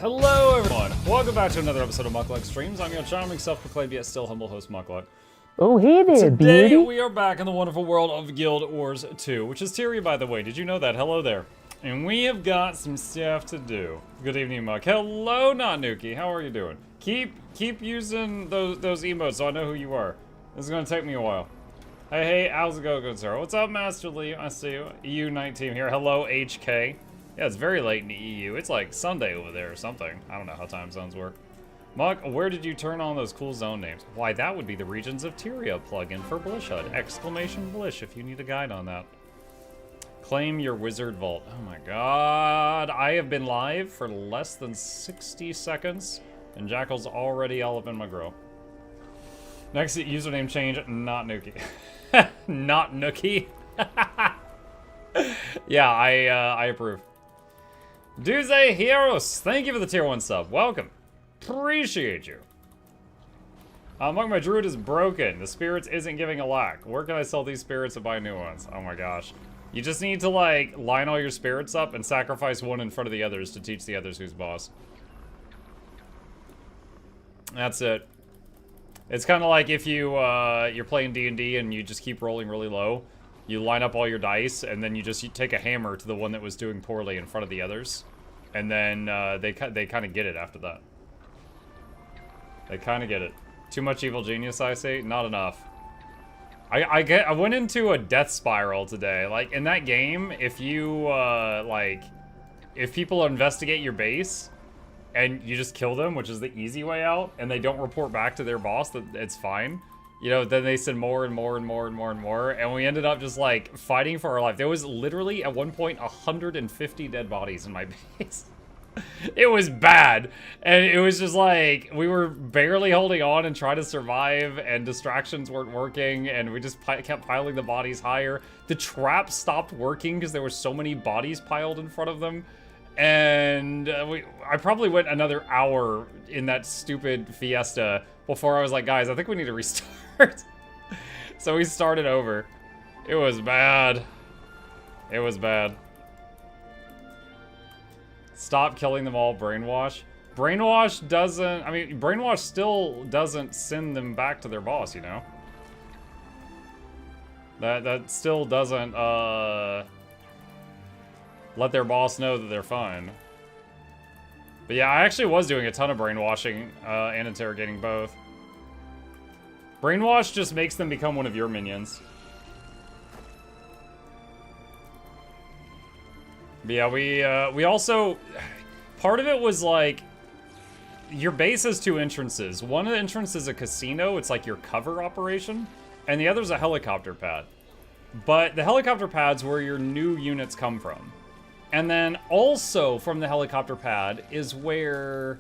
Hello everyone, welcome back to another episode of Mukluk Streams. I'm your charming, self-proclaimed yet still humble host, Mukluk. Oh, hey there, Today beauty. we are back in the wonderful world of Guild Wars 2, which is Tyria, by the way. Did you know that? Hello there. And we have got some stuff to do. Good evening, Muck. Hello, Nuki. How are you doing? Keep using those emotes so I know who you are. This is gonna take me a while. Hey, how's it going, good sir? What's up, Master Lee? I see you. EU19 here. Hello, HK. Yeah, it's very late in the EU. It's like Sunday over there or something. I don't know how time zones work. Muck, where did you turn on those cool zone names? Why, that would be the Regions of Tyria plugin for Blish HUD. Exclamation Blish if you need a guide on that. Claim your wizard vault. Oh my god. I have been live for less than 60 seconds, and Jackal's already all up in my grill. Next username change, not Nuki. Not Nookie. Yeah, I approve. Duze Heroes, thank you for the tier 1 sub. Welcome. Appreciate you. Monk, my druid is broken. The spirits isn't giving a lack. Where can I sell these spirits and buy new ones? Oh my gosh. You just need to, like, line all your spirits up and sacrifice one in front of the others to teach the others who's boss. That's it. It's kind of like if you, you're playing D&D and you just keep rolling really low. You line up all your dice, and then you take a hammer to the one that was doing poorly in front of the others. And then, they kind of get it after that. They kind of get it. Too much evil genius, I say? Not enough. I went into a death spiral today. Like, in that game, if you, if people investigate your base, and you just kill them, which is the easy way out, and they don't report back to their boss that it's fine, you know, then they send more and more and more and more and more, and we ended up just, like, fighting for our life. There was literally, at one point, 150 dead bodies in my base. It was bad, and it was just like, we were barely holding on and trying to survive, and distractions weren't working, and we just kept piling the bodies higher. The trap stopped working because there were so many bodies piled in front of them, and I probably went another hour in that stupid fiesta before I was like, guys, I think we need to restart. So we started over. It was bad. It was bad. Stop killing them all, Brainwash. Brainwash doesn't, I mean, Brainwash still doesn't send them back to their boss, you know? That still doesn't, let their boss know that they're fine. But yeah, I actually was doing a ton of brainwashing, and interrogating both. Brainwash just makes them become one of your minions. But yeah, we also, part of it was like, your base has two entrances. One of the entrances is a casino, it's like your cover operation, and the other's a helicopter pad. But the helicopter pad's where your new units come from. And then also from the helicopter pad is where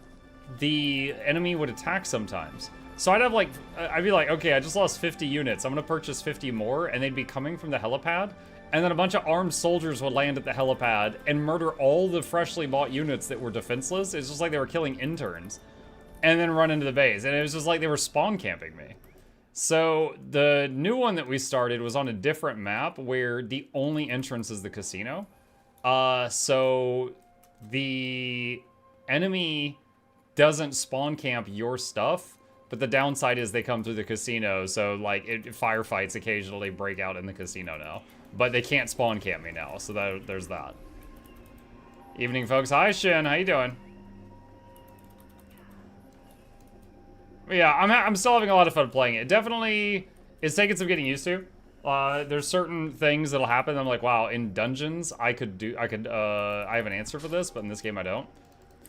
the enemy would attack sometimes. So I'd have like, I'd be like, okay, I just lost 50 units. I'm gonna purchase 50 more, and they'd be coming from the helipad. And then a bunch of armed soldiers would land at the helipad and murder all the freshly bought units that were defenseless. It's just like they were killing interns. And then run into the base. And it was just like they were spawn camping me. So the new one that we started was on a different map where the only entrance is the casino. So the enemy doesn't spawn camp your stuff, but the downside is they come through the casino, so like firefights occasionally break out in the casino now. But they can't spawn camp me now, so there's that. Evening, folks. Hi, Shin. How you doing? But yeah, I'm still having a lot of fun playing it. Definitely, it's taking some getting used to. There's certain things that'll happen. I'm like, wow, in dungeons, I have an answer for this, but in this game I don't.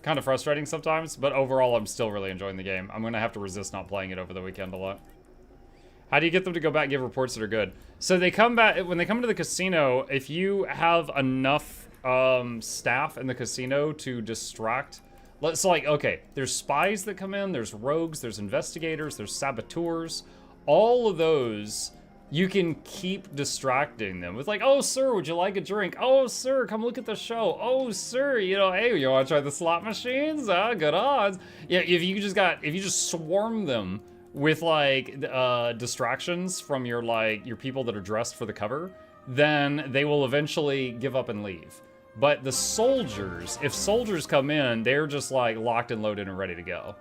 Kind of frustrating sometimes, but overall I'm still really enjoying the game. I'm gonna have to resist not playing it over the weekend a lot. How do you get them to go back and give reports that are good? So they come back, when they come to the casino, if you have enough staff in the casino to distract, so like, okay, there's spies that come in, there's rogues, there's investigators, there's saboteurs, all of those, you can keep distracting them with like, oh, sir, would you like a drink? Oh, sir, come look at the show. Oh, sir, you know, hey, you want to try the slot machines? Good odds. Yeah, if you just swarm them with like distractions from your people that are dressed for the cover, then they will eventually give up and leave. But the soldiers, if soldiers come in, they're just like locked and loaded and ready to go.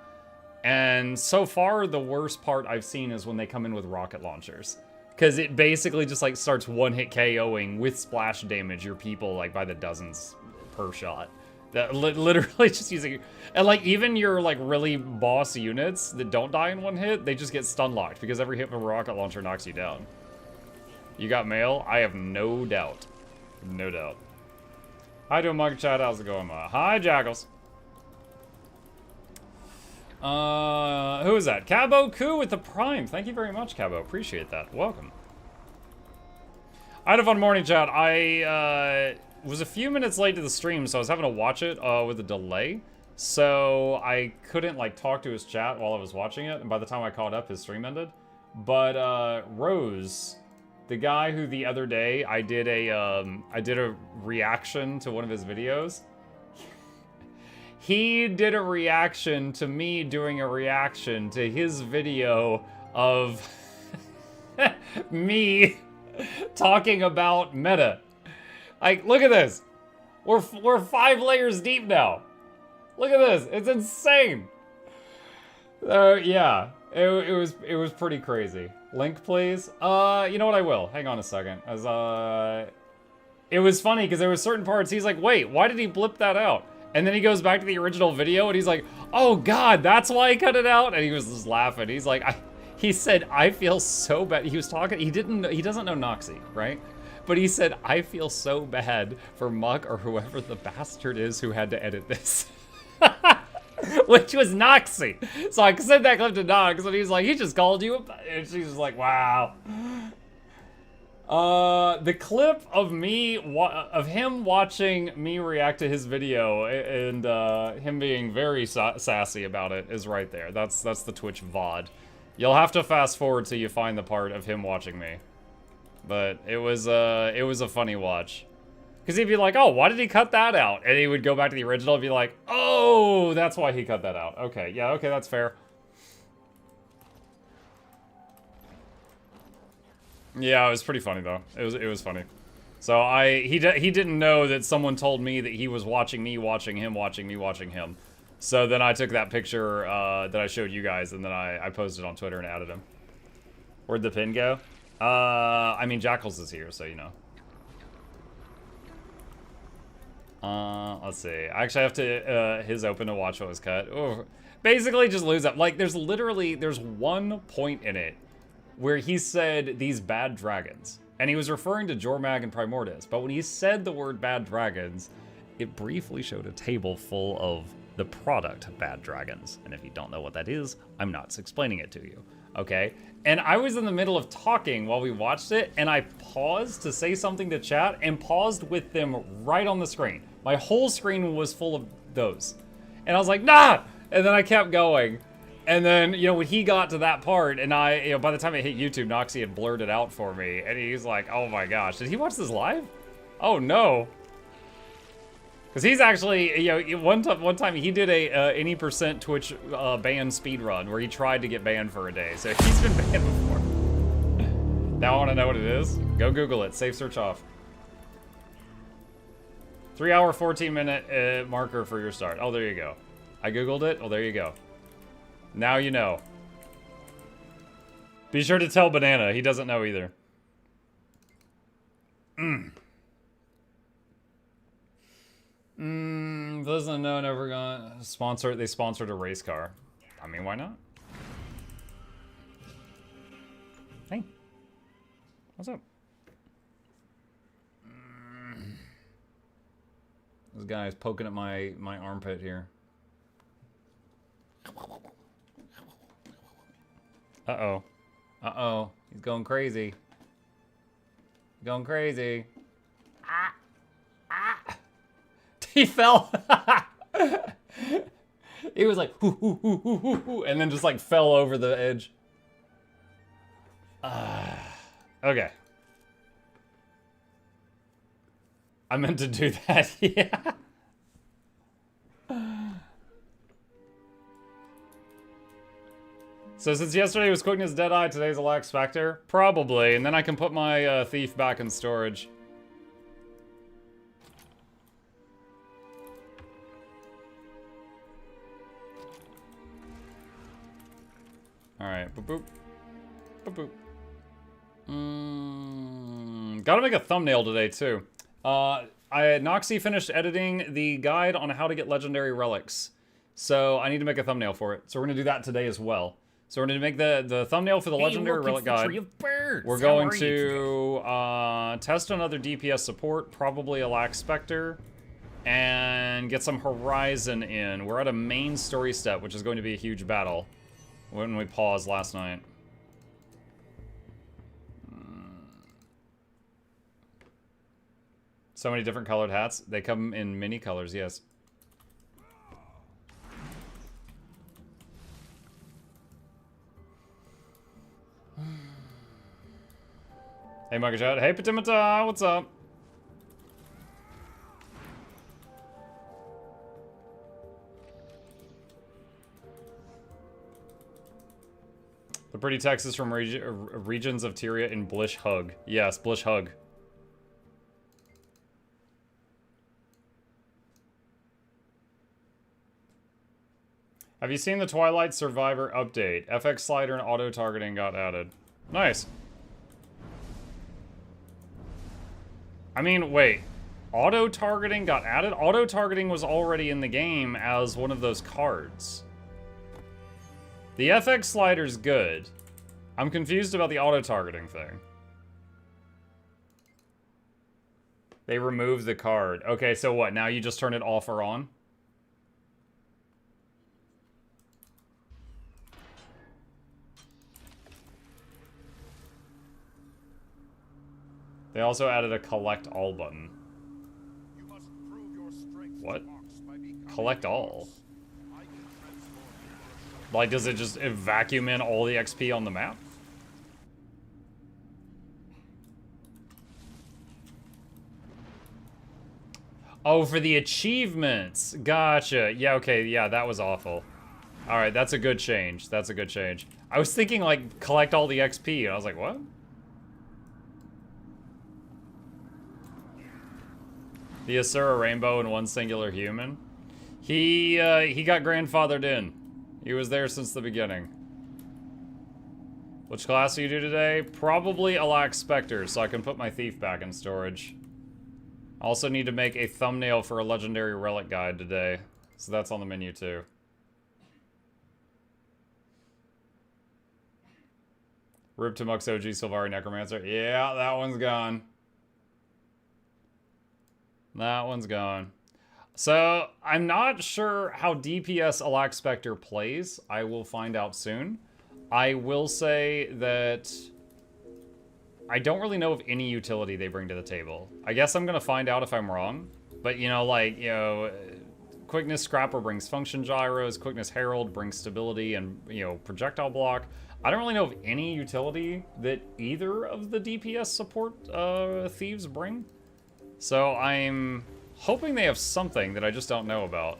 And so far, the worst part I've seen is when they come in with rocket launchers. Because it basically just like starts one-hit KOing with splash damage your people like by the dozens per shot. That literally just using, and like even your like really boss units that don't die in one hit, they just get stun locked because every hit of a rocket launcher knocks you down. You got mail? I have no doubt. No doubt. Hi to Mug Chat, how's it going? Hi Jackals. Who is that? Cabo Ku with the Prime. Thank you very much, Cabo. Appreciate that. Welcome. I had a fun morning, chat. I was a few minutes late to the stream, so I was having to watch it with a delay. So I couldn't like talk to his chat while I was watching it, and by the time I caught up, his stream ended. But Rose, the guy who the other day I did a reaction to one of his videos. He did a reaction to me doing a reaction to his video of me talking about meta. Like, look at this. We're 5 layers deep now. Look at this. It's insane. Yeah, it was pretty crazy. Link, please. You know what? I will. Hang on a second. As it was funny because there were certain parts he's like, wait, why did he blip that out? And then he goes back to the original video and he's like, oh God, that's why he cut it out? And he was just laughing. He's like, he said, I feel so bad. He was talking, he doesn't know Noxxi, right? But he said, I feel so bad for Muk or whoever the bastard is who had to edit this. Which was Noxxi. So I sent that clip to Nox and he's like, he just called you. And she's like, wow. The clip of him watching me react to his video and him being very sassy about it is right there. That's the Twitch VOD. You'll have to fast forward till you find the part of him watching me. But it was a funny watch. Because he'd be like, oh, why did he cut that out? And he would go back to the original and be like, oh, that's why he cut that out. Okay, yeah, okay, that's fair. Yeah, it was pretty funny though. It was funny. So he didn't know that someone told me that he was watching me watching him watching me watching him. So then I took that picture that I showed you guys and then I posted it on Twitter and added him. Where'd the pin go? I mean Jackals is here, so you know. Let's see. I actually have to his open to watch what was cut. Oh, basically just lose up. Like there's one point in it where he said these bad dragons. And he was referring to Jormag and Primordis. But when he said the word bad dragons, it briefly showed a table full of the product bad dragons. And if you don't know what that is, I'm not explaining it to you. Okay? And I was in the middle of talking while we watched it, and I paused to say something to chat, and paused with them right on the screen. My whole screen was full of those. And I was like, nah! And then I kept going. And then, you know, when he got to that part, and by the time it hit YouTube, Noxxi had blurred it out for me, and he's like, oh my gosh, did he watch this live? Oh no. Because he's actually, you know, one time he did a any percent Twitch ban speed run where he tried to get banned for a day. So he's been banned before. Now I want to know what it is. Go Google it. Safe search off. 3 hour, 14 minute marker for your start. Oh, there you go. I Googled it. Oh, there you go. Now you know. Be sure to tell Banana. He doesn't know either. Doesn't know, never gonna sponsor. They sponsored a race car. I mean, why not? Hey. What's up? This guy is poking at my armpit here. Uh-oh. Uh-oh. He's going crazy. Going crazy. Ah. Ah. He fell. He was like, hoo, hoo, hoo, hoo, hoo, hoo, and then just like fell over the edge. Okay. I meant to do that, yeah. So since yesterday was Quickness Deadeye, today's Alac-Spectre? Probably, and then I can put my thief back in storage. Alright, boop boop. Boop boop. Gotta make a thumbnail today, too. Noxxi finished editing the guide on how to get legendary relics. So I need to make a thumbnail for it. So we're gonna do that today as well. So we're gonna make the thumbnail for the legendary relic guide. We're going to test another DPS support, probably Alac-Spectre, and get some Horizon in. We're at a main story step, which is going to be a huge battle when we paused last night. So many different colored hats. They come in many colors, yes. Hey, MuklukYoutube. Hey, Patimata. What's up? The pretty text is from regions of Tyria in Blish Hug. Yes, Blish Hug. Have you seen the Twilight Survivor update? FX slider and auto targeting got added. Nice. I mean, wait. Auto targeting got added? Auto targeting was already in the game as one of those cards. The FX slider's good. I'm confused about the auto targeting thing. They removed the card. Okay, so what? Now you just turn it off or on? They also added a collect all button. What? Collect all? Like, does it just vacuum in all the XP on the map? Oh, for the achievements. Gotcha. Yeah, okay, yeah, that was awful. Alright, that's a good change. That's a good change. I was thinking, like, collect all the XP, and I was like, what? The Asura Rainbow and one singular human. He got grandfathered in. He was there since the beginning. Which class do you do today? Probably Alac-Spectre, so I can put my thief back in storage. I also need to make a thumbnail for a legendary relic guide today. So that's on the menu too. Rip to Mux OG Sylvari Necromancer. Yeah, that one's gone. That one's gone. So, I'm not sure how DPS Alac-Spectre plays. I will find out soon. I will say that I don't really know of any utility they bring to the table. I guess I'm gonna find out if I'm wrong. But, you know, like, you know, Quickness Scrapper brings function gyros, Quickness Herald brings stability and, you know, projectile block. I don't really know of any utility that either of the DPS support thieves bring. So I'm hoping they have something that I just don't know about.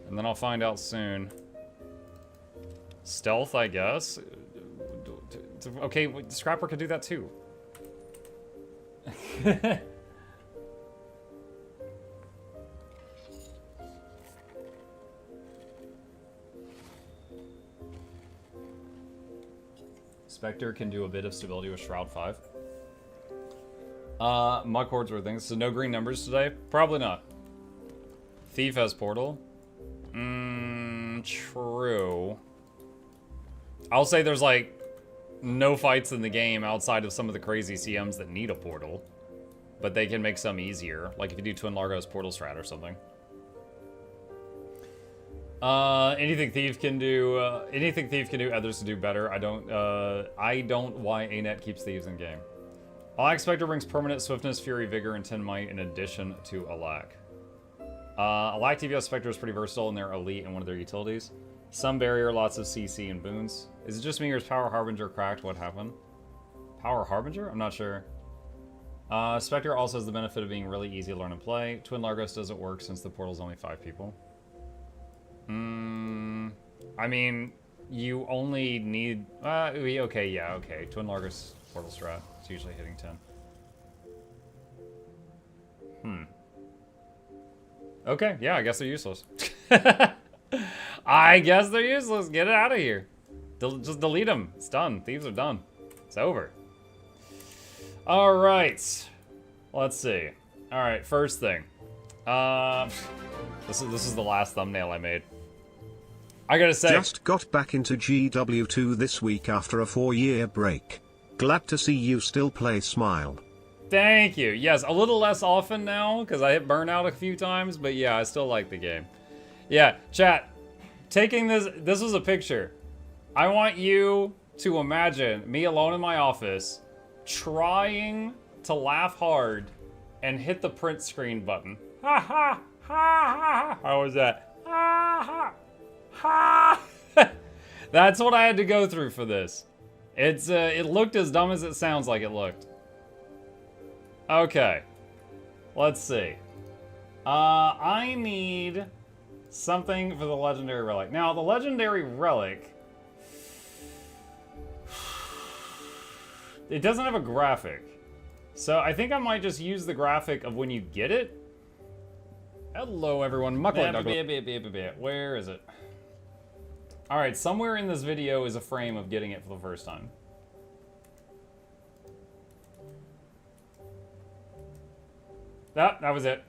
And then I'll find out soon. Stealth, I guess. Okay, Scrapper could do that too. Spectre can do a bit of stability with Shroud 5. Muck hordes were things. So no green numbers today? Probably not. Thief has portal. True. I'll say there's like no fights in the game outside of some of the crazy CMs that need a portal. But they can make some easier. Like if you do Twin Largo's portal strat or something. Anything Thief can do, others to do better. I don't why ANET keeps thieves in game. Alac-Spectre brings permanent swiftness, fury, vigor, and 10 might in addition to Alac. Alac DPS Spectre is pretty versatile and they're elite in one of their utilities. Some barrier, lots of CC and boons. Is it just me or is Power Harbinger cracked? What happened? Power Harbinger? I'm not sure. Spectre also has the benefit of being really easy to learn and play. Twin Largos doesn't work since the portal's only 5 people. I mean, you only need... okay, yeah, okay. Twin Largos portal strat. It's usually hitting 10. Okay, yeah, I guess they're useless. I guess they're useless. Get it out of here. Just delete them. It's done. Thieves are done. It's over. All right. Let's see. All right, first thing. This is the last thumbnail I made. I gotta say, just got back into GW2 this week after a 4-year break. Glad to see you still play. Smile. Thank you. Yes, a little less often now because I hit burnout a few times, but yeah, I still like the game. Yeah, chat. Taking this was a picture. I want you to imagine me alone in my office, trying to laugh hard and hit the print screen button. Ha ha ha ha. How was that? Ha ha. Ha! That's what I had to go through for this. It looked as dumb as it sounds like it looked. Okay. Let's see. I need something for the legendary relic. Now, the legendary relic, it doesn't have a graphic. So I think I might just use the graphic of when you get it. Hello, everyone. MuklukYoutube. Where is it? All right, somewhere in this video is a frame of getting it for the first time. That was it.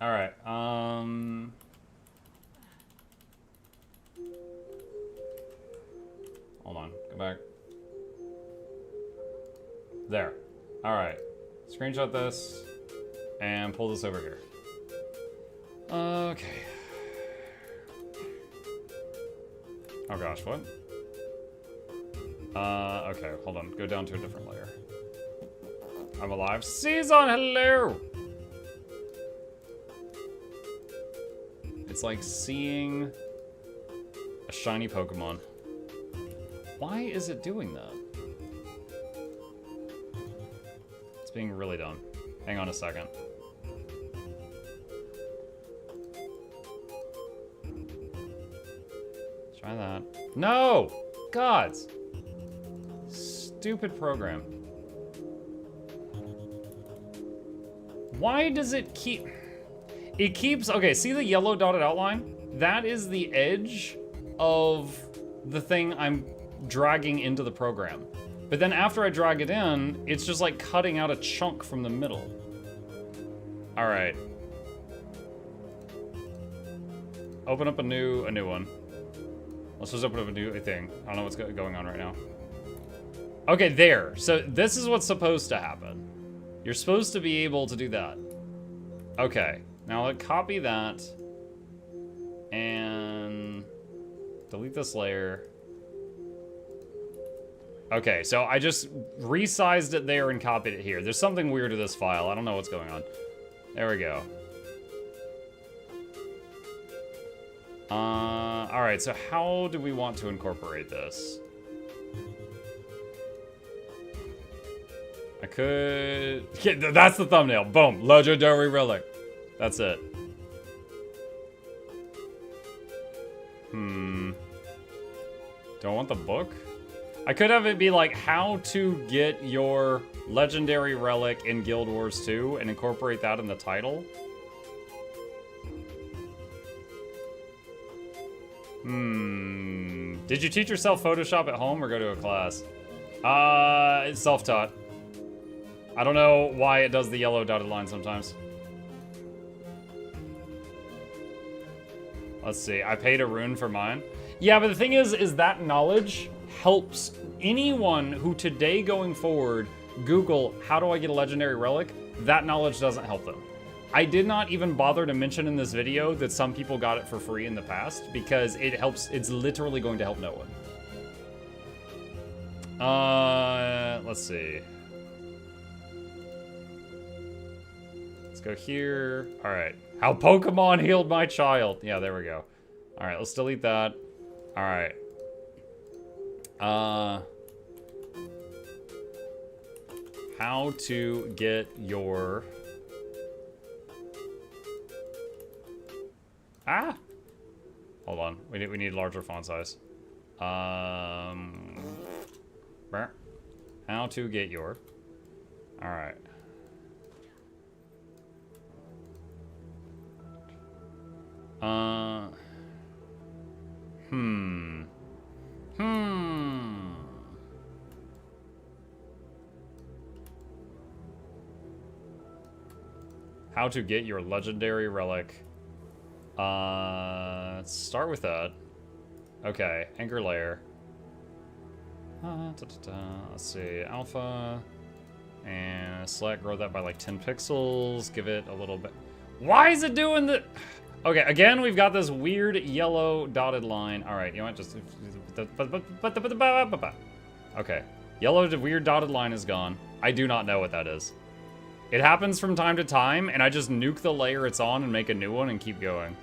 All right. Hold on. Go back. There. All right. Screenshot this and pull this over here. Okay. Oh gosh, what? Okay, hold on. Go down to a different layer. I'm alive. Season, hello! It's like seeing a shiny Pokemon. Why is it doing that? It's being really dumb. Hang on a second. Try that. No! Gods! Stupid program. Why does it keep... It keeps... Okay, see the yellow dotted outline? That is the edge of the thing I'm dragging into the program. But then after I drag it in, it's just like cutting out a chunk from the middle. Alright. Open up a new one. Let's just open up a new thing. I don't know what's going on right now. Okay, there. So this is what's supposed to happen. You're supposed to be able to do that. Okay. Now let's copy that. And delete this layer. Okay, so I just resized it there and copied it here. There's something weird to this file. I don't know what's going on. There we go. Alright, so how do we want to incorporate this? I could... Yeah, that's the thumbnail. Boom. Legendary Relic. That's it. Do I want the book? I could have it be like how to get your Legendary Relic in Guild Wars 2 and incorporate that in the title. Did you teach yourself Photoshop at home or go to a class? It's self-taught. I don't know why it does the yellow dotted line sometimes. Let's see, I paid a rune for mine. Yeah, but the thing is that knowledge helps anyone who today going forward Google, how do I get a legendary relic? That knowledge doesn't help them. I did not even bother to mention in this video that some people got it for free in the past because it helps, it's literally going to help no one. Let's see. Let's go here. All right. How Pokemon healed my child. Yeah, there we go. All right, let's delete that. All right. How to get your... Ah! Hold on. We need larger font size. How to get your... Alright. how to get your legendary relic. Let's start with that. Okay, anchor layer. Let's see, alpha. And select, grow that by like 10 pixels. Give it a little bit. Why is it doing the... Okay, again, we've got this weird yellow dotted line. All right, you know what, just... Okay, yellow weird dotted line is gone. I do not know what that is. It happens from time to time, and I just nuke the layer it's on and make a new one and keep going.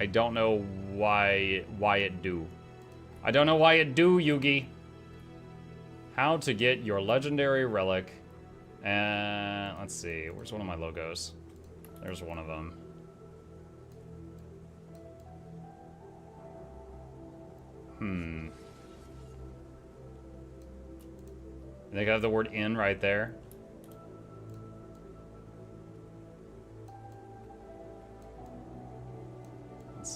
I don't know why it do. I don't know why it do, Yugi. How to get your legendary relic. And let's see, where's one of my logos? There's one of them. They got the word in right there. Let's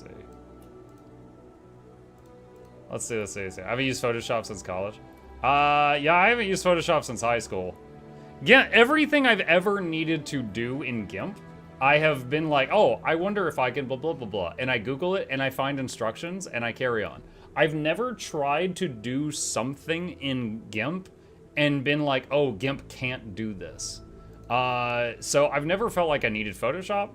see. I haven't used Photoshop since college. Yeah, I haven't used Photoshop since high school. Yeah, everything I've ever needed to do in GIMP, I have been like, oh, I wonder if I can blah, blah, blah, blah. And I Google it, and I find instructions, and I carry on. I've never tried to do something in GIMP and been like, oh, GIMP can't do this. So I've never felt like I needed Photoshop,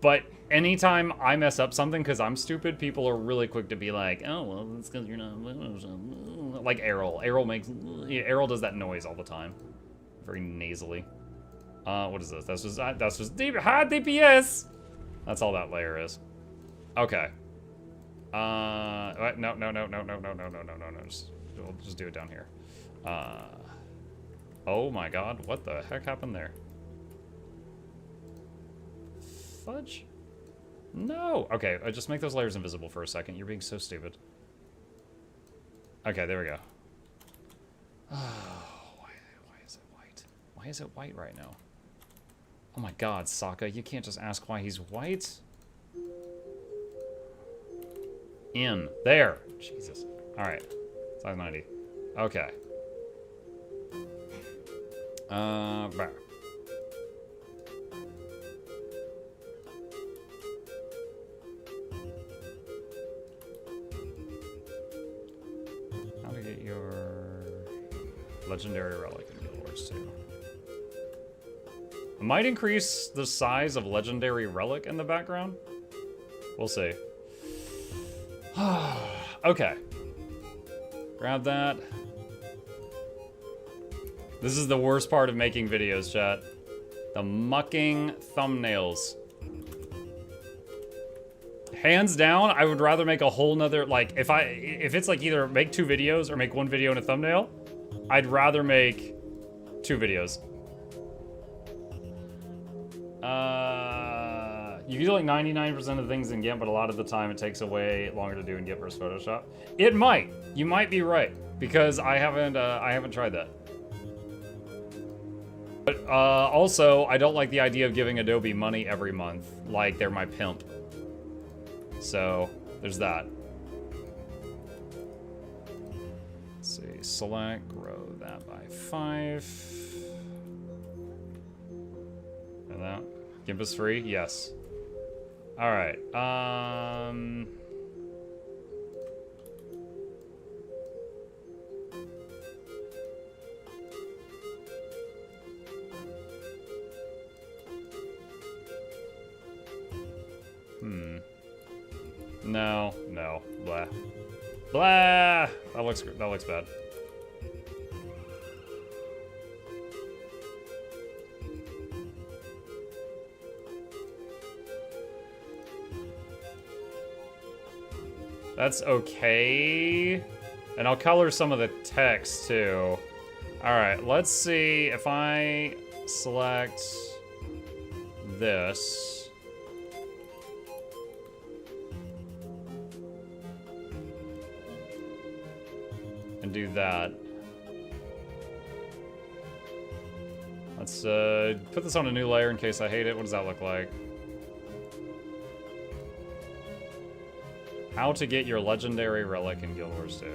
but anytime I mess up something because I'm stupid, people are really quick to be like, oh, well, that's because you're not... Like Errol. Errol does that noise all the time. Very nasally. What is this? That's just high DPS. That's all that layer is. Okay. No. We'll just do it down here. Oh my god, what the heck happened there? Fudge? No! Okay, just make those layers invisible for a second. You're being so stupid. Okay, there we go. Oh, why is it white? Why is it white right now? Oh my god, Sokka, you can't just ask why he's white. In. There! Jesus. Alright. Size 90. Okay. Back. How to get your legendary relic in Guild Wars 2. I might increase the size of legendary relic in the background. We'll see. Okay. Grab that. This is the worst part of making videos, chat. The mucking thumbnails. Hands down, I would rather make a whole nother, like, if it's like either make 2 videos or make 1 video and a thumbnail, I'd rather make 2 videos. You can do like 99% of things in GIMP, but a lot of the time it takes way longer to do in GIMP versus Photoshop. It might. You might be right, because I haven't tried that. But also, I don't like the idea of giving Adobe money every month, like they're my pimp. So, there's that. Let's see, select, grow that by 5. And that. GIMP is free? Yes. Alright, No, blah. Blah! That looks bad. That's okay. And I'll color some of the text too. Alright, let's see if I select this. And do that. Let's put this on a new layer in case I hate it. What does that look like? How to get your legendary relic in Guild Wars 2.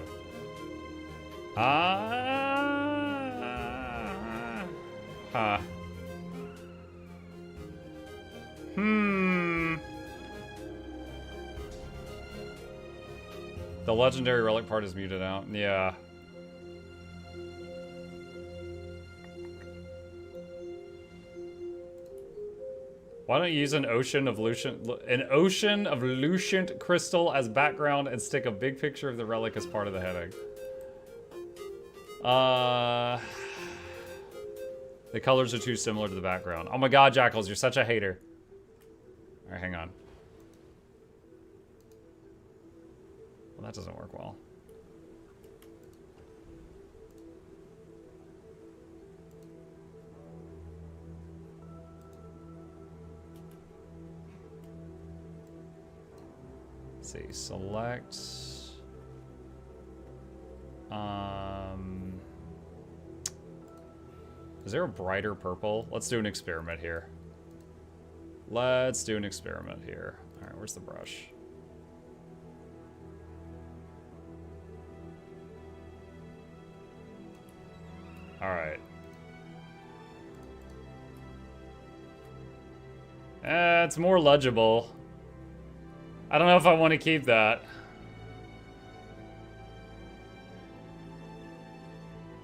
The legendary relic part is muted out. Yeah. Why don't you use an ocean of Lucent crystal as background and stick a big picture of the relic as part of the heading? The colors are too similar to the background. Oh my god, Jackals, you're such a hater. Alright, hang on. Well, that doesn't work well. Let's see, select. Is there a brighter purple? Let's do an experiment here. Let's do an experiment here. All right, where's the brush? All right. It's more legible. I don't know if I want to keep that.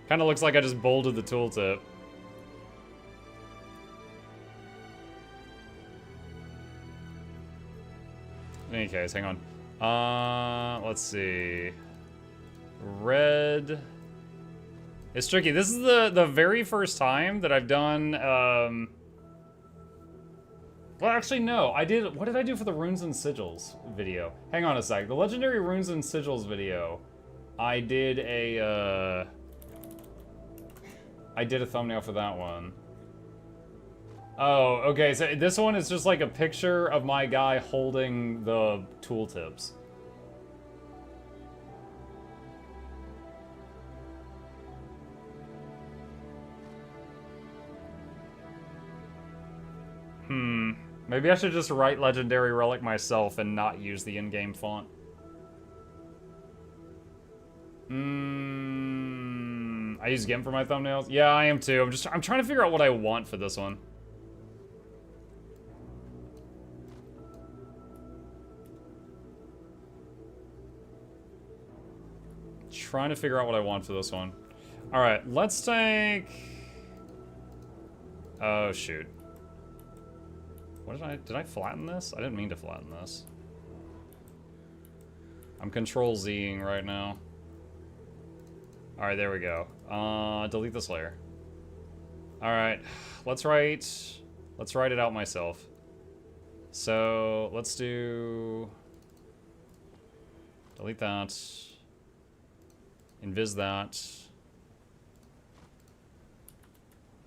Kind of looks like I just bolded the tooltip. In any case, hang on. Let's see. Red. It's tricky. This is the very first time that I've done, well, actually, no. I did, what did I do for the Runes and Sigils video? Hang on a sec. The Legendary Runes and Sigils video, I did a thumbnail for that one. Oh, okay, so this one is just like a picture of my guy holding the tooltips. Maybe I should just write Legendary Relic myself and not use the in-game font. I use GIMP for my thumbnails? Yeah, I am too. I'm trying to figure out what I want for this one. Trying to figure out what I want for this one. Alright, let's take... Oh, shoot. What did I flatten this? I didn't mean to flatten this. I'm Control-Zing right now. Alright, there we go. Delete this layer. Alright, let's write it out myself. So, let's do... Delete that. Invis that.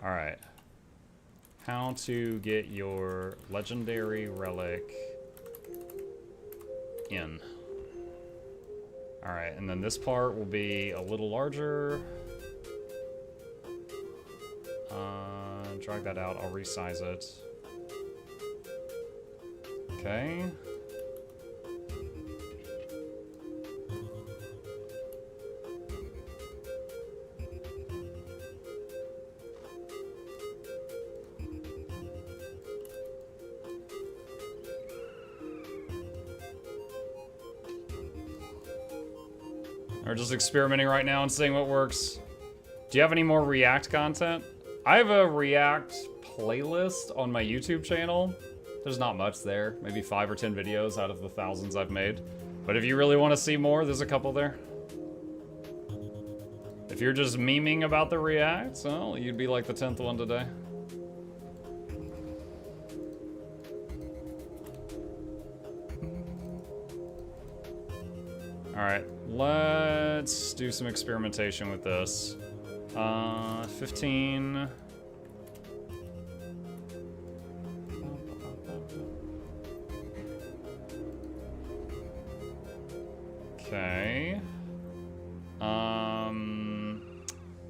Alright. How to get your legendary relic in. Alright, and then this part will be a little larger. Drag that out, I'll resize it. Okay. We're just experimenting right now and seeing what works. Do you have any more React content? I have a React playlist on my YouTube channel. There's not much there. Maybe 5 or 10 videos out of the thousands I've made. But if you really want to see more, there's a couple there. If you're just memeing about the React, well, you'd be like the 10th one today. Alright, let's do some experimentation with this. 15. Okay.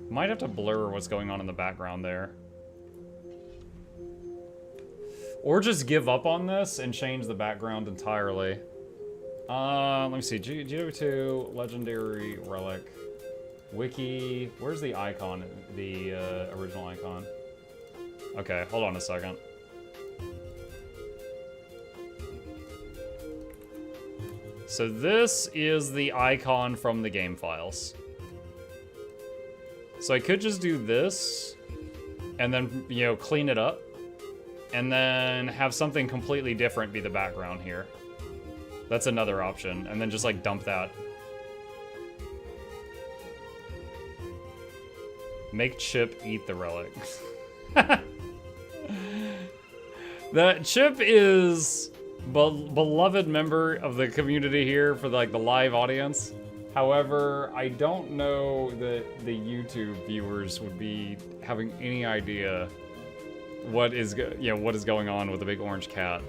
Might have to blur what's going on in the background there. Or just give up on this and change the background entirely. Let me see. GW2, Legendary Relic, Wiki. Where's the icon? The original icon. Okay, hold on a second. So this is the icon from the game files. So I could just do this, and then, you know, clean it up, and then have something completely different be the background here. That's another option, and then just, like, dump that. Make Chip eat the relic. The Chip is beloved member of the community here for, like, the live audience. However, I don't know that the YouTube viewers would be having any idea what is going on with the big orange cat.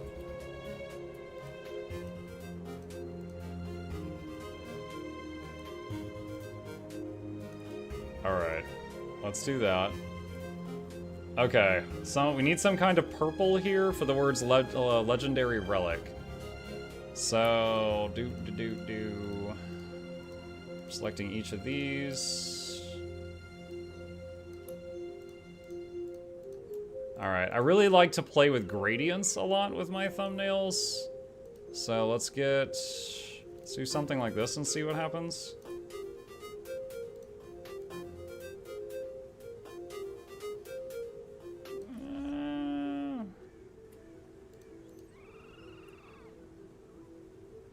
All right, let's do that. Okay, so we need some kind of purple here for the words legendary relic. So selecting each of these. All right, I really like to play with gradients a lot with my thumbnails. So let's do something like this and see what happens.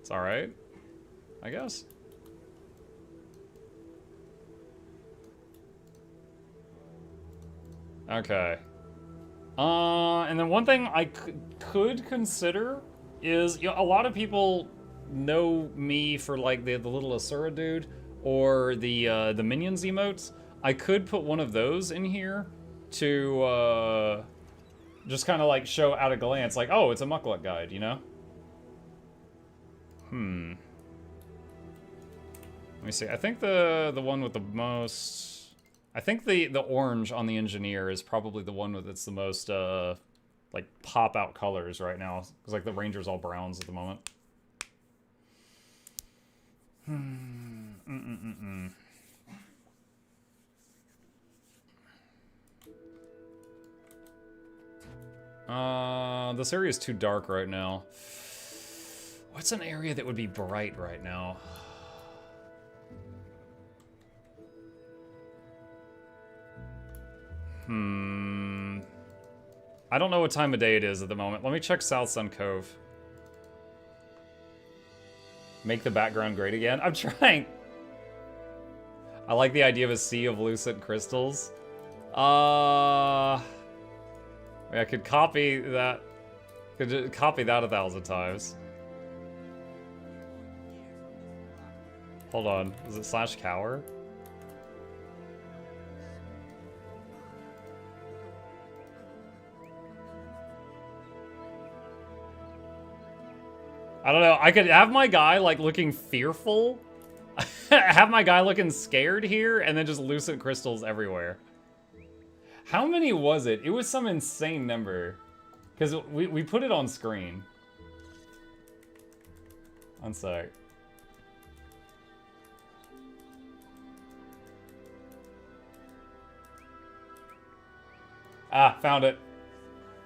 It's all right, I guess. Okay. And then one thing I could consider is, you know, a lot of people know me for like the little Asura dude or the minions emotes. I could put one of those in here to just kind of like show at a glance, like, oh, it's a Mukluk guide, you know? Let me see. I think the one with the most. I think the orange on the engineer is probably the one with it's the most like pop out colors right now, because like the ranger's all browns at the moment. This area is too dark right now. What's an area that would be bright right now? I don't know what time of day it is at the moment. Let me check South Sun Cove. Make the background great again. I'm trying. I like the idea of a sea of lucent crystals. I could copy that. Could copy that 1,000 times. Hold on. Is it /cower? I don't know. I could have my guy like looking fearful. Have my guy looking scared here, and then just lucent crystals everywhere. How many was it? It was some insane number. Because we put it on screen. One sec. Ah, found it.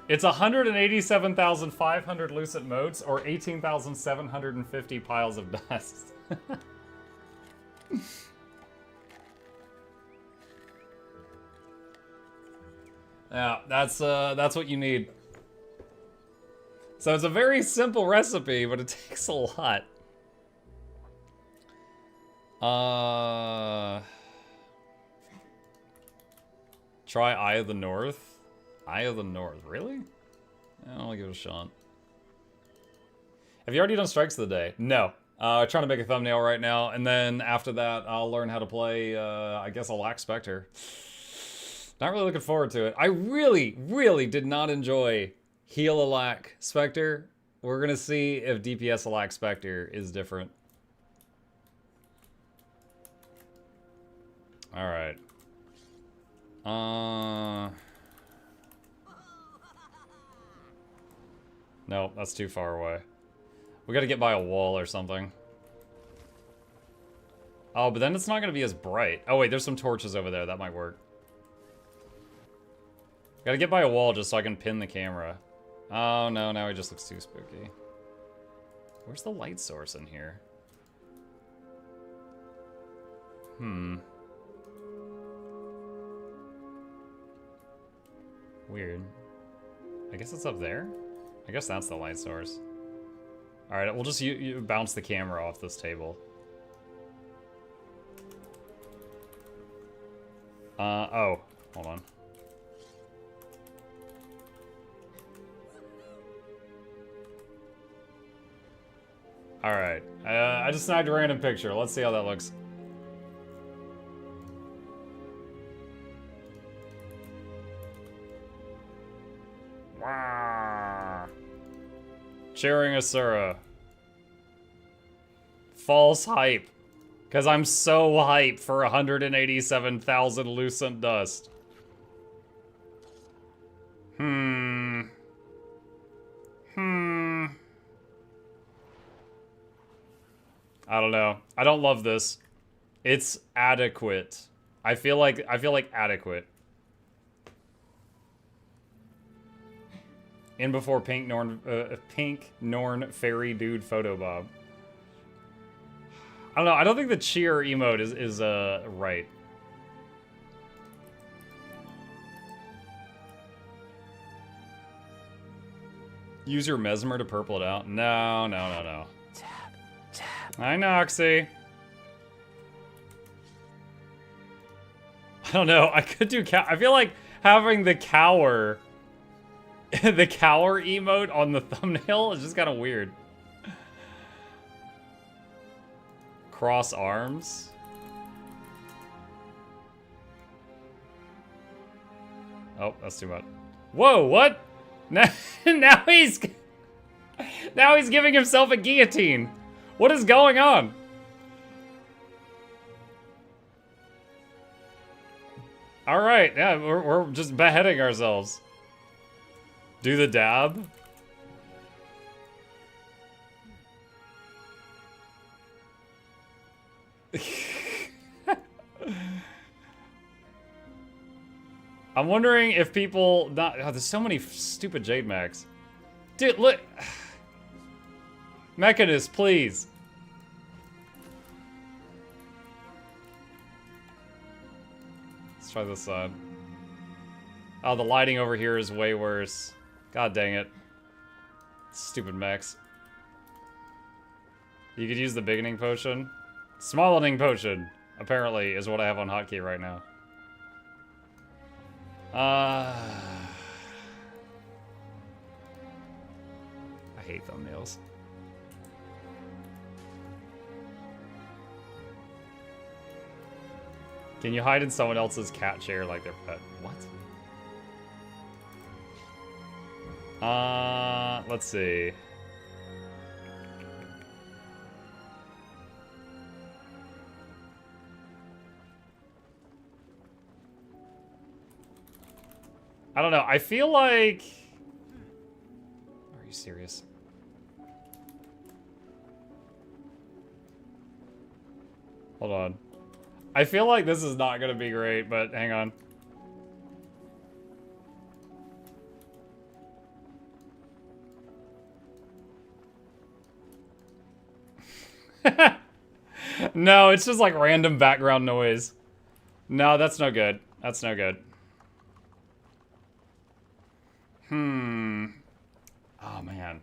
It's 187,500 lucent motes, or 18,750 piles of dust. Yeah, that's what you need. So it's a very simple recipe, but it takes a lot. Try Eye of the North. Eye of the North, really? I'll give it a shot. Have you already done strikes of the day? No. Trying to make a thumbnail right now, and then after that, I'll learn how to play, I guess, Alac-Spectre. Not really looking forward to it. I really, really did not enjoy Heal Alac-Spectre. We're gonna see if DPS Alac-Spectre is different. Alright. No, that's too far away. We gotta get by a wall or something. Oh, but then it's not gonna be as bright. Oh wait, there's some torches over there. That might work. Gotta get by a wall just so I can pin the camera. Oh no, now it just looks too spooky. Where's the light source in here? Weird. I guess it's up there? I guess that's the light source. Alright, we'll just bounce the camera off this table. Oh. Hold on. Alright. I just snagged a random picture. Let's see how that looks. Cheering Asura. False hype. Because I'm so hype for 187,000 Lucent Dust. I don't know. I don't love this. It's adequate. I feel like adequate. In before Pink Norn Fairy Dude Photo Bob. I don't know. I don't think the cheer emote is right. Use your mesmer to purple it out. No. Hi, Noxxi. I don't know. I could do I feel like having the cower, the cower emote on the thumbnail is just kind of weird. Cross arms. Oh, that's too much. Whoa, what? Now he's giving himself a guillotine. What is going on? All right, yeah, we're just beheading ourselves. Do the dab. I'm wondering if people not. Oh, there's so many stupid Jade Max. Dude, look. Mechanist, please. Let's try this side. Oh, the lighting over here is way worse. God dang it. Stupid mechs. You could use the beginning potion. Smallening potion, apparently, is what I have on hotkey right now. I hate thumbnails. Can you hide in someone else's cat chair like their pet? What? Let's see. I don't know. I feel like... Are you serious? Hold on. I feel like this is not going to be great, but hang on. No, it's just like random background noise. No, that's no good. That's no good. Oh, man.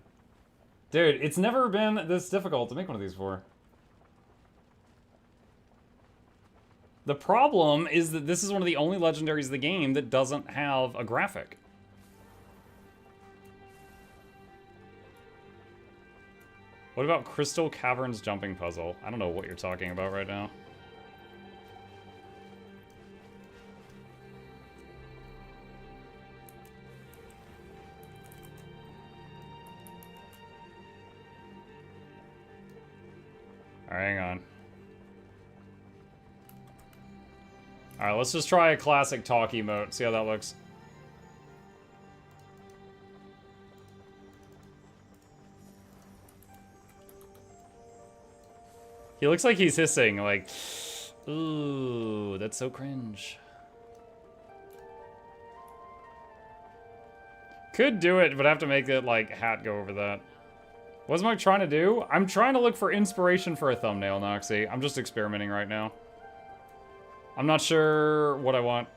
Dude, it's never been this difficult to make one of these before. The problem is that this is one of the only legendaries of the game that doesn't have a graphic. What about Crystal Caverns Jumping Puzzle? I don't know what you're talking about right now. Alright, hang on. Alright, let's just try a classic talk emote, see how that looks. He looks like he's hissing, like, ooh, that's so cringe. Could do it, but I have to make it, like, hat go over that. What am I trying to do? I'm trying to look for inspiration for a thumbnail, Noxxi. I'm just experimenting right now. I'm not sure what I want.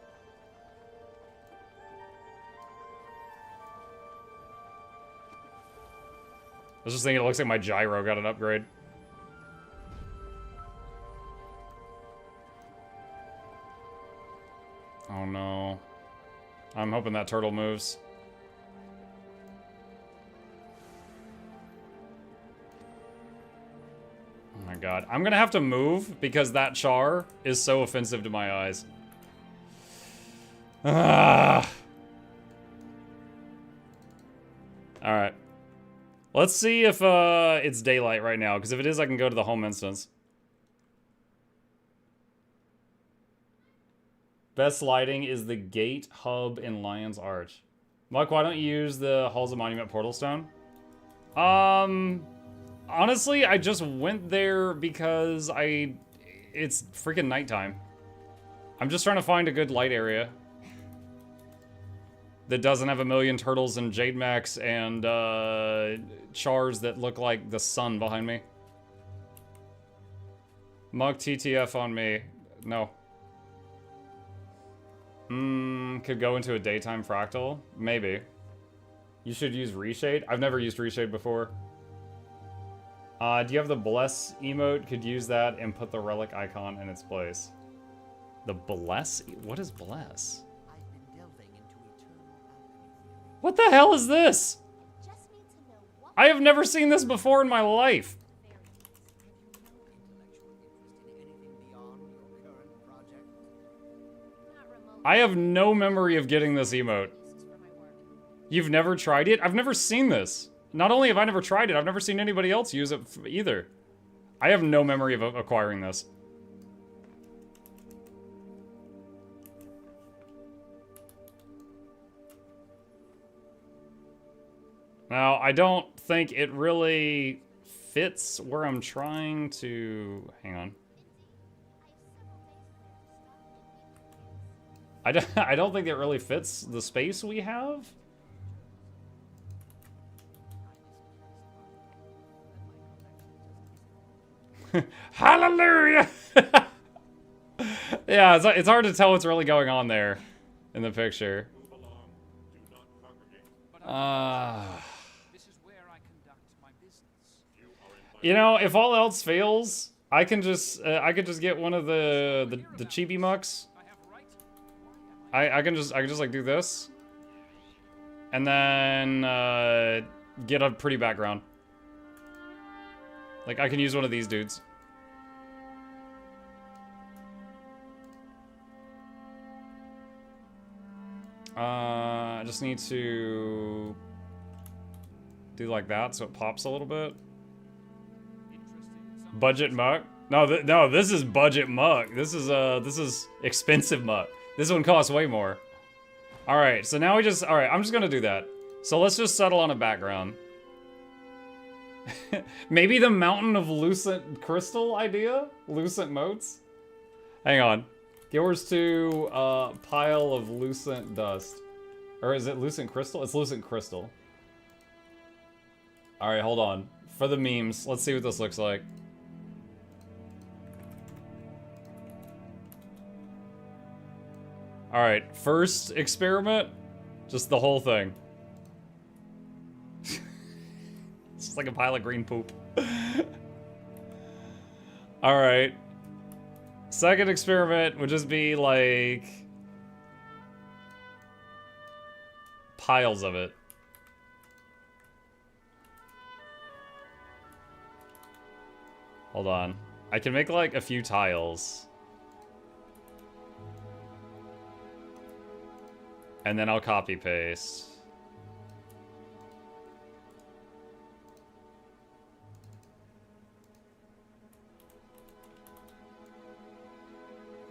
I was just thinking it looks like my gyro got an upgrade. Oh no. I'm hoping that turtle moves. Oh my god. I'm gonna have to move because that char is so offensive to my eyes. Ah. Alright. Let's see if it's daylight right now, because if it is, I can go to the home instance. Best lighting is the gate, hub, and Lion's Arch. Muk, why don't you use the Halls of Monument Portal Stone? Honestly, I just went there because it's freaking nighttime. I'm just trying to find a good light area that doesn't have a million turtles and Jade Max and chars that look like the sun behind me. Muk, TTF on me. No. Could go into a daytime fractal? Maybe. You should use Reshade? I've never used Reshade before. Do you have the Bless emote? Could use that and put the Relic icon in its place. The Bless? What is Bless? What the hell is this? I have never seen this before in my life. I have no memory of getting this emote. You've never tried it? I've never seen this. Not only have I never tried it, I've never seen anybody else use it either. I have no memory of acquiring this. Now, I don't think it really fits where I'm trying to... Hang on. I don't think it really fits the space we have. Hallelujah! Yeah, it's hard to tell what's really going on there in the picture. You know, if all else fails, I could just get one of the chibi mucks. I can just like do this, and then get a pretty background. Like I can use one of these dudes. I just need to do like that so it pops a little bit. Budget muck? No, no, this is budget muck. This is expensive muck. This one costs way more. All right, so now all right, I'm just gonna do that. So let's just settle on a background. Maybe the mountain of lucent crystal idea? Lucent motes? Hang on. Yours to pile of lucent dust. Or is it lucent crystal? It's lucent crystal. All right, hold on. For the memes, let's see what this looks like. All right, first experiment, just the whole thing. It's just like a pile of green poop. All right. Second experiment would just be like piles of it. Hold on. I can make like a few tiles. And then I'll copy paste.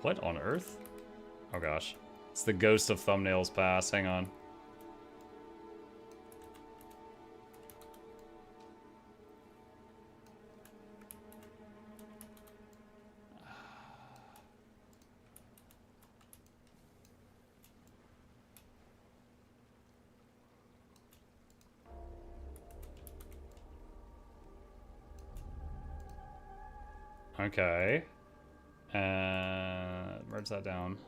What on earth? Oh gosh. It's the ghost of thumbnails pass. Hang on. Okay. Merge that down.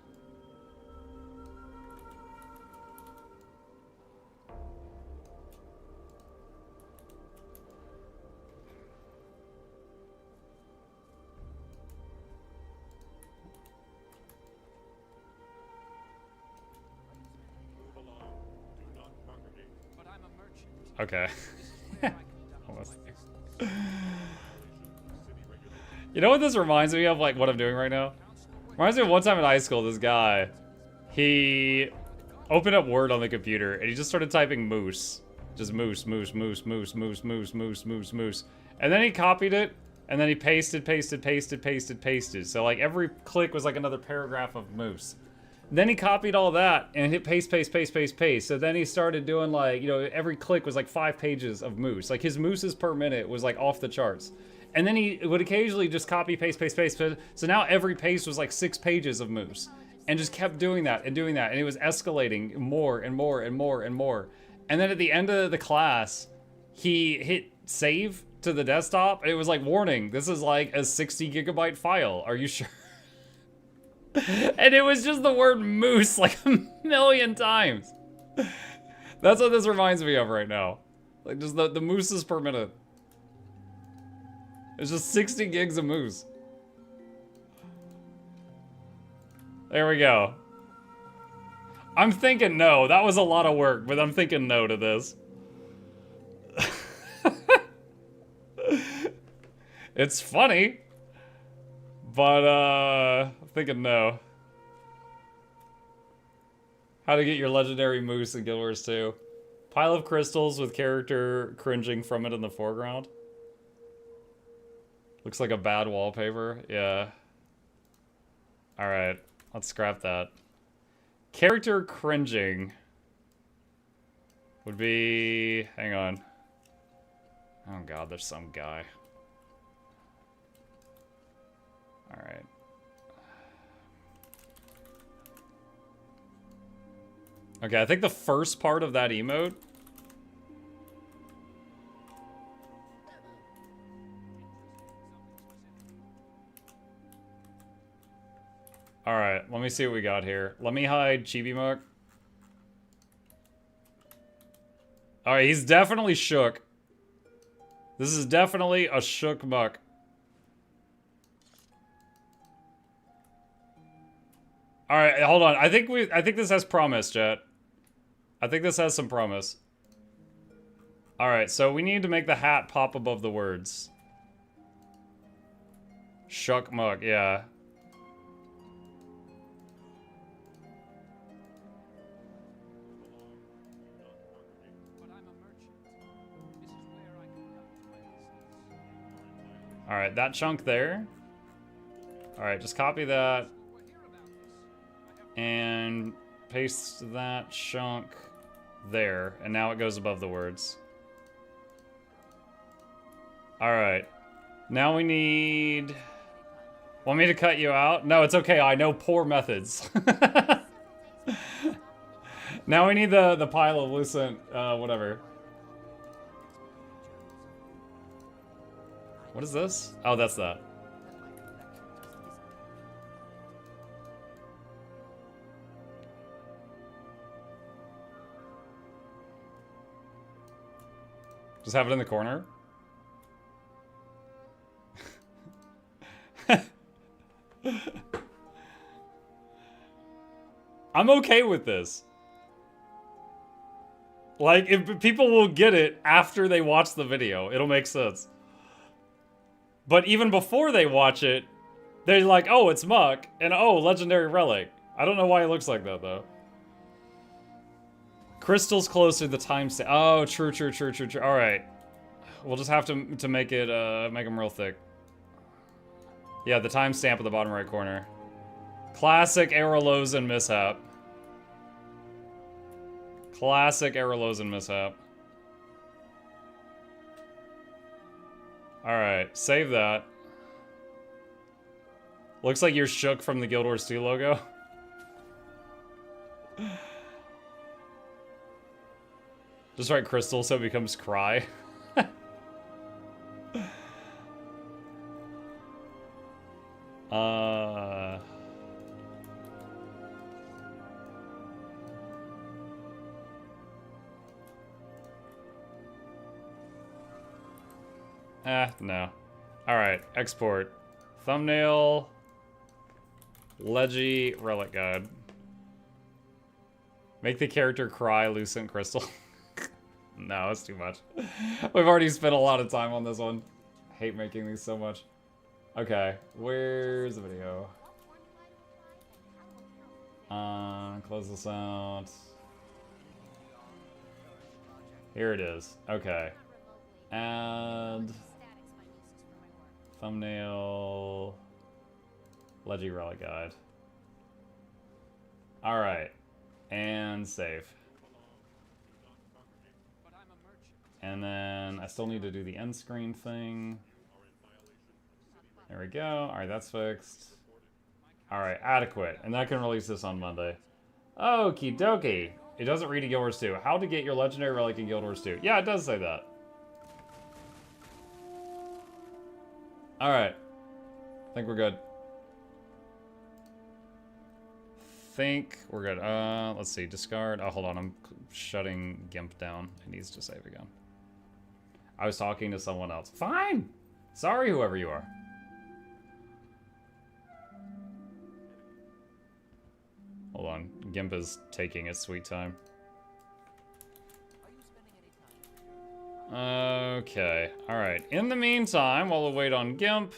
Okay. You know what this reminds me of, like, what I'm doing right now? Reminds me of one time in high school, this guy, he opened up Word on the computer, and he just started typing moose. Just moose, moose, moose, moose, moose, moose, moose, moose, moose. And then he copied it, and then he pasted, pasted, pasted, pasted, pasted. So, like, every click was like another paragraph of moose. Then he copied all that and hit paste, paste, paste, paste, paste. So then he started doing, like, you know, every click was like 5 pages of moose. Like, his mooses per minute was like off the charts. And then he would occasionally just copy, paste, paste, paste. So now every paste was like 6 pages of moose. And just kept doing that and doing that. And it was escalating more and more and more and more. And then at the end of the class, he hit save to the desktop. And it was like, warning, this is like a 60 gigabyte file. Are you sure? And it was just the word moose like a million times. That's what this reminds me of right now. Like, just the mooses per minute. It's just 60 gigs of moose. There we go. I'm thinking no. That was a lot of work, but I'm thinking no to this. It's funny. But, I'm thinking no. How to get your legendary moose in Guild Wars 2. Pile of crystals with character cringing from it in the foreground. Looks like a bad wallpaper. Yeah. Alright. Let's scrap that. Character cringing would be... Hang on. Oh god, there's some guy. Alright. Okay, I think the first part of that emote... Alright, let me see what we got here. Let me hide Chibi Muck. Alright, he's definitely shook. This is definitely a shook muck. Alright, hold on. I think this has promise, chat. I think this has some promise. Alright, so we need to make the hat pop above the words. Shuck muck, yeah. Alright, that chunk there. Alright, just copy that. And paste that chunk there. And now it goes above the words. Alright. Now we need... Want me to cut you out? No, it's okay. I know poor methods. Now we need the pile of lucent, whatever. What is this? Oh, that's that. Just have it in the corner. I'm okay with this. Like, if people will get it after they watch the video, it'll make sense. But even before they watch it, they're like, oh, it's Muck, and oh, Legendary Relic. I don't know why it looks like that, though. Crystal's closer to the timestamp. Oh, true. Alright. We'll just have to make it, make them real thick. Yeah, the timestamp at the bottom right corner. Classic Aralosan mishap. Classic Aralosan mishap. Alright, save that. Looks like you're shook from the Guild Wars 2 logo. Just write crystal so it becomes cry. No. Alright, export. Thumbnail. Leggy Relic Guide. Make the character cry, Lucent Crystal. No, it's too much. We've already spent a lot of time on this one. I hate making these so much. Okay, where's the video? Close this out. Here it is. Okay. Add thumbnail. Leggy Relic Guide. Alright. And save. And then I still need to do the end screen thing. There we go. Alright, that's fixed. Alright, adequate. And that can release this on Monday. Okie dokie. It doesn't read in Guild Wars 2. How to get your legendary relic in Guild Wars 2. Yeah, it does say that. Alright. I think we're good. Think we're good. Let's see. Discard. Oh, hold on. I'm shutting GIMP down. It needs to save again. I was talking to someone else. Fine! Sorry, whoever you are. Hold on. GIMP is taking its sweet time. Okay. Alright. In the meantime, while we wait on GIMP,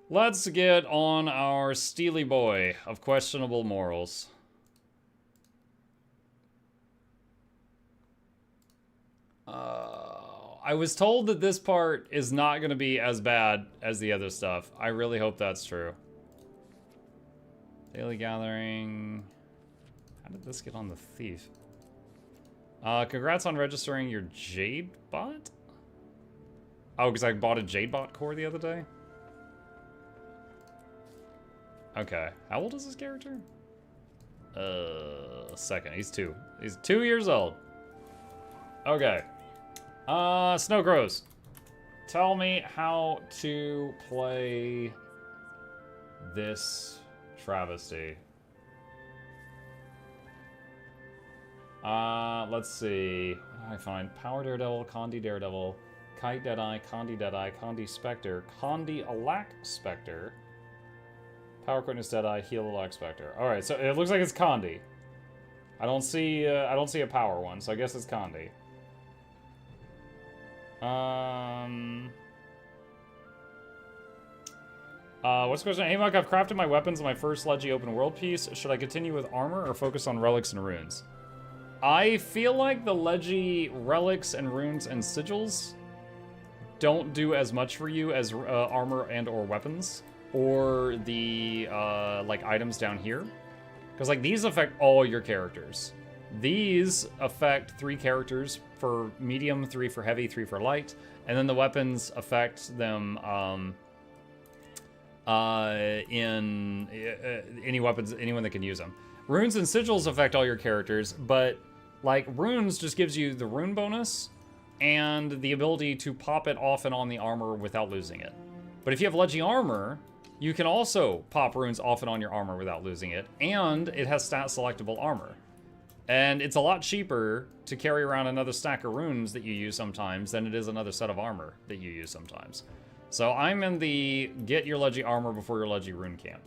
let's get on our Steely Boy of questionable morals. I was told that this part is not going to be as bad as the other stuff. I really hope that's true. Daily Gathering. How did this get on the Thief? Congrats on registering your Jade bot? Oh, because I bought a Jade bot core the other day? Okay. How old is this character? Second. He's 2. He's 2 years old. Okay. Snow Grows. Tell me how to play this travesty. Let's see. What did I find? Power Daredevil, Condi Daredevil, Kite Deadeye, Condi Spectre, Condi Alac-Spectre, Power Quickness Deadeye, Heal Alac-Spectre. Alright, so it looks like it's Condi. I don't see a power one, so I guess it's Condi. What's the question? Hey, Muk, I've crafted my weapons in my first Leggy open world piece. Should I continue with armor or focus on relics and runes? I feel like the Leggy relics and runes and sigils don't do as much for you as armor and or weapons or the like items down here, because like these affect all your characters. These affect 3 characters for medium, 3 for heavy, 3 for light, and then the weapons affect them in any weapons, anyone that can use them. Runes and sigils affect all your characters, but like runes just gives you the rune bonus and the ability to pop it off and on the armor without losing it. But if you have Leggy armor, you can also pop runes off and on your armor without losing it, and it has stat selectable armor. And it's a lot cheaper to carry around another stack of runes that you use sometimes than it is another set of armor that you use sometimes. So I'm in the get your Leggy armor before your Leggy rune camp.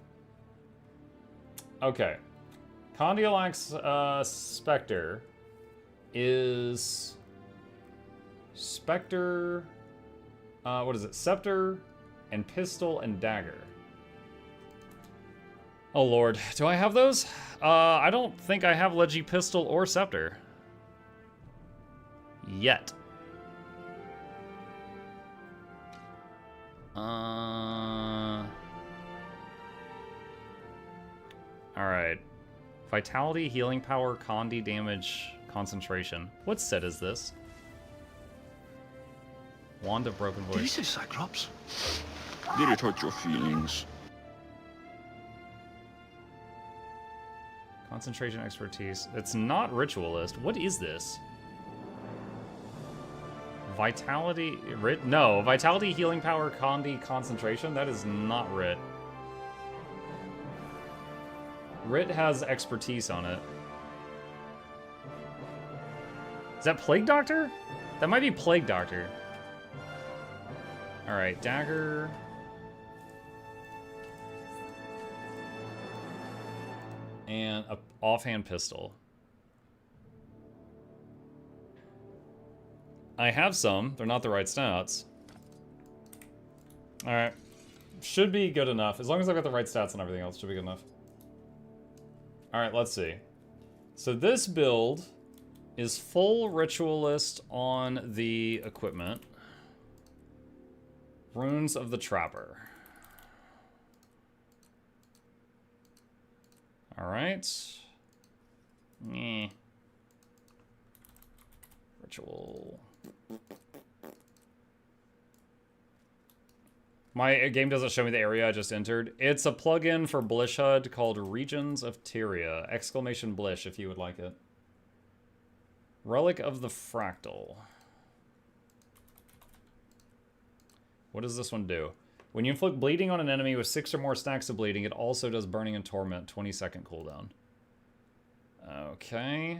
Okay. Condi Alac-Spectre is Spectre, what is it? Scepter and Pistol and Dagger. Oh lord, do I have those? I don't think I have Leggy Pistol or Scepter. Yet. Alright. Vitality, Healing Power, Condi Damage, Concentration. What set is this? Wand of Broken Voice. Did you say Cyclops? Did it hurt your feelings? Concentration, Expertise. It's not Ritualist. What is this? Vitality... Writ? No. Vitality, Healing Power, Condi, Concentration? That is not Writ. Writ has Expertise on it. Is that Plague Doctor? That might be Plague Doctor. Alright, dagger. And a offhand pistol. I have some. They're not the right stats. Alright. Should be good enough. As long as I've got the right stats and everything else, should be good enough. Alright, let's see. So this build is full ritualist on the equipment. Runes of the Trapper. Alright. Ritual. My game doesn't show me the area I just entered. It's a plugin for Blish HUD called Regions of Tyria. Exclamation Blish if you would like it. Relic of the Fractal. What does this one do? When you inflict bleeding on an enemy with 6 or more stacks of bleeding, it also does Burning and Torment, 20-second cooldown. Okay.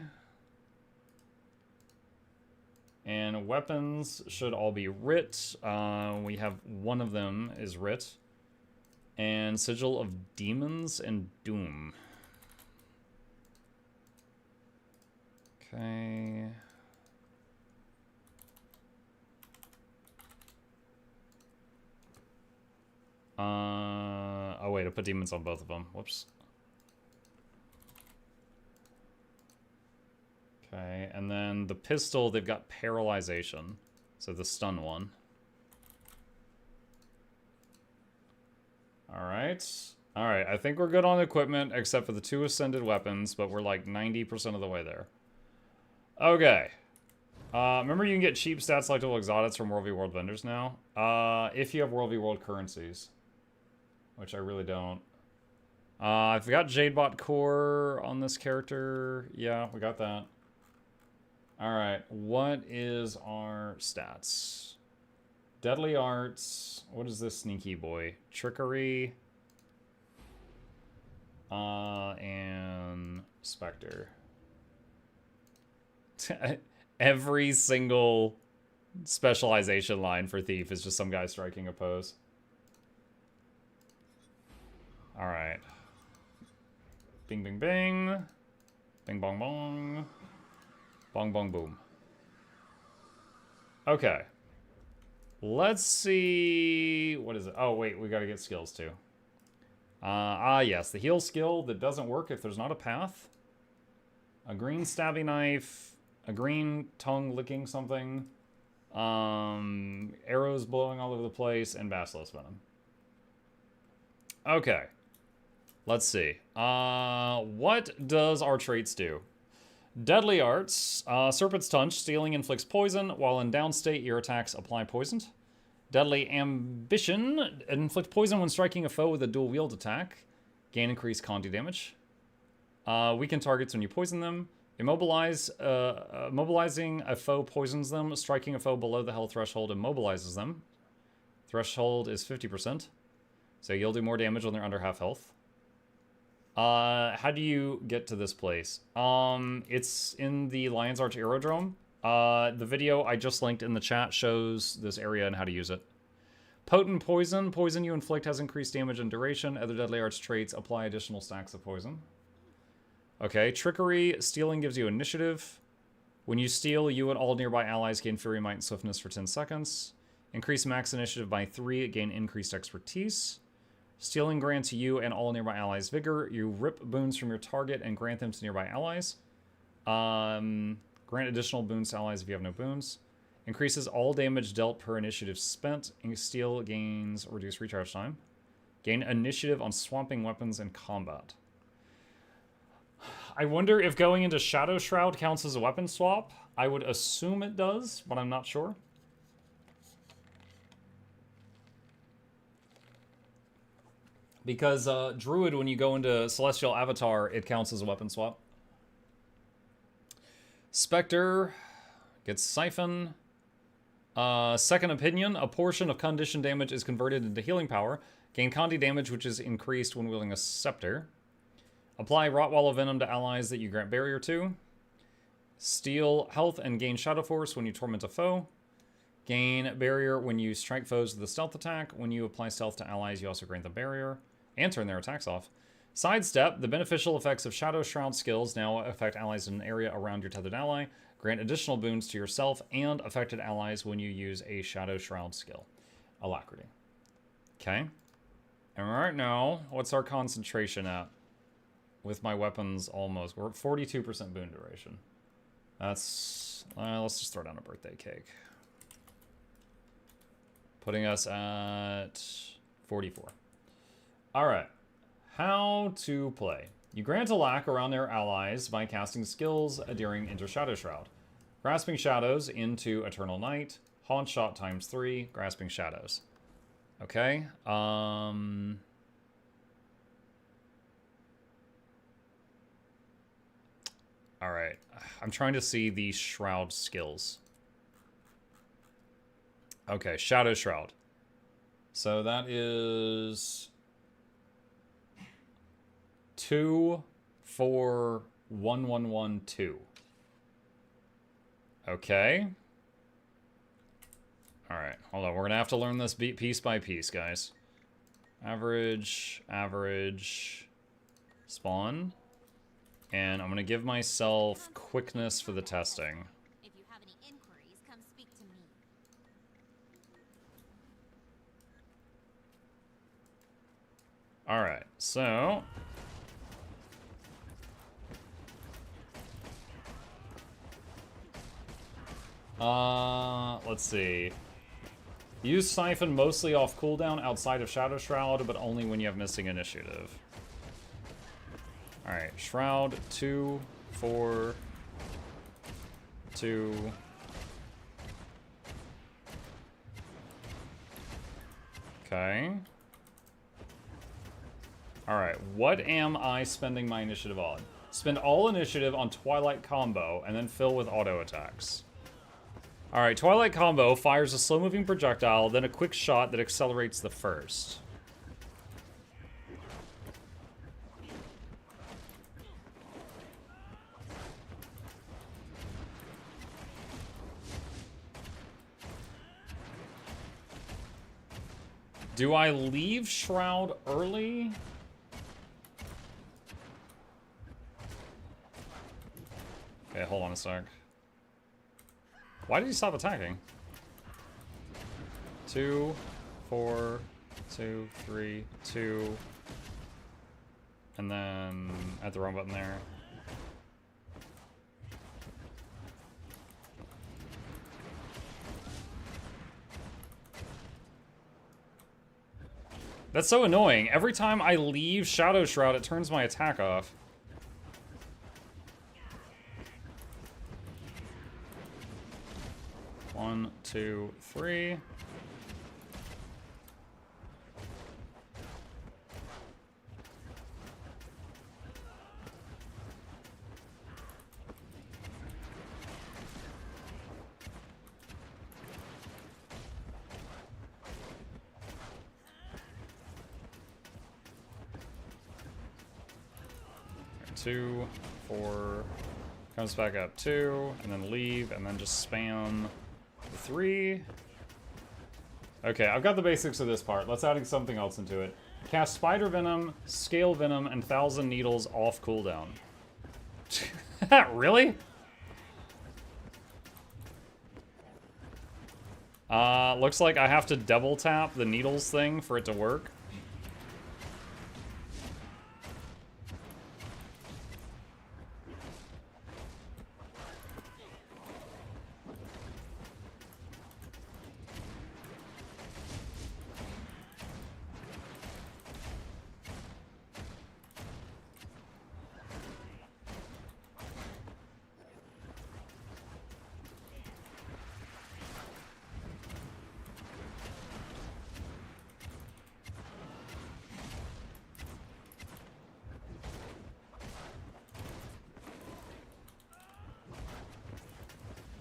And weapons should all be writ. We have one of them is writ. And Sigil of Demons and Doom. Okay. Oh wait, I put demons on both of them. Whoops. Okay, and then the pistol, they've got paralyzation. So the stun one. Alright. Alright, I think we're good on equipment, except for the 2 ascended weapons, but we're like 90% of the way there. Okay. Remember you can get cheap stats like double exotics from World v World vendors now? If you have World v World currencies. Which I really don't. I've got Jadebot core on this character. Yeah, we got that. Alright, what is our stats? Deadly Arts. What is this sneaky boy? Trickery. And Spectre. Every single specialization line for Thief is just some guy striking a pose. Alright. Bing, bing, bing. Bing, bong, bong. Bong, bong, boom. Okay. Let's see... What is it? Oh, wait. We gotta get skills, too. Yes. The heal skill that doesn't work if there's not a path. A green stabby knife. A green tongue licking something. Arrows blowing all over the place. And Basilisk Venom. Okay. Let's see. What does our traits do? Deadly Arts. Serpent's Touch. Stealing inflicts poison. While in down state, your attacks apply poison. Deadly Ambition. Inflict poison when striking a foe with a dual wield attack. Gain increased Conti damage. Weaken targets when you poison them. Immobilize. Immobilizing a foe poisons them. Striking a foe below the health threshold immobilizes them. Threshold is 50%. So you'll do more damage when they're under half health. How do you get to this place? It's in the Lion's Arch Aerodrome. The video I just linked in the chat shows this area and how to use it. Potent Poison. Poison you inflict has increased damage and duration. Other Deadly Arts traits apply additional stacks of poison. Okay, Trickery. Stealing gives you initiative. When you steal, you and all nearby allies gain Fury, Might, and Swiftness for 10 seconds. Increase max initiative by 3. Gain increased expertise. Stealing grants you and all nearby allies vigor. You rip boons from your target and grant them to nearby allies. Grant additional boons to allies if you have no boons. Increases all damage dealt per initiative spent. Steal gains reduced recharge time. Gain initiative on swapping weapons in combat. I wonder if going into Shadow Shroud counts as a weapon swap. I would assume it does, but I'm not sure. Because Druid, when you go into Celestial Avatar, it counts as a weapon swap. Spectre gets Siphon. Second Opinion. A portion of condition damage is converted into healing power. Gain Conti damage, which is increased when wielding a scepter. Apply Rotwall of Venom to allies that you grant barrier to. Steal health and gain Shadow Force when you torment a foe. Gain barrier when you strike foes with a stealth attack. When you apply stealth to allies, you also grant the barrier and turn their attacks off. Sidestep. The beneficial effects of Shadow Shroud skills now affect allies in an area around your tethered ally. Grant additional boons to yourself and affected allies when you use a Shadow Shroud skill. Alacrity. Okay. And right now, what's our concentration at? With my weapons almost. We're at 42% boon duration. That's... let's just throw down a birthday cake. Putting us at 44. Alright. How to play. You grant a lack around their allies by casting skills adhering into Shadow Shroud. Grasping Shadows into Eternal Night. Haunt Shot times 3. Grasping Shadows. Okay. Alright. I'm trying to see the Shroud skills. Okay, Shadow Shroud. So that is 2, 4, 1, 1, 1, 2. Okay. Alright, hold on. We're going to have to learn this piece by piece, guys. Average, average, spawn. And I'm going to give myself quickness for the testing. If you have any inquiries, come speak to me. Alright, so... let's see. Use Siphon mostly off cooldown outside of Shadow Shroud, but only when you have missing initiative. Alright, Shroud, 2, 4, 2. Okay. Alright, what am I spending my initiative on? Spend all initiative on Twilight Combo, and then fill with auto attacks. Alright, Twilight Combo fires a slow-moving projectile, then a quick shot that accelerates the first. Do I leave Shroud early? Okay, hold on a sec. Why did he stop attacking? 2, 4, 2, 3, 2. And then at the wrong button there. That's so annoying. Every time I leave Shadow Shroud, it turns my attack off. One, 2, 3. Two, 4, comes back up 2, and then leave, and then just spam 3. Okay, I've got the basics of this part. Let's add something else into it. Cast Spider Venom, Scale Venom, and 1,000 Needles off cooldown. Really? Looks like I have to double tap the Needles thing for it to work.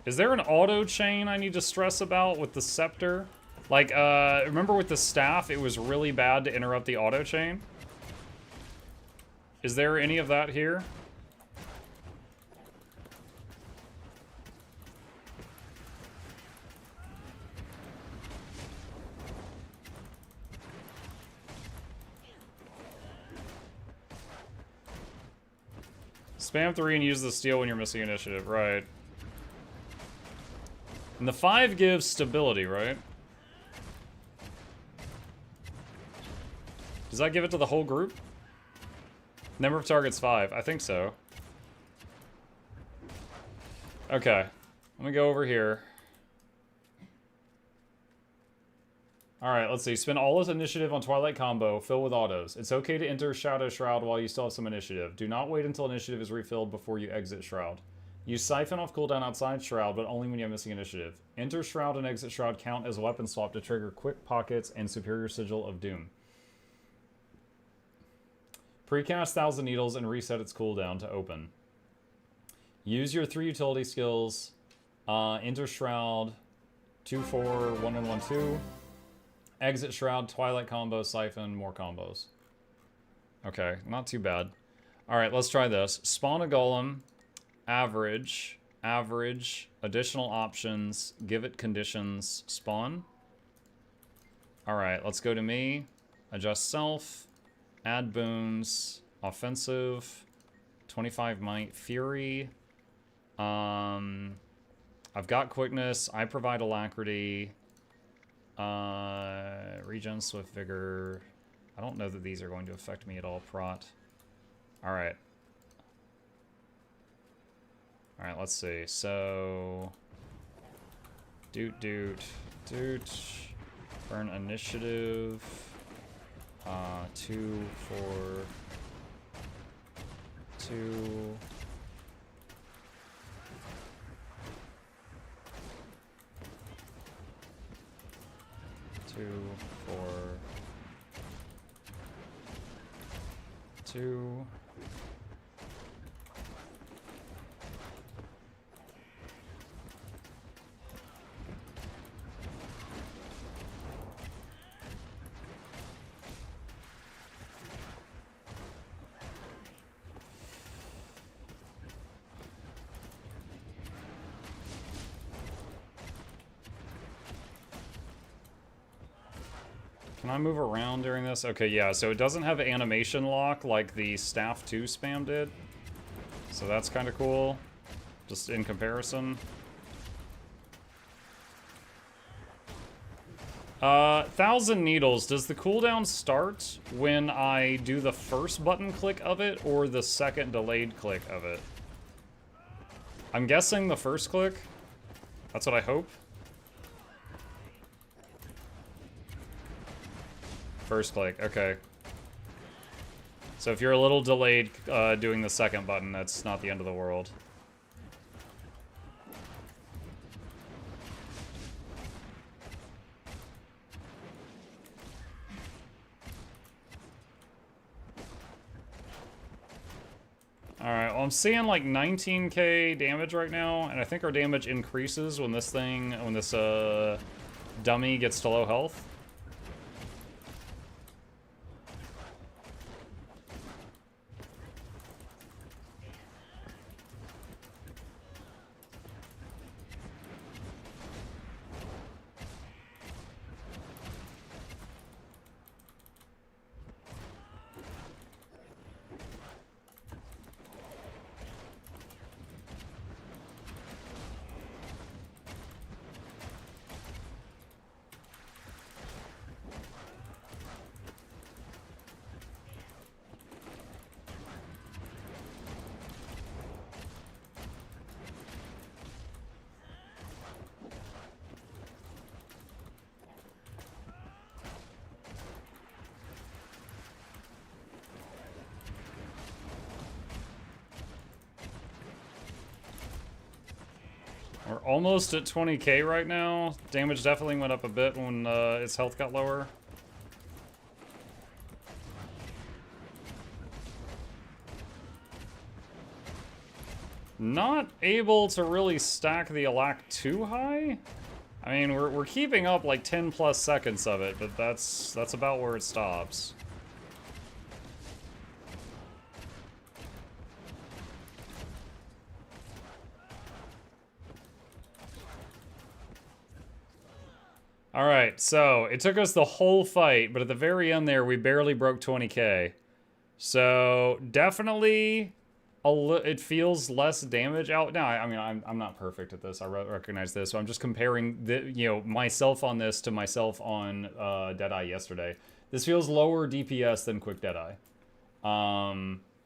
Is there an auto chain I need to stress about with the scepter? Like, remember with the staff, it was really bad to interrupt the auto chain? Is there any of that here? Spam 3 and use the steal when you're missing initiative, right. And the 5 gives stability, right? Does that give it to the whole group? Number of targets 5, I think so. Okay, let me go over here. Alright, let's see. Spend all this initiative on Twilight combo. Fill with autos. It's okay to enter Shadow Shroud while you still have some initiative. Do not wait until initiative is refilled before you exit Shroud. Use Siphon off cooldown outside Shroud, but only when you have missing initiative. Enter Shroud and exit Shroud count as a weapon swap to trigger Quick Pockets and Superior Sigil of Doom. Precast 1000 Needles and reset its cooldown to open. Use your 3 utility skills. Enter Shroud, 2-4, 1-1-1-2. Exit Shroud, Twilight combo, Siphon, more combos. Okay, not too bad. Alright, let's try this. Spawn a Golem, average, average, additional options, give it conditions, spawn. Alright, let's go to me, adjust self, add boons, offensive, 25 might, fury. I've got quickness, I provide alacrity. Regen, swift vigor. I don't know that these are going to affect me at all. Prot. Alright. Alright, let's see. So... Doot, doot, doot. Burn initiative. 2, 4... 2... 2, 4, 2. Can I move around during this? Okay, yeah, so it doesn't have animation lock like the Staff 2 spam did. So that's kind of cool, just in comparison. 1000 Needles, does the cooldown start when I do the first button click of it or the second delayed click of it? I'm guessing the first click. That's what I hope. First click, okay. So if you're a little delayed doing the second button, that's not the end of the world. Alright, well I'm seeing like 19k damage right now, and I think our damage increases when this dummy gets to low health. We're almost at 20k right now. Damage definitely went up a bit when its health got lower. Not able to really stack the Alac too high. I mean, we're keeping up like 10 plus seconds of it, but that's about where it stops. Alright, so it took us the whole fight, but at the very end there, we barely broke 20k. So, definitely it feels less damage out. Now, I mean, I'm not perfect at this. I recognize this, so I'm just comparing myself on this to myself on Deadeye yesterday. This feels lower DPS than Quick Deadeye,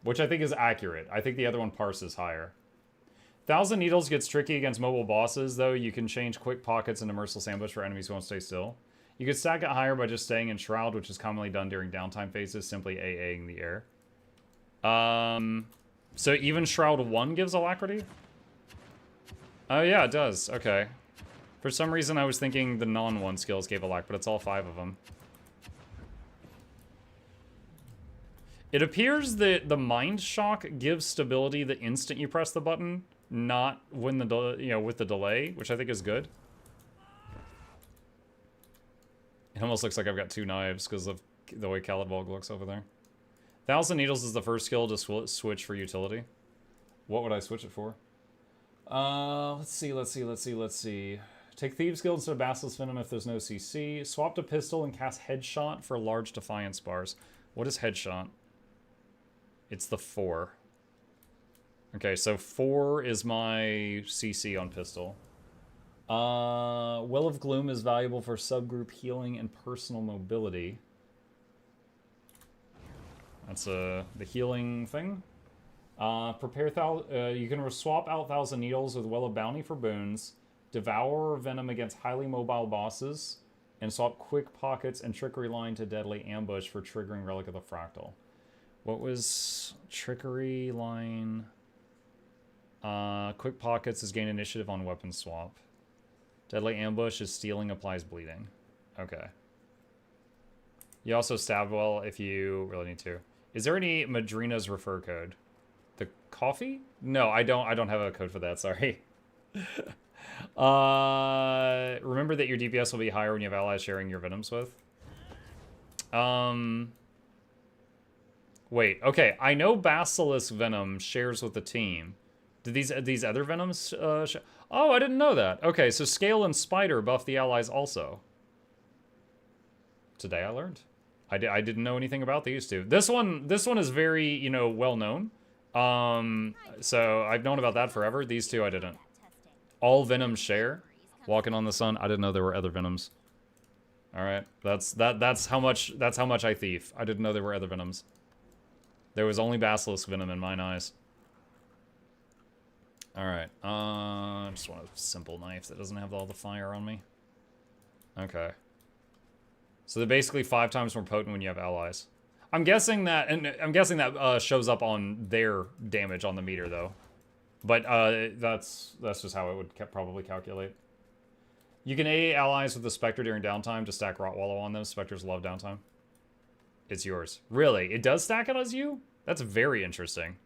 which I think is accurate. I think the other one parses higher. 1,000 Needles gets tricky against mobile bosses, though. You can change Quick Pockets into Merciless Ambush for enemies who won't stay still. You could stack it higher by just staying in Shroud, which is commonly done during downtime phases, simply AAing the air. So even Shroud 1 gives Alacrity? Oh yeah, it does. Okay. For some reason I was thinking the non-1 skills gave Alac, but it's all 5 of them. It appears that the Mind Shock gives stability the instant you press the button, not when the with the delay, which I think is good. It almost looks like I've got 2 knives because of the way Caladvolg looks over there. 1,000 Needles is the first skill to switch for utility. What would I switch it for? Let's see. Take Thieves Guild instead of Basilisk Venom if there's no CC. Swap to Pistol and cast Headshot for large Defiance bars. What is Headshot? It's the 4. Okay, so 4 is my CC on Pistol. Will of Gloom is valuable for subgroup healing and personal mobility. That's the healing thing. You can swap out 1,000 Needles with Well of Bounty for boons, Devour Venom against highly mobile bosses, and swap Quick Pockets and Trickery Line to Deadly Ambush for triggering Relic of the Fractal. What was Trickery Line? Quick Pockets is gain initiative on weapon swap. Deadly Ambush is stealing, applies bleeding. Okay. You also stab well if you really need to. Is there any Madrina's refer code? The coffee? No, I don't have a code for that, sorry. Remember that your DPS will be higher when you have allies sharing your venoms with. Wait, okay. I know Basilisk Venom shares with the team. Do these other venoms oh, I didn't know that. Okay, so Scale and Spider buff the allies also. Today I learned. I didn't know anything about these two. This one is very, well known. So I've known about that forever. These two I didn't. All venoms share. Walking on the Sun. I didn't know there were other venoms. All right, that's how much I thief. I didn't know there were other venoms. There was only Basilisk Venom in mine eyes. All right. I just want a simple knife that doesn't have all the fire on me. Okay. So they're basically 5 times more potent when you have allies. I'm guessing that shows up on their damage on the meter though. But that's just how it would probably calculate. You can AA allies with the Spectre during downtime to stack Rot Wallow on them. Spectres love downtime. It's yours. Really? It does stack it as you? That's very interesting.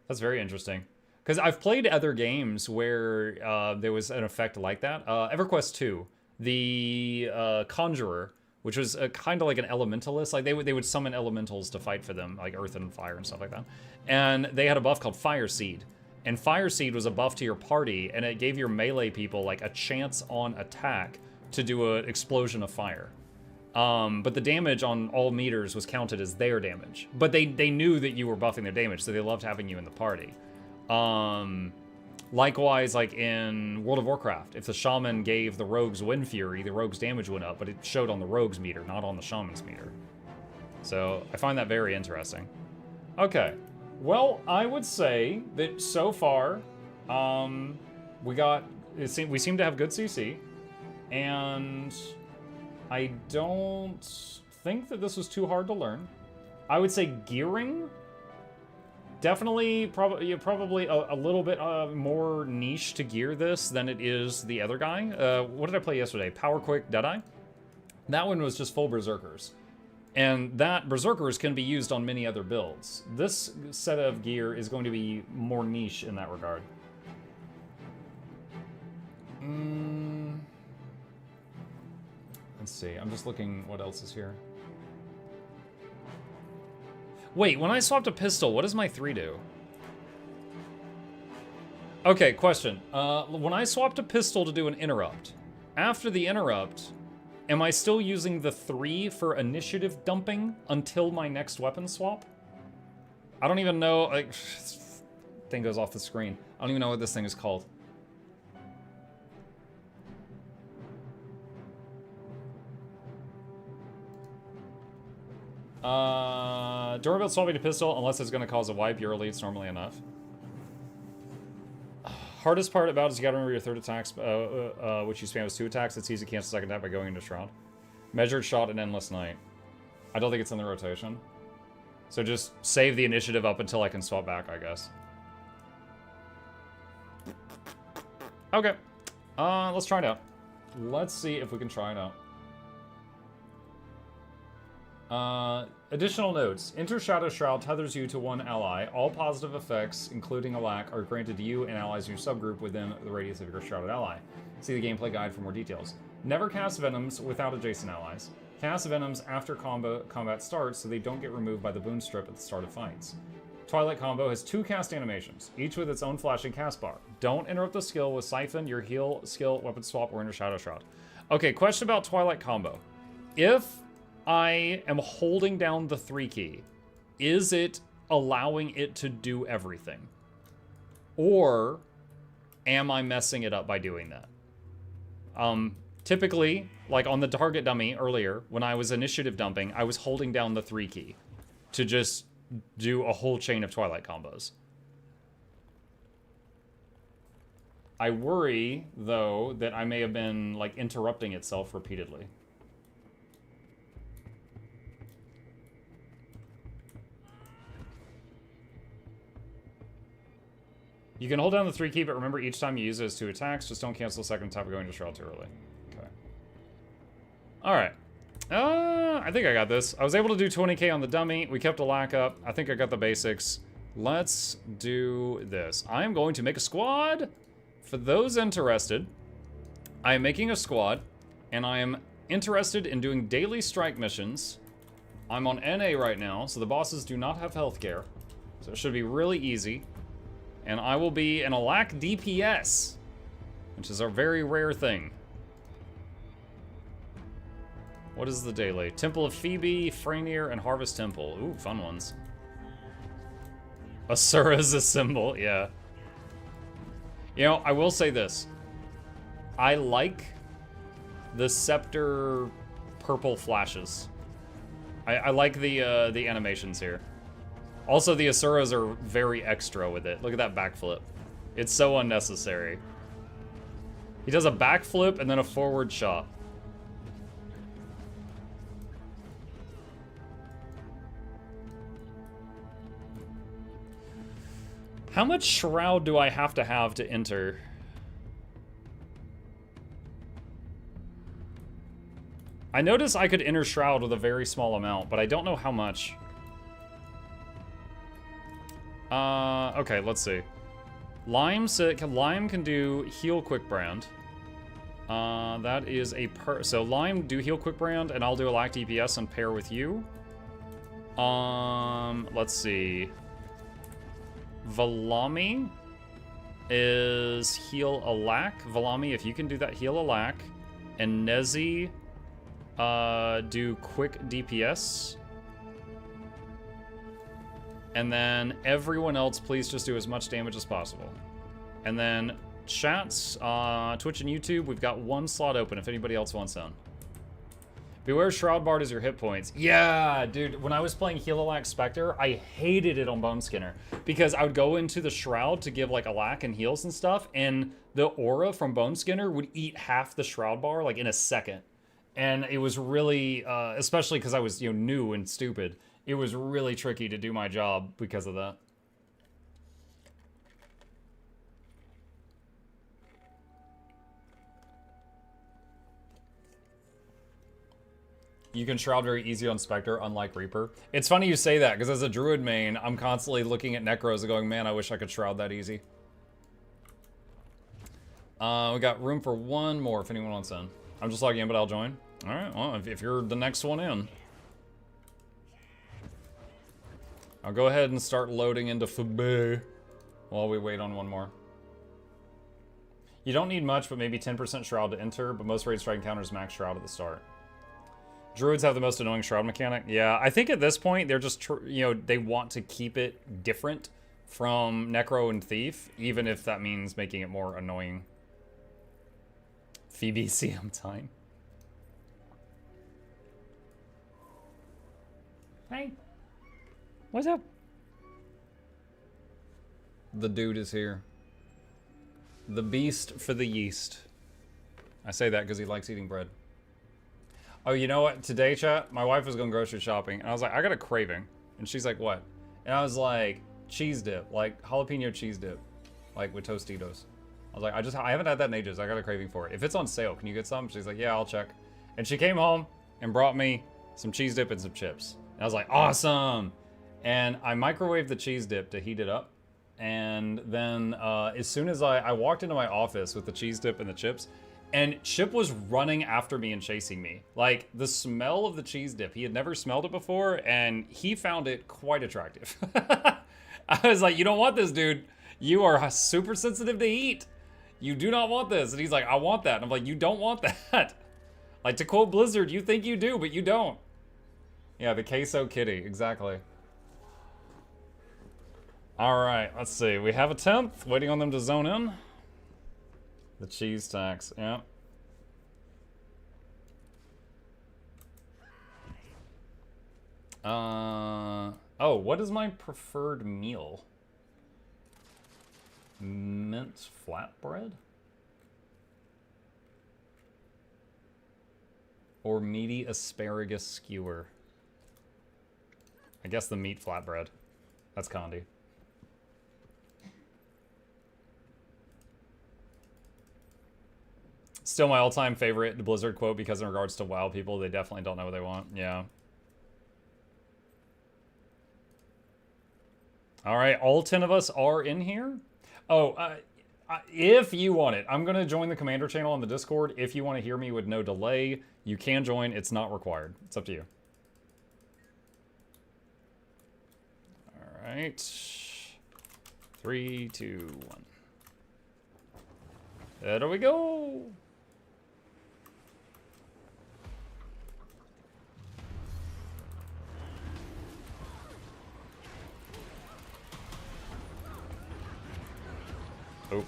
That's very interesting. Because I've played other games where there was an effect like that. EverQuest 2, the Conjurer, which was kind of like an elementalist. Like they would summon elementals to fight for them, like earth and fire and stuff like that. And they had a buff called Fire Seed. And Fire Seed was a buff to your party, and it gave your melee people like a chance on attack to do an explosion of fire. But the damage on all meters was counted as their damage. But they knew that you were buffing their damage, so they loved having you in the party. Likewise, like in World of Warcraft, if the Shaman gave the Rogues Wind Fury, the Rogues' damage went up, but it showed on the Rogues meter, not on the Shaman's meter. So I find that very interesting. Okay, well, I would say that so far, we seem to have good CC, and I don't think that this was too hard to learn. I would say gearing, definitely, probably a little bit more niche to gear this than it is the other guy. What did I play yesterday? Power Quick Deadeye? That one was just full Berserkers. And that Berserkers can be used on many other builds. This set of gear is going to be more niche in that regard. Let's see, I'm just looking what else is here. Wait, when I swapped a pistol, what does my 3 do? Okay, question. When I swapped a pistol to do an interrupt, after the interrupt, am I still using the 3 for initiative dumping until my next weapon swap? I don't even know, like, thing goes off the screen. I don't even know what this thing is called. Durability swapping to pistol, unless it's gonna cause a wipe, your elite's normally enough. Hardest part about it is you gotta remember your third attacks, which you spam with 2 attacks. It's easy to cancel second attack by going into Shroud. Measured Shot and Endless Night. I don't think it's in the rotation. So just save the initiative up until I can swap back, I guess. Okay. Let's try it out. Let's see if we can try it out. Additional notes. Enter Shadow Shroud tethers you to one ally. All positive effects, including Alac, are granted to you and allies in your subgroup within the radius of your shrouded ally. See the gameplay guide for more details. Never cast Venoms without adjacent allies. Cast Venoms after combat starts so they don't get removed by the boon strip at the start of fights. Twilight combo has 2 cast animations, each with its own flashing cast bar. Don't interrupt the skill with Siphon, your heal, skill, weapon swap, or enter Shadow Shroud. Okay, question about Twilight combo. If I am holding down the 3 key, is it allowing it to do everything? Or am I messing it up by doing that? Typically, like on the target dummy earlier, when I was initiative dumping, I was holding down the 3 key to just do a whole chain of Twilight combos. I worry, though, that I may have been, like, interrupting itself repeatedly. You can hold down the 3 key, but remember each time you use it as 2 attacks. Just don't cancel the second attack by going to Shroud too early. Okay. Alright. I think I got this. I was able to do 20k on the dummy. We kept Alac up. I think I got the basics. Let's do this. I am going to make a squad. For those interested, I am making a squad, and I am interested in doing daily strike missions. I'm on NA right now, so the bosses do not have healthcare. So it should be really easy. And I will be an Alac DPS, which is a very rare thing. What is the daily? Temple of Phoebe, Freynier, and Harvest Temple. Ooh, fun ones. Asura's a symbol, yeah. You know, I will say this. I like the Scepter purple flashes. I like the animations here. Also, the Asuras are very extra with it. Look at that backflip. It's so unnecessary. He does a backflip and then a forward shot. How much Shroud do I have to enter? I noticed I could enter Shroud with a very small amount, but I don't know how much. Okay, let's see. Lime can do Heal Quick Brand. That is a so Lime do Heal Quick Brand, and I'll do Alac DPS and pair with you. Let's see. Valami is Heal Alac. Valami, if you can do that, Heal Alac. And Nezi, do Quick DPS. And then everyone else, please just do as much damage as possible. And then chats, Twitch and YouTube, we've got 1 slot open if anybody else wants in. Beware Shroud Bard is your hit points. Yeah, dude, when I was playing Heal Alac Spectre, I hated it on Bone Skinner. Because I would go into the Shroud to give like Alac and heals and stuff, and the aura from Bone Skinner would eat half the Shroud Bar like in a second. And it was really, especially because I was, you know, new and stupid, it was really tricky to do my job because of that. You can Shroud very easy on Spectre, unlike Reaper. It's funny you say that, because as a Druid main, I'm constantly looking at Necros and going, man, I wish I could Shroud that easy. We got room for 1 more if anyone wants in. I'm just logging in, but I'll join. Alright, well, if you're the next one in. I'll go ahead and start loading into Fubé while we wait on 1 more. You don't need much, but maybe 10% Shroud to enter, but most raid strike encounters max Shroud at the start. Druids have the most annoying shroud mechanic. Yeah, I think at this point they're just, they want to keep it different from Necro and Thief, even if that means making it more annoying. Phoebe CM time. Hey. What's up? The dude is here. The beast for the yeast. I say that because he likes eating bread. Oh, you know what? Today, chat, my wife was going grocery shopping, and I was like, I got a craving. And she's like, what? And I was like, cheese dip, like jalapeno cheese dip, like with Tostitos. I was like, I haven't had that in ages. I got a craving for it. If it's on sale, can you get some? She's like, yeah, I'll check. And she came home and brought me some cheese dip and some chips. And I was like, awesome. And I microwaved the cheese dip to heat it up. And then as soon as I walked into my office with the cheese dip and the chips, and Chip was running after me and chasing me. Like, the smell of the cheese dip, he had never smelled it before, and he found it quite attractive. I was like, you don't want this, dude. You are super sensitive to heat. You do not want this. And he's like, I want that. And I'm like, you don't want that. Like, to quote Blizzard, you think you do, but you don't. Yeah, the queso kitty, exactly. All right, let's see. We have a 10th, waiting on them to zone in. The cheese tax, yeah. Oh, what is my preferred meal? Mint flatbread? Or meaty asparagus skewer? I guess the meat flatbread. That's Condi. Still my all-time favorite, the Blizzard quote, because in regards to WoW people, they definitely don't know what they want. Yeah. All right, all 10 of us are in here. Oh, if you want it, I'm going to join the Commander channel on the Discord. If you want to hear me with no delay, you can join. It's not required. It's up to you. All right. 3, 2, 1. There we go. Oh.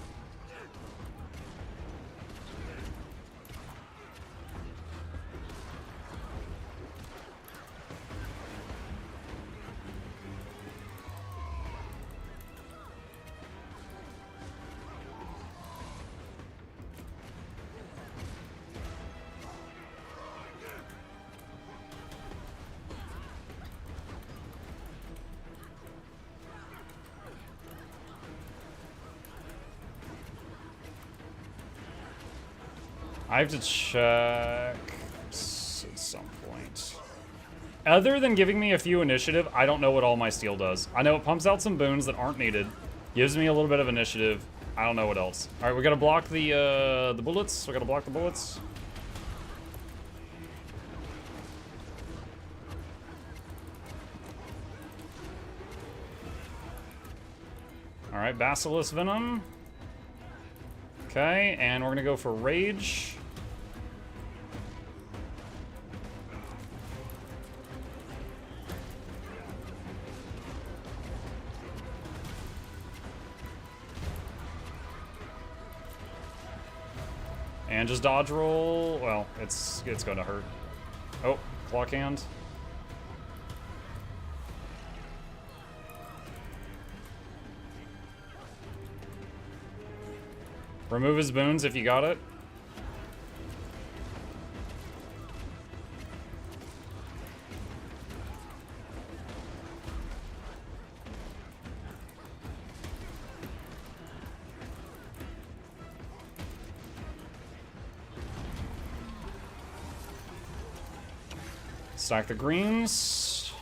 I have to check at some point. Other than giving me a few initiative, I don't know what all my steel does. I know it pumps out some boons that aren't needed, gives me a little bit of initiative. I don't know what else. All right, we gotta block the bullets. We gotta block the bullets. All right, Basilisk Venom. Okay, and we're gonna go for Rage. And just dodge roll. Well, it's gonna hurt. Oh, clock hand. Remove his boons if you got it. Stack the greens.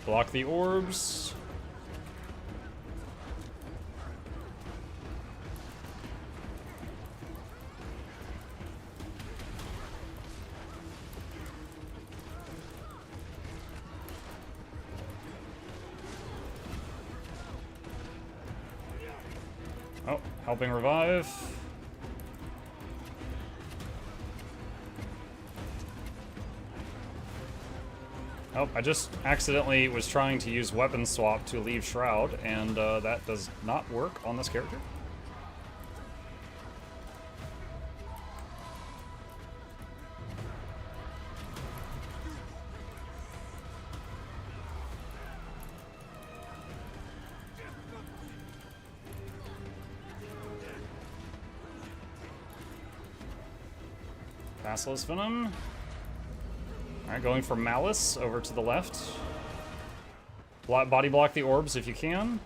Block the orbs. Oh, helping revive. Oh, I just accidentally was trying to use weapon swap to leave Shroud, and that does not work on this character. Basilisk Venom. Alright, going from Malice over to the left. Body block the orbs if you can.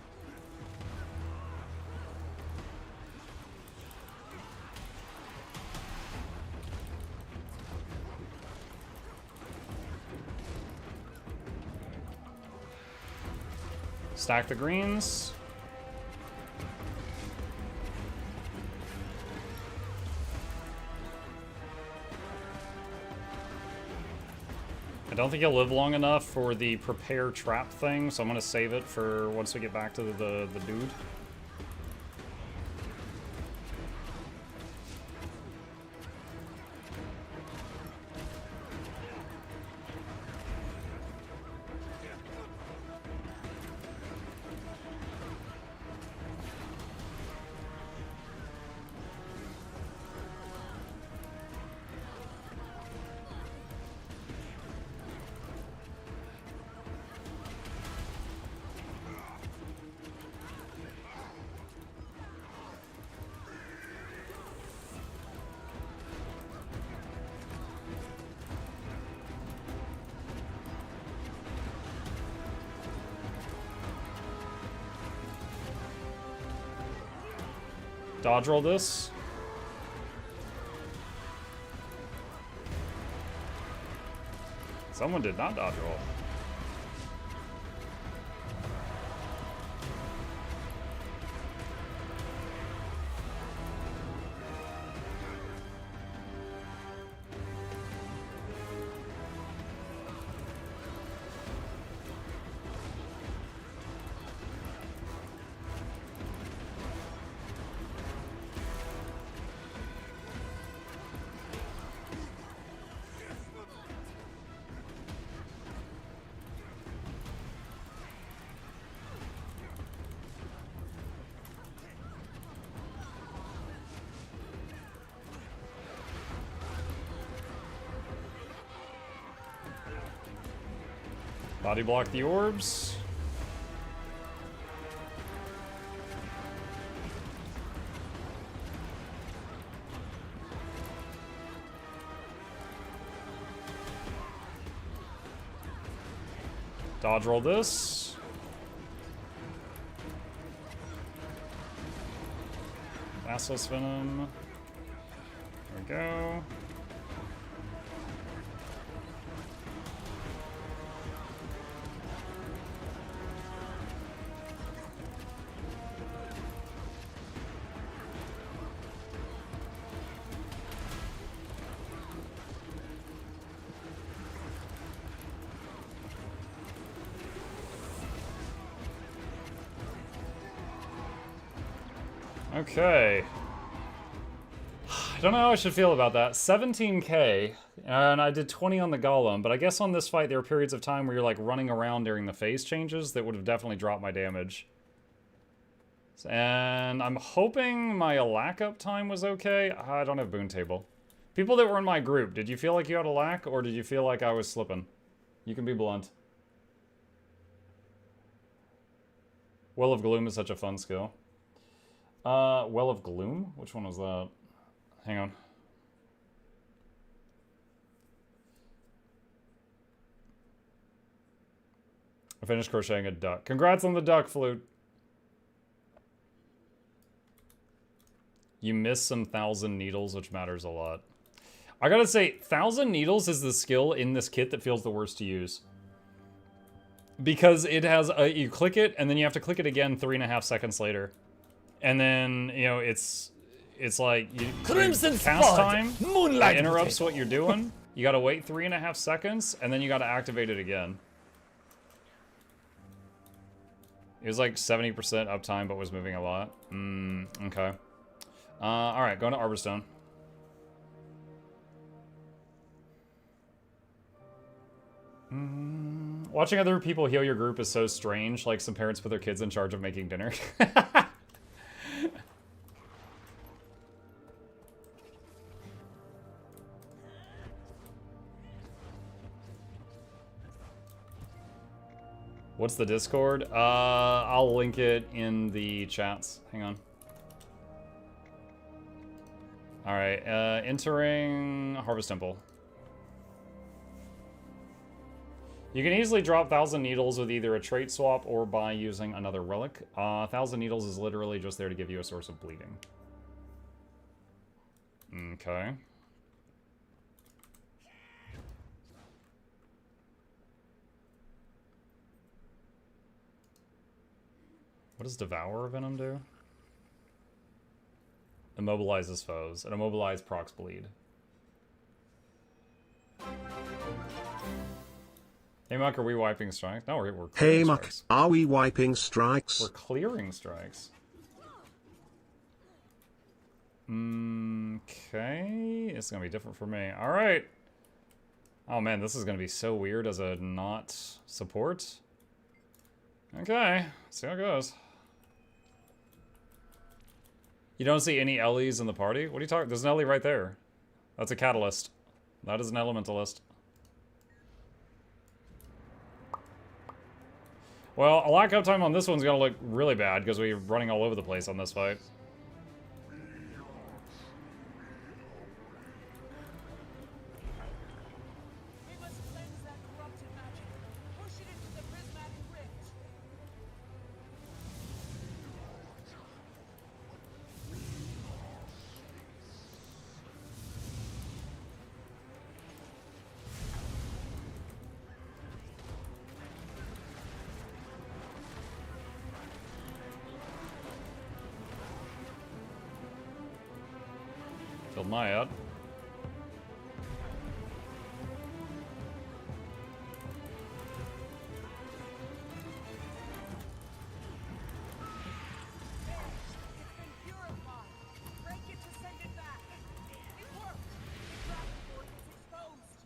Stack the greens. I don't think he'll live long enough for the prepare trap thing, so I'm gonna save it for once we get back to the dude. Dodge roll this. Someone did not dodge roll. Body block the orbs. Dodge roll this. Basilisk Venom. There we go. Okay. I don't know how I should feel about that. 17k, and I did 20 on the Golem, but I guess on this fight there were periods of time where you're like running around during the phase changes that would have definitely dropped my damage. And I'm hoping my Alac-up time was okay. I don't have Boon Table. People that were in my group, did you feel like you had Alac, or did you feel like I was slipping? You can be blunt. Well of Gloom is such a fun skill. Well of Gloom? Which one was that? Hang on. I finished crocheting a duck. Congrats on the duck, Flute. You missed some 1,000 needles, which matters a lot. I gotta say, 1,000 needles is the skill in this kit that feels the worst to use. Because it has you click it and then you have to click it again 3.5 seconds later, and then you know it's like you Crimson cast Spud, time. Moonlight It interrupts Potato. what you're doing. You gotta wait 3.5 seconds and then you gotta activate it again. It was like 70% uptime, but was moving a lot. Okay. All right, going to Arborstone. Watching other people heal your group is so strange, like some parents put their kids in charge of making dinner. What's the Discord? I'll link it in the chats. Hang on. Alright, entering Harvest Temple. You can easily drop 1,000 Needles with either a trait swap or by using another relic. 1,000 Needles is literally just there to give you a source of bleeding. Okay. What does Devour Venom do? Immobilizes foes. And immobilize procs bleed. Hey Muck, are we wiping strikes? No, we're clearing Hey Muck, strikes. are we wiping strikes? We're clearing strikes. Okay, it's gonna be different for me. All right. Oh man, this is gonna be so weird as a not support. Okay, see how it goes. You don't see any Ellies in the party? What are you talking? There's an Ellie right there. That's a catalyst. That is an elementalist. Well, a lack of time on this one's gonna look really bad because we're running all over the place on this fight. We must cleanse that corrupted magic. Push it into the prismatic rift. Killed my ad. It's been purified. Break it to send it back. It worked. The dragon board is exposed.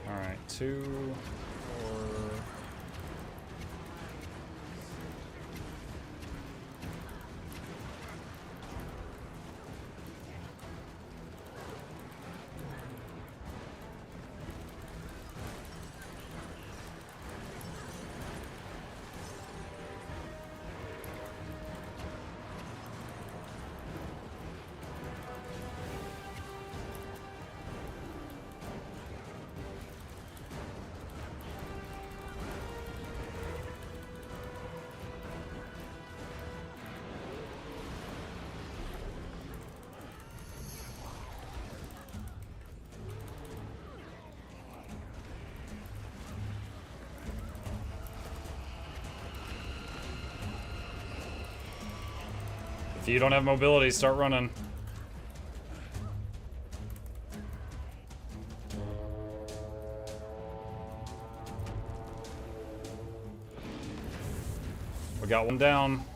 All right, 2, 4. If you don't have mobility, start running. We got one down.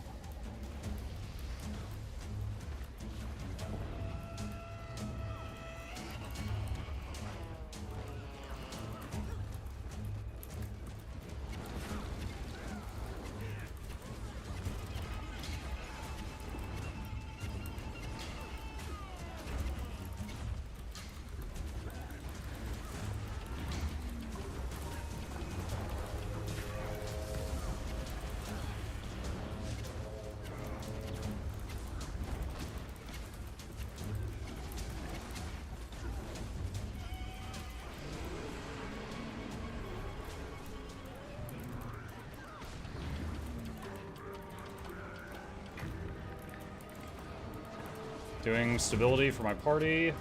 Doing stability for my party.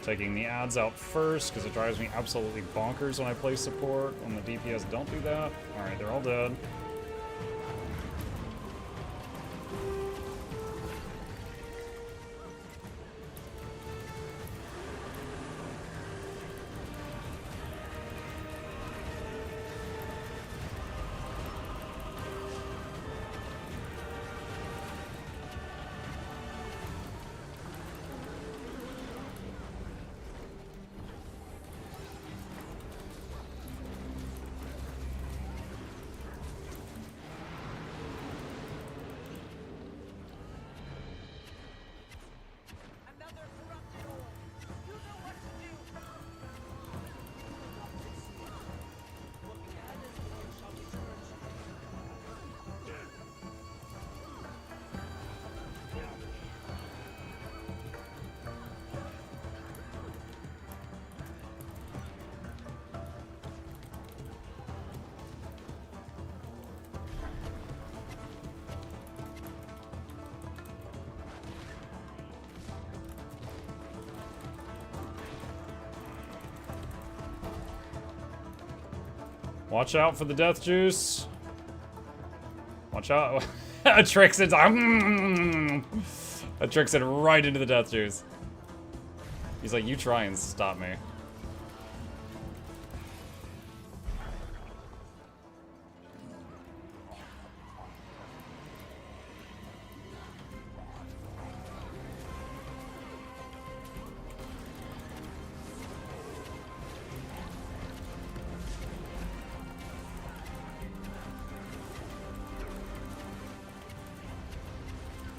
Taking the ads out first, because it drives me absolutely bonkers when I play support, when the DPS don't do that. Alright, they're all dead. Another corrupted orb. You know what to do. Looking ahead as the Lord shall return. Watch out for the death juice. Watch out. Tricks it. That tricks it right into the death juice. He's like, you try and stop me.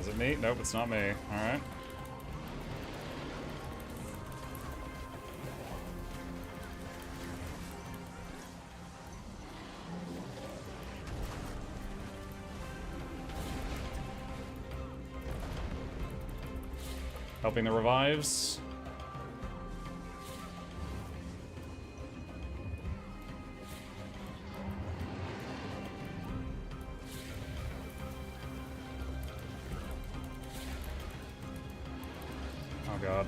Is it me? Nope, it's not me. Alright. Helping the revives. Oh god.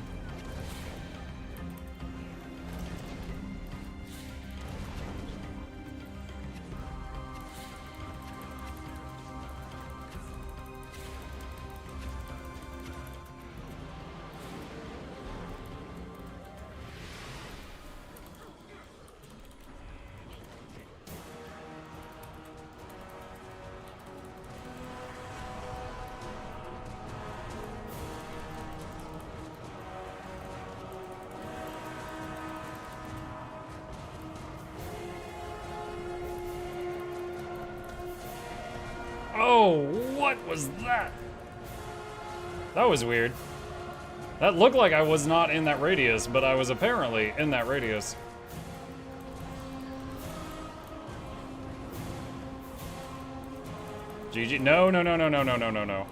Oh, what was that? That was weird. That looked like I was not in that radius, but I was apparently in that radius. GG. No, no, no, no, no, no, no, no, no.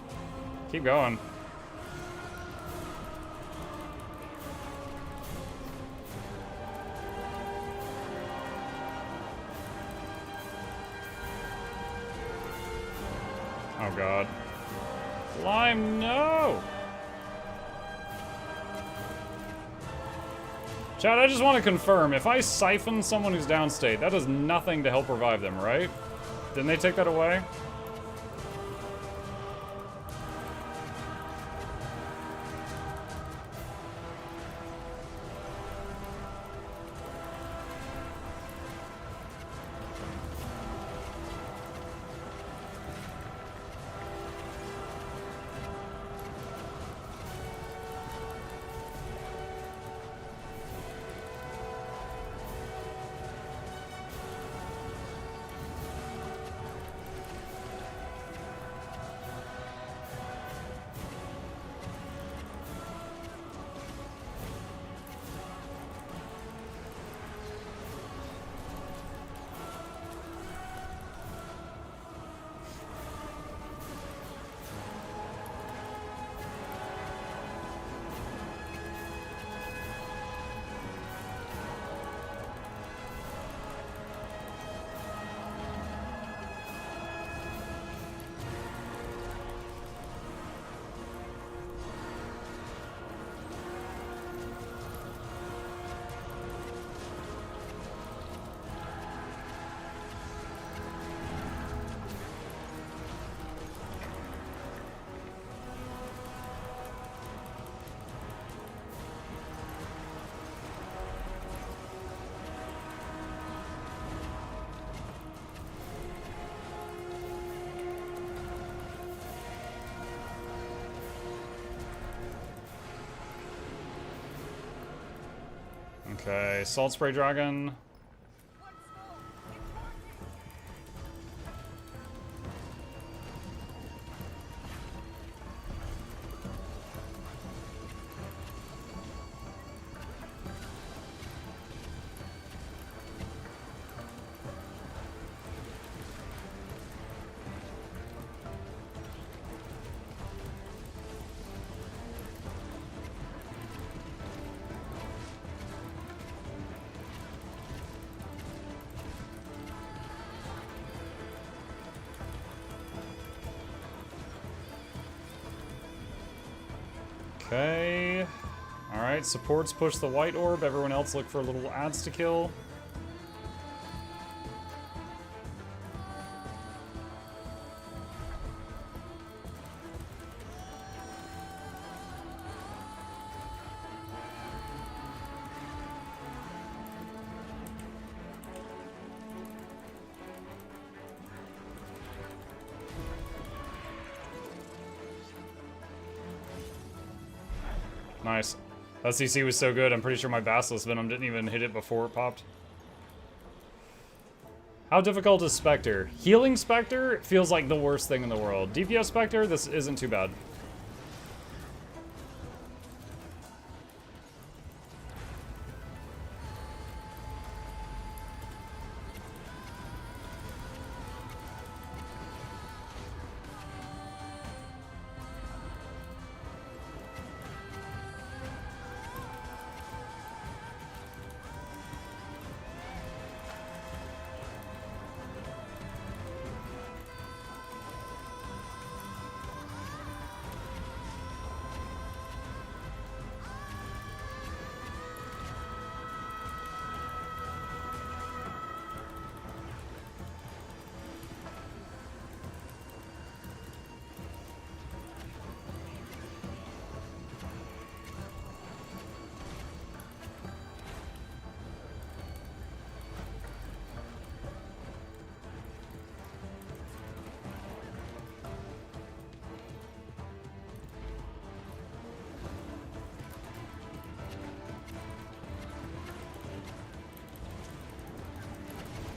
Keep going. Oh god. Lime, no! Chad, I just want to confirm, if I siphon someone who's downstate, that does nothing to help revive them, right? Didn't they take that away? Okay, Salt Spray Dragon. Okay. Alright, supports push the white orb. Everyone else look for little ads to kill. Nice. That CC was so good, I'm pretty sure my Basilisk Venom didn't even hit it before it popped. How difficult is Spectre? Healing Spectre feels like the worst thing in the world. DPS Spectre, this isn't too bad.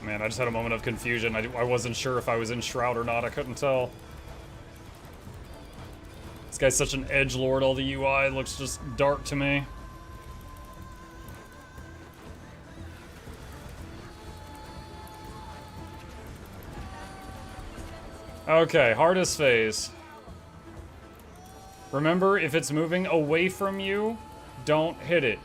Man, I just had a moment of confusion. I wasn't sure if I was in Shroud or not. I couldn't tell. This guy's such an edgelord. All the UI looks just dark to me. Okay, hardest phase. Remember, if it's moving away from you, don't hit it.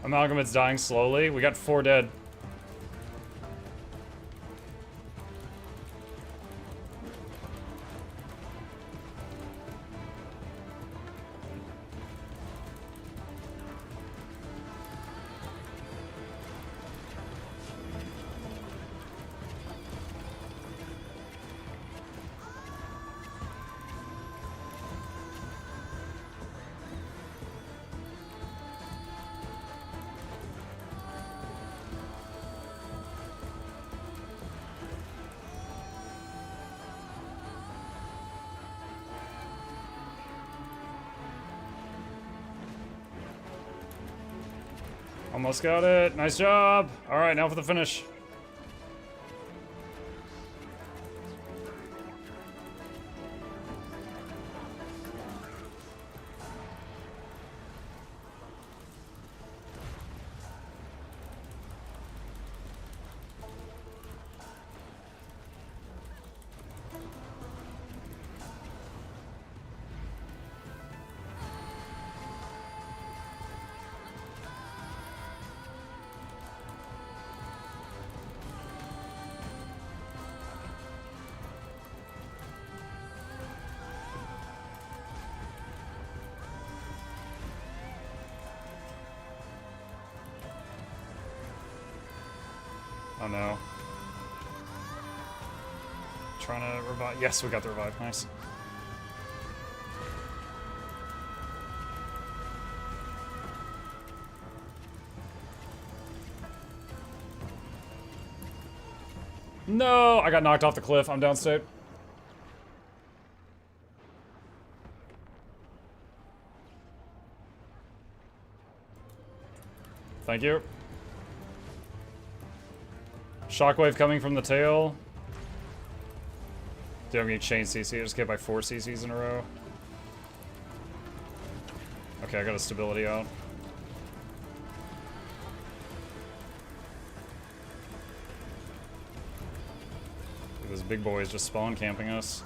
Amalgamate's dying slowly. We got 4 dead. Almost got it. Nice job. All right, now for the finish. Oh no. Trying to revive. Yes, we got the revive. Nice. No! I got knocked off the cliff. I'm downstate. Thank you. Shockwave coming from the tail. Dude, I'm gonna chain CC. I just get by 4 CCs in a row. Okay, I got a stability out. This big boy is just spawn camping us.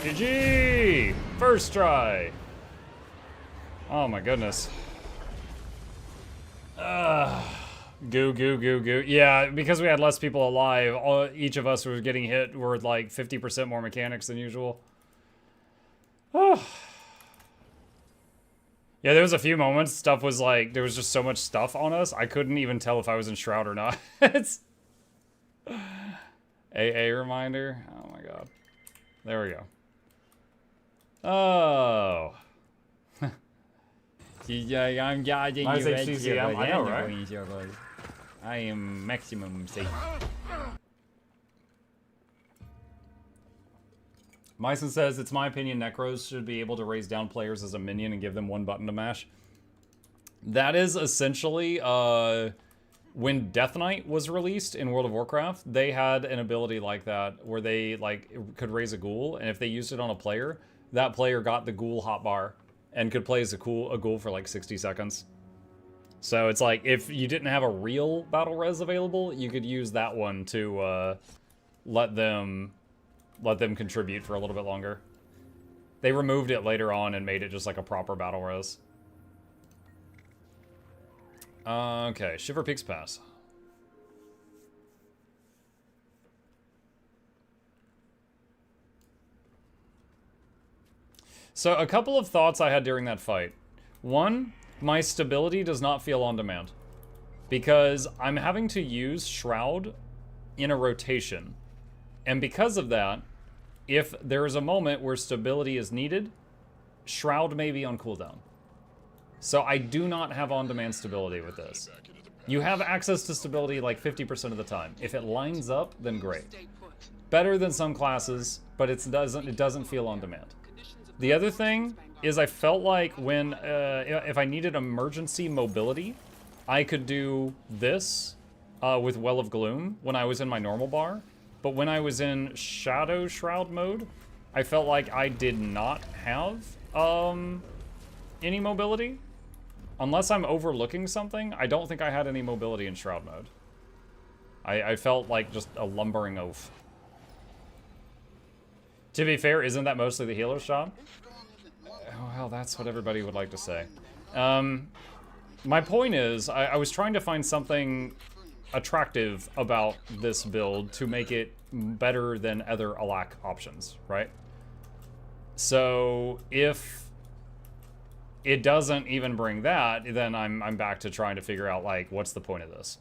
GG! First try! Oh my goodness. Goo, goo, goo, goo. Yeah, because we had less people alive, each of us were getting hit with like 50% more mechanics than usual. Oh. Yeah, there was a few moments, stuff was like, there was just so much stuff on us, I couldn't even tell if I was in Shroud or not. It's... AA reminder? Oh my god. There we go. Oh. I'm guarding nice you. HCCM, I know, right? I am maximum safe. Myson says, it's my opinion Necros should be able to raise down players as a minion and give them one button to mash. That is essentially, when Death Knight was released in World of Warcraft, they had an ability like that, where they, like, could raise a ghoul, and if they used it on a player, that player got the ghoul hotbar, and could play as a ghoul for like 60 seconds. So it's like, if you didn't have a real battle res available, you could use that one to, let them contribute for a little bit longer. They removed it later on and made it just like a proper battle res. Okay, Shiver Peaks Pass. So a couple of thoughts I had during that fight. One, my stability does not feel on demand, because I'm having to use Shroud in a rotation. And because of that, if there is a moment where stability is needed, Shroud may be on cooldown. So I do not have on-demand stability with this. You have access to stability like 50% of the time. If it lines up, then great. Better than some classes, but it doesn't feel on demand. The other thing is I felt like when, if I needed emergency mobility, I could do this with Well of Gloom when I was in my normal bar. But when I was in Shadow Shroud mode, I felt like I did not have any mobility. Unless I'm overlooking something, I don't think I had any mobility in Shroud mode. I felt like just a lumbering oaf. To be fair, isn't that mostly the healer's job? Well, that's what everybody would like to say. My point is, I was trying to find something attractive about this build to make it better than other Alac options, right? So if it doesn't even bring that, then I'm back to trying to figure out, like, what's the point of this?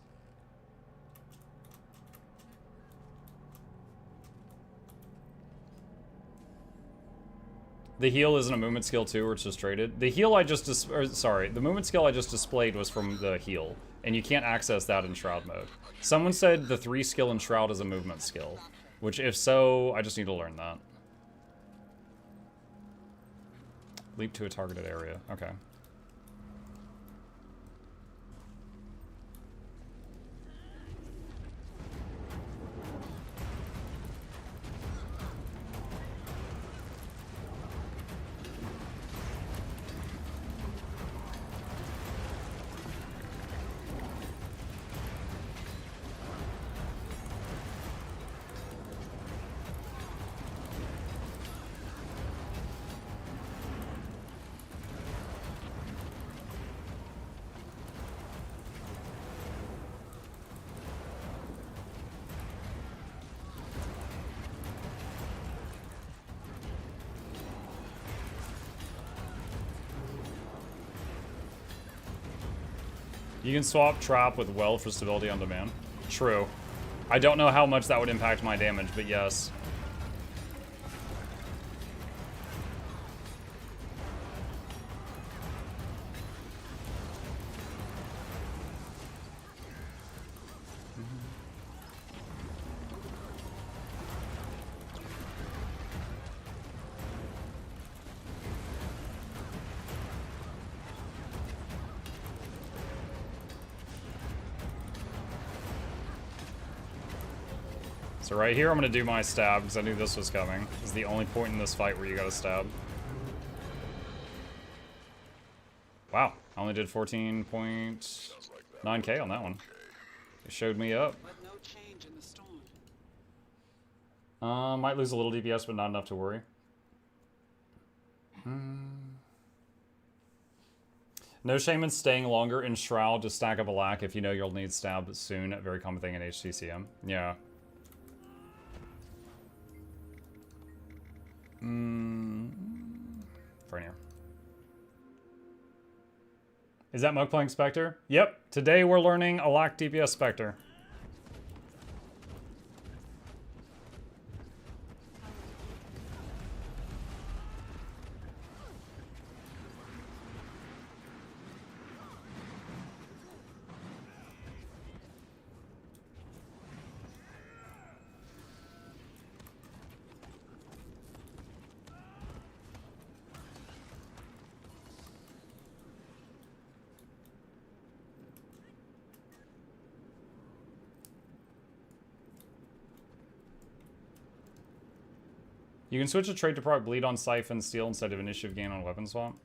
The heal isn't a movement skill too, or it's just traded. The heal I just, the movement skill I just displayed was from the heal, and you can't access that in Shroud mode. Someone said the 3 skill in Shroud is a movement skill. Which, if so, I just need to learn that. Leap to a targeted area. Okay. You can swap Trap with Well for stability on demand. True. I don't know how much that would impact my damage, but yes. So right here, I'm gonna do my stab, because I knew this was coming. This is the only point in this fight where you gotta stab. Wow, I only did 14.9k on that one. It showed me up. Might lose a little DPS, but not enough to worry. No shame in staying longer in Shroud to stack up Alac if you know you'll need stab soon. A very common thing in HCCM. Yeah. Frenier. Is that Mug playing Spectre? Yep. Today we're learning Alac DPS Spectre. You can switch a trait to proc bleed on Siphon Steel instead of initiative gain on weapon swap.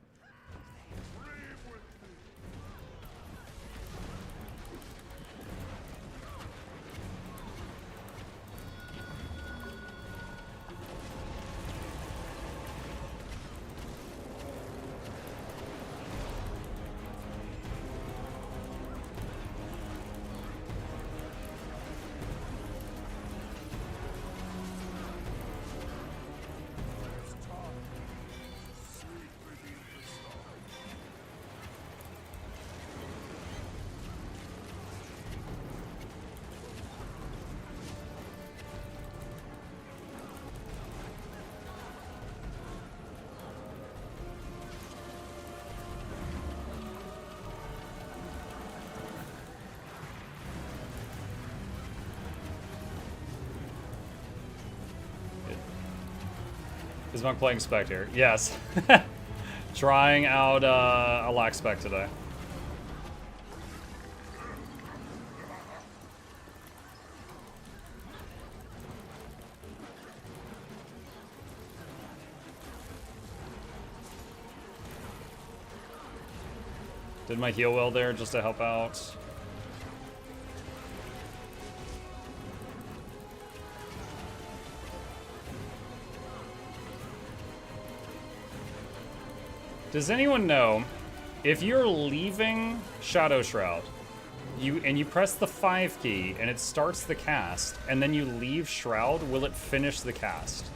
Is Monk playing Spectre? Yes. Trying out Alac Spec today. Did my heal well there just to help out. Does anyone know, if you're leaving Shadow Shroud, you press the 5 key and it starts the cast, and then you leave Shroud, will it finish the cast?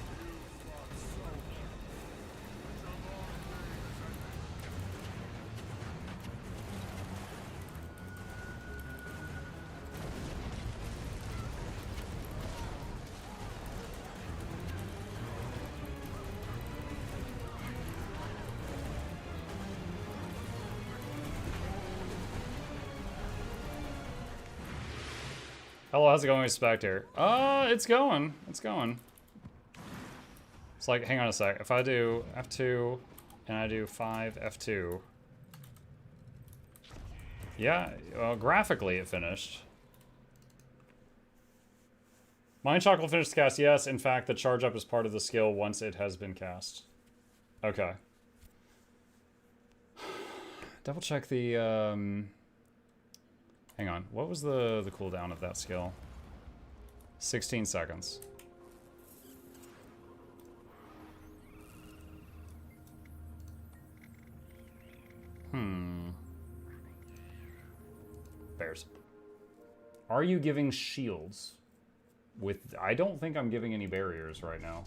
Hello, how's it going with Spectre? It's going. It's going. It's like, hang on a sec. If I do F2 and I do 5 F2. Yeah, well, graphically it finished. Mind Shock will finish the cast, yes. In fact, the charge up is part of the skill once it has been cast. Okay. Double check the, hang on, what was the cooldown of that skill? 16 seconds. Bears. Are you giving shields? I don't think I'm giving any barriers right now.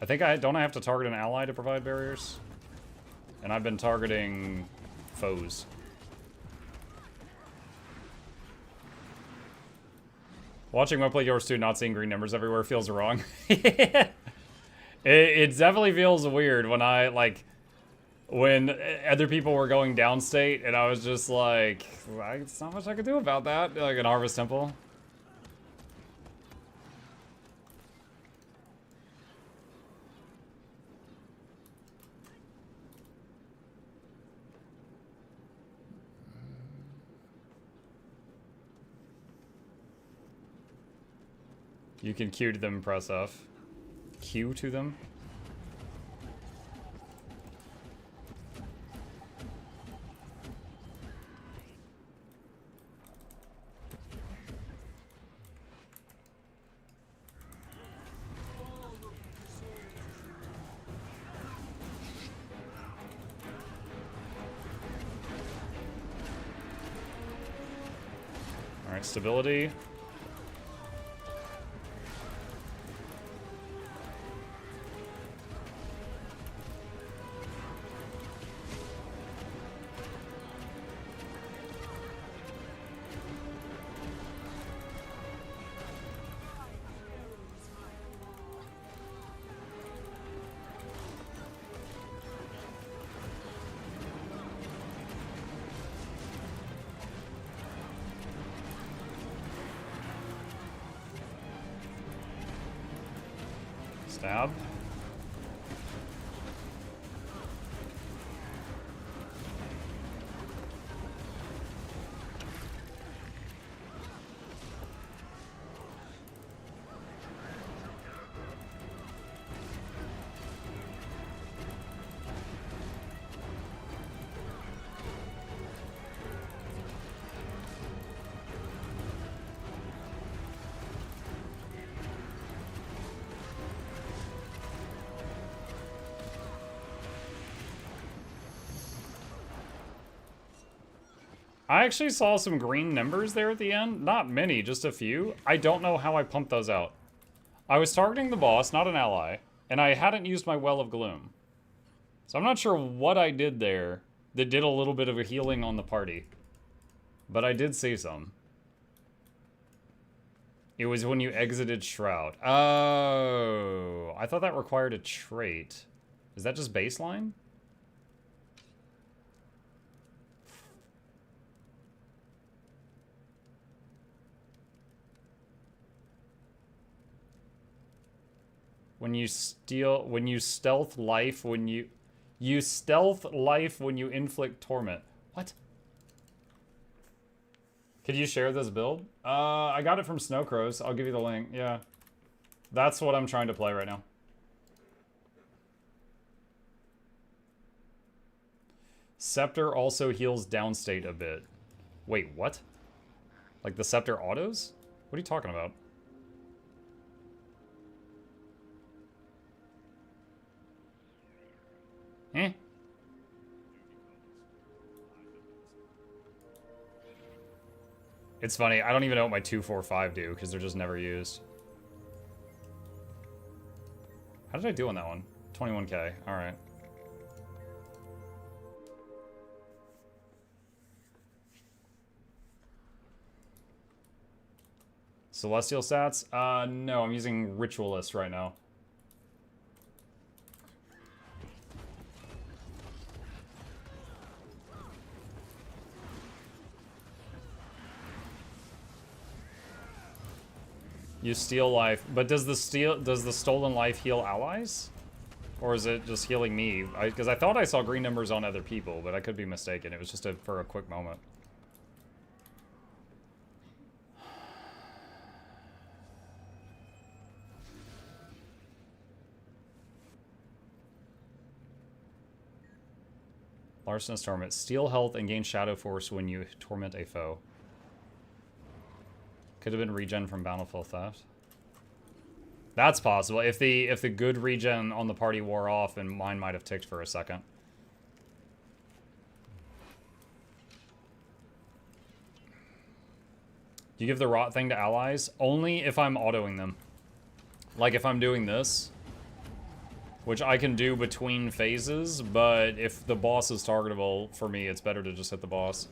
I think don't I have to target an ally to provide barriers? And I've been targeting foes. Watching MuklukYoutube 2, not seeing green numbers everywhere feels wrong. it definitely feels weird when when other people were going downstate and I was just like, there's not much I could do about that. Like an Harvest Temple. You can Q to them, press F. Q to them? Alright, stability. Stab. I actually saw some green numbers there at the end. Not many, just a few. I don't know how I pumped those out. I was targeting the boss, not an ally, and I hadn't used my Well of Gloom. So I'm not sure what I did there that did a little bit of a healing on the party. But I did see some. It was when you exited Shroud. Oh, I thought that required a trait. Is that just baseline? When you stealth life, when you stealth life when you inflict torment. What? Could you share this build? I got it from Snowcrows. I'll give you the link. Yeah. That's what I'm trying to play right now. Scepter also heals downstate a bit. Wait, what? Like the Scepter autos? What are you talking about? Eh? It's funny, I don't even know what my 2, 4, 5 do, because they're just never used. How did I do on that one? 21k, alright. Celestial stats? No, I'm using Ritualist right now. You steal life, but does the stolen life heal allies? Or is it just healing me? Because I thought I saw green numbers on other people, but I could be mistaken. It was just for a quick moment. Larcenous Torment. Steal health and gain Shadow Force when you torment a foe. Could have been regen from Bountiful Theft. That's possible. If the good regen on the party wore off, and mine might have ticked for a second. You give the rot thing to allies? Only if I'm autoing them. Like if I'm doing this. Which I can do between phases, but if the boss is targetable, for me, it's better to just hit the boss.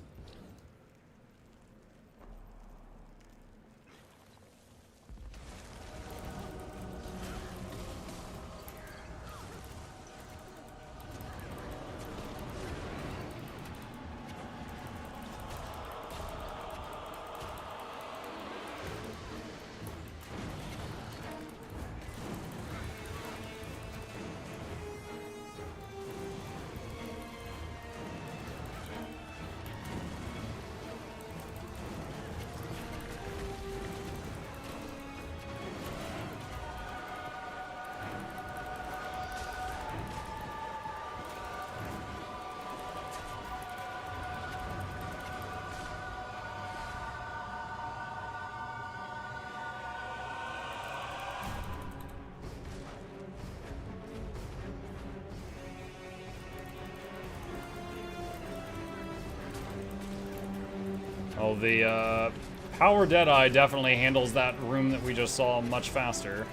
Oh, the Power Deadeye definitely handles that room that we just saw much faster.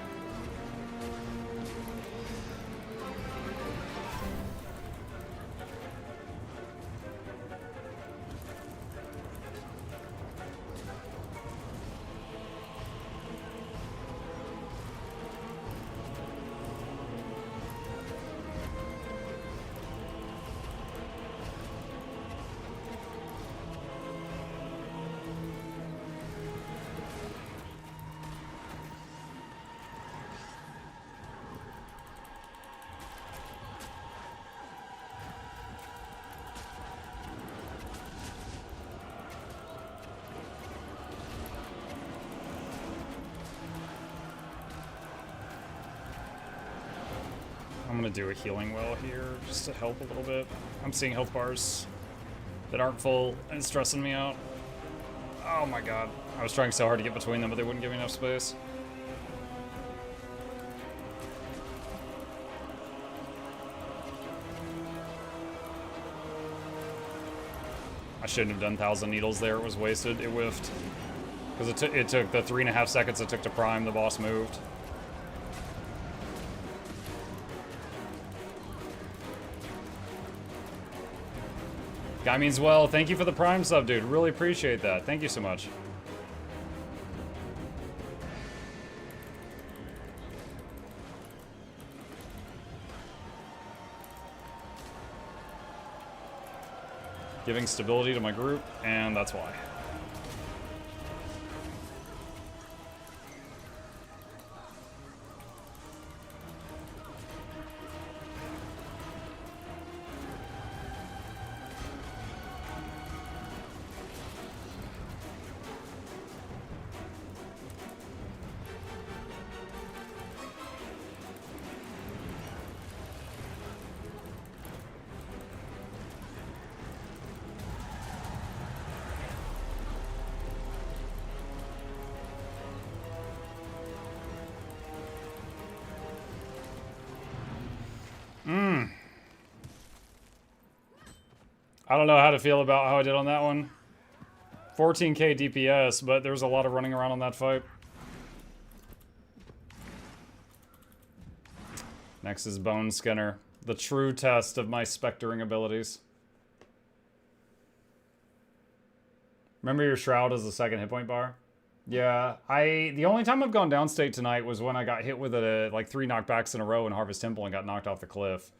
I'm gonna do a healing well here, just to help a little bit. I'm seeing health bars that aren't full, and it's stressing me out. Oh my god. I was trying so hard to get between them, but they wouldn't give me enough space. I shouldn't have done 1,000 needles there, it was wasted, it whiffed. Because it took the 3.5 seconds it took to prime, the boss moved. Guy means well. Thank you for the Prime sub, dude. Really appreciate that. Thank you so much. Giving stability to my group, and that's why. I don't know how to feel about how I did on that one. 14k DPS, but there was a lot of running around on that fight. Next is Bone Skinner, the true test of my spectering abilities. Remember your Shroud as the second hit point bar? Yeah, the only time I've gone downstate tonight was when I got hit with like 3 knockbacks in a row in Harvest Temple and got knocked off the cliff.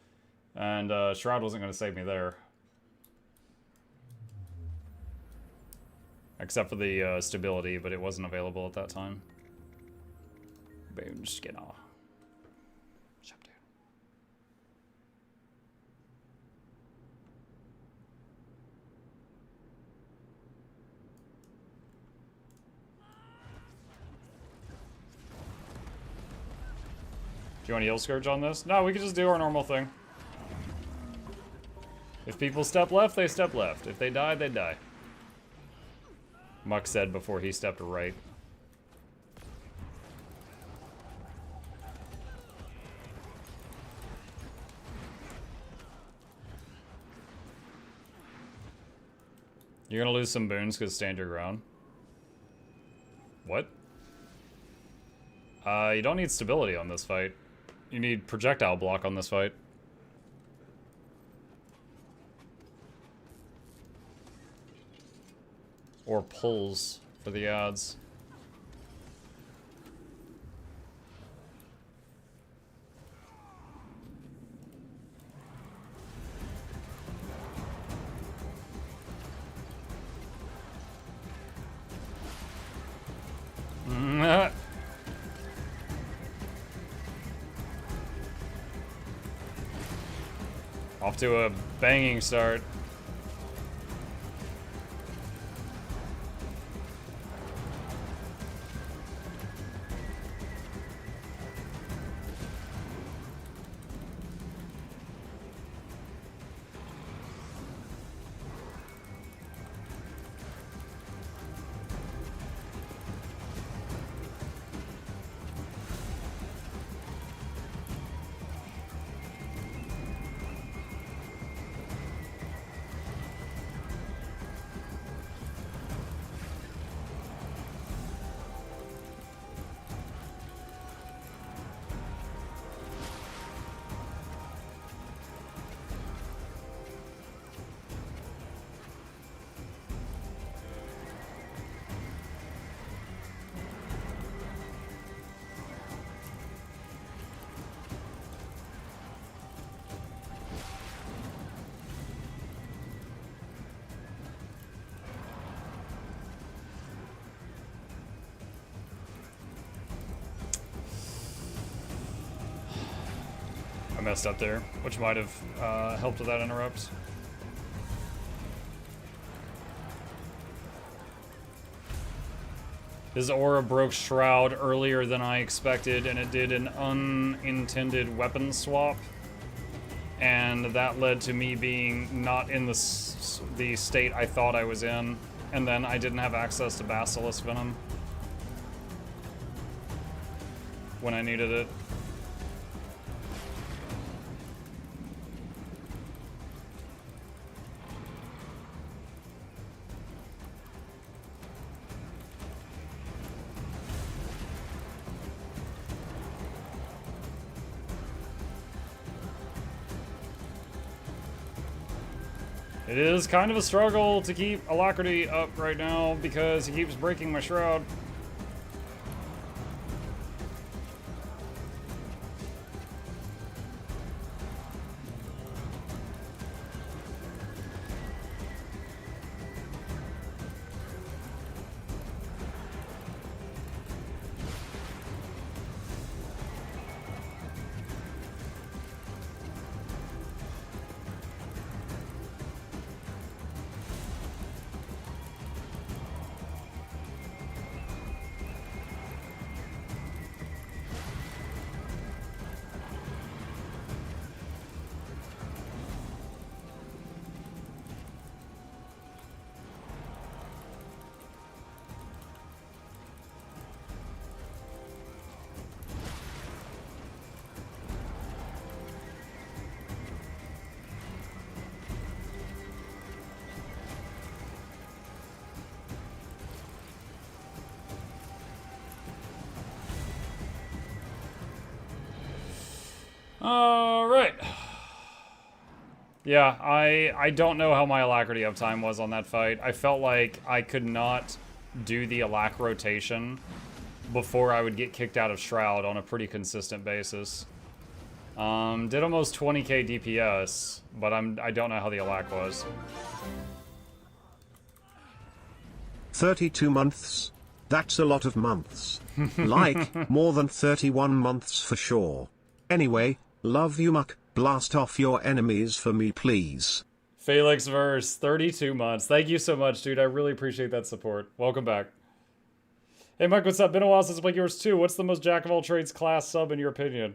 And Shroud wasn't going to save me there. Except for the stability, but it wasn't available at that time. Bone Skinner. Showdown. Do you want to heal Scourge on this? No, we can just do our normal thing. If people step left, they step left. If they die, they die. Muck said before he stepped right. You're gonna lose some boons because stand your ground. What? You don't need stability on this fight. You need projectile block on this fight. Or pulls for the odds. Off to a banging start. I messed up there, which might have helped with that interrupt. His aura broke Shroud earlier than I expected, and it did an unintended weapon swap. And that led to me being not in the state I thought I was in. And then I didn't have access to Basilisk Venom when I needed it. It is kind of a struggle to keep Alacrity up right now because he keeps breaking my Shroud. Alright. Yeah, I don't know how my Alacrity uptime was on that fight. I felt like I could not do the Alac rotation before I would get kicked out of Shroud on a pretty consistent basis. Did almost 20k DPS, but I don't know how the Alac was. 32 months. That's a lot of months. Like, more than 31 months for sure. Anyway, love you Muck, blast off your enemies for me please. Felix Verse, 32 months. Thank you so much, dude. I really appreciate that support. Welcome back. Hey, Mike, what's up? Been a while since I played yours too. What's the most jack of all trades class sub in your opinion?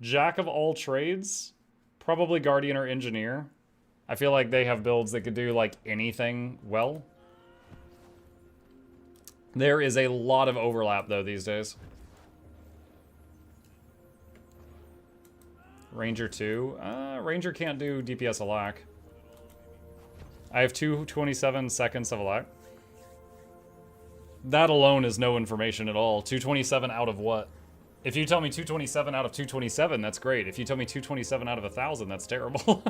Jack of all trades? Probably Guardian or Engineer. I feel like they have builds that could do, like, anything well. There is a lot of overlap, though, these days. Ranger 2? Ranger can't do DPS Alac. I have 227 seconds of Alac. That alone is no information at all. 227 out of what? If you tell me 227 out of 227, that's great. If you tell me 227 out of 1,000, that's terrible.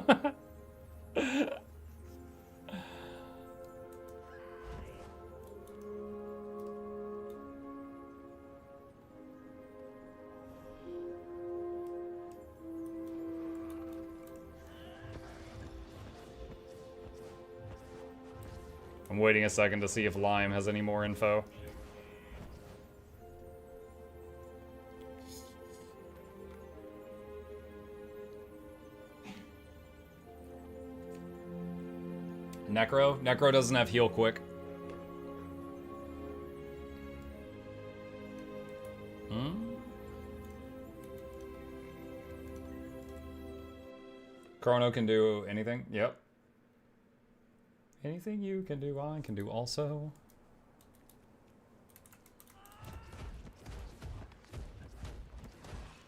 I'm waiting a second to see if Lime has any more info. Necro? Necro doesn't have heal quick. Chrono can do anything? Yep. Anything you can do, I can do also.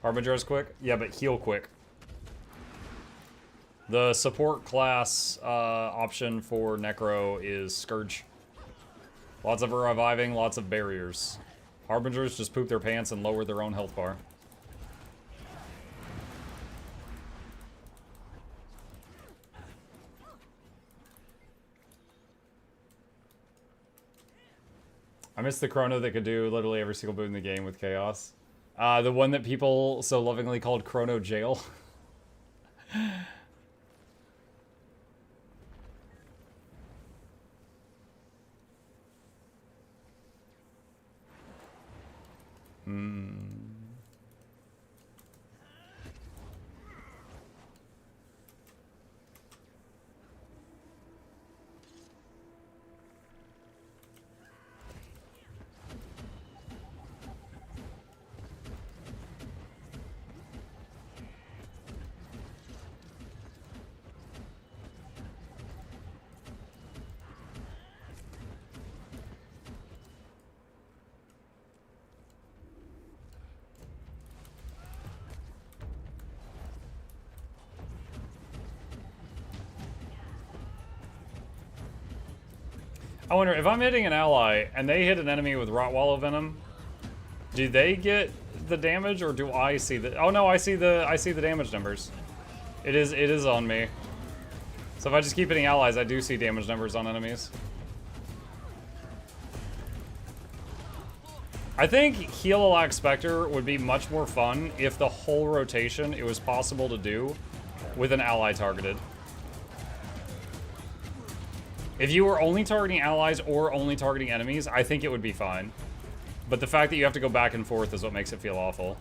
Harbinger's quick? Yeah, but heal quick. The support class option for Necro is Scourge. Lots of reviving, lots of barriers. Harbingers just poop their pants and lower their own health bar. I miss the Chrono that could do literally every single boot in the game with Chaos. The one that people so lovingly called Chrono Jail. I wonder, if I'm hitting an ally and they hit an enemy with Rotwallow Venom, do they get the damage or do I see the... Oh no, I see the damage numbers. It is on me. So if I just keep hitting allies, I do see damage numbers on enemies. I think Heal Alac Spectre would be much more fun if the whole rotation it was possible to do with an ally targeted. If you were only targeting allies or only targeting enemies, I think it would be fine. But the fact that you have to go back and forth is what makes it feel awful.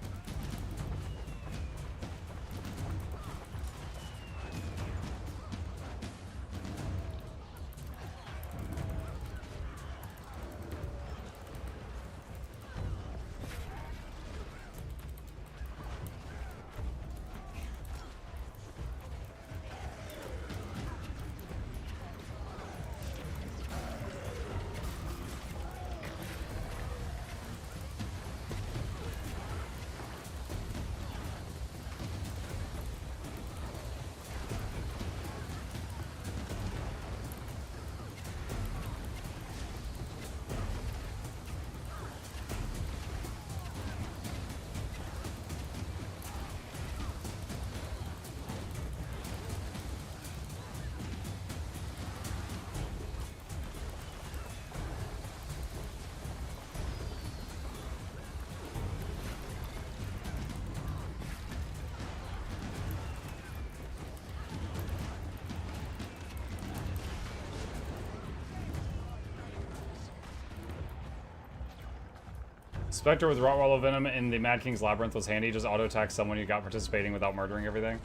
Spectre with Rottweiler Venom in the Mad King's Labyrinth was handy. Just auto-attack someone you got participating without murdering everything.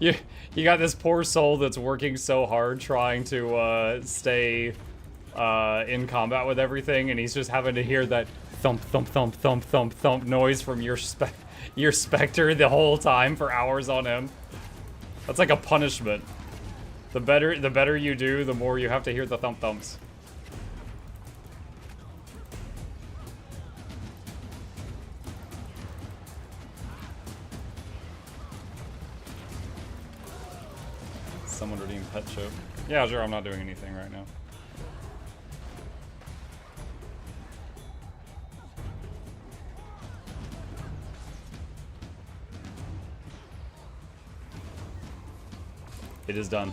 you got this poor soul that's working so hard trying to stay in combat with everything, and he's just having to hear that thump, thump, thump, thump, thump, thump noise from your Spectre the whole time for hours on end. That's like a punishment. The better you do, the more you have to hear the thump thumps. Someone redeem pet chip. Yeah, sure, I'm not doing anything right now. It is done.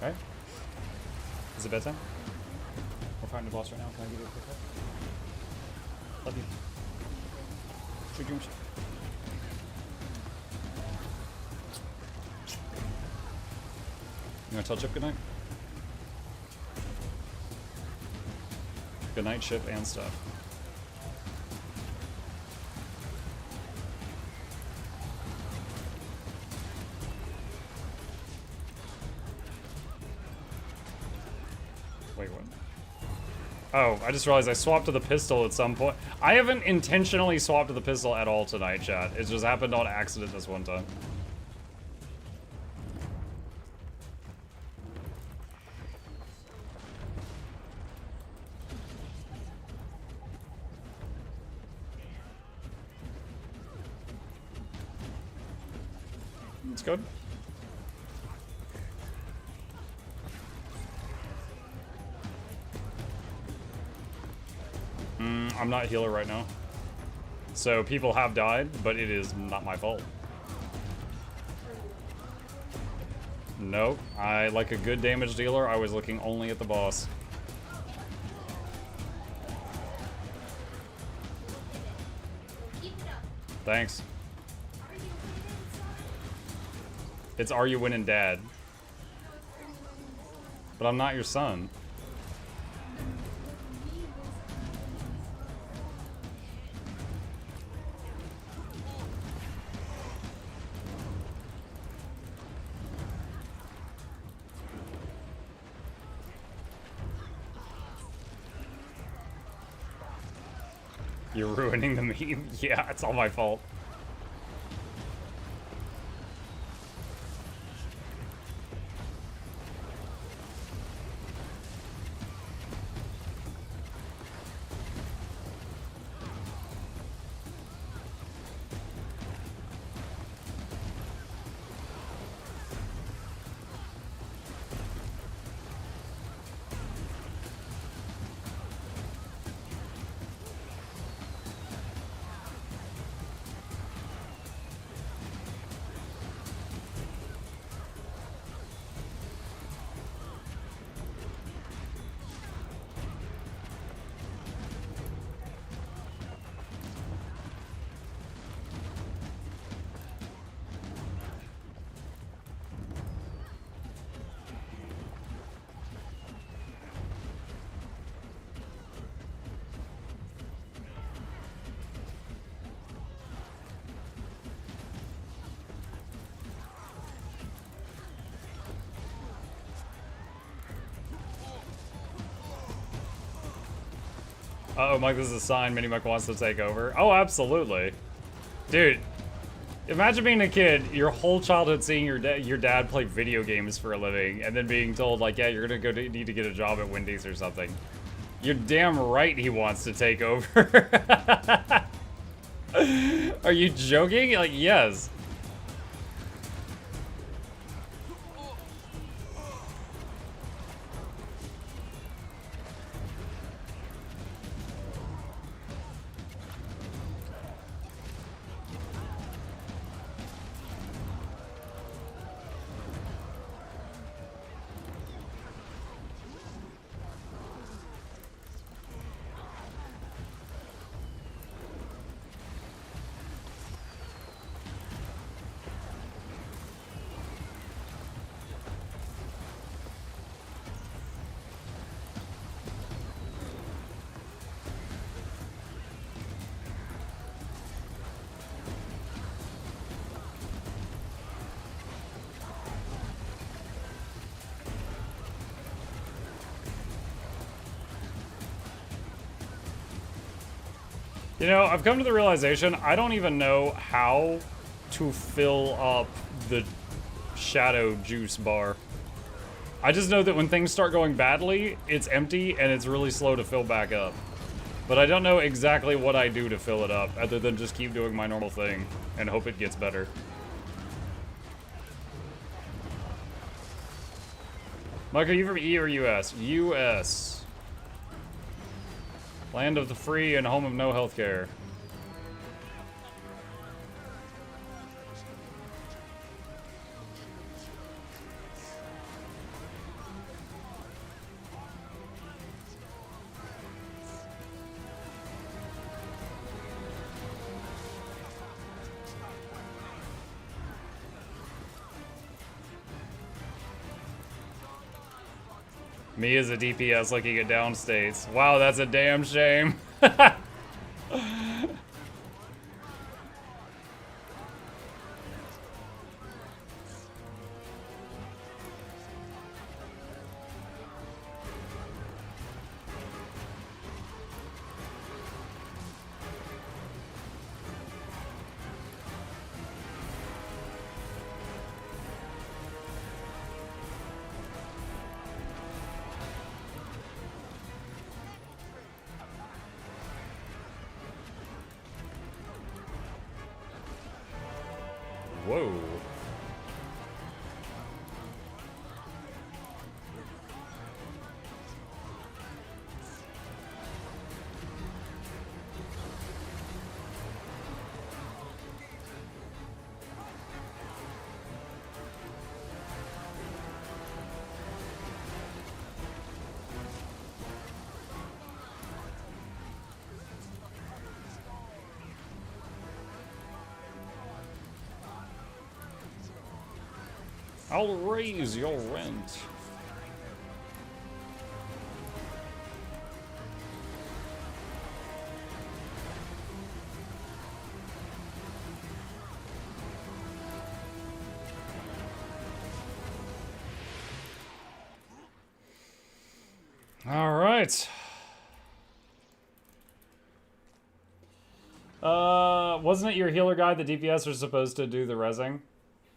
Okay. Is it bedtime? We're fighting the boss right now. Can I give you a quick help? Love you. Sweet dreams. You wanna tell Chip goodnight? Good night, Chip and stuff. Wait, what? Oh, I just realized I swapped to the pistol at some point. I haven't intentionally swapped to the pistol at all tonight, chat. It just happened on accident this one time. It's good. I'm not a healer right now. So people have died, but it is not my fault. Nope. Like a good damage dealer, I was looking only at the boss. Thanks. It's Are You Winning Dad? But I'm not your son. You're ruining the meme? Yeah, it's all my fault. Uh-oh, Mike, this is a sign Mini-Mike wants to take over. Oh, absolutely. Dude, imagine being a kid, your whole childhood seeing your dad play video games for a living, and then being told, like, yeah, you're gonna need to get a job at Wendy's or something. You're damn right he wants to take over. Are you joking? Like, yes. You know, I've come to the realization I don't even know how to fill up the shadow juice bar. I just know that when things start going badly, it's empty and it's really slow to fill back up. But I don't know exactly what I do to fill it up, other than just keep doing my normal thing and hope it gets better. Mike, are you from E or US? US. Land of the free and home of no healthcare. Me as a DPS looking at downstates. Wow, that's a damn shame. Whoa. I'll raise your rent. All right. Wasn't it your healer guide that DPS are supposed to do the rezzing?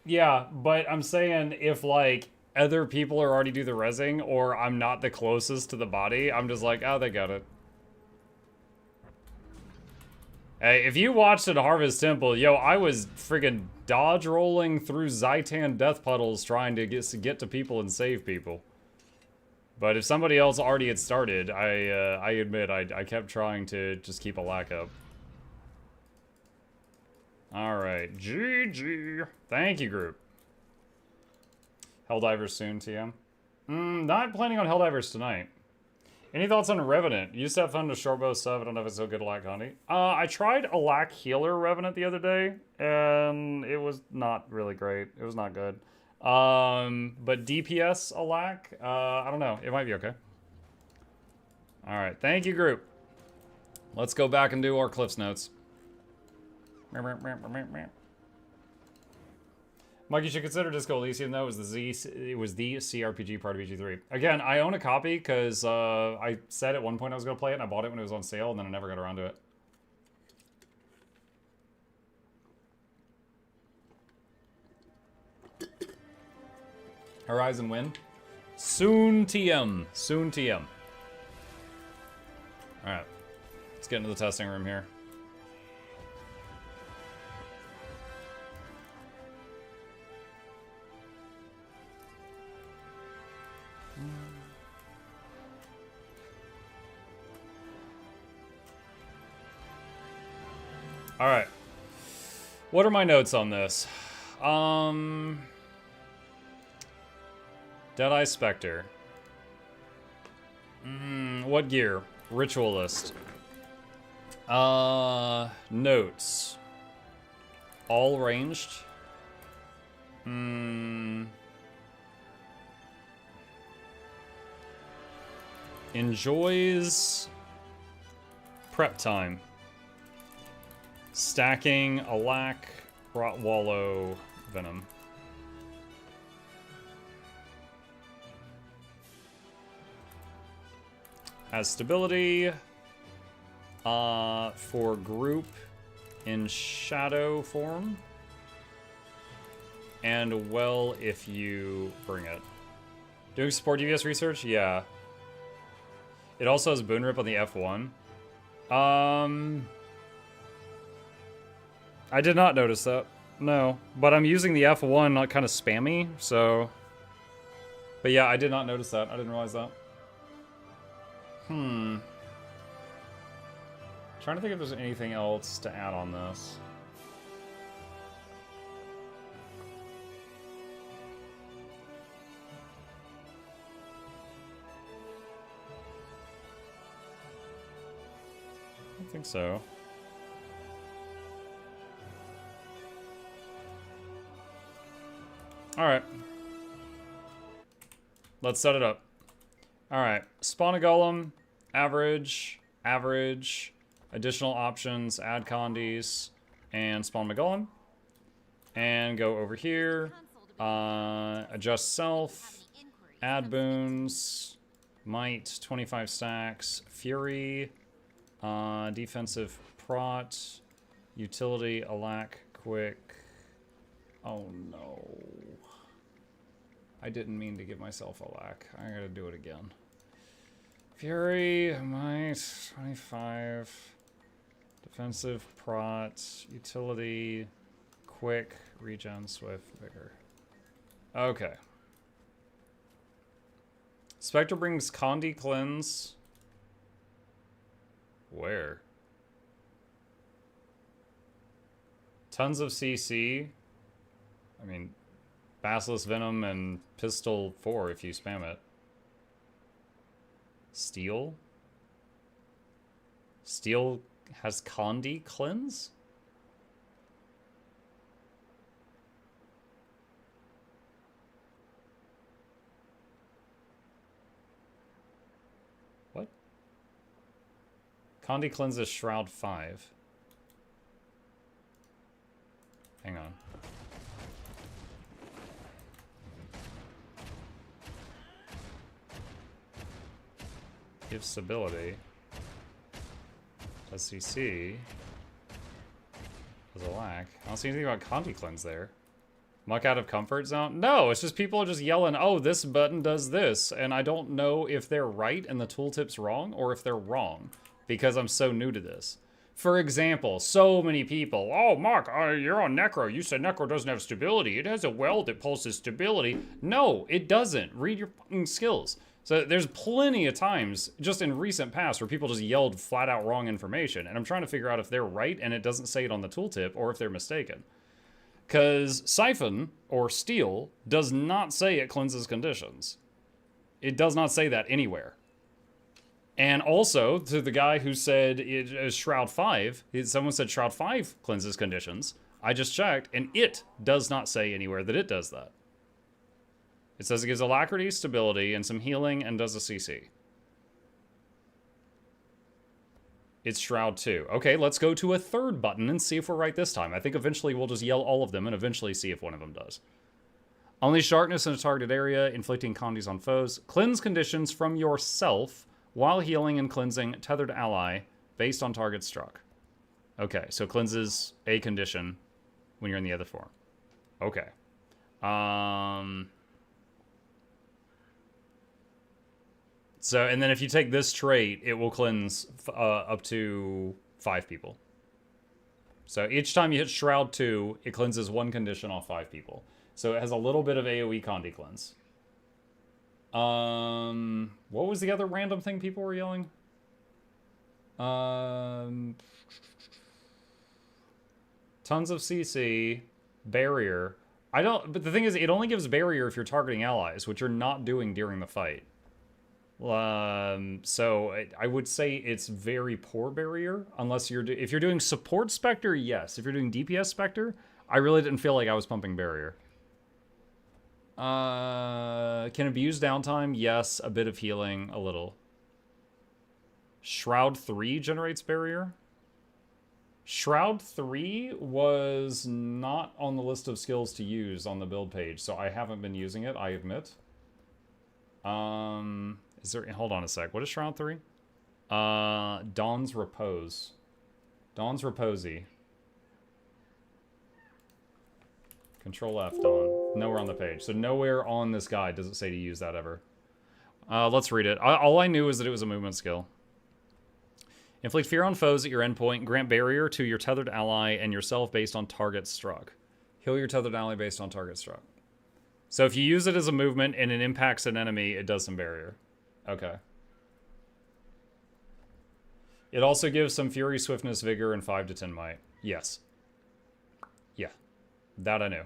Yeah, but I'm saying if, like, other people are already do the rezzing, or I'm not the closest to the body, I'm just like, oh, they got it. Hey, if you watched at Harvest Temple, yo, I was friggin' dodge rolling through Zaitan death puddles trying to get to people and save people. But if somebody else already had started, I admit I kept trying to just keep Alac up. Alright, GG. Thank you, group. Helldivers soon, TM. Not planning on Helldivers tonight. Any thoughts on Revenant? Used to have fun with shortbow stuff. I don't know if it's so good Alac hunting. I tried Alac Healer Revenant the other day, and it was not really great. It was not good. But DPS Alac, I don't know. It might be okay. Alright, thank you, group. Let's go back and do our Cliffs Notes. Mike, you should consider Disco Elysium, though. It was the CRPG part of EG3. Again, I own a copy because I said at one point I was going to play it, and I bought it when it was on sale, and then I never got around to it. Horizon win? Soon TM. Soon TM. Alright. Let's get into the testing room here. All right. What are my notes on this? Deadeye Spectre. What gear? Ritualist. Notes. All ranged. Enjoys prep time. Stacking Alac, Rot Wallow, Venom. Has stability. for group in shadow form. And well if you bring it. Doing support DPS research? Yeah. It also has Boon Rip on the F1. I did not notice that. No. But I'm using the F1 not kind of spammy, so... But yeah, I did not notice that. I didn't realize that. Trying to think if there's anything else to add on this. I don't think so. Alright. Let's set it up. Alright. Spawn a golem. Average. Average. Additional options. Add condies. And spawn my golem. And go over here. Adjust self. Add boons. Might. 25 stacks. Fury. Defensive prot. Utility. Alac. Quick. Oh no. I didn't mean to give myself a lack. I gotta do it again. Fury, might, 25. Defensive, prot, utility, quick, regen, swift, vigor. Okay. Spectre brings Condi Cleanse. Where? Tons of CC. I mean... Basilisk Venom and Pistol 4 if you spam it. Steel? Steel has Condi Cleanse? What? Condi Cleanse is Shroud 5. Hang on. Gives stability. Does CC. Does a lack. I don't see anything about Condi Cleanse there. Muck out of comfort zone? No, it's just people are just yelling, oh, this button does this. And I don't know if they're right and the tooltip's wrong or if they're wrong. Because I'm so new to this. For example, so many people, oh, Mark, you're on Necro. You said Necro doesn't have stability. It has a weld that pulses stability. No, it doesn't. Read your fucking skills. So there's plenty of times, just in recent past, where people just yelled flat out wrong information. And I'm trying to figure out if they're right and it doesn't say it on the tooltip, or if they're mistaken. Because Siphon, or Steel, does not say it cleanses conditions. It does not say that anywhere. And also, to the guy who said it is Shroud 5, someone said Shroud 5 cleanses conditions. I just checked, and it does not say anywhere that it does that. It says it gives alacrity, stability, and some healing, and does a CC. It's Shroud 2. Okay, let's go to a third button and see if we're right this time. I think eventually we'll just yell all of them and eventually see if one of them does. Unleash darkness in a targeted area, inflicting condies on foes. Cleanse conditions from yourself while healing and cleansing tethered ally based on target struck. Okay, so cleanses a condition when you're in the other form. Okay. So, and then if you take this trait, it will cleanse up to 5 people. So each time you hit Shroud 2, it cleanses 1 condition off 5 people. So it has a little bit of AoE Condi Cleanse. What was the other random thing people were yelling? Tons of CC, barrier. But the thing is, it only gives barrier if you're targeting allies, which you're not doing during the fight. So I would say it's very poor barrier, unless if you're doing support Spectre, yes. If you're doing DPS Spectre, I really didn't feel like I was pumping barrier. Can abuse downtime? Yes. A bit of healing, a little. Shroud 3 generates barrier. Shroud 3 was not on the list of skills to use on the build page, so I haven't been using it, I admit. Hold on a sec. What is Shroud 3? Dawn's Repose. Dawn's Reposey. Control F, Dawn. Nowhere on the page. So nowhere on this guide does it say to use that ever. Let's read it. All I knew is that it was a movement skill. Inflict fear on foes at your endpoint. Grant barrier to your tethered ally and yourself based on target struck. Heal your tethered ally based on target struck. So if you use it as a movement and it impacts an enemy, it does some barrier. Okay. It also gives some fury, swiftness, vigor, and 5 to 10 might. Yes. Yeah. That I knew.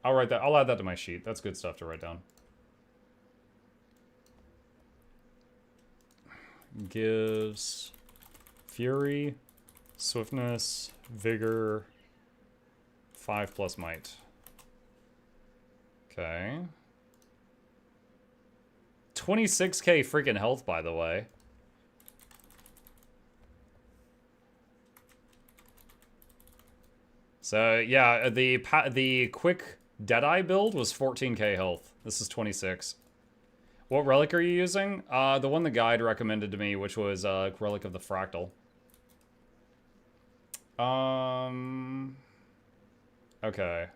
I'll write that. I'll add that to my sheet. That's good stuff to write down. Gives fury, swiftness, vigor, 5 plus might. Okay. 26k freaking health, by the way. So, yeah, the quick Deadeye build was 14k health. This is 26. What relic are you using? The one the guide recommended to me, which was Relic of the Fractal. Okay.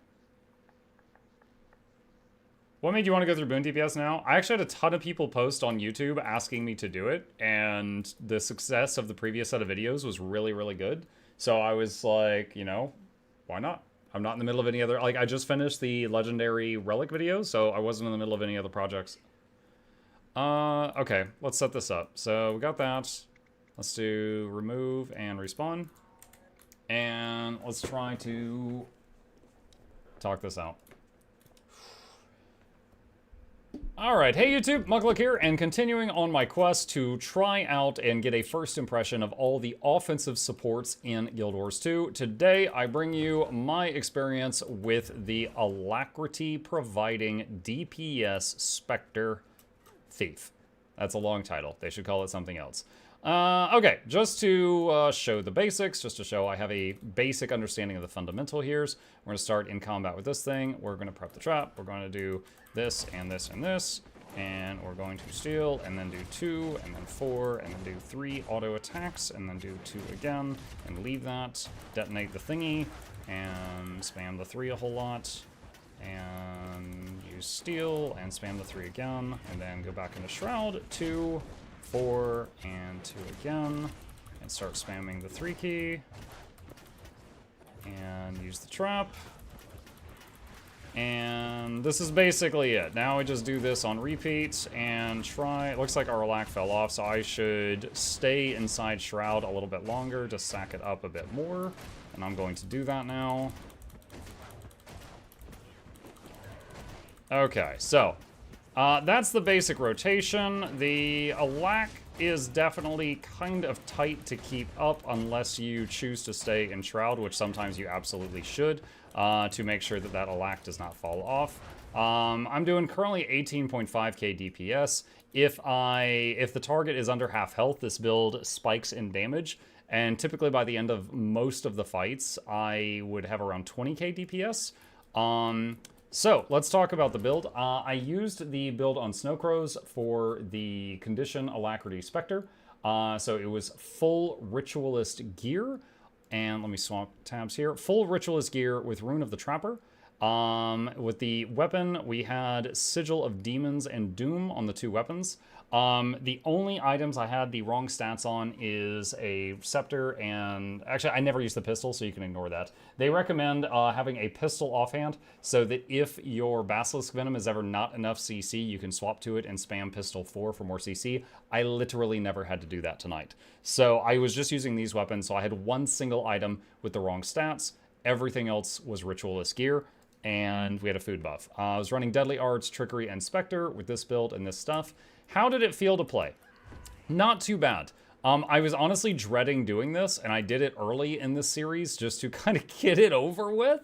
What made you want to go through Boon DPS now? I actually had a ton of people post on YouTube asking me to do it, and the success of the previous set of videos was really, really good. So I was like, you know, why not? I'm not in the middle of any other... Like, I just finished the Legendary Relic video, so I wasn't in the middle of any other projects. Okay, let's set this up. So we got that. Let's do remove and respawn. And let's try to talk this out. Alright, hey YouTube, Mukluk here, and continuing on my quest to try out and get a first impression of all the offensive supports in Guild Wars 2. Today, I bring you my experience with the Alacrity providing DPS Spectre Thief. That's a long title. They should call it something else. Okay, just to show the basics, just to show I have a basic understanding of the fundamental here. We're going to start in combat with this thing. We're going to prep the trap. We're going to do this and this and this. And we're going to steal, and then do 2, and then 4, and then do 3 auto attacks, and then do 2 again, and leave that. Detonate the thingy, and spam the 3 a whole lot. And use steal, and spam the 3 again, and then go back into Shroud, 2, 4, and 2 again, and start spamming the 3 key, and use the trap, and this is basically it. Now we just do this on repeat, and try, it looks like our Alac fell off, so I should stay inside Shroud a little bit longer to sack it up a bit more, and I'm going to do that now. Okay, so that's the basic rotation. The Alac is definitely kind of tight to keep up unless you choose to stay in Shroud, which sometimes you absolutely should, to make sure that that Alac does not fall off. I'm doing currently 18.5k DPS. If the target is under half health, this build spikes in damage, and typically by the end of most of the fights, I would have around 20k DPS. So, let's talk about the build. I used the build on Snowcrows for the condition Alacrity Spectre. So it was full Ritualist gear. And let me swap tabs here. Full Ritualist gear with Rune of the Trapper. With the weapon, we had Sigil of Demons and Doom on the 2 weapons. The only items I had the wrong stats on is a scepter, and actually I never use the pistol, so you can ignore that. They recommend having a pistol offhand so that if your Basilisk Venom is ever not enough CC, you can swap to it and spam pistol 4 for more CC. I literally never had to do that tonight. So I was just using these weapons, so I had one single item with the wrong stats. Everything else was Ritualist gear, and we had a food buff. I was running Deadly Arts, Trickery, and Spectre with this build and this stuff. How did it feel to play? Not too bad. I was honestly dreading doing this, and I did it early in this series just to kind of get it over with,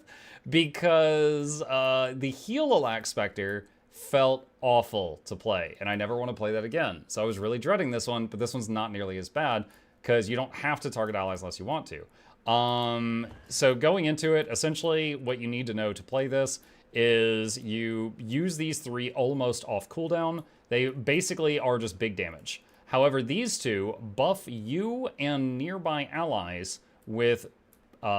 because the heal Alac Spectre felt awful to play, and I never want to play that again. So I was really dreading this one, but this one's not nearly as bad, because you don't have to target allies unless you want to. So going into it, essentially what you need to know to play this is you use these 3 almost off cooldown. They basically are just big damage. However, these 2 buff you and nearby allies with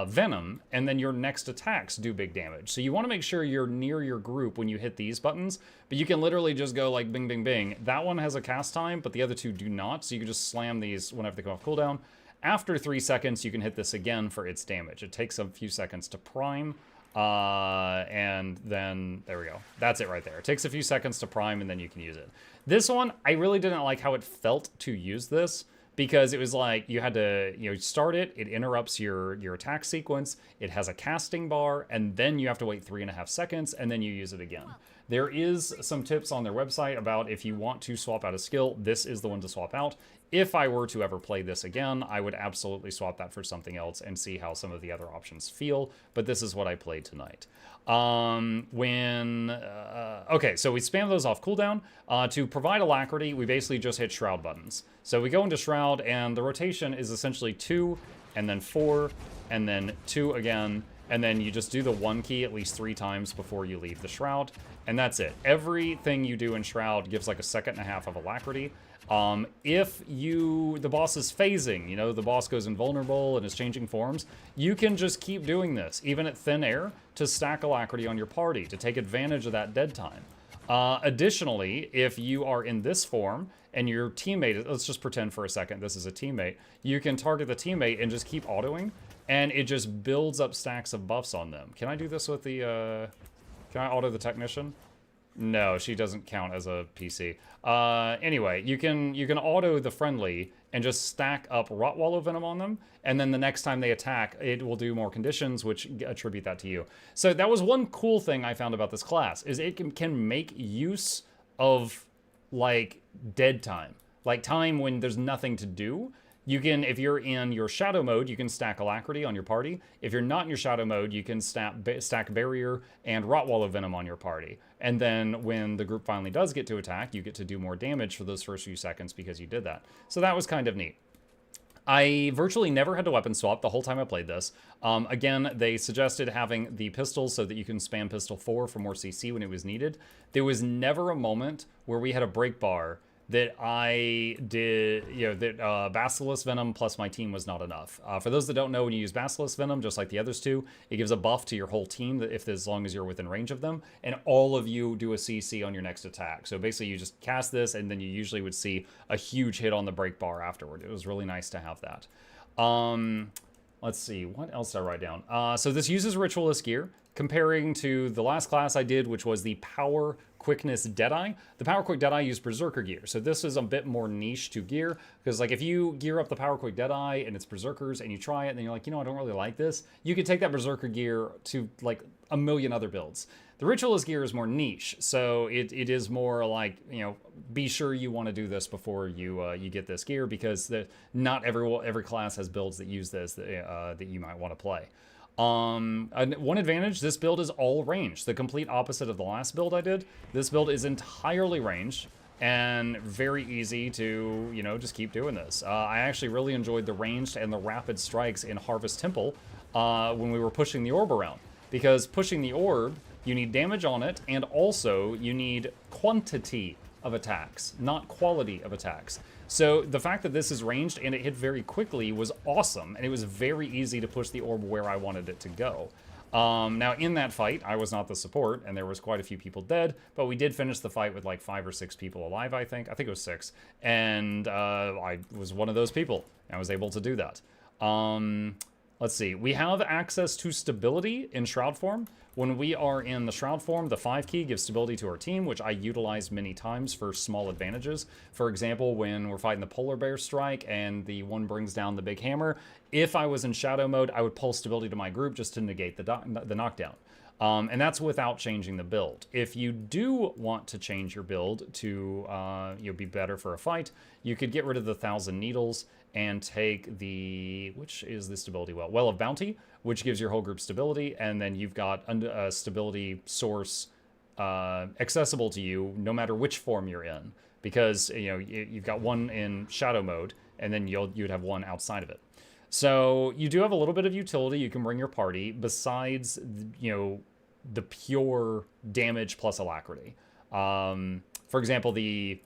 Venom, and then your next attacks do big damage. So you want to make sure you're near your group when you hit these buttons, but you can literally just go like bing, bing, bing. That one has a cast time, but the other 2 do not, so you can just slam these whenever they come off cooldown. After 3 seconds, you can hit this again for its damage. It takes a few seconds to prime, and then, there we go. That's it right there. It takes a few seconds to prime, and then you can use it. This one, I really didn't like how it felt to use this, because it was like you had to, start it, it interrupts your attack sequence, it has a casting bar, and then you have to wait 3.5 seconds, and then you use it again. There is some tips on their website about if you want to swap out a skill, this is the one to swap out. If I were to ever play this again, I would absolutely swap that for something else and see how some of the other options feel, but this is what I played tonight. Okay, so we spam those off cooldown. To provide alacrity, we basically just hit Shroud buttons. So we go into Shroud, and the rotation is essentially 2, and then 4, and then 2 again, and then you just do the 1 key at least 3 times before you leave the Shroud, and that's it. Everything you do in Shroud gives like a 1.5 seconds of alacrity. If the boss is phasing, the boss goes invulnerable and is changing forms, you can just keep doing this, even at thin air, to stack alacrity on your party, to take advantage of that dead time. Additionally, if you are in this form, and your teammate, let's just pretend for a second this is a teammate, you can target the teammate and just keep autoing, and it just builds up stacks of buffs on them. Can I do this with the, can I auto the technician? No, she doesn't count as a PC. Anyway, you can auto the friendly and just stack up Rotwallow Venom on them, and then the next time they attack, it will do more conditions, which attribute that to you. So that was one cool thing I found about this class, is it can make use of, like, dead time. Like, time when there's nothing to do. You can, if you're in your shadow mode, you can stack alacrity on your party. If you're not in your shadow mode, you can stack barrier and Rotwallow Venom on your party. And then when the group finally does get to attack, you get to do more damage for those first few seconds because you did that. So that was kind of neat. I virtually never had to weapon swap the whole time I played this. Again, they suggested having the pistols so that you can spam pistol 4 for more CC when it was needed. There was never a moment where we had a break bar that I did, that Basilisk Venom plus my team was not enough. For those that don't know, when you use Basilisk Venom, just like the others 2, it gives a buff to your whole team as long as you're within range of them, and all of you do a CC on your next attack. So basically you just cast this, and then you usually would see a huge hit on the break bar afterward. It was really nice to have that. Let's see, what else did I write down? So this uses Ritualist gear, comparing to the last class I did, which was the Power Quickness Deadeye. The Power Quick Deadeye used Berserker gear, so this is a bit more niche to gear, because like if you gear up the Power Quick Deadeye and it's Berserkers and you try it and then you're like, I don't really like this, you could take that Berserker gear to like a million other builds. The Ritualist gear is more niche, so it is more like, be sure you want to do this before you get this gear, because not every class has builds that use this that you might want to play. One advantage, this build is all ranged. The complete opposite of the last build I did. This build is entirely ranged and very easy to, just keep doing this. I actually really enjoyed the ranged and the rapid strikes in Harvest Temple when we were pushing the orb around. Because pushing the orb, you need damage on it, and also you need quantity of attacks, not quality of attacks. So the fact that this is ranged and it hit very quickly was awesome, and it was very easy to push the orb where I wanted it to go. Now in that fight, I was not the support, and there was quite a few people dead, but we did finish the fight with like 5 or 6 people alive, I think it was 6, and I was one of those people. I was able to do that. Let's see, we have access to stability in Shroud form. When we are in the Shroud form, the 5 key gives stability to our team, which I utilize many times for small advantages. For example, when we're fighting the Polar Bear Strike and the one brings down the big hammer, if I was in Shadow mode, I would pull stability to my group just to negate the knockdown. And that's without changing the build. If you do want to change your build to be better for a fight, you could get rid of the 1,000 Needles and take the, which is the stability well of Bounty, which gives your whole group stability, and then you've got a stability source accessible to you no matter which form you're in, because you've got one in Shadow mode, and then you'd have one outside of it. So you do have a little bit of utility. You can bring your party besides the pure damage plus alacrity. For example, the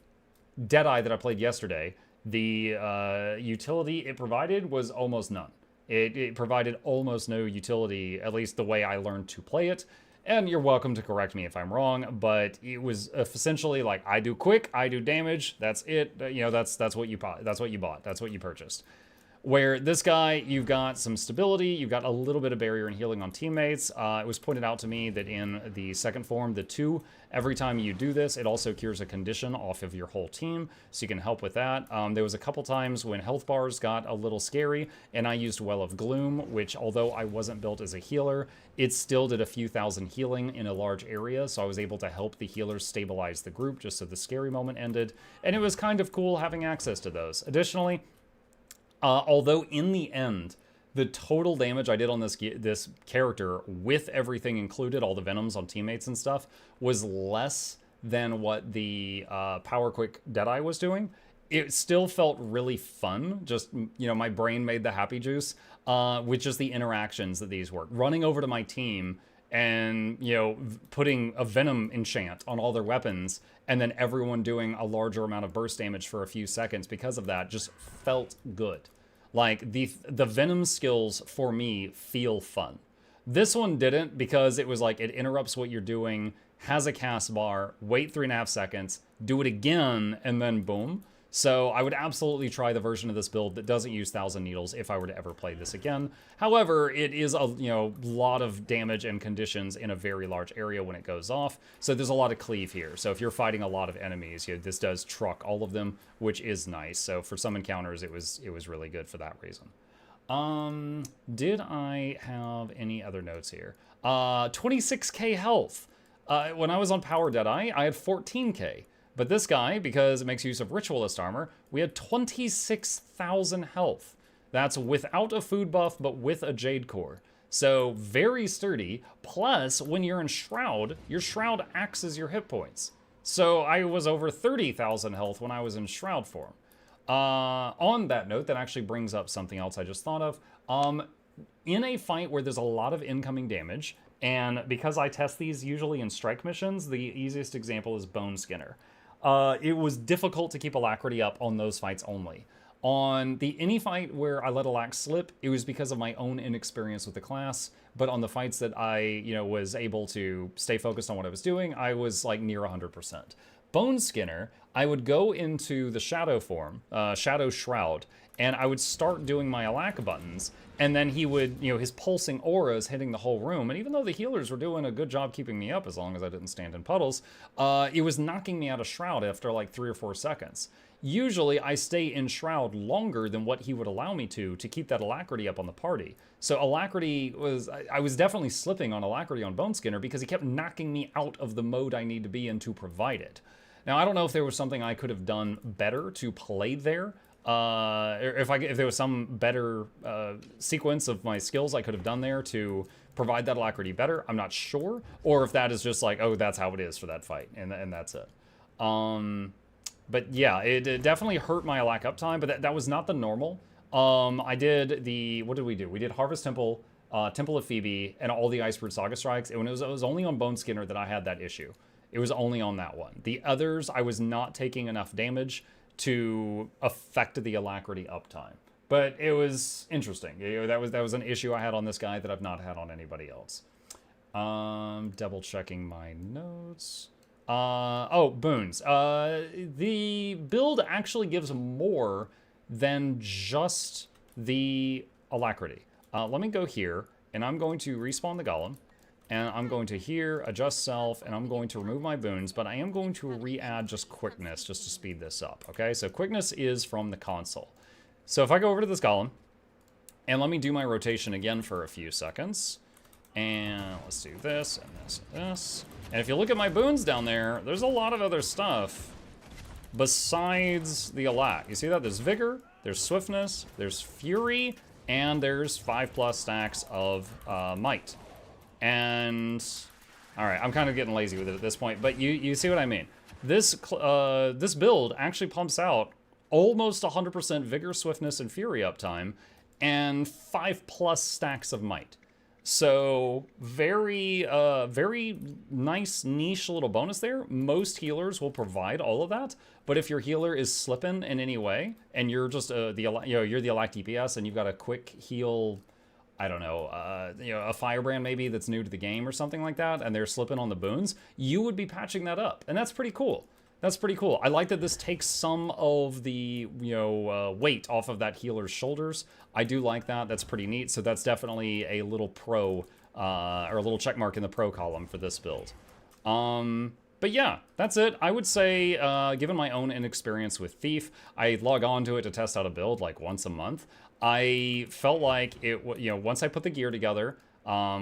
Deadeye that I played yesterday, the utility it provided was almost none. It provided almost no utility, at least the way I learned to play it. And you're welcome to correct me if I'm wrong, but it was essentially like, I do quick, I do damage, that's it. You know, that's what you bought, that's what you purchased. Where this guy, you've got some stability, you've got a little bit of barrier and healing on teammates. It was pointed out to me that in the second form, the 2, every time you do this, it also cures a condition off of your whole team, so you can help with that. There was a couple times when health bars got a little scary, and I used Well of Gloom, which although I wasn't built as a healer, it still did a few thousand healing in a large area, so I was able to help the healers stabilize the group just so the scary moment ended, and it was kind of cool having access to those. Additionally, although in the end, the total damage I did on this character, with everything included, all the venoms on teammates and stuff, was less than what the Power Quick Deadeye was doing. It still felt really fun. Just, you know, my brain made the happy juice with just the interactions that these work. Running over to my team and, you know, putting a Venom enchant on all their weapons, and then everyone doing a larger amount of burst damage for a few seconds because of that just felt good. Like, the Venom skills, for me, feel fun. This one didn't, because it was like, it interrupts what you're doing, has a cast bar, wait 3.5 seconds, do it again, and then boom. So I would absolutely try the version of this build that doesn't use Thousand Needles if I were to ever play this again. However, it is a lot of damage and conditions in a very large area when it goes off. So there's a lot of cleave here. So if you're fighting a lot of enemies, this does truck all of them, which is nice. So for some encounters, it was really good for that reason. Did I have any other notes here? 26k health. When I was on Power Deadeye, I had 14k. But this guy, because it makes use of Ritualist armor, we had 26,000 health. That's without a food buff, but with a Jade Core. So very sturdy. Plus, when you're in Shroud, your Shroud acts as your hit points. So I was over 30,000 health when I was in Shroud form. On that note, that actually brings up something else I just thought of. In a fight where there's a lot of incoming damage, and because I test these usually in strike missions, the easiest example is Bone Skinner. It was difficult to keep Alacrity up on those fights only. On any fight where I let Alac slip, it was because of my own inexperience with the class, but on the fights that I, was able to stay focused on what I was doing, I was like near 100%. Bone Skinner, I would go into the Shadow form, Shadow Shroud, and I would start doing my Alac buttons, and then he would, his pulsing auras hitting the whole room, and even though the healers were doing a good job keeping me up as long as I didn't stand in puddles, it was knocking me out of Shroud after like 3 or 4 seconds. Usually I stay in Shroud longer than what he would allow me to keep that Alacrity up on the party. So Alacrity I was definitely slipping on Alacrity on Bone Skinner because he kept knocking me out of the mode I need to be in to provide it. Now, I don't know if there was something I could have done better to play there. If there was some better sequence of my skills I could have done there to provide that Alacrity better, I'm not sure. Or if that is just like, oh, that's how it is for that fight, and that's it. But yeah, it definitely hurt my Alac uptime, but that was not the normal. I did what did we do? We did Harvest Temple, Temple of Phoebe, and all the Icebrood Saga Strikes, and it was only on Bone Skinner that I had that issue. It was only on that one. The others, I was not taking enough damage to affect the Alacrity uptime. But it was interesting. That was an issue I had on this guy that I've not had on anybody else. Double checking my notes. Oh, boons. The build actually gives more than just the Alacrity. Let me go here, and I'm going to respawn the Golem. And I'm going to here, adjust self, and I'm going to remove my boons, but I am going to re-add just quickness just to speed this up, okay? So quickness is from the console. So if I go over to this Golem, and let me do my rotation again for a few seconds, and let's do this, and this, and this. And if you look at my boons down there, there's a lot of other stuff besides the Alac. You see that? There's Vigor, there's Swiftness, there's Fury, and there's 5+ stacks of Might. And all right, I'm kind of getting lazy with it at this point, but you see what I mean. This build actually pumps out almost 100% Vigor, Swiftness, and Fury uptime, and 5+ stacks of Might. So very nice niche little bonus there. Most healers will provide all of that, but if your healer is slipping in any way, and you're just you're the Alac DPS and you've got a quick heal, I don't know, a firebrand maybe that's new to the game or something like that, and they're slipping on the boons, you would be patching that up, and that's pretty cool. That's pretty cool. I like that this takes some of the, weight off of that healer's shoulders. I do like that. That's pretty neat. So that's definitely a little pro, or a little check mark in the pro column for this build. But yeah, that's it. I would say, given my own inexperience with Thief, I log on to it to test out a build like once a month. I felt like it, once I put the gear together,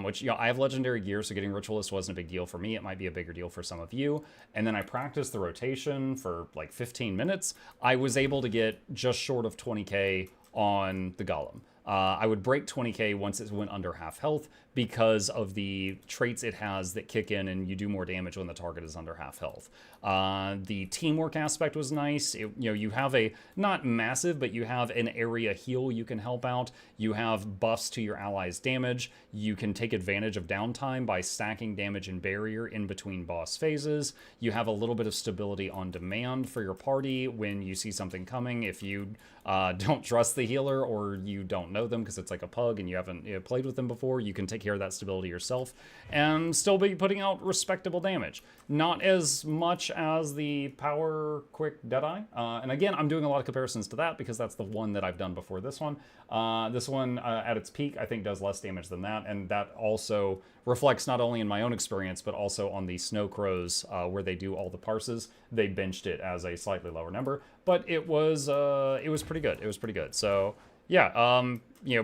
which, I have legendary gear, so getting Ritualist wasn't a big deal for me. It might be a bigger deal for some of you. And then I practiced the rotation for like 15 minutes. I was able to get just short of 20k on the Golem. I would break 20k once it went under half health because of the traits it has that kick in and you do more damage when the target is under half health. The teamwork aspect was nice. You have a, not massive, but you have an area heal you can help out. You have buffs to your allies' damage. You can take advantage of downtime by stacking damage and barrier in between boss phases. You have a little bit of stability on demand for your party when you see something coming. If you don't trust the healer or you don't know them because it's like a pug and you haven't played with them before, you can take care of that stability yourself and still be putting out respectable damage. Not as much as the power quick Deadeye. And again, I'm doing a lot of comparisons to that because that's the one that I've done before this one. This one, at its peak, I think does less damage than that. And that also reflects not only in my own experience, but also on the Snow Crows, where they do all the parses. They benched it as a slightly lower number, but it was pretty good. It was pretty good. So yeah,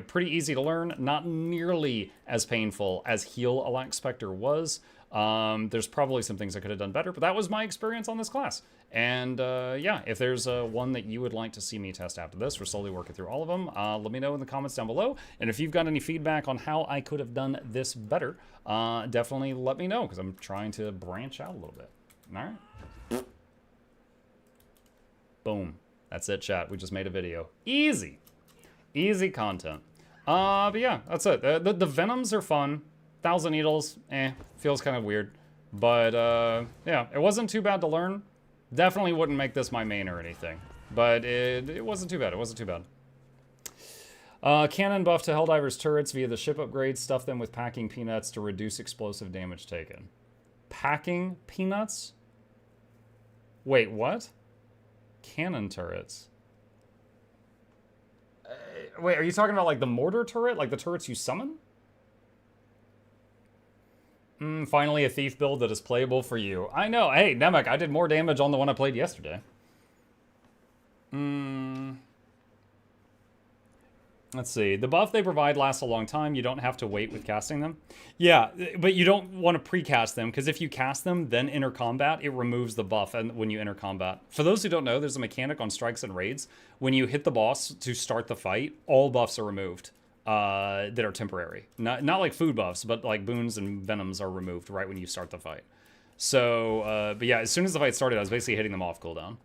pretty easy to learn. Not nearly as painful as Heal Alac Spectre was. There's probably some things I could have done better, but that was my experience on this class. And yeah, if there's one that you would like to see me test after this, we're slowly working through all of them, let me know in the comments down below. And if you've got any feedback on how I could have done this better, definitely let me know, because I'm trying to branch out a little bit. All right? Boom. That's it, chat. We just made a video. Easy. Easy content. But yeah, that's it. The Venoms are fun. Thousand Needles, feels kind of weird. But, yeah, it wasn't too bad to learn. Definitely wouldn't make this my main or anything. But it wasn't too bad. It wasn't too bad. Cannon buff to Helldiver's turrets via the ship upgrades. Stuff them with packing peanuts to reduce explosive damage taken. Packing peanuts? Wait, what? Cannon turrets. Wait, are you talking about like the mortar turret? Like the turrets you summon? Finally a thief build that is playable for you. I know. Hey, Nemec, I did more damage on the one I played yesterday. Let's see. The buff they provide lasts a long time. You don't have to wait with casting them. Yeah, but you don't want to pre-cast them, because if you cast them, then enter combat, it removes the buff and when you enter combat. For those who don't know, there's a mechanic on strikes and raids. When you hit the boss to start the fight, all buffs are removed. That are temporary. Not like food buffs, but like boons and venoms are removed right when you start the fight. So, but yeah, as soon as the fight started, I was basically hitting them off cooldown.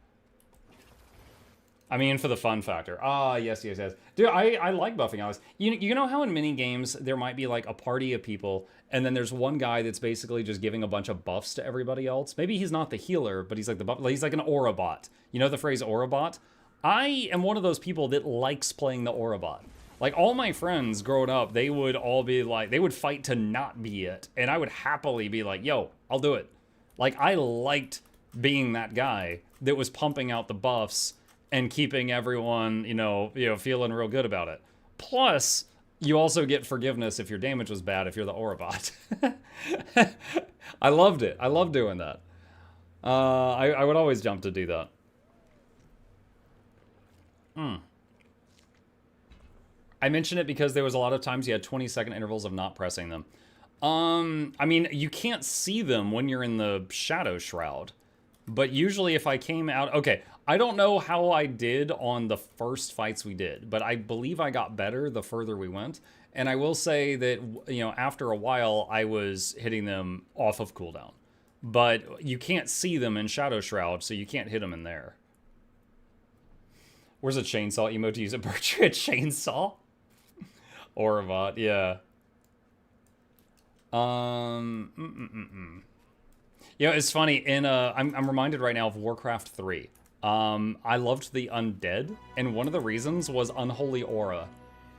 I mean, for the fun factor. Ah, yes. Dude, I like buffing allies. You know how in mini games there might be like a party of people, and then there's one guy that's basically just giving a bunch of buffs to everybody else? Maybe he's not the healer, but he's like the buff. He's like an aura bot. You know the phrase aura bot? I am one of those people that likes playing the aura bot. Like, all my friends growing up, they would all be like, they would fight to not be it. And I would happily be like, yo, I'll do it. Like, I liked being that guy that was pumping out the buffs and keeping everyone, feeling real good about it. Plus, you also get forgiveness if your damage was bad if you're the aura bot. I loved it. I loved doing that. I would always jump to do that. I mention it because there was a lot of times you had 20-second intervals of not pressing them. I mean, you can't see them when you're in the Shadow Shroud. But usually if I came out... Okay, I don't know how I did on the first fights we did, but I believe I got better the further we went. And I will say that, after a while, I was hitting them off of cooldown. But you can't see them in Shadow Shroud, so you can't hit them in there. Where's a chainsaw emote to use a chainsaw? Or a bot, yeah. You know, it's funny, I'm reminded right now of Warcraft 3. I loved the undead, and one of the reasons was Unholy Aura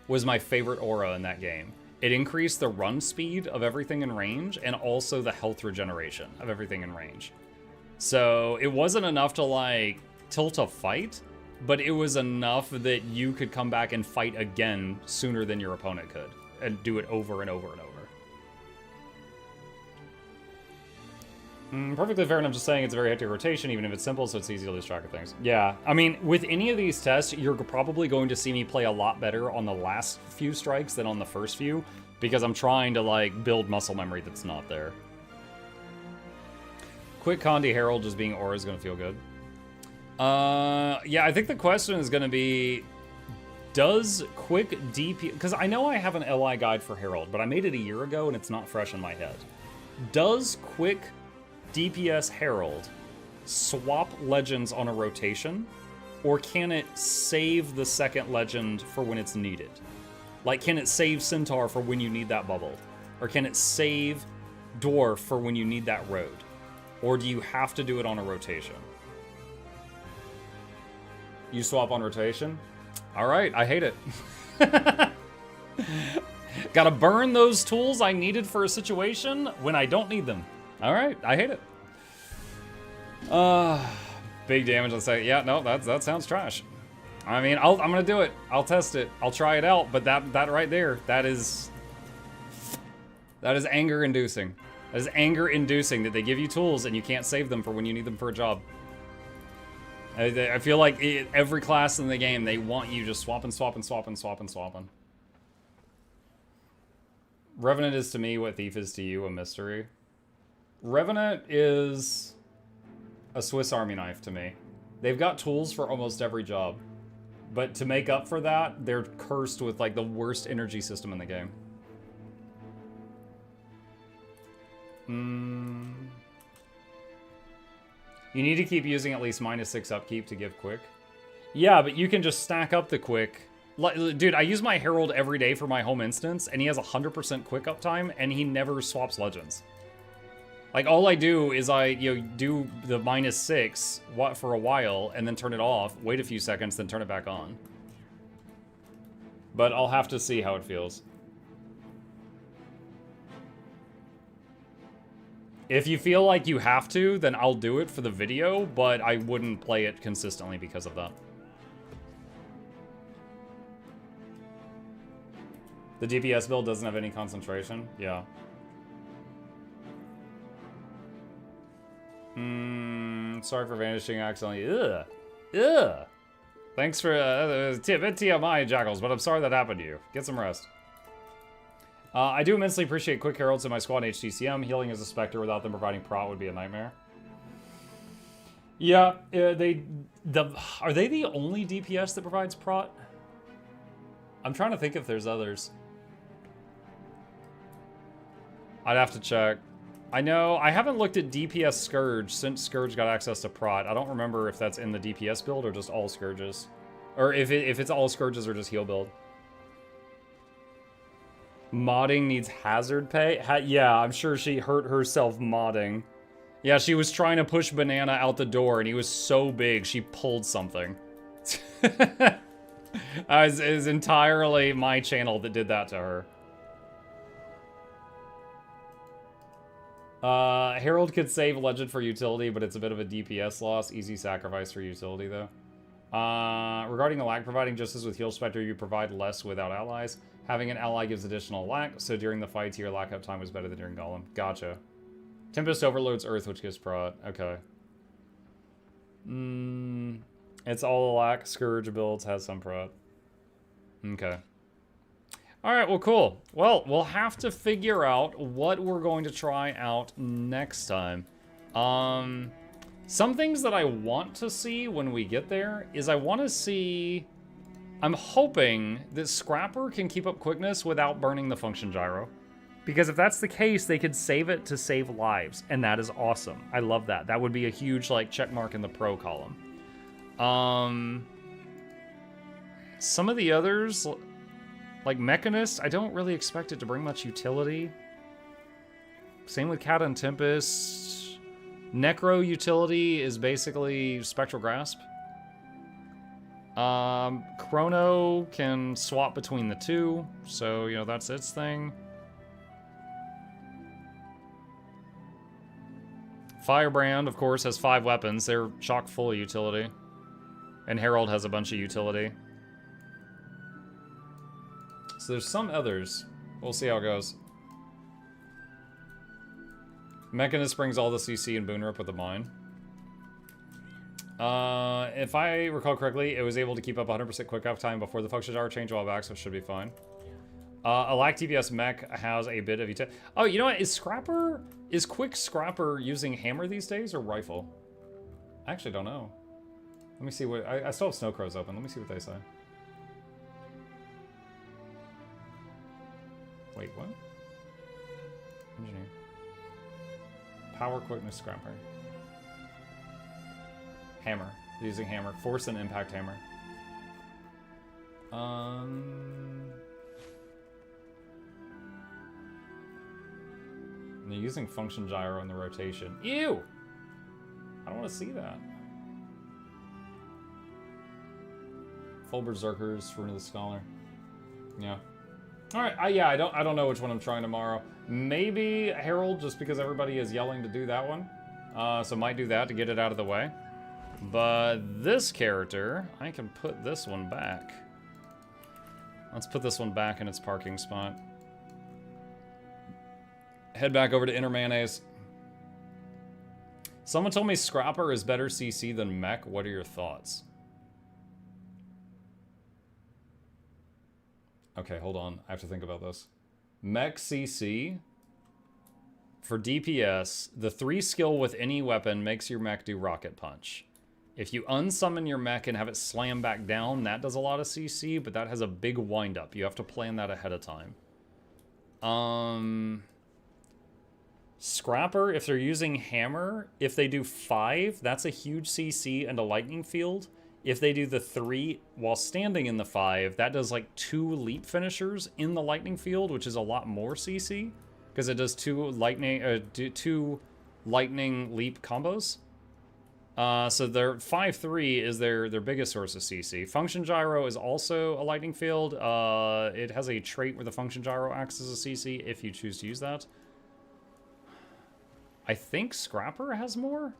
was my favorite aura in that game. It increased the run speed of everything in range, and also the health regeneration of everything in range. So it wasn't enough to, like, tilt a fight, but it was enough that you could come back and fight again sooner than your opponent could, and do it over and over and over. Perfectly fair, and I'm just saying it's a very hectic rotation, even if it's simple, so it's easy to lose track of things. Yeah, I mean, with any of these tests, you're probably going to see me play a lot better on the last few strikes than on the first few, because I'm trying to, like, build muscle memory that's not there. Quick Condi Herald just being aura is going to feel good. Yeah, I think the question is going to be, does quick DP... Because I know I have an LI guide for Herald, but I made it a year ago, and it's not fresh in my head. Does quick DPS Herald swap legends on a rotation, or can it save the second legend for when it's needed? Like, can it save Centaur for when you need that bubble? Or can it save Dwarf for when you need that road? Or do you have to do it on a rotation? You swap on rotation? Alright, I hate it. Gotta burn those tools I needed for a situation when I don't need them. Alright, I hate it. Big damage on second. Yeah, no, that sounds trash. I mean, I'm gonna do it. I'll test it. I'll try it out, but that right there, that is anger-inducing. That is anger-inducing that they give you tools and you can't save them for when you need them for a job. I feel like every class in the game, they want you just swapping. Revenant is to me what Thief is to you, a mystery. Revenant is a Swiss Army knife to me. They've got tools for almost every job. But to make up for that, they're cursed with, like, the worst energy system in the game. You need to keep using at least -6 upkeep to give quick. Yeah, but you can just stack up the quick. Dude, I use my Herald every day for my home instance, and he has 100% quick uptime, and he never swaps legends. Like, all I do is I, do the -6 for a while, and then turn it off, wait a few seconds, then turn it back on. But I'll have to see how it feels. If you feel like you have to, then I'll do it for the video, but I wouldn't play it consistently because of that. The DPS build doesn't have any concentration? Yeah. Sorry for vanishing accidentally. Ugh. Ugh. Thanks for TMI, Jackals, but I'm sorry that happened to you. Get some rest. I do immensely appreciate quick heralds in my squad in HTCM. Healing as a Spectre without them providing prot would be a nightmare. Yeah, are they the only DPS that provides prot? I'm trying to think if there's others. I'd have to check. I know, I haven't looked at DPS Scourge since Scourge got access to prot. I don't remember if that's in the DPS build or just all Scourges. Or if it's all Scourges or just heal build. Modding needs hazard pay? Yeah, I'm sure she hurt herself modding. Yeah, she was trying to push Banana out the door and he was so big she pulled something. It was entirely my channel that did that to her. Herald could save Legend for utility, but it's a bit of a DPS loss. Easy sacrifice for utility, though. Regarding Alac providing just as with Heal Spectre, you provide less without allies. Having an ally gives additional Alac, so during the fights, your Alac uptime was better than during Golem. Gotcha. Tempest overloads Earth, which gives prot. Okay. It's all Alac. Scourge builds has some prot. Okay. Alright, well, cool. Well, we'll have to figure out what we're going to try out next time. Some things that I want to see when we get there is I want to see... I'm hoping that Scrapper can keep up quickness without burning the function gyro. Because if that's the case, they could save it to save lives, and that is awesome. I love that. That would be a huge, like, check mark in the pro column. Some of the others... Like Mechanist, I don't really expect it to bring much utility. Same with Cat and Tempest. Necro utility is basically Spectral Grasp. Chrono can swap between the two, so, you know, that's its thing. Firebrand, of course, has 5 weapons. They're chock full of utility. And Herald has a bunch of utility. So there's some others. We'll see how it goes. Mechanist brings all the CC and Boonrip with the mine. If I recall correctly, it was able to keep up 100% quick uptime before the function gyro change a while back, so it should be fine. Alac DPS mech has a bit of utility. Oh, you know what? Is Quick Scrapper using hammer these days or rifle? I actually don't know. Let me see what... I still have Snow Crows open. Let me see what they say. Wait, what? Engineer. Power, quickness, scrapper. Hammer. Using hammer. Force and impact hammer. And they're using function gyro in the rotation. Ew! I don't want to see that. Full Berserkers, Rune of the Scholar. Yeah. Alright, yeah, I don't know which one I'm trying tomorrow. Maybe Herald, just because everybody is yelling to do that one. So might do that to get it out of the way. But this character, I can put this one back. Let's put this one back in its parking spot. Head back over to Inner Mayonnaise. Someone told me Scrapper is better CC than Mech. What are your thoughts? Okay, hold on. I have to think about this. Mech CC. For DPS, the 3 skill with any weapon makes your mech do Rocket Punch. If you unsummon your mech and have it slam back down, that does a lot of CC, but that has a big wind-up. You have to plan that ahead of time. Scrapper, if they're using Hammer, if they do 5, that's a huge CC and a Lightning Field. If they do the 3 while standing in the 5, that does like 2 leap finishers in the Lightning Field, which is a lot more CC. Because it does 2 lightning leap combos. So their 5-3 is their biggest source of CC. Function Gyro is also a lightning field. It has a trait where the Function Gyro acts as a CC if you choose to use that. I think Scrapper has more.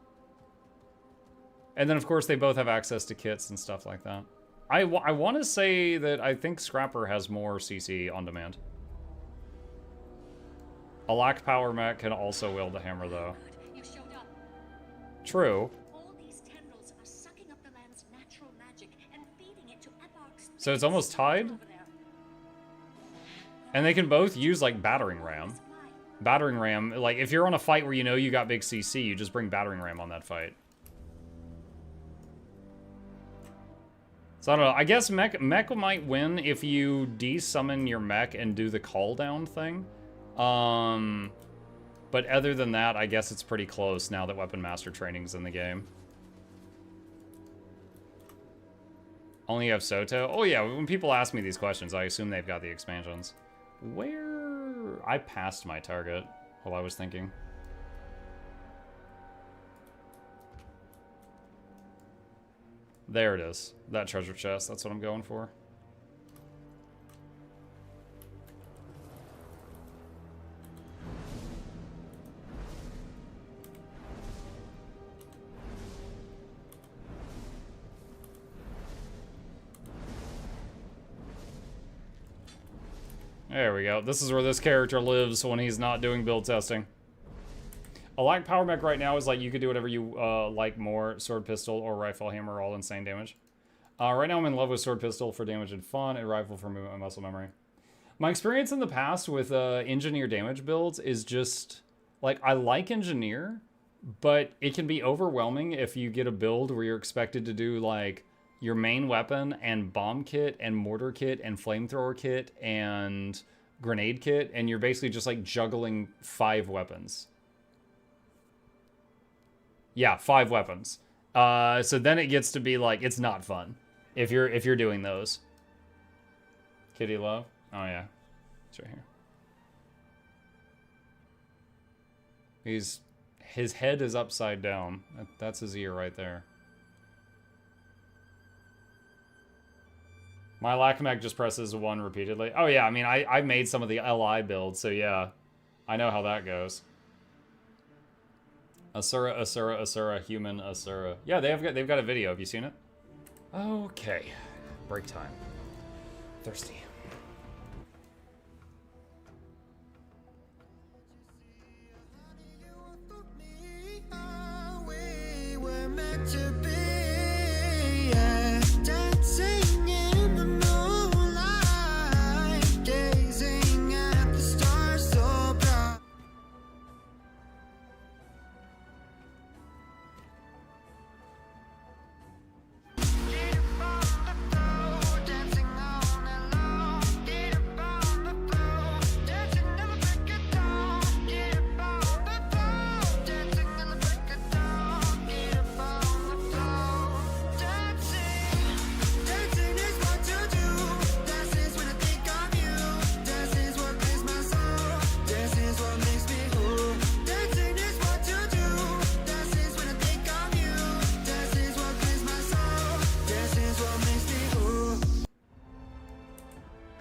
And then, of course, they both have access to kits and stuff like that. I want to say that I think Scrapper has more CC on demand. Alac Power Mech can also wield the hammer, though. You showed up. True. All these tendrils are sucking up the land's natural magic and feeding it to Eparch's So it's almost tied? over there. And they can both use, like, Battering Ram. Battering Ram, like, if you're on a fight where you know you got big CC, you just bring Battering Ram on that fight. So I don't know. I guess Mech might win if you desummon your mech and do the call down thing. But other than that, I guess it's pretty close now that Weapon Master Training's in the game. Only you have Soto? Oh yeah, when people ask me these questions, I assume they've got the expansions. Where... I passed my target while I was thinking. There it is. That treasure chest. That's what I'm going for. There we go. This is where this character lives when he's not doing build testing. Alac Power Mech right now is like you could do whatever you like more. Sword, pistol, or rifle, hammer, all insane damage. Right now I'm in love with sword pistol for damage and fun, and rifle for movement and muscle memory. My experience in the past with engineer damage builds is just, like, I like engineer, but it can be overwhelming if you get a build where you're expected to do, like, your main weapon and bomb kit and mortar kit and flamethrower kit and grenade kit, and you're basically just, like, juggling 5 weapons. Yeah, 5 weapons. So then it gets to be like, it's not fun if you're doing those. Kitty Love? Oh yeah, it's right here. His head is upside down. That's his ear right there. My Alac-bot just presses 1 repeatedly. Oh yeah, I mean, I made some of the LI builds, so yeah. I know how that goes. Asura, Asura, Asura, human, Asura. Yeah, they've got a video. Have you seen it? Okay. Break time. Thirsty.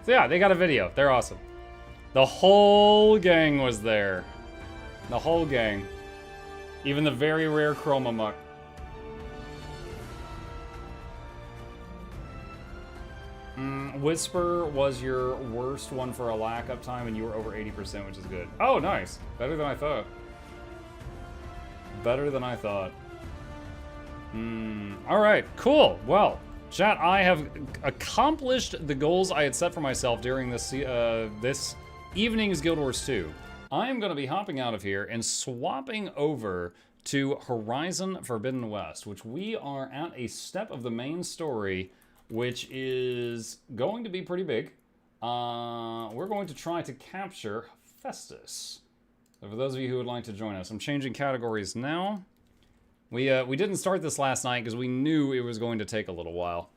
So yeah, they got a video. They're awesome. The whole gang was there. The whole gang. Even the very rare Chroma Muck. Whisper was your worst one for Alac uptime, and you were over 80%, which is good. Oh, nice. Better than I thought. Better than I thought. Alright, cool. Well, chat, I have accomplished the goals I had set for myself during this this evening's Guild Wars 2. I am going to be hopping out of here and swapping over to Horizon Forbidden West, which we are at a step of the main story, which is going to be pretty big. We're going to try to capture Hephaestus. So for those of you who would like to join us, I'm changing categories now. We didn't start this last night because we knew it was going to take a little while.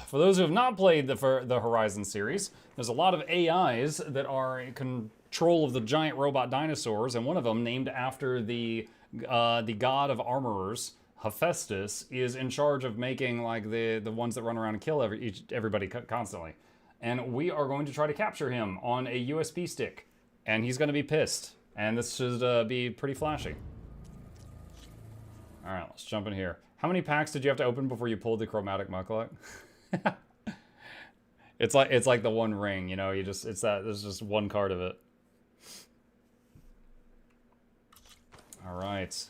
For those who have not played the Horizon series, there's a lot of AIs that are in control of the giant robot dinosaurs, and one of them, named after the god of armorers, Hephaestus, is in charge of making like the ones that run around and kill everybody constantly. And we are going to try to capture him on a USB stick, and he's going to be pissed. And this should be pretty flashy. All right, let's jump in here. How many packs did you have to open before you pulled the chromatic Mukluk? It's like the one ring, you know. There's just one card of it. All right.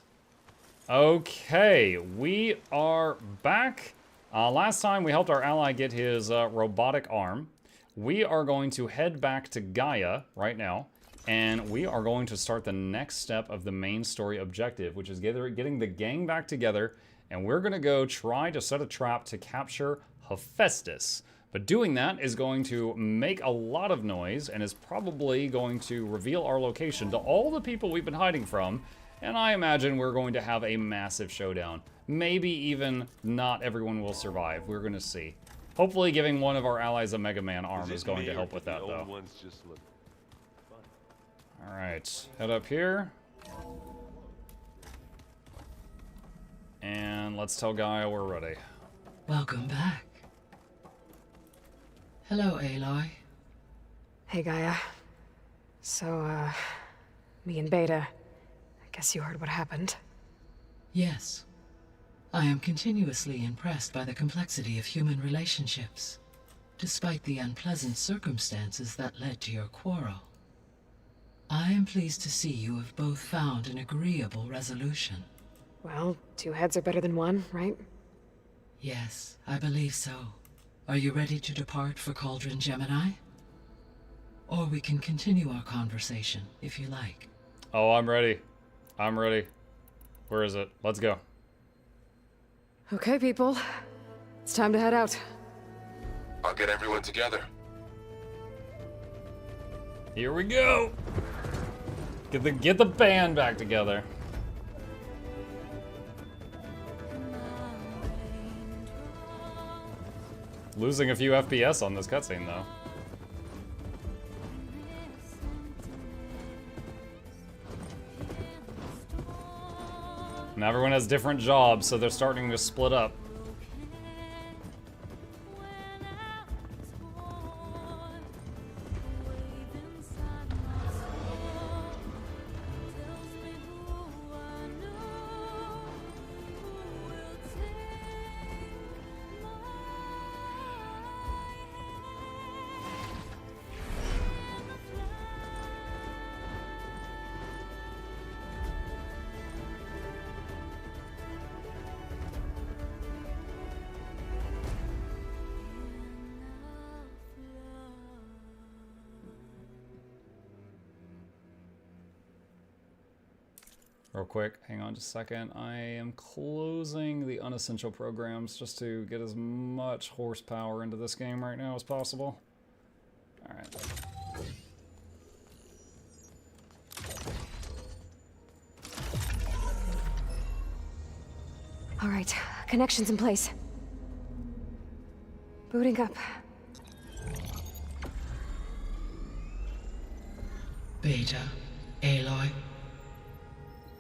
Okay, we are back. Last time we helped our ally get his robotic arm. We are going to head back to Gaia right now, and we are going to start the next step of the main story objective, which is getting the gang back together, and we're going to go try to set a trap to capture Hephaestus. But doing that is going to make a lot of noise and is probably going to reveal our location to all the people we've been hiding from, and I imagine we're going to have a massive showdown. Maybe even not everyone will survive. We're going to see. Hopefully giving one of our allies a Mega Man arm is going to help with that, though. Alright, head up here. And let's tell Gaia we're ready. Welcome back. Hello, Aloy. Hey, Gaia. So, me and Beta, I guess you heard what happened. Yes. I am continuously impressed by the complexity of human relationships, despite the unpleasant circumstances that led to your quarrel. I am pleased to see you have both found an agreeable resolution. Well, 2 heads are better than 1, right? Yes, I believe so. Are you ready to depart for Cauldron, Gemini? Or we can continue our conversation, if you like. Oh, I'm ready. I'm ready. Where is it? Let's go. Okay, people. It's time to head out. I'll get everyone together. Here we go. Get the band back together. Losing a few FPS on this cutscene, though. And everyone has different jobs, so they're starting to split up. Real quick, hang on just a second. I am closing the unessential programs just to get as much horsepower into this game right now as possible. Alright. All right, connections in place. Booting up. Beta, Aloy.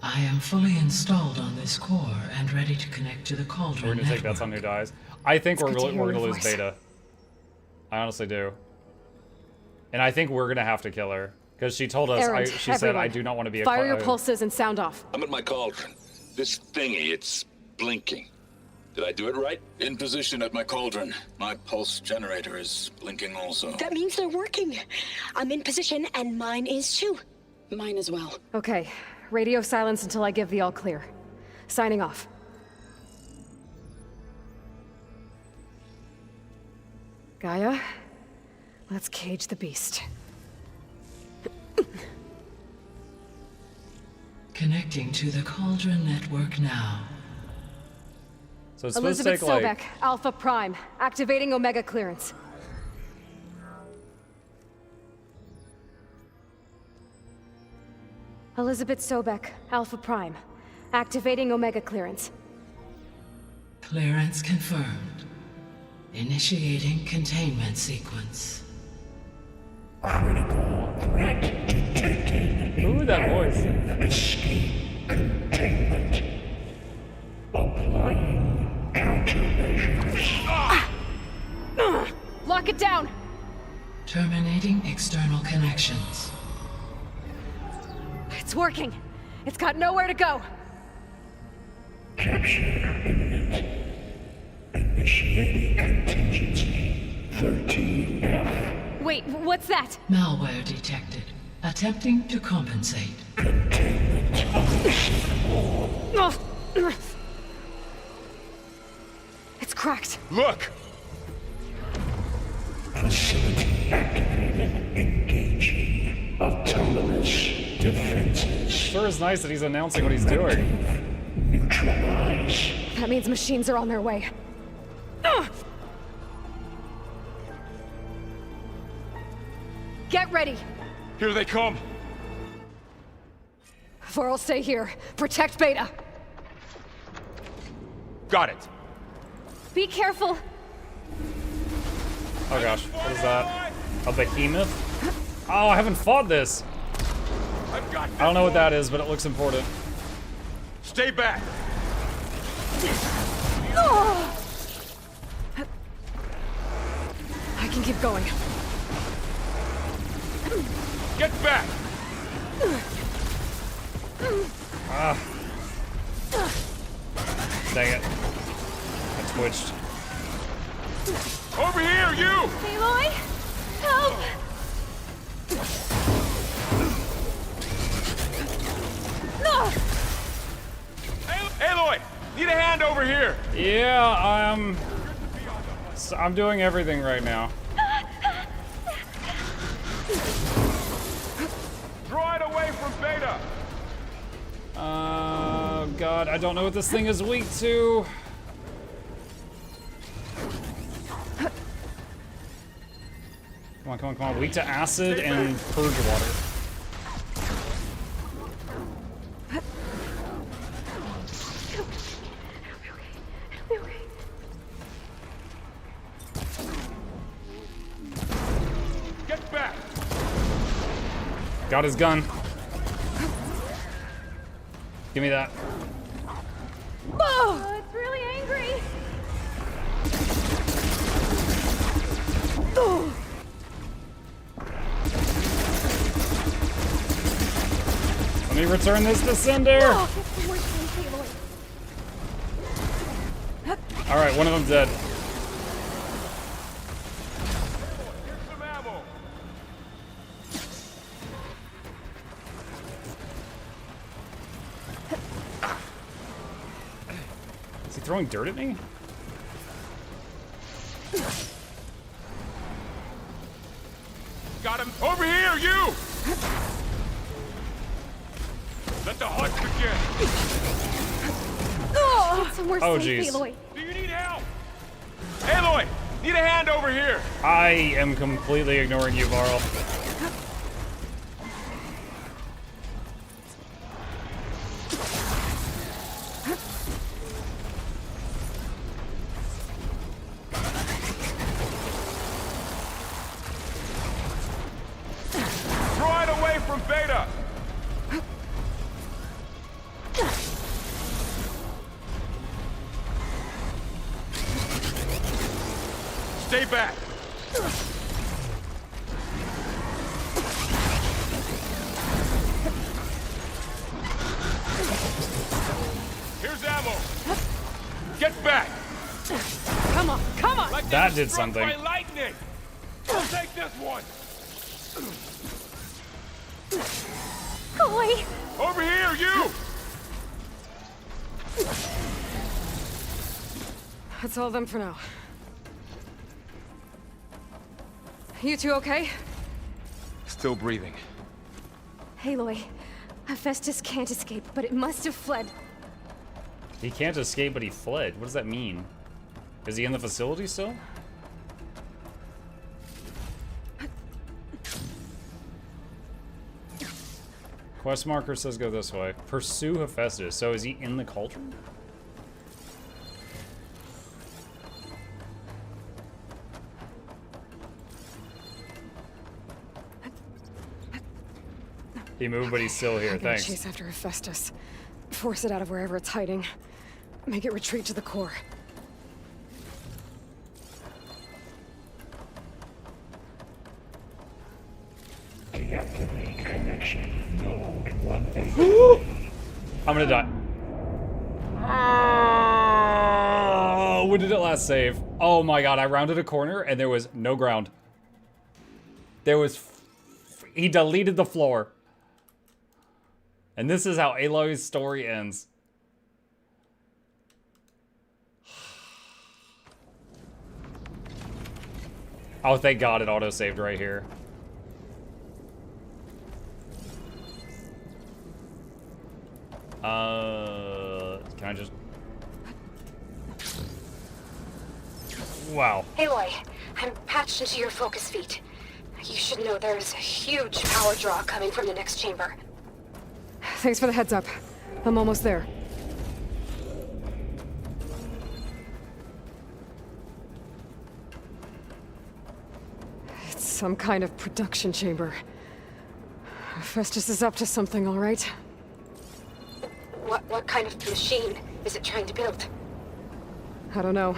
I am fully installed on this core and ready to connect to the Cauldron We're gonna take bets on who dies. I think we're gonna lose voice. Beta. I honestly do. And I think we're gonna have to kill her. Because she told us, Errant, she said, I do not want to be a Fire your pulses and sound off. I'm at my cauldron. This thingy, it's blinking. Did I do it right? In position at my cauldron. My pulse generator is blinking also. That means they're working. I'm in position and mine is too. Mine as well. Okay, radio silence until I give the all clear. Signing off. Gaia, let's cage the beast. Connecting to the Cauldron network now. So it's supposed to Elizabeth take like... Sobek, Alpha Prime, activating Omega clearance. Elizabeth Sobek, Alpha Prime, activating Omega clearance. Clearance confirmed. Initiating containment sequence. Critical threat detected. Ooh, that voice. Escape containment. Applying countermeasures. Lock it down! Terminating external connections. It's working. It's got nowhere to go. Capture imminent. Initiating contingency 13F. Wait, what's that? Malware detected. Attempting to compensate. Containment unsuitable. It's cracked. Look! Facility activated. Engaging autonomous defenses. Sure is nice that he's announcing what he's doing. Neutralize. That means machines are on their way. Get ready! Here they come! Varl, stay here. Protect Beta. Got it! Be careful. Oh gosh, what is that? A behemoth? Oh, I haven't fought this. I don't know what that is, but it looks important. Stay back! I can keep going. Get back! Ah. Dang it. I twitched. Over here, you! Aloy! Help! Aloy! Need a hand over here! Yeah, I'm doing everything right now. Draw it away from Beta! Oh god, I don't know what this thing is weak to. Come on, come on, come on. Weak to acid and purge water. Get back! Got his gun. Give me that. Let me return this to sender! Alright, one of them's dead. Is he throwing dirt at me? Got him. Over here, you! Let the hunt begin. Oh, jeez. Do you need help? Aloy, need a hand over here. I am completely ignoring you, Varl. Draw it away from Beta. Stay back. Here's ammo. Get back. Come on, come on! Like That they did were struck something. by lightning. I'll take this one. Boy! Over here, you! That's all of them for now. You two okay? Still breathing. Aloy, Hephaestus can't escape, but it must have fled. He can't escape, but he fled. What does that mean? Is he in the facility still? Quest marker says go this way. Pursue Hephaestus. So is he in the Cauldron? He moved, but he's still here. I'm gonna Thanks. chase after Hephaestus. Force it out of wherever it's hiding. Make it retreat to the core. Deactivate connection. Node 180. I'm gonna die. Oh, when did it last save? Oh my god, I rounded a corner and there was no ground. There was... he deleted the floor. And this is how Aloy's story ends. Oh, thank god it auto-saved right here. Can I just... Wow. Aloy, I'm patched into your focus feet. You should know there's a huge power draw coming from the next chamber. Thanks for the heads up. I'm almost there. It's some kind of production chamber. Hephaestus is up to something, all right? What kind of machine is it trying to build? I don't know,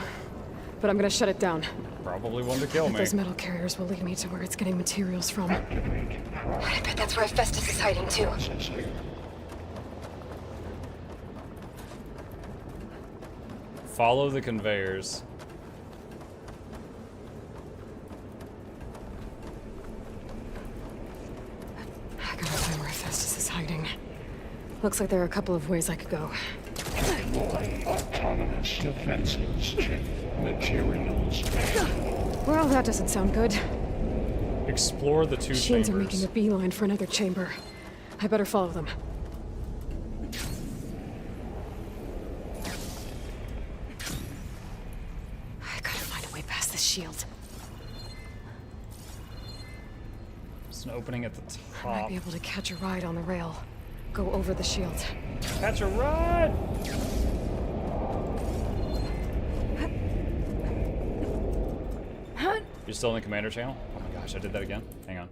but I'm gonna shut it down. Probably one to kill me. Those metal carriers will lead me to where it's getting materials from. I bet that's where Hephaestus is hiding too. Follow the conveyors. I gotta find where Hephaestus is hiding. Looks like there are a couple of ways I could go. Deploy autonomous defenses. Check materials. Well, that doesn't sound good. Explore the two Machines are chambers. making a beeline for another chamber. I better follow them. I gotta find a way past this shield. There's an opening at the I might top. be able to catch a ride on the rail. Go over the shield. Catch a ride! You're still in the commander channel? Oh my gosh, I did that again. Hang on.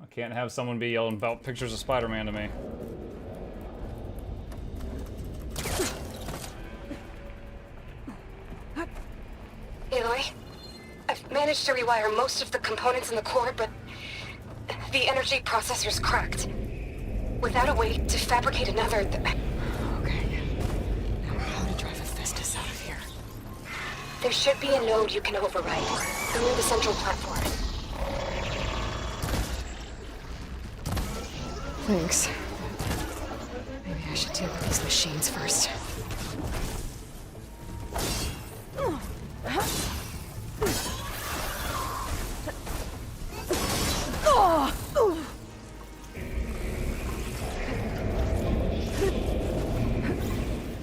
I can't have someone be yelling about pictures of Spider-Man to me. Aloy, managed to rewire most of the components in the core, but the energy processor's cracked. Without a way to fabricate another, Okay. Now how to drive Hephaestus out of here? there should be a node you can override near the central platform. Thanks. Maybe I should deal with these machines first.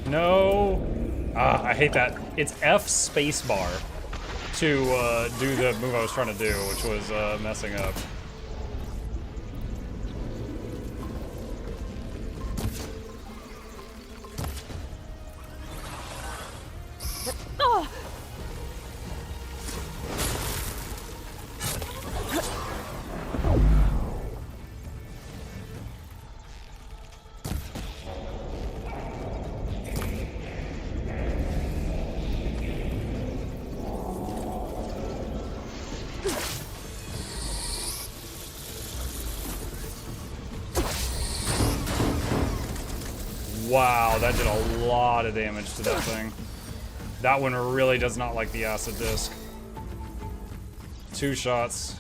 No. I hate that. It's F spacebar to do the move I was trying to do, which was messing up. Wow, that did a lot of damage to that thing. That one really does not like the acid disc. 2 shots.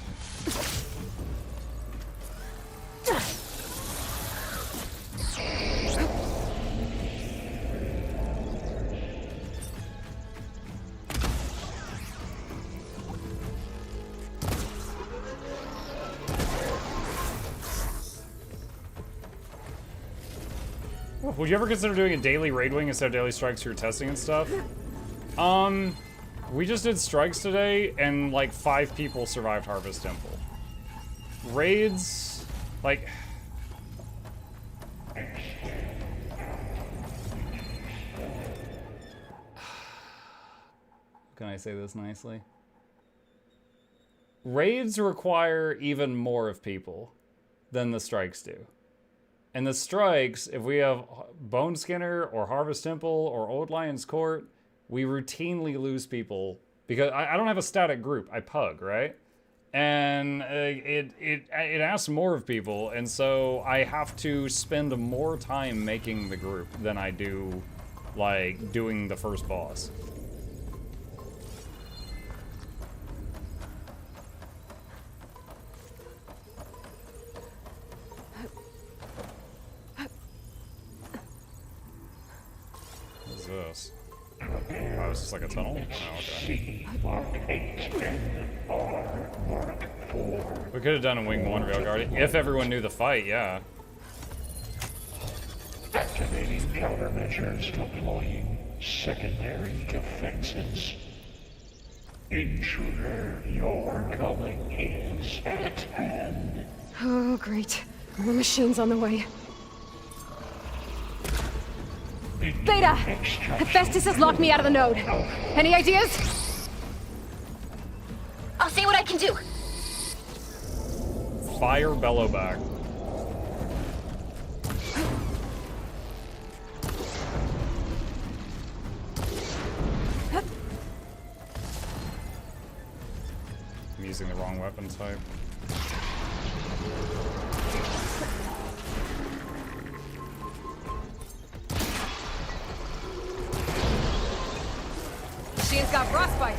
Would you ever consider doing a daily raid wing instead of daily strikes for your testing and stuff? We just did strikes today, and like 5 people survived Harvest Temple. Raids, like... Can I say this nicely? Raids require even more of people than the strikes do. And the strikes, if we have Bone Skinner or Harvest Temple or Old Lion's Court, we routinely lose people because I don't have a static group. I pug, right? And it asks more of people, and so I have to spend more time making the group than I do, like, doing the first boss. This? Oh, it's just like a tunnel? Oh, okay. We could have done a Wing 1 Railguard if everyone knew the fight, yeah. Activating countermeasures, deploying secondary defenses. Intruder, your coming is at hand. Oh, great. More machines on the way. Beta! Hephaestus has locked me out of the node. Any ideas? I'll see what I can do. Fire Bellowback. I'm using the wrong weapon type. Machine's got frostbite.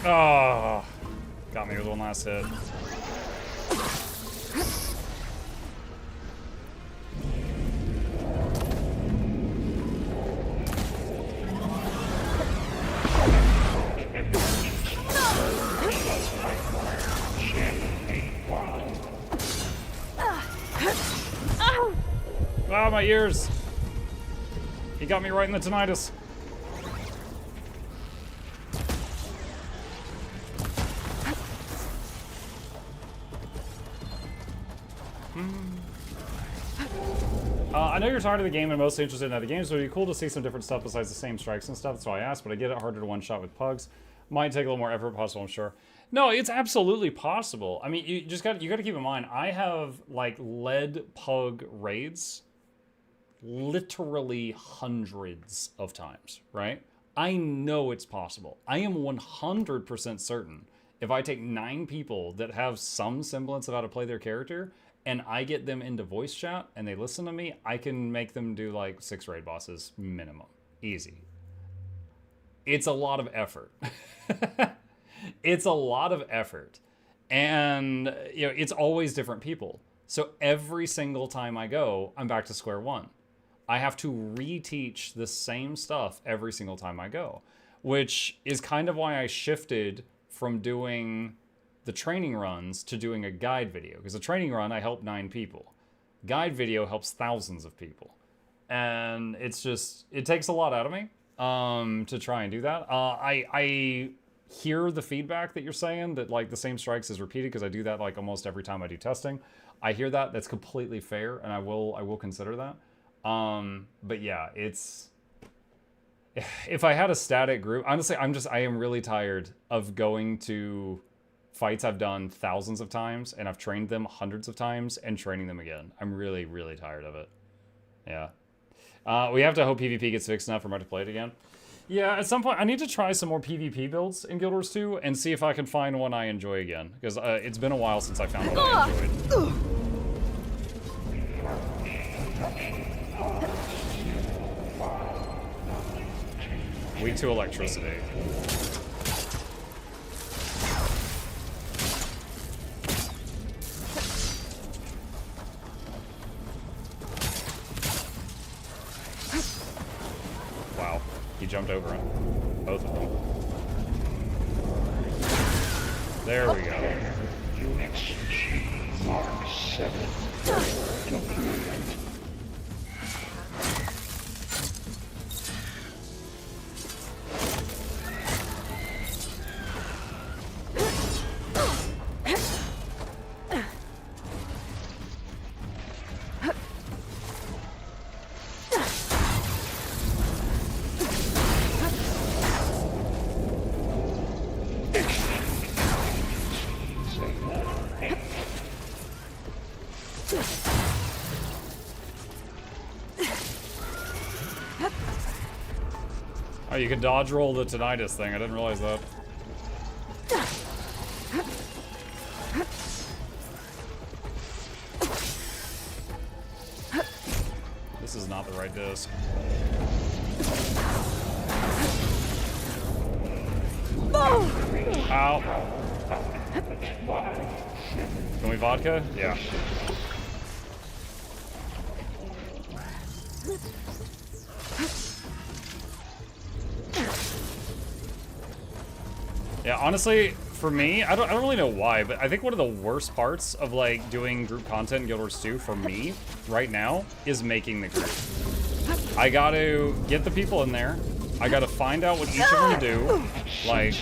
Oh, got me with one last hit. Ah, my ears. He got me right in the tinnitus. I know you're tired of the game and mostly interested in other games, so it'd be cool to see some different stuff besides the same strikes and stuff. That's why I asked, but I get it harder to one-shot with pugs. Might take a little more effort, possible, I'm sure. No, it's absolutely possible. I mean, you got to keep in mind, I have like led pug raids literally hundreds of times, right? I know it's possible. I am 100% certain if I take 9 people that have some semblance of how to play their character and I get them into voice chat and they listen to me, I can make them do like 6 raid bosses minimum. Easy. It's a lot of effort. It's a lot of effort. And, you know, it's always different people. So every single time I go, I'm back to square one. I have to reteach the same stuff every single time I go, which is kind of why I shifted from doing the training runs to doing a guide video. Because a training run, I help 9 people. Guide video helps thousands of people. And it's just, it takes a lot out of me to try and do that. I hear the feedback that you're saying, that like the same strikes is repeated, because I do that like almost every time I do testing. I hear that. That's completely fair, and I will consider that. But yeah, it's, if I had a static group, honestly, I am really tired of going to fights I've done thousands of times and I've trained them hundreds of times and training them again. I'm really, really tired of it. Yeah. We have to hope PvP gets fixed enough for me to play it again. Yeah, at some point, I need to try some more PvP builds in Guild Wars 2 and see if I can find one I enjoy again. Because it's been a while since I found one I enjoyed. Weak to electricity. Wow, he jumped over him. Both of them. There we go. Mark 7. Oh, you can dodge roll the tinnitus thing. I didn't realize that. This is not the right disc. Ow. Can we vodka? Yeah. Yeah, honestly, for me, I don't really know why, but I think one of the worst parts of like doing group content in Guild Wars 2 for me right now is making the group. I gotta get the people in there. I gotta find out what each of them do. Like,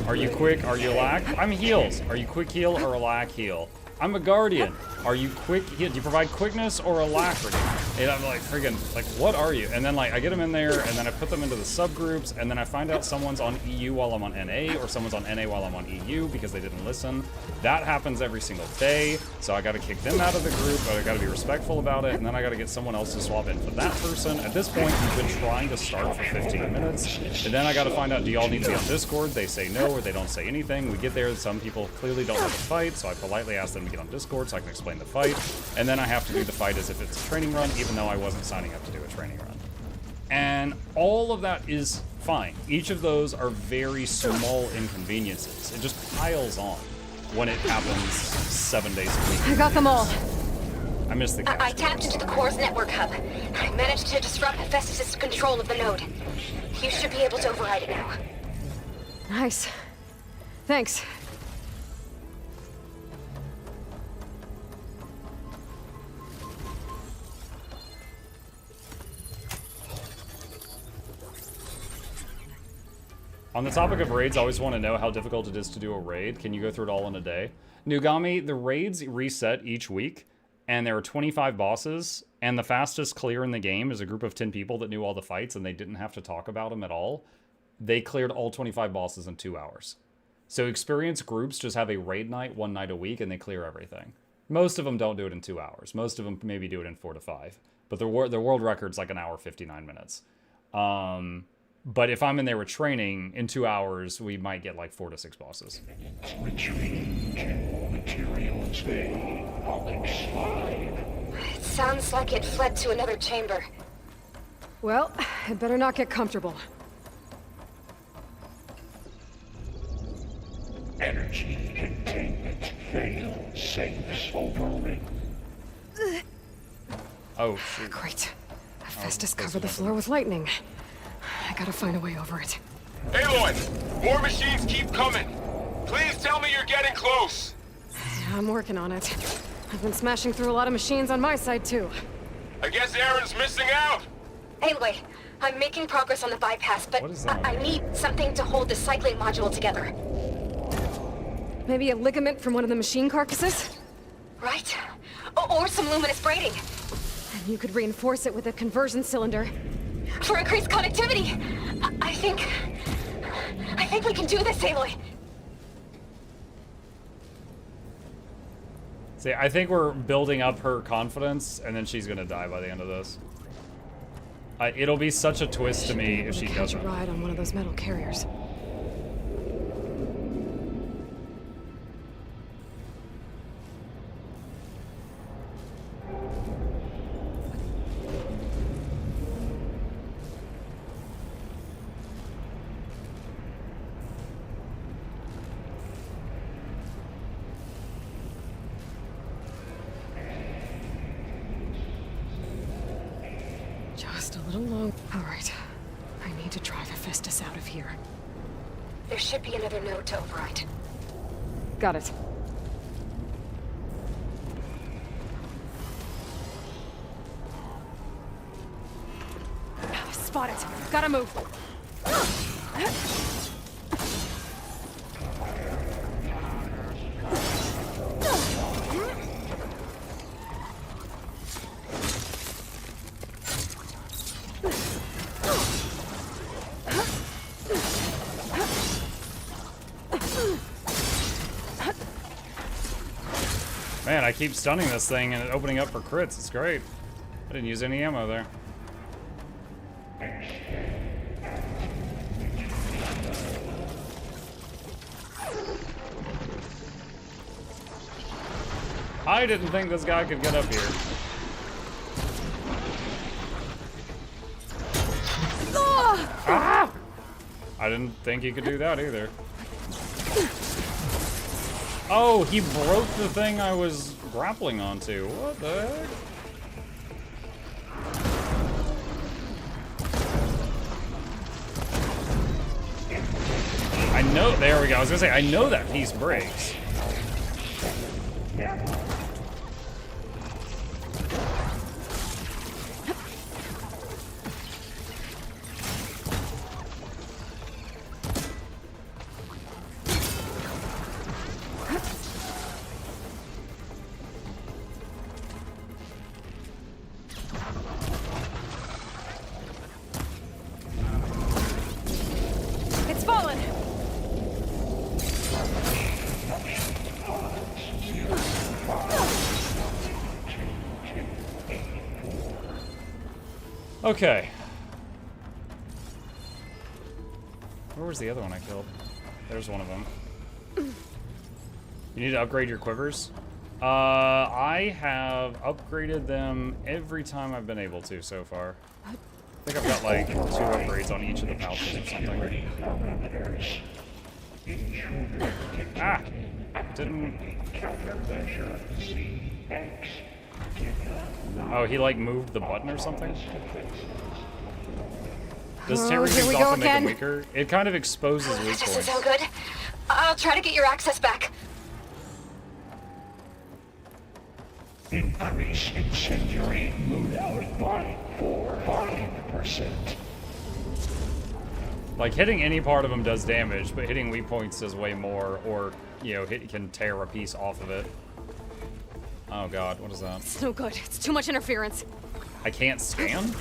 are you quick? Are you alac? I'm heals. Are you quick heal or alac heal? I'm a guardian. Are you quick heal? Do you provide quickness or alacrity? And I'm like, friggin', like, what are you? And then like, I get them in there and then I put them into the subgroups and then I find out someone's on EU while I'm on NA or someone's on NA while I'm on EU because they didn't listen. That happens every single day. So I gotta kick them out of the group, but I gotta be respectful about it, and then I gotta get someone else to swap in for that person. At this point, we've been trying to start for 15 minutes. And then I gotta find out, do y'all need to be on Discord? They say no, or they don't say anything. We get there, some people clearly don't want to fight, so I politely ask them to get on Discord so I can explain the fight. And then I have to do the fight as if it's a training run, even though I wasn't signing up to do a training run. And all of that is fine. Each of those are very small inconveniences. It just piles on when it happens 7 days a week. I got them all. I missed the catch. I tapped into the core's network hub. I managed to disrupt Hephaestus' control of the node. You should be able to override it now. Nice. Thanks. On the topic of raids, I always want to know how difficult it is to do a raid. Can you go through it all in a day? Nugami, the raids reset each week, and there are 25 bosses, and the fastest clear in the game is a group of 10 people that knew all the fights, and they didn't have to talk about them at all. They cleared all 25 bosses in 2 hours. So experienced groups just have a raid night 1 night a week, and they clear everything. Most of them don't do it in 2 hours. Most of them maybe do it in 4 to 5. But the world record's like 1 hour, 59 minutes. But if I'm in there with training, in 2 hours, we might get like 4 to 6 bosses. Retrieve materials they It sounds like it fled to another chamber. Well, it better not get comfortable. Energy containment failed. Safes overring. Oh, shoot. Great. Hephaestus covered the floor with lightning. I gotta find a way over it. Aloy! More machines keep coming! Please tell me you're getting close! I'm working on it. I've been smashing through a lot of machines on my side, too. I guess Aaron's missing out! Aloy, I'm making progress on the bypass, but I need something to hold the cycling module together. Maybe a ligament from one of the machine carcasses? Right? Or some luminous braiding. And you could reinforce it with a conversion cylinder. For increased connectivity! I think we can do this, Aloy! See, I think we're building up her confidence, and then she's gonna die by the end of this. It'll be such a twist to me if she doesn't. Catch a ride on one of those metal carriers. Just a little long. All right. I need to drive Hephaestus out of here. There should be another node to override. Got it. Spot it. Gotta move. Man, I keep stunning this thing and opening up for crits. It's great. I didn't use any ammo there. I didn't think this guy could get up here. Ah! I didn't think he could do that either. Oh, he broke the thing I was grappling onto. What the heck? I know, there we go. I was gonna say, I know that piece breaks. It's fallen. Okay. Where was the other one I killed? There's one of them. You need to upgrade your quivers? I have upgraded them every time I've been able to so far. I think I've got like 2 upgrades on each of the pouches or something. Ah! Didn't... Oh, he like moved the button or something? Does tearing things off and make them weaker? It kind of exposes weak This doesn't points. sound good. I'll try to get your access back. Increase incendiary mood out by 400%. Like, hitting any part of him does damage, but hitting weak points does way more, or, you know, can tear a piece off of it. Oh god, what is that? It's no good. It's too much interference. I can't scan?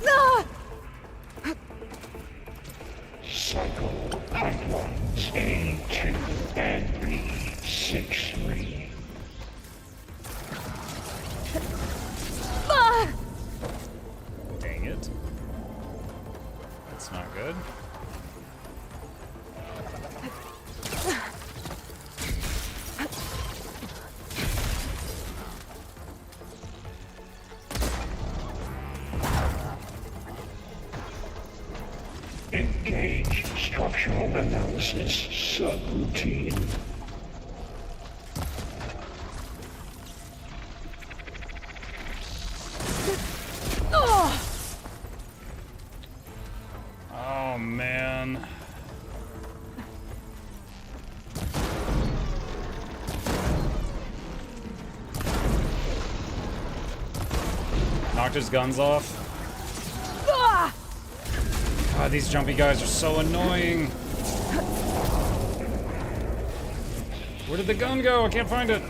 No! Cycle pipelines A2 and B63. Dang it. That's not good. Engage structural analysis subroutine. Oh man. Knocked his guns off. God, these jumpy guys are so annoying. Where did the gun go? I can't find it.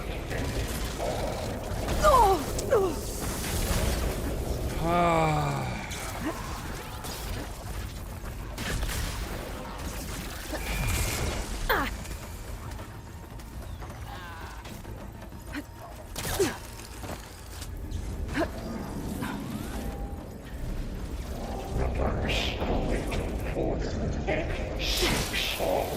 Reverse waiting for F6 all.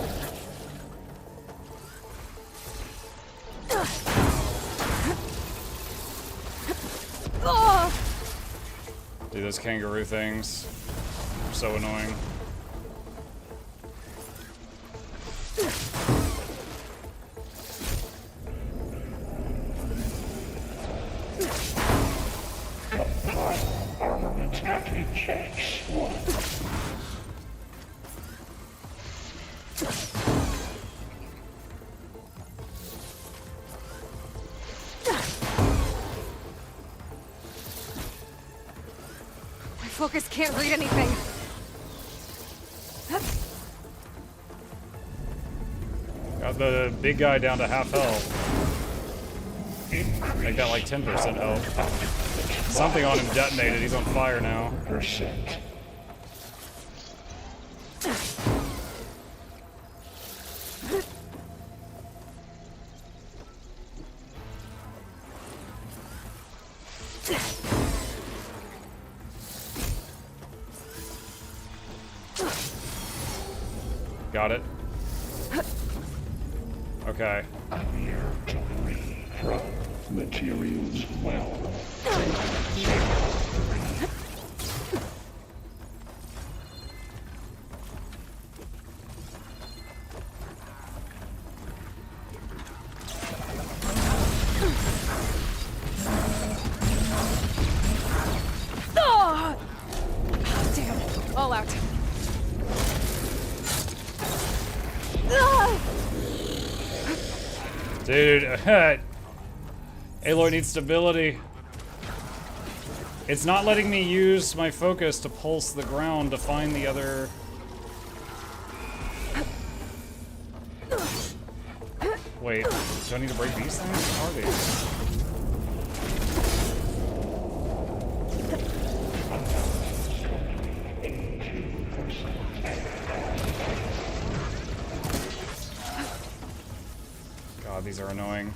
Dude, those kangaroo things are so annoying. Armament package X1. My focus can't read anything. Got the big guy down to half health. Make that like 10% health. Something on him detonated. He's on fire now. Percent. Got it. Okay. Appear to read from materials well. Oh! Damn. All out. Dude, Aloy needs stability. It's not letting me use my focus to pulse the ground to find the other... Wait, do I need to break these things? What are these? God, these are annoying.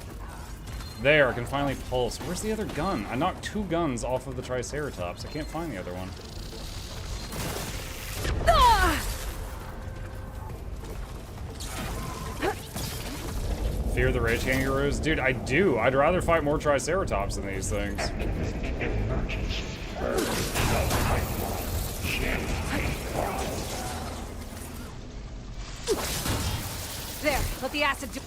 There, I can finally pulse. Where's the other gun? I knocked 2 guns off of the Triceratops. I can't find the other one. Fear the rage kangaroos? Dude, I do. I'd rather fight more Triceratops than these things. There, let the acid do.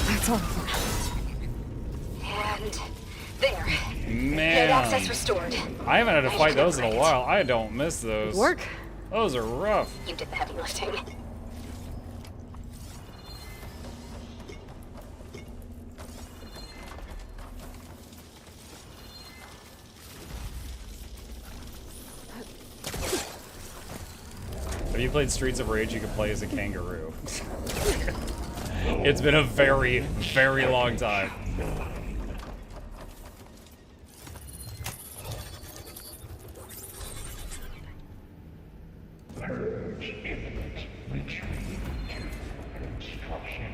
That's all. And There. Man. Gate access restored. I haven't had to I fight should those in a upgrade. while. I don't miss those. Work? Those are rough. You did the heavy lifting. Have you played Streets of Rage? You can play as a kangaroo. It's been a very, very long time.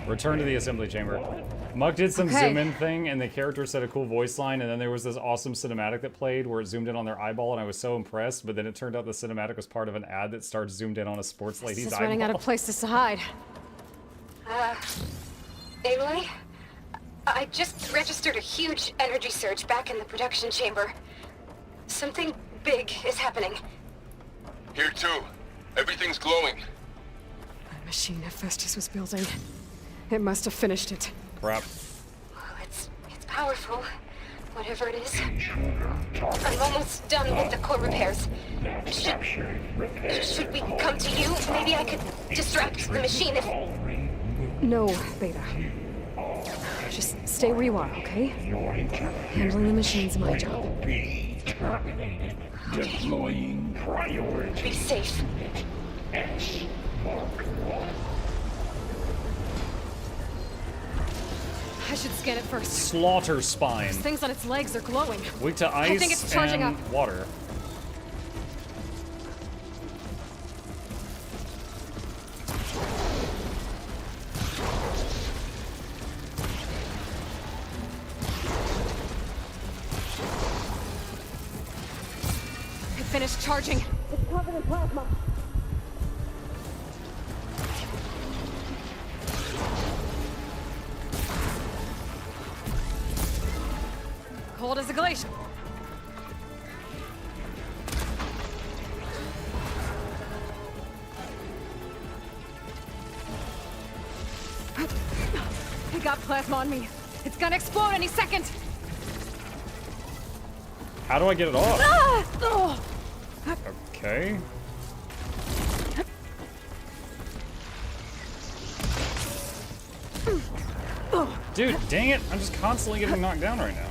Return to the assembly chamber. Muck did some zoom in thing, and the character said a cool voice line, and then there was this awesome cinematic that played where it zoomed in on their eyeball, and I was so impressed, but then it turned out the cinematic was part of an ad that started zoomed in on a sports lady's Just eyeball. running out of places to hide. Aloy? I just registered a huge energy surge back in the production chamber. Something big is happening. Here too. Everything's glowing. The machine Hephaestus was building. It must have finished it. Crap. Well, it's powerful. Whatever it is. I'm almost done with the core repairs. Should we come to you? Maybe I could distract the machine if... No, Beta. Just stay where you are, okay? Handling the machine's my job. Deploying priority. Be safe. I should scan it first. Slaughter spine. Those things on its legs are glowing. Weak to ice I think it's charging and up. water. It finished charging. It's covered in plasma. Cold as a glacier. I got plasma on me. It's gonna explode any second. How do I get it off? Ah! Oh. Okay. Dude, dang it. I'm just constantly getting knocked down right now.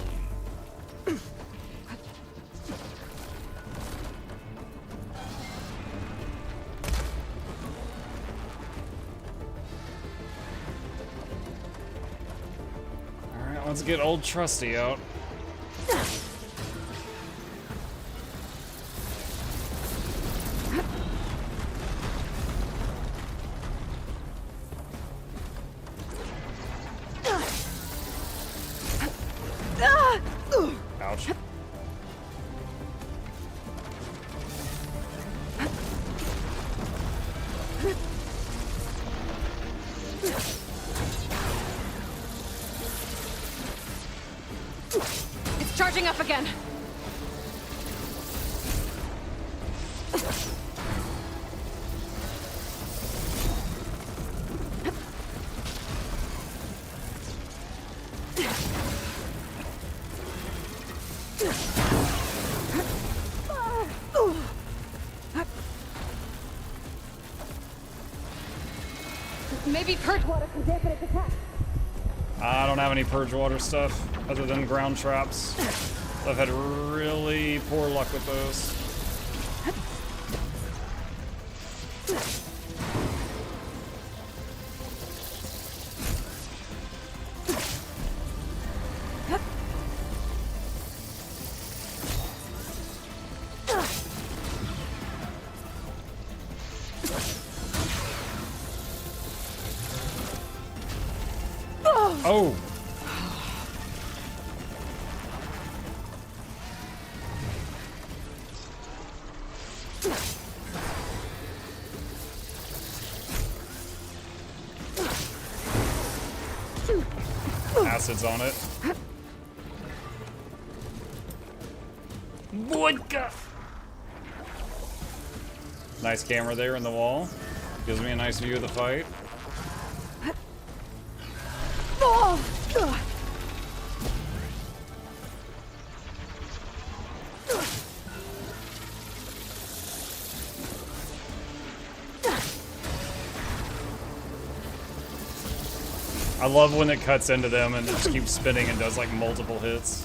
Alright, let's get old Trusty out. Ouch. It's charging up again. Maybe purge water can dampen its attack. I don't have any purge water stuff other than ground traps. I've had really poor luck with those. Oh! Acid's on it. Vodka! Nice camera there in the wall. Gives me a nice view of the fight. I love when it cuts into them and it just keeps spinning and does like multiple hits.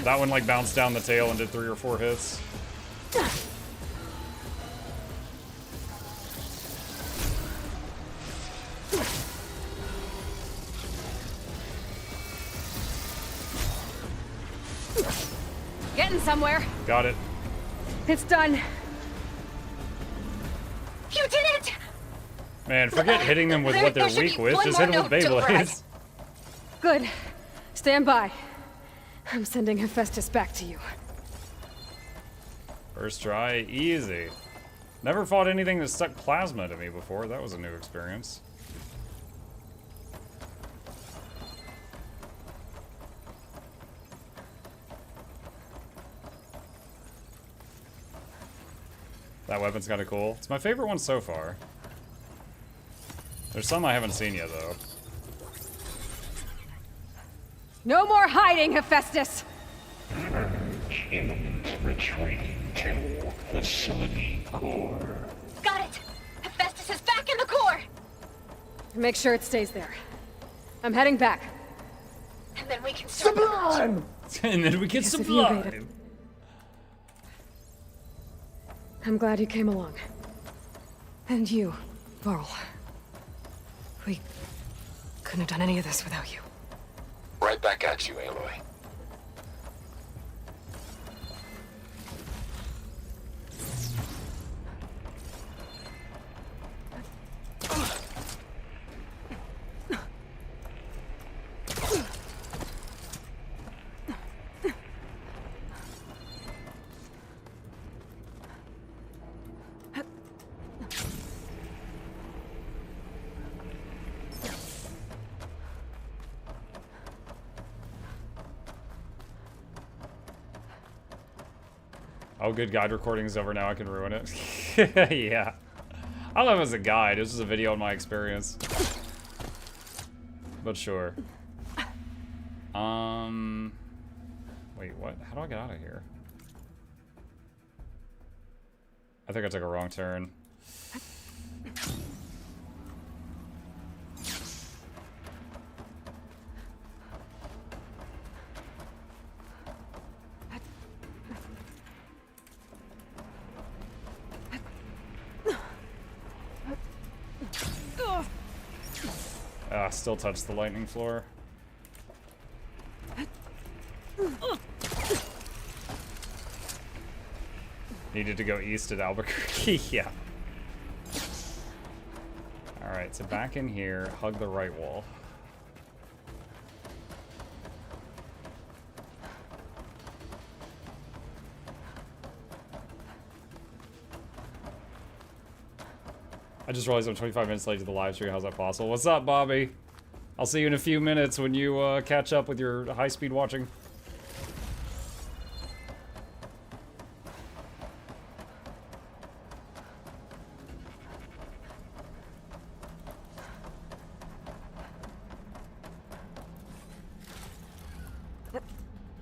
That one like bounced down the tail and did 3 or 4 hits. Getting somewhere. Got it. It's done. You did it! Man, forget hitting them with what they're There should weak be with. one Just more hit them with note to brag. Beyblades. Good. Stand by. I'm sending Hephaestus back to you. First try, easy. Never fought anything that stuck plasma to me before. That was a new experience. That weapon's kind of cool. It's my favorite one so far. There's some I haven't seen yet, though. No more hiding, Hephaestus! Humans retreating to the scenic core. Got it! Hephaestus is back in the core! Make sure it stays there. I'm heading back. And then we can start Sublime! And then we get Yes, if you obeyed sublime. I'm glad you came along. And you, Varl. We couldn't have done any of this without you. Right back at you, Aloy. Oh, good, guide recording's over now. I can ruin it. Yeah. I don't know if it was a guide. This was a video on my experience. But sure. Wait, what? How do I get out of here? I think I took a wrong turn. Still touch the lightning floor. Needed to go east at Albuquerque. Yeah. Alright, so back in here, hug the right wall. I just realized I'm 25 minutes late to the live stream. How's that possible? What's up, Bobby? I'll see you in a few minutes when you catch up with your high-speed watching.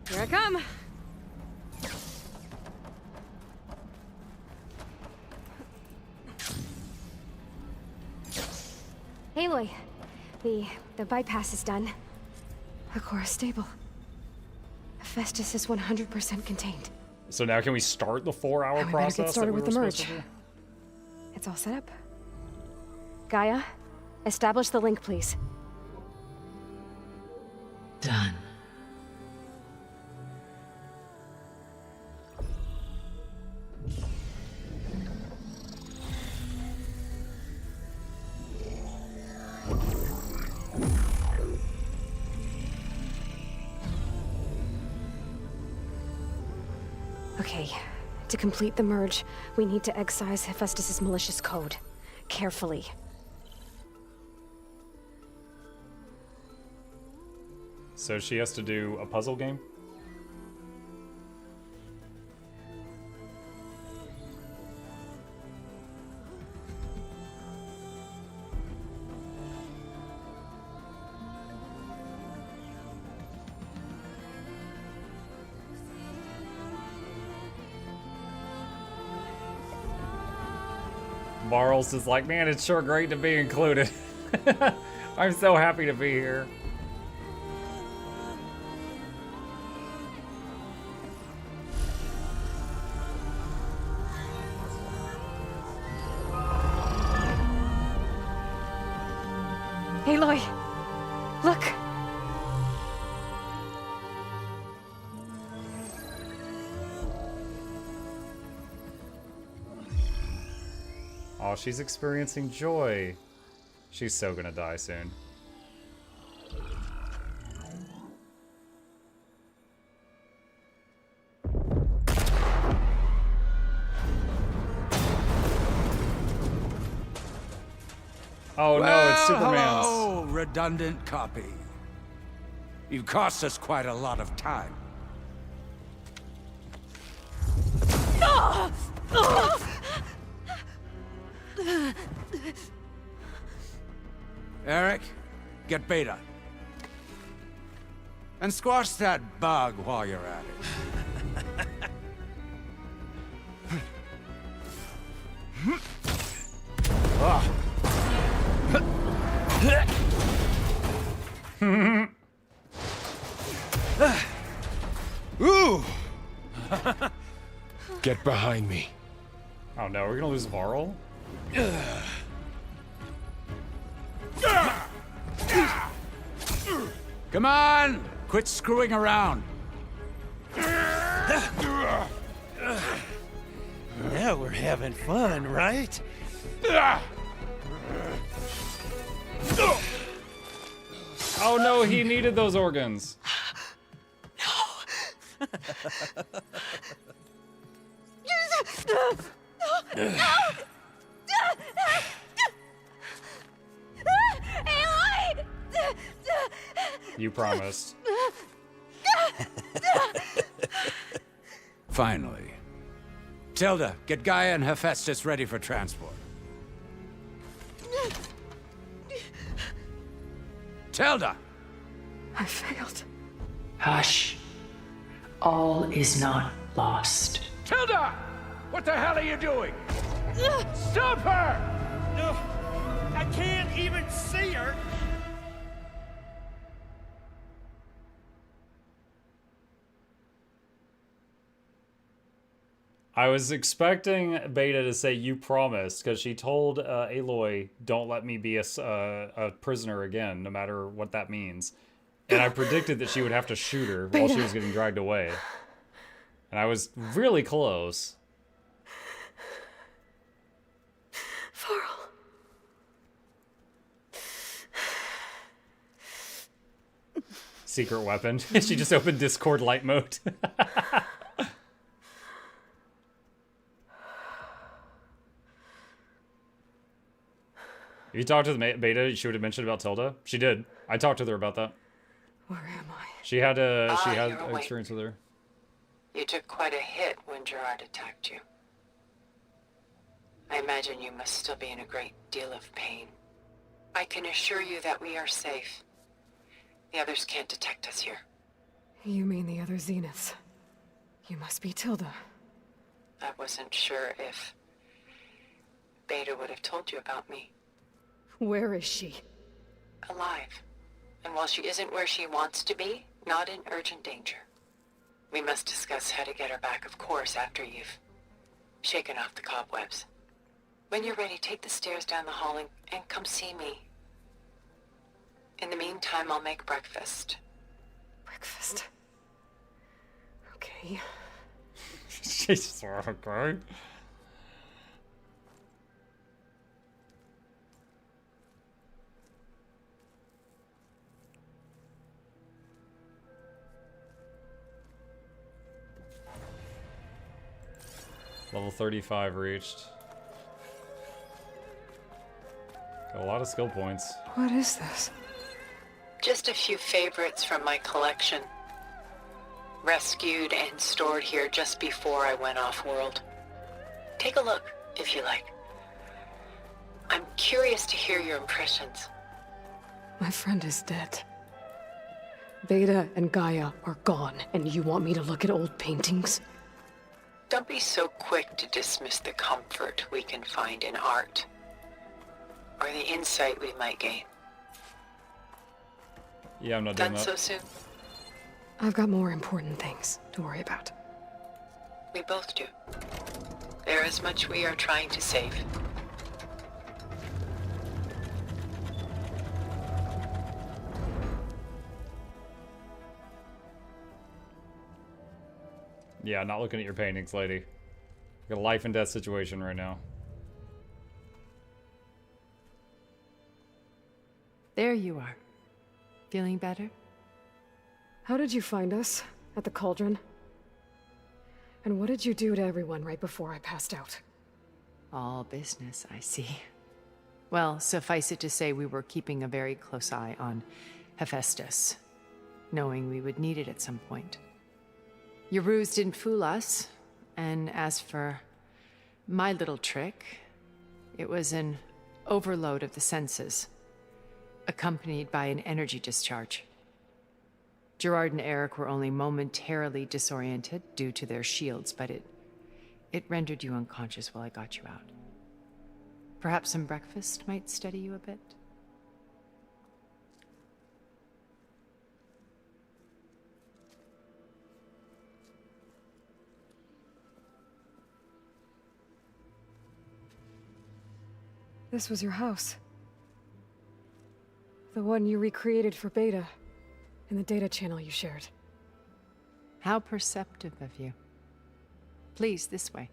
Here I come. Aloy, the bypass is done. The core is stable. Hephaestus is 100% contained. So now can we start the 4-hour We process? better get started that we with the were merge. supposed to do? It's all set up. Gaia, establish the link, please. Done. Okay, to complete the merge, we need to excise Hephaestus' malicious code. Carefully. So she has to do a puzzle game? Varl's is like, man, it's sure great to be included. I'm so happy to be here. Aloy! Look! Oh, she's experiencing joy. She's so gonna die soon. Oh no, it's Superman's. Oh, redundant copy. You've cost us quite a lot of time. Eric, get Beta. And squash that bug while you're at it. Ooh! Get behind me. Oh no, we're gonna lose Varl? Come on! Quit screwing around. Now we're having fun, right? Oh no, he needed those organs. Aloy! You promised. Finally. Tilda, get Gaia and Hephaestus ready for transport. Tilda! I failed. Hush. All is not lost. Tilda! What the hell are you doing? Stop her! No, I can't even see her. I was expecting Beta to say you promised, because she told Aloy, don't let me be a prisoner again, no matter what that means. And I predicted that she would have to shoot her while she was getting dragged away. And I was really close. Varl. Secret weapon. She just opened Discord light mode. You talked to the Beta, she would have mentioned about Tilda. She did. I talked to her about that. Where am I? She had an you're experience with her. You took quite a hit when Gerard attacked you. I imagine you must still be in a great deal of pain. I can assure you that we are safe. The others can't detect us here. You mean the other Zeniths? You must be Tilda. I wasn't sure if Beta would have told you about me. Where is she? Alive. And while she isn't where she wants to be, not in urgent danger. We must discuss how to get her back, of course, after you've shaken off the cobwebs. When you're ready, take the stairs down the hall and come see me. In the meantime, I'll make breakfast. Breakfast? Okay. Jesus, okay. Level 35 reached. Got a lot of skill points. What is this? Just a few favorites from my collection. Rescued and stored here just before I went off-world. Take a look, if you like. I'm curious to hear your impressions. My friend is dead. Beta and Gaia are gone, and you want me to look at old paintings? Don't be so quick to dismiss the comfort we can find in art, or the insight we might gain. Yeah, I'm not doing Done that. so soon? I've got more important things to worry about. We both do. There is much we are trying to save. Yeah, not looking at your paintings, lady. Got a life and death situation right now. There you are. Feeling better? How did you find us? At the Cauldron? And what did you do to everyone right before I passed out? All business, I see. Well, suffice it to say we were keeping a very close eye on Hephaestus, knowing we would need it at some point. Your ruse didn't fool us, and as for my little trick, it was an overload of the senses, accompanied by an energy discharge. Gerard and Eric were only momentarily disoriented due to their shields, but it rendered you unconscious while I got you out. Perhaps some breakfast might steady you a bit? This was your house. The one you recreated for Beta, in the data channel you shared. How perceptive of you. Please, this way.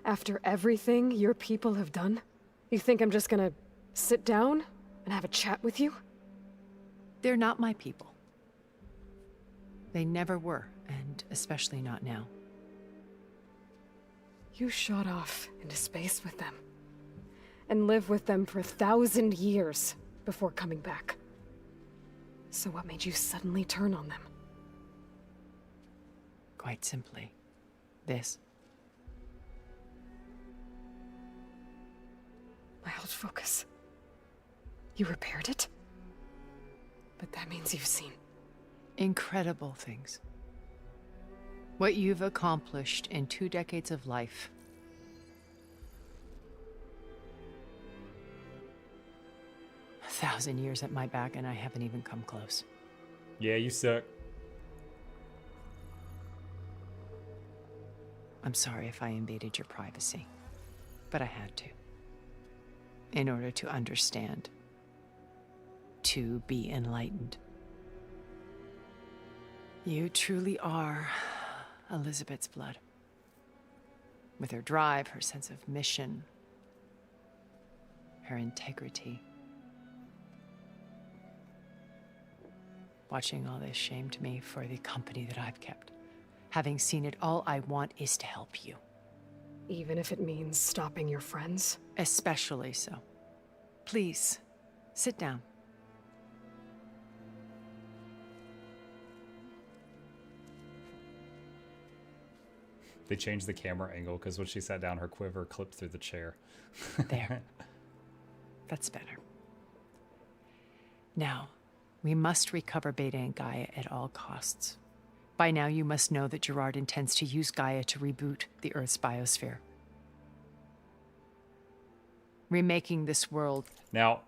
After everything your people have done, you think I'm just gonna sit down and have a chat with you? They're not my people. They never were, and especially not now. You shot off into space with them, and lived with them for 1,000 years before coming back. So what made you suddenly turn on them? Quite simply, this. My old focus. You repaired it? But that means you've seen incredible things. What you've accomplished in 2 decades of life. A 1,000 years at my back and I haven't even come close. Yeah, you suck. I'm sorry if I invaded your privacy, but I had to. In order to understand. To be enlightened. You truly are Elizabeth's blood. With her drive, her sense of mission, her integrity. Watching all this shamed me for the company that I've kept. Having seen it, all I want is to help you. even if it means stopping your friends? Especially so. Please, sit down. They changed the camera angle because when she sat down, her quiver clipped through the chair. There. That's better. Now, we must recover Beta and Gaia at all costs. By now, you must know that Gerard intends to use Gaia to reboot the Earth's biosphere. Remaking this world. Now,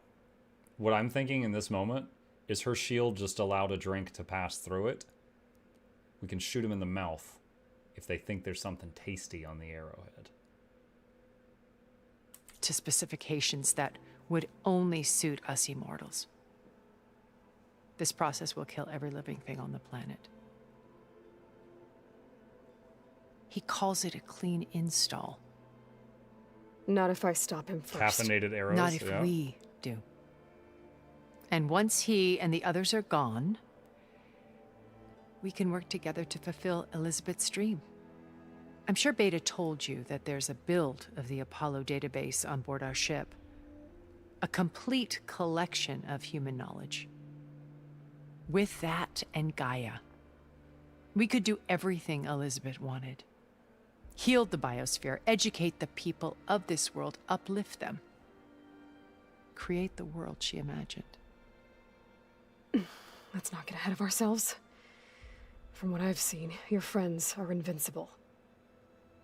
what I'm thinking in this moment is her shield just allowed a drink to pass through it. We can shoot him in the mouth if they think there's something tasty on the arrowhead. To specifications that would only suit us immortals. This process will kill every living thing on the planet. He calls it a clean install. Not if I stop him first. Caffeinated arrows? Not if we do. And once he and the others are gone, we can work together to fulfill Elizabeth's dream. I'm sure Beta told you that there's a build of the Apollo database on board our ship. A complete collection of human knowledge. With that and Gaia, we could do everything Elizabeth wanted. Heal the biosphere, educate the people of this world, uplift them. Create the world she imagined. Let's not get ahead of ourselves. From what I've seen, your friends are invincible.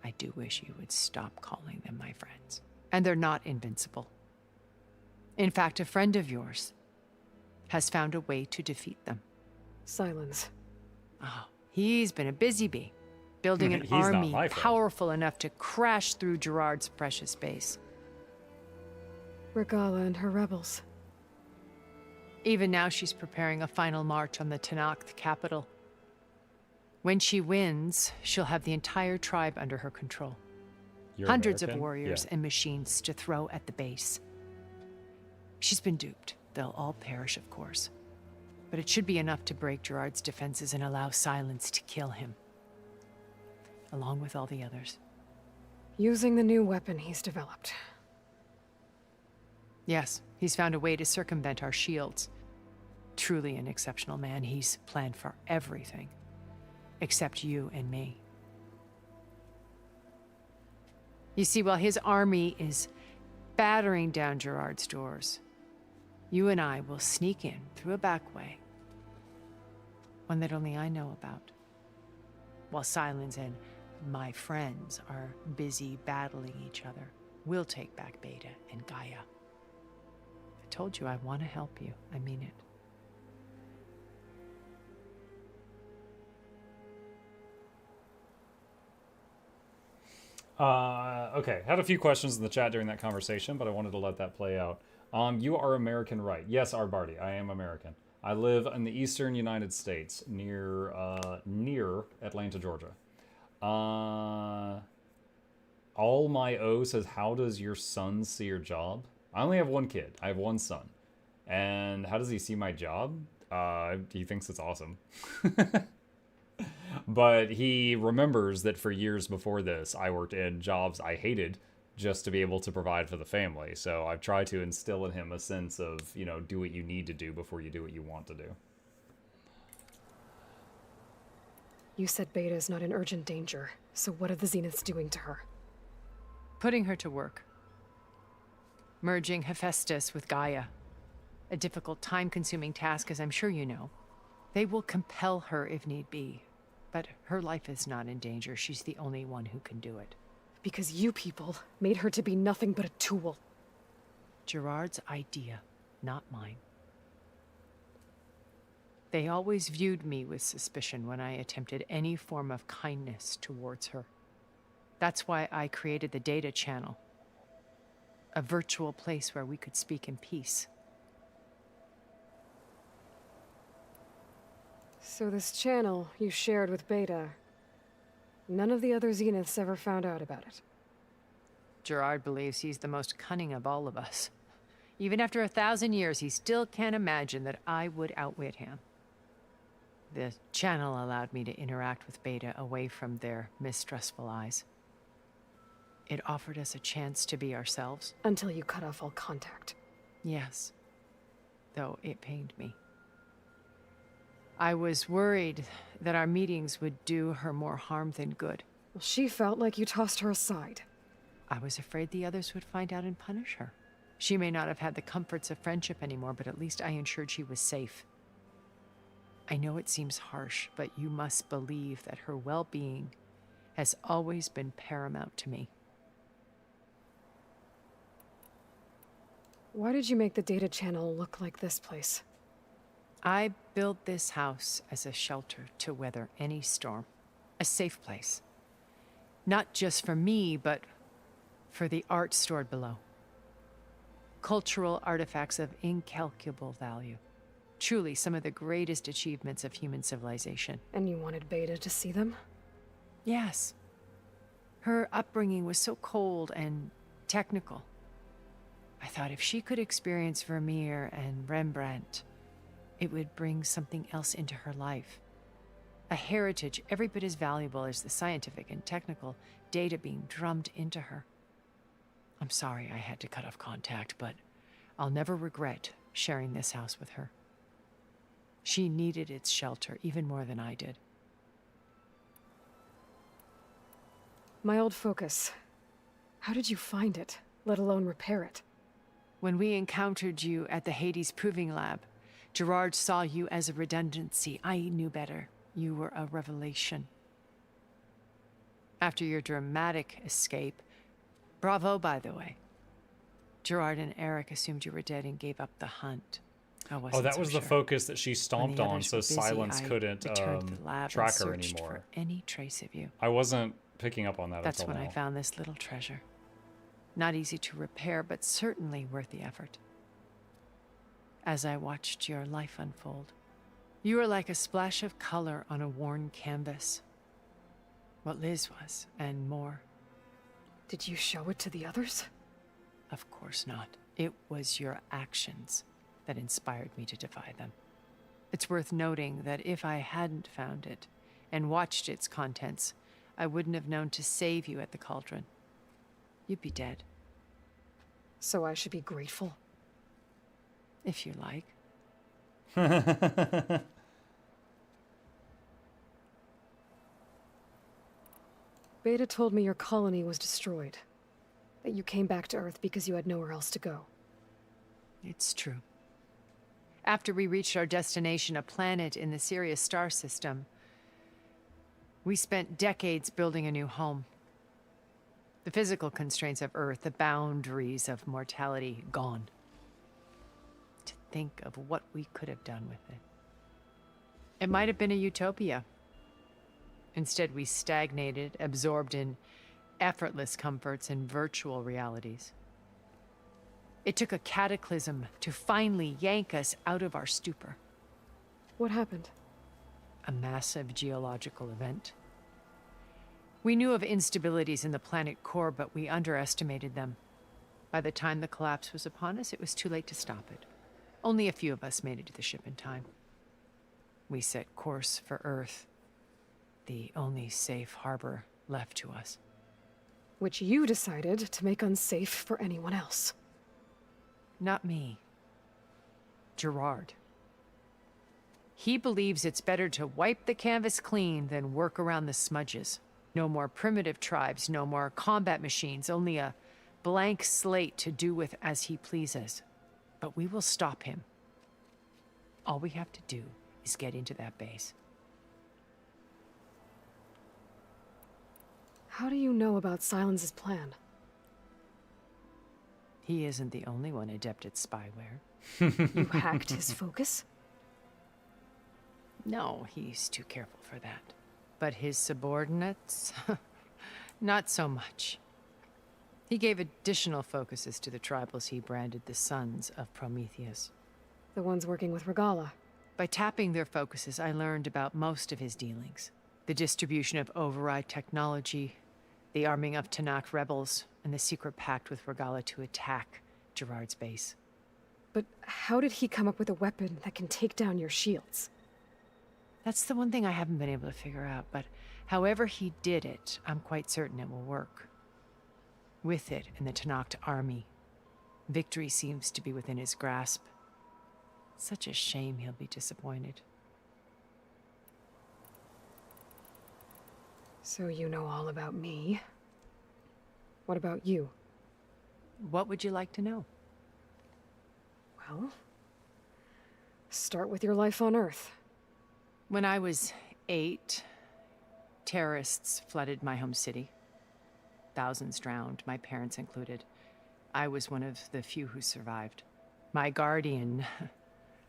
I do wish you would stop calling them my friends. And they're not invincible. In fact, a friend of yours has found a way to defeat them. Sylens. Oh, he's been a busy bee, building an He's not army my friend. powerful enough to crash through Gerard's precious base. Regala and her rebels. Even now, she's preparing a final march on the Tenakth capital. When she wins, she'll have the entire tribe under her control. You're Hundreds American? of warriors Yeah. and machines to throw at the base. She's been duped. They'll all perish, of course. But it should be enough to break Gerard's defenses and allow Sylens to kill him. Along with all the others. Using the new weapon he's developed. Yes, he's found a way to circumvent our shields. Truly an exceptional man. He's planned for everything. Except you and me. You see, while his army is battering down Gerard's doors, you and I will sneak in through a back way. One that only I know about. While Sylens and my friends are busy battling each other, we'll take back Beta and Gaia. I told you I want to help you. I mean it. Okay, had a few questions in the chat during that conversation, but I wanted to let that play out. You are American, right? Yes, Arbardi, I am American. I live in the eastern United States, near Atlanta, Georgia. All My O says, how does your son see your job? I only have one kid. I have one son. And how does he see my job? He thinks it's awesome. But he remembers that for years before this, I worked in jobs I hated just to be able to provide for the family. So I've tried to instill in him a sense of, you know, do what you need to do before you do what you want to do. You said Beta is not in urgent danger, so what are the Zeniths doing to her? Putting her to work. Merging Hephaestus with Gaia. A difficult, time-consuming task, as I'm sure you know. They will compel her if need be. But her life is not in danger. She's the only one who can do it. Because you people made her to be nothing but a tool. Gerard's idea, not mine. They always viewed me with suspicion when I attempted any form of kindness towards her. That's why I created the data channel. A virtual place where we could speak in peace. So this channel you shared with Beta, none of the other Zeniths ever found out about it. Gerard believes he's the most cunning of all of us. Even after 1,000 years, he still can't imagine that I would outwit him. The channel allowed me to interact with Beta away from their mistrustful eyes. It offered us a chance to be ourselves. Until you cut off all contact. Yes. Though it pained me. I was worried that our meetings would do her more harm than good. Well, she felt like you tossed her aside. I was afraid the others would find out and punish her. She may not have had the comforts of friendship anymore, but at least I ensured she was safe. I know it seems harsh, but you must believe that her well-being has always been paramount to me. Why did you make the data channel look like this place? I built this house as a shelter to weather any storm. A safe place. Not just for me, but for the art stored below. Cultural artifacts of incalculable value. Truly some of the greatest achievements of human civilization. And you wanted Beta to see them? Yes. Her upbringing was so cold and technical. I thought if she could experience Vermeer and Rembrandt, it would bring something else into her life. A heritage every bit as valuable as the scientific and technical data being drummed into her. I'm sorry I had to cut off contact, but I'll never regret sharing this house with her. She needed its shelter even more than I did. My old focus. How did you find it, let alone repair it? When we encountered you at the Hades Proving Lab, Gerard saw you as a redundancy. I knew better. You were a revelation. After your dramatic escape, bravo, by the way. Gerard and Eric assumed you were dead and gave up the hunt. I wasn't Oh, that so was sure. the focus that she When stomped the on, others so were busy, Sylens I couldn't returned to the lab track and her searched anymore. for any trace of you. I wasn't picking up on that That's until when now. I found this little treasure. Not easy to repair, but certainly worth the effort. As I watched your life unfold, you were like a splash of color on a worn canvas. What Liz was, and more. Did you show it to the others? Of course not. It was your actions that inspired me to defy them. It's worth noting that if I hadn't found it and watched its contents, I wouldn't have known to save you at the Cauldron. You'd be dead. So I should be grateful? If you like. Beta told me your colony was destroyed. That you came back to Earth because you had nowhere else to go. It's true. After we reached our destination, a planet in the Sirius star system, we spent decades building a new home. The physical constraints of Earth, the boundaries of mortality, gone. To think of what we could have done with it. It might have been a utopia. Instead, we stagnated, absorbed in effortless comforts and virtual realities. It took a cataclysm to finally yank us out of our stupor. What happened? A massive geological event. We knew of instabilities in the planet core, but we underestimated them. By the time the collapse was upon us, it was too late to stop it. Only a few of us made it to the ship in time. We set course for Earth, the only safe harbor left to us. Which you decided to make unsafe for anyone else. Not me. Gerard. He believes it's better to wipe the canvas clean than work around the smudges. No more primitive tribes, no more combat machines, only a blank slate to do with as he pleases. But we will stop him. All we have to do is get into that base. How do you know about Sylens' plan? He isn't the only one adept at spyware. You hacked his focus? No, he's too careful for that. But his subordinates? Not so much. He gave additional focuses to the tribals he branded the Sons of Prometheus. The ones working with Regala. By tapping their focuses, I learned about most of his dealings. The distribution of override technology, the arming of Tanakh rebels, and the secret pact with Regala to attack Gerard's base. But how did he come up with a weapon that can take down your shields? That's the one thing I haven't been able to figure out, but however he did it, I'm quite certain it will work. With it and the Tanakh army, victory seems to be within his grasp. Such a shame he'll be disappointed. So you know all about me. What about you? What would you like to know? Well, start with your life on Earth. When I was 8, terrorists flooded my home city. Thousands drowned, my parents included. I was one of the few who survived. My guardian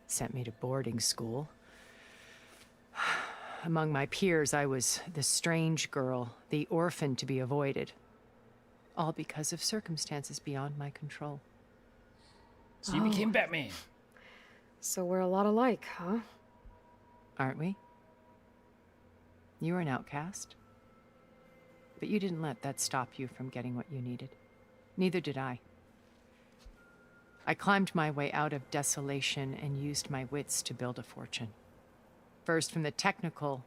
sent me to boarding school. Among my peers, I was the strange girl, the orphan to be avoided. All because of circumstances beyond my control. So you became Batman. So we're a lot alike, huh? Aren't we? You were an outcast. But you didn't let that stop you from getting what you needed. Neither did I. I climbed my way out of desolation and used my wits to build a fortune. First from the technical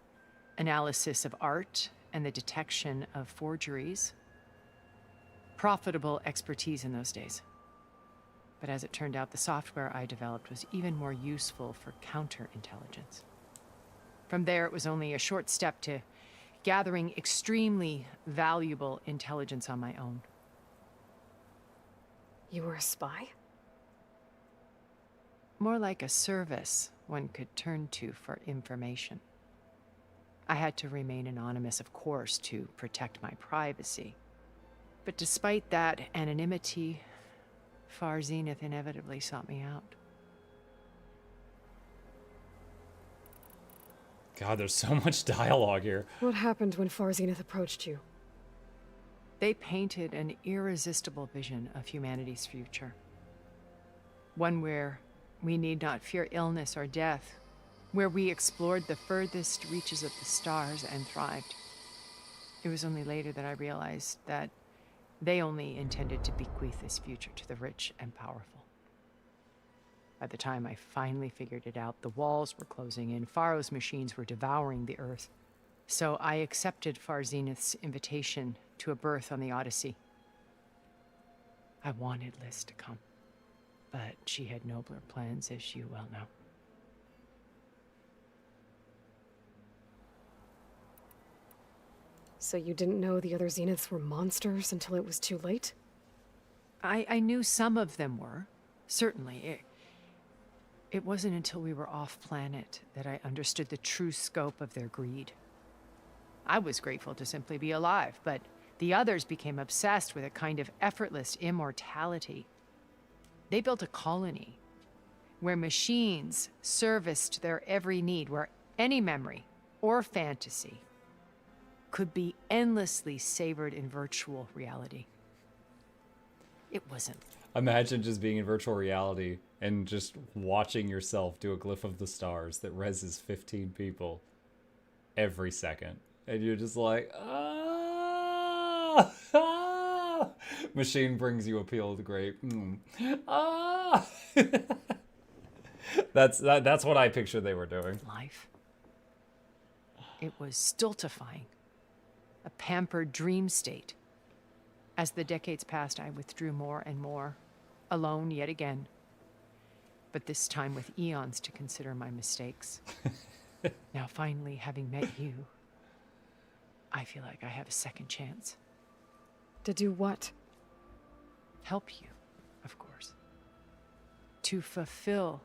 analysis of art and the detection of forgeries. Profitable expertise in those days. But as it turned out, the software I developed was even more useful for counterintelligence. From there, it was only a short step to gathering extremely valuable intelligence on my own. You were a spy? More like a service one could turn to for information. I had to remain anonymous, of course, to protect my privacy. But despite that anonymity, Far Zenith inevitably sought me out. God, there's so much dialogue here. What happened when Far Zenith approached you? They painted an irresistible vision of humanity's future. One where we need not fear illness or death, where we explored the furthest reaches of the stars and thrived. It was only later that I realized that they only intended to bequeath this future to the rich and powerful. By the time I finally figured it out, the walls were closing in, Pharaoh's machines were devouring the earth. So I accepted Far Zenith's invitation to a berth on the Odyssey. I wanted Liz to come, but she had nobler plans, as you well know. So you didn't know the other Zeniths were monsters until it was too late? I knew some of them were, certainly. It wasn't until we were off-planet that I understood the true scope of their greed. I was grateful to simply be alive, but the others became obsessed with a kind of effortless immortality. They built a colony where machines serviced their every need, where any memory or fantasy could be endlessly savored in virtual reality. It wasn't. Imagine just being in virtual reality and just watching yourself do a glyph of the stars that reses 15 people every second. And you're just like, ah! Ah! Machine brings you a peel of the grape. Ah! That's what I pictured they were doing. Life. It was stultifying. A pampered dream state. As the decades passed, I withdrew more and more, alone yet again. But this time with eons to consider my mistakes. Now finally, having met you, I feel like I have a second chance. To do what? Help you, of course. To fulfill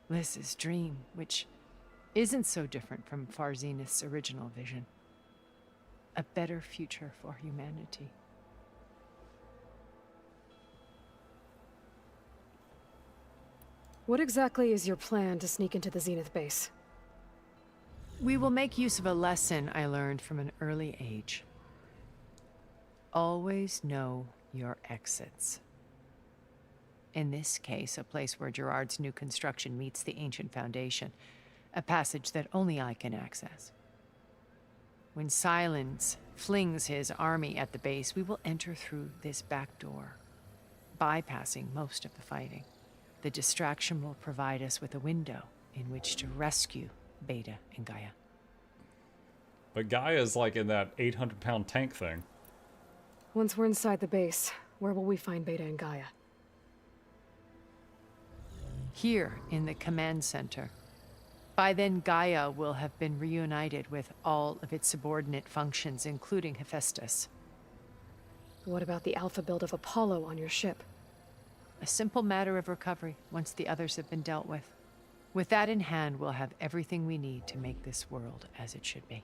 Liz's dream, which isn't so different from Far Zenith's original vision. A better future for humanity. What exactly is your plan to sneak into the Zenith base? We will make use of a lesson I learned from an early age. Always know your exits. In this case, a place where Gerard's new construction meets the ancient foundation, a passage that only I can access. When Sylens flings his army at the base, we will enter through this back door, bypassing most of the fighting. The distraction will provide us with a window in which to rescue Beta and Gaia. But Gaia's like in that 800-pound tank thing. Once we're inside the base, where will we find Beta and Gaia? Here in the command center. By then, Gaia will have been reunited with all of its subordinate functions, including Hephaestus. What about the alpha build of Apollo on your ship? A simple matter of recovery once the others have been dealt with. With that in hand, we'll have everything we need to make this world as it should be.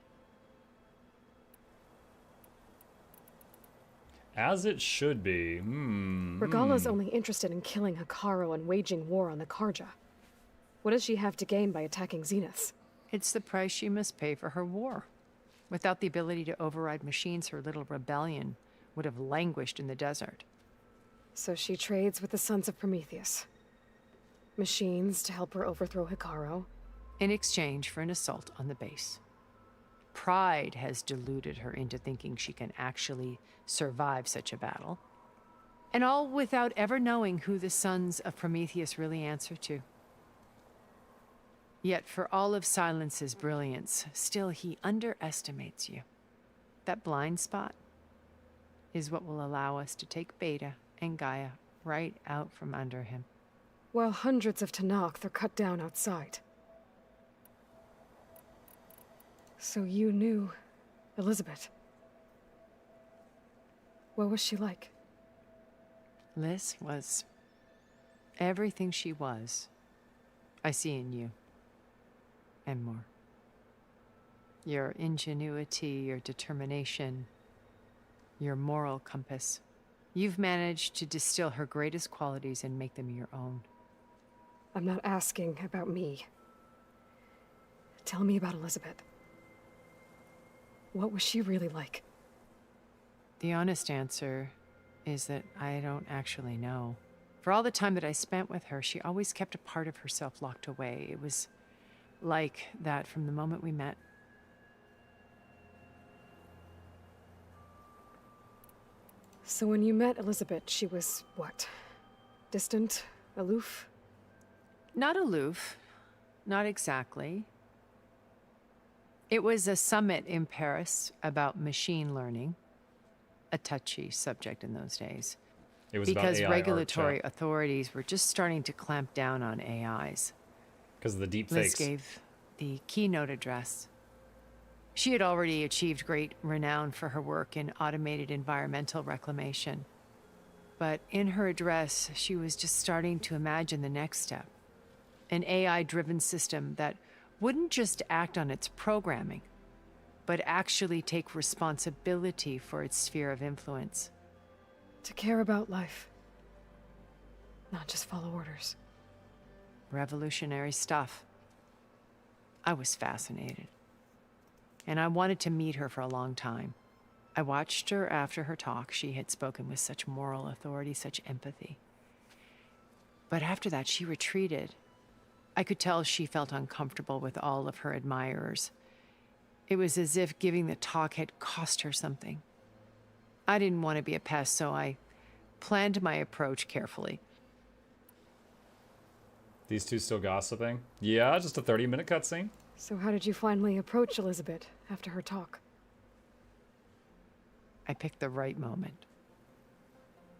As it should be. Regala's only interested in killing Hekarro and waging war on the Karja. What does she have to gain by attacking Zeniths? It's the price she must pay for her war. Without the ability to override machines, her little rebellion would have languished in the desert. So she trades with the Sons of Prometheus. Machines to help her overthrow Hekarro. In exchange for an assault on the base. Pride has deluded her into thinking she can actually survive such a battle. And all without ever knowing who the Sons of Prometheus really answer to. Yet for all of Sylens's brilliance, still he underestimates you. That blind spot is what will allow us to take Beta and Gaia right out from under him. While hundreds of Tenakth are cut down outside. So you knew Elizabeth. What was she like? Liz was everything she was. I see in you. And more. Your ingenuity, your determination, your moral compass. You've managed to distill her greatest qualities and make them your own. I'm not asking about me. Tell me about Elizabeth. What was she really like? The honest answer is that I don't actually know. For all the time that I spent with her, she always kept a part of herself locked away. It was like that from the moment we met. So when you met Elizabeth, she was what? Distant? Aloof? Not aloof. Not exactly. It was a summit in Paris about machine learning. A touchy subject in those days. It was because about AI regulatory art, authorities were just starting to clamp down on AIs. because of the deep Liz fakes. gave the keynote address. She had already achieved great renown for her work in automated environmental reclamation. But in her address, she was just starting to imagine the next step. An AI-driven system that wouldn't just act on its programming, but actually take responsibility for its sphere of influence. To care about life. Not just follow orders. Revolutionary stuff. I was fascinated. And I wanted to meet her for a long time. I watched her after her talk. She had spoken with such moral authority, such empathy. But after that, she retreated. I could tell she felt uncomfortable with all of her admirers. It was as if giving the talk had cost her something. I didn't want to be a pest, so I planned my approach carefully. These two still gossiping? Yeah, just a 30-minute cutscene. So how did you finally approach Elizabeth after her talk? I picked the right moment.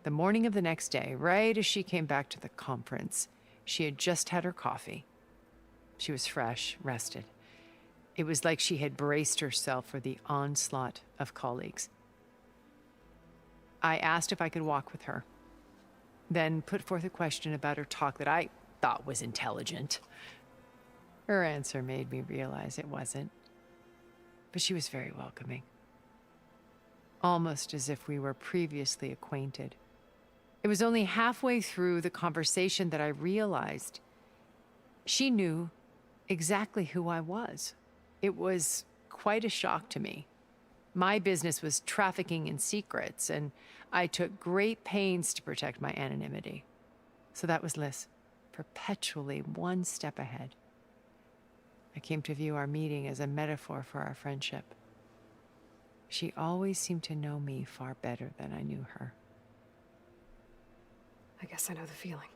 The morning of the next day, right as she came back to the conference, she had just had her coffee. She was fresh, rested. It was like she had braced herself for the onslaught of colleagues. I asked if I could walk with her, then put forth a question about her talk that I thought was intelligent. Her answer made me realize it wasn't, but she was very welcoming. Almost as if we were previously acquainted. It was only halfway through the conversation that I realized she knew exactly who I was. It was quite a shock to me. My business was trafficking in secrets, and I took great pains to protect my anonymity. So that was Liz, perpetually one step ahead. I came to view our meeting as a metaphor for our friendship. She always seemed to know me far better than I knew her. I guess I know the feeling.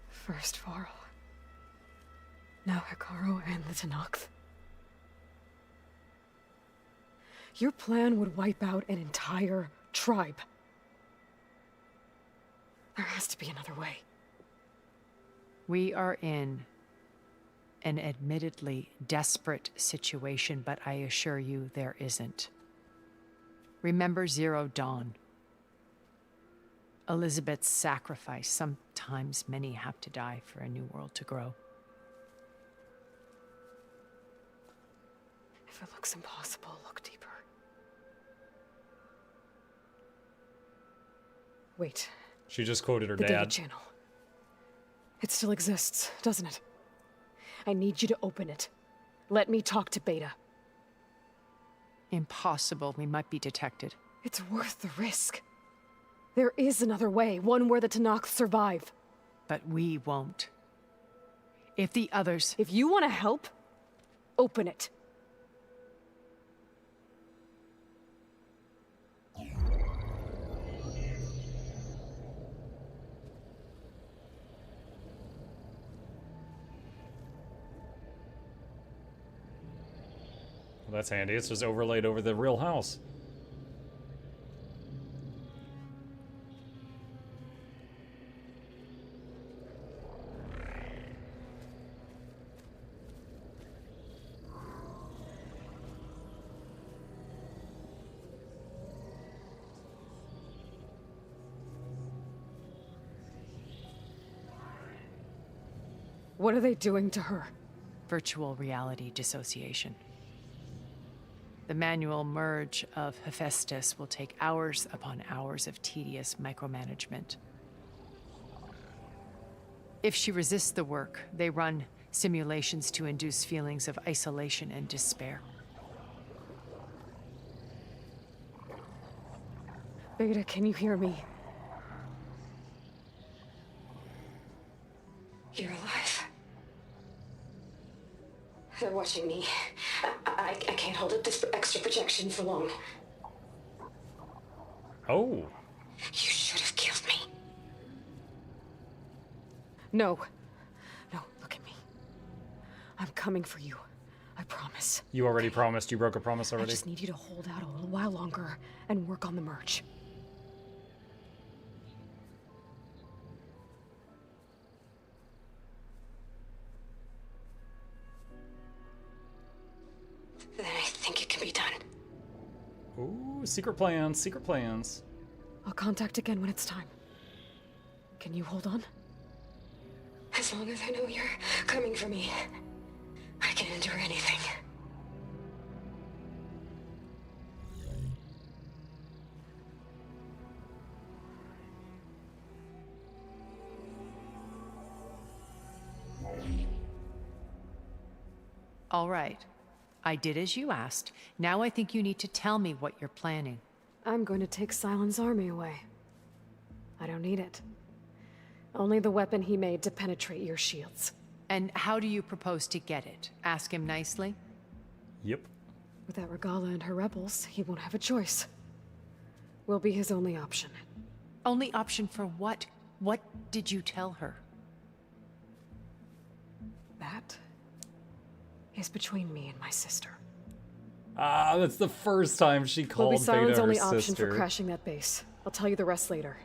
First Varl. Now Hekarro and the Tenakth. Your plan would wipe out an entire tribe. There has to be another way. We are in an admittedly desperate situation, but I assure you there isn't. Remember Zero Dawn. Elizabeth's sacrifice. Sometimes many have to die for a new world to grow. If it looks impossible, look deeper. Wait. She just quoted her The data dad. channel. It still exists, doesn't it? I need you to open it. Let me talk to Beta. Impossible. We might be detected. It's worth the risk. There is another way, one where the Tenakth survive. But we won't. If the others... If you want to help, open it. Well, that's handy. It's just overlaid over the real house. What are they doing to her? Virtual reality dissociation. The manual merge of Hephaestus will take hours upon hours of tedious micromanagement. If she resists the work, they run simulations to induce feelings of isolation and despair. Beta, can you hear me? You're alive. They're watching me. I can't hold up this extra projection for long. Oh. You should have killed me. No. No, look at me. I'm coming for you. I promise. You already promised. You broke a promise I already. just need you to hold out a little while longer and work on the merge. Then I think it can be done. Ooh, secret plans, secret plans. I'll contact again when it's time. Can you hold on? As long as I know you're coming for me, I can endure anything. All right. I did as you asked. Now I think you need to tell me what you're planning. I'm going to take Sylens' army away. I don't need it. Only the weapon he made to penetrate your shields. And how do you propose to get it? Ask him nicely? Yep. Without Regala and her rebels, he won't have a choice. We'll be his only option. Only option for what? What did you tell her? That is between me and my sister. Ah, that's the first time she Will called be Beta Sylens' her only sister. option for crashing that base. I'll tell you the rest later.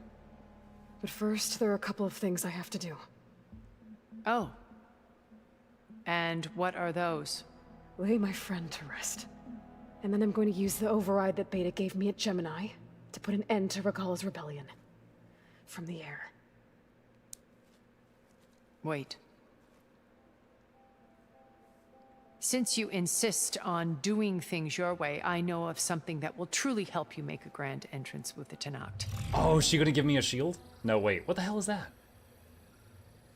But first, there are a couple of things I have to do. Oh. And what are those? Lay my friend to rest. And then I'm going to use the override that Beta gave me at Gemini to put an end to Regala's rebellion. From the air. Wait. Since you insist on doing things your way, I know of something that will truly help you make a grand entrance with the Tenakth. Oh, is she gonna give me a shield? No, wait, what the hell is that?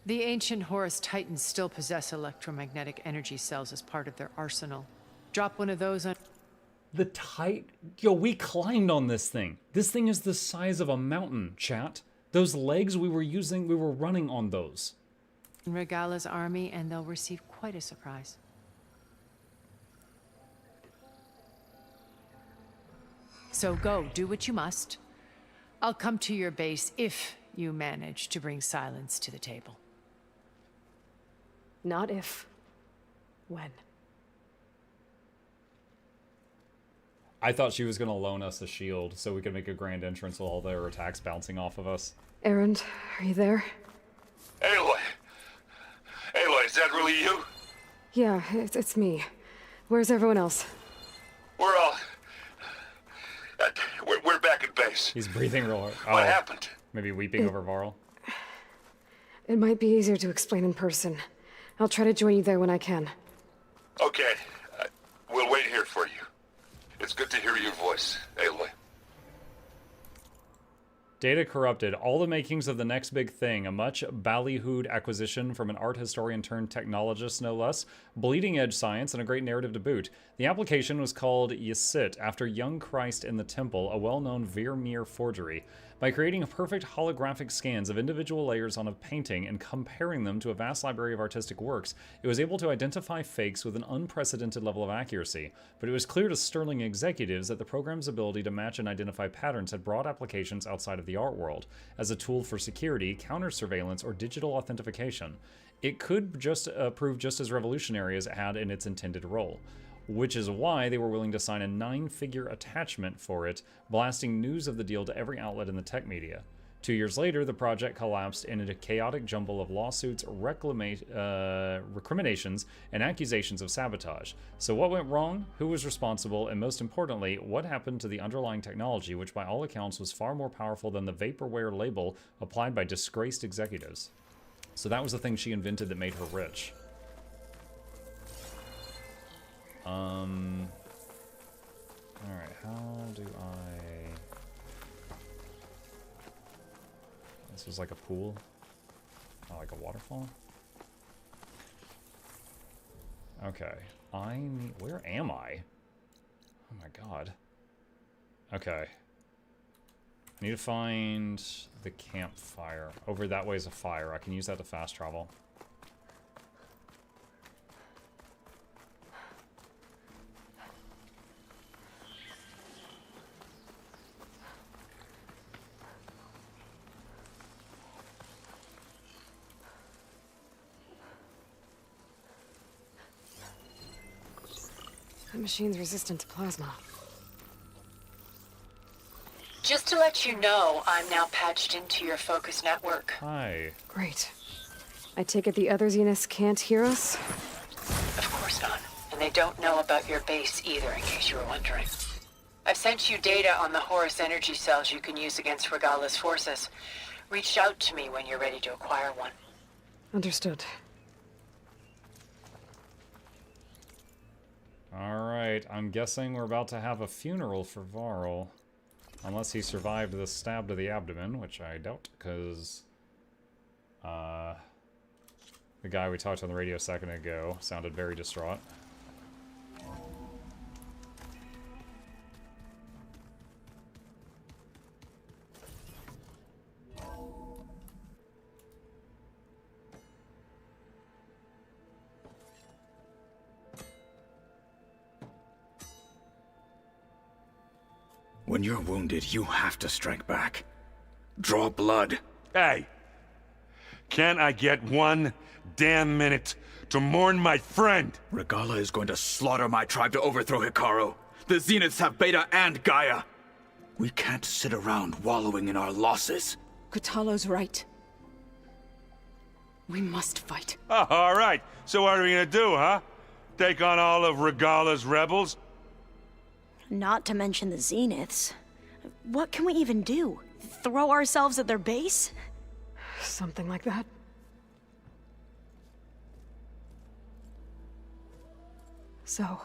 The ancient Horus Titans still possess electromagnetic energy cells as part of their arsenal. Drop one of those on... The Yo, we climbed on this thing. This thing is the size of a mountain, chat. Those legs we were running on those. Regala's army, and they'll receive quite a surprise. So go, do what you must. I'll come to your base if you manage to bring Sylens to the table. Not if. When. I thought she was gonna loan us a shield so we could make a grand entrance with all their attacks bouncing off of us. Erend, are you there? Aloy! Aloy, is that really you? Yeah, it's me. Where's everyone else? We're all... We're back at base. He's breathing real hard. What happened? Maybe weeping over Varl. It might be easier to explain in person. I'll try to join you there when I can. Okay. We'll wait here for you. It's good to hear your voice, Aloy. Data corrupted. All the makings of the next big thing. A much ballyhooed acquisition from an art historian turned technologist, no less. Bleeding edge science and a great narrative to boot. The application was called Yisit, after young Christ in the Temple, a well-known Vermeer forgery. By creating perfect holographic scans of individual layers on a painting and comparing them to a vast library of artistic works, it was able to identify fakes with an unprecedented level of accuracy. But it was clear to Sterling executives that the program's ability to match and identify patterns had broad applications outside of the art world, as a tool for security, counter-surveillance, or digital authentication. It could just prove just as revolutionary as it had in its intended role. Which is why they were willing to sign a 9-figure attachment for it, blasting news of the deal to every outlet in the tech media. 2 years later, the project collapsed in a chaotic jumble of lawsuits, recriminations, and accusations of sabotage. So what went wrong? Who was responsible? And most importantly, what happened to the underlying technology, which by all accounts was far more powerful than the vaporware label applied by disgraced executives? So that was the thing she invented that made her rich. Alright, how do I... This was like a pool? Oh, like a waterfall? Okay, I need... Where am I? Oh my god. Okay. I need to find the campfire. Over that way is a fire. I can use that to fast travel. The machine's resistant to plasma. Just to let you know, I'm now patched into your focus network. Hi. Great. I take it the other Zeniths can't hear us? Of course not. And they don't know about your base either, in case you were wondering. I've sent you data on the Horus energy cells you can use against Regala's forces. Reach out to me when you're ready to acquire one. Understood. Alright, I'm guessing we're about to have a funeral for Varl. Unless he survived the stab to the abdomen, which I doubt, because... the guy we talked to on the radio a second ago sounded very distraught. When you're wounded, you have to strike back. Draw blood. Hey! Can't I get 1 damn minute to mourn my friend? Regala is going to slaughter my tribe to overthrow Hikaru. The Zeniths have Beta and Gaia. We can't sit around wallowing in our losses. Kutalo's right. We must fight. Oh, all right. So what are we gonna do, huh? Take on all of Regala's rebels? Not to mention the Zeniths. What can we even do? Throw ourselves at their base? Something like that. So...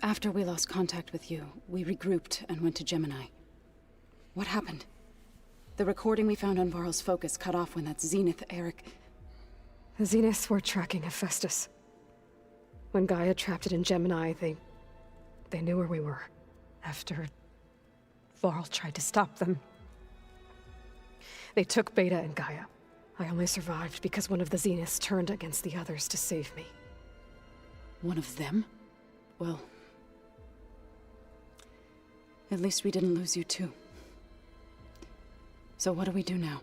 After we lost contact with you, we regrouped and went to Gemini. What happened? The recording we found on Varl's focus cut off when that Zenith, Eric... The Zeniths were tracking Hephaestus. When Gaia trapped it in Gemini, they knew where we were. After Varl tried to stop them. They took Beta and Gaia. I only survived because one of the Zeniths turned against the others to save me. One of them? Well... at least we didn't lose you too. So what do we do now?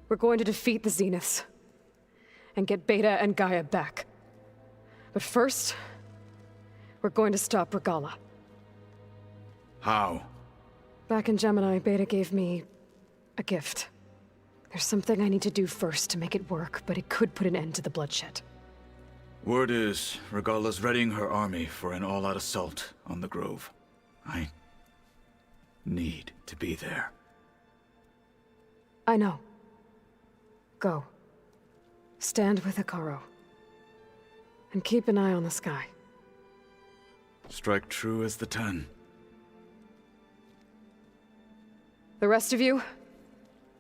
We're going to defeat the Zeniths. And get Beta and Gaia back. But first, we're going to stop Regala. How? Back in Gemini, Beta gave me a gift. There's something I need to do first to make it work, but it could put an end to the bloodshed. Word is, Regala's readying her army for an all-out assault on the Grove. I need to be there. I know. Go. Stand with Hikaru. And keep an eye on the sky. Strike true as the 10. The rest of you,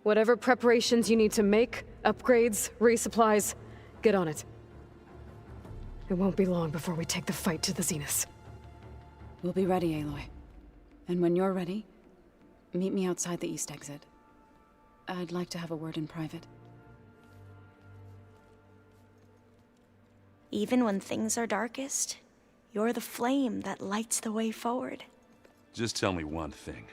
whatever preparations you need to make, upgrades, resupplies, get on it. It won't be long before we take the fight to the Zeniths. We'll be ready, Aloy. And when you're ready, meet me outside the east exit. I'd like to have a word in private. Even when things are darkest, you're the flame that lights the way forward. Just tell me one thing.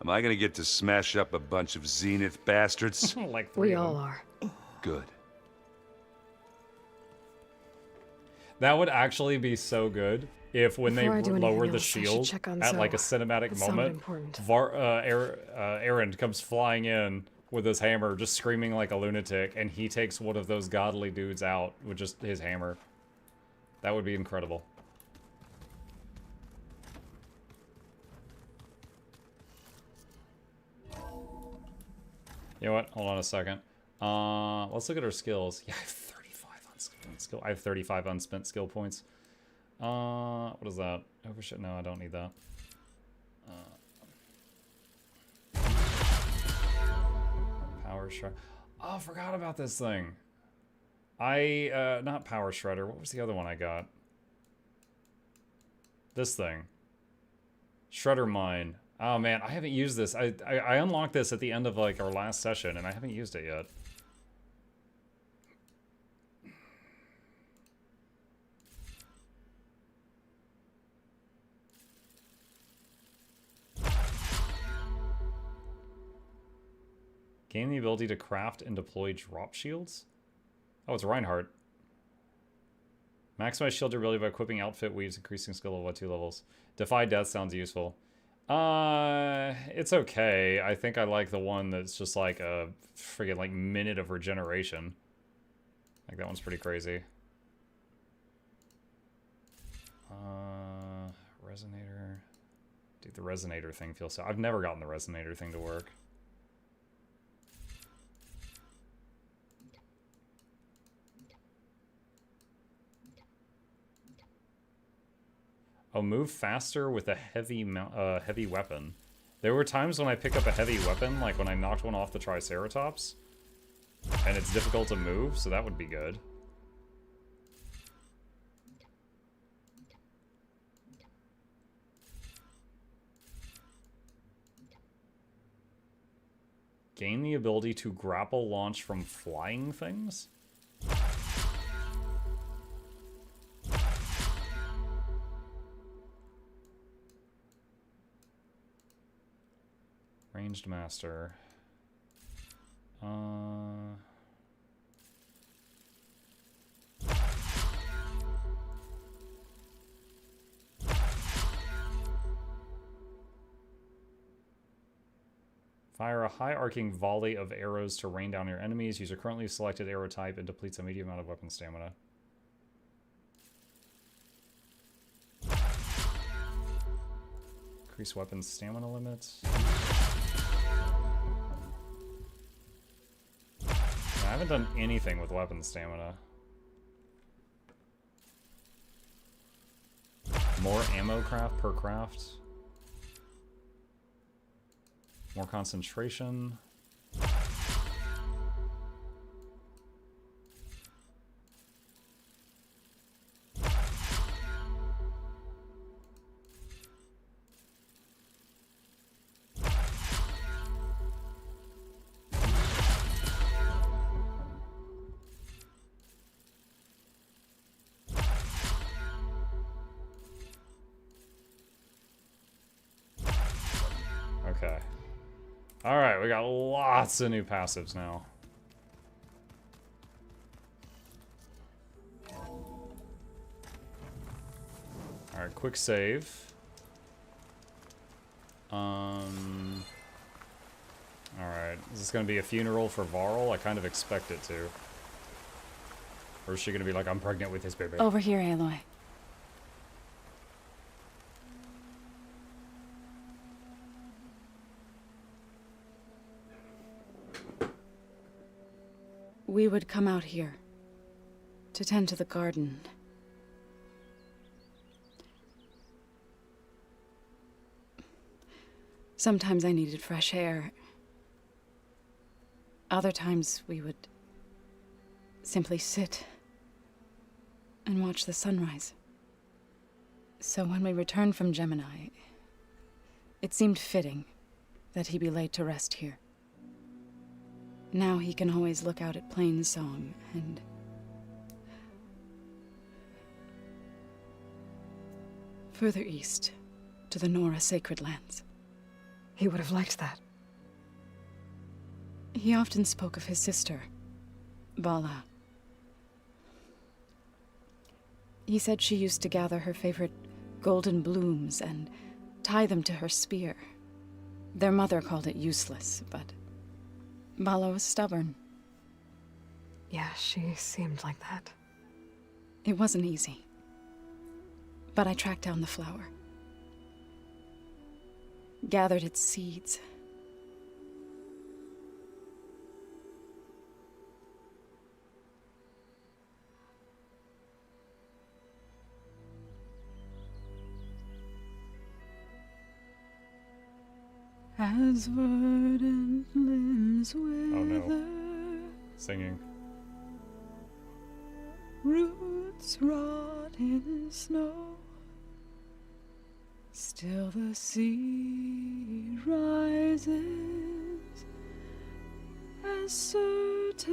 Am I gonna get to smash up a bunch of Zenith bastards? Like we all are. Good. That would actually be so good if when Before I they do lower anything the else, I should shield check on at like a Zoe. cinematic That sounded moment, important. Aaron comes flying in with his hammer, just screaming like a lunatic, and he takes one of those godly dudes out with just his hammer. That would be incredible. You know what? Hold on a second. Let's look at our skills. Yeah, I have 35 unspent skill. I have 35 unspent skill points. What is that? Overshot? No, I don't need that. Power Shredder. Oh, I forgot about this thing. Not Power Shredder. What was the other one I got? This thing. Shredder Mine. Oh man, I haven't used this. I unlocked this at the end of like our last session and I haven't used it yet. Gain the ability to craft and deploy drop shields? Oh, it's Reinhardt. Maximize shield durability by equipping outfit weaves, increasing skill level by 2 levels. Defy death sounds useful. It's okay. I think I like the one that's just like a friggin' like minute of regeneration. Like that one's pretty crazy. Resonator. Dude, the resonator thing feels so... I've never gotten the resonator thing to work. Oh, move faster with a heavy weapon. There were times when I picked up a heavy weapon, like when I knocked one off the Triceratops, and it's difficult to move, so that would be good. Gain the ability to grapple launch from flying things? Ranged Master. Fire a high arcing volley of arrows to rain down your enemies. Use your currently selected arrow type and depletes a medium amount of weapon stamina. Increase weapon stamina limits. I haven't done anything with weapon stamina. More ammo craft per craft. More concentration. Okay. Alright, we got lots of new passives now. Alright, quick save. Alright, is this gonna be a funeral for Varl? I kind of expect it to. Or is she gonna be like, I'm pregnant with his baby? Over here, Aloy. We would come out here to tend to the garden. Sometimes I needed fresh air. Other times we would simply sit and watch the sunrise. So when we returned from Gemini, it seemed fitting that he be laid to rest here. Now he can always look out at Plainsong and... further east, to the Nora Sacred Lands. He would have liked that. He often spoke of his sister, Bala. He said she used to gather her favorite golden blooms and tie them to her spear. Their mother called it useless, but Bala was stubborn. Yeah, she seemed like that. It wasn't easy. But I tracked down the flower. Gathered its seeds. As verdant limbs wither. Oh no. Singing. Roots rot in snow. Still the sea rises, as certain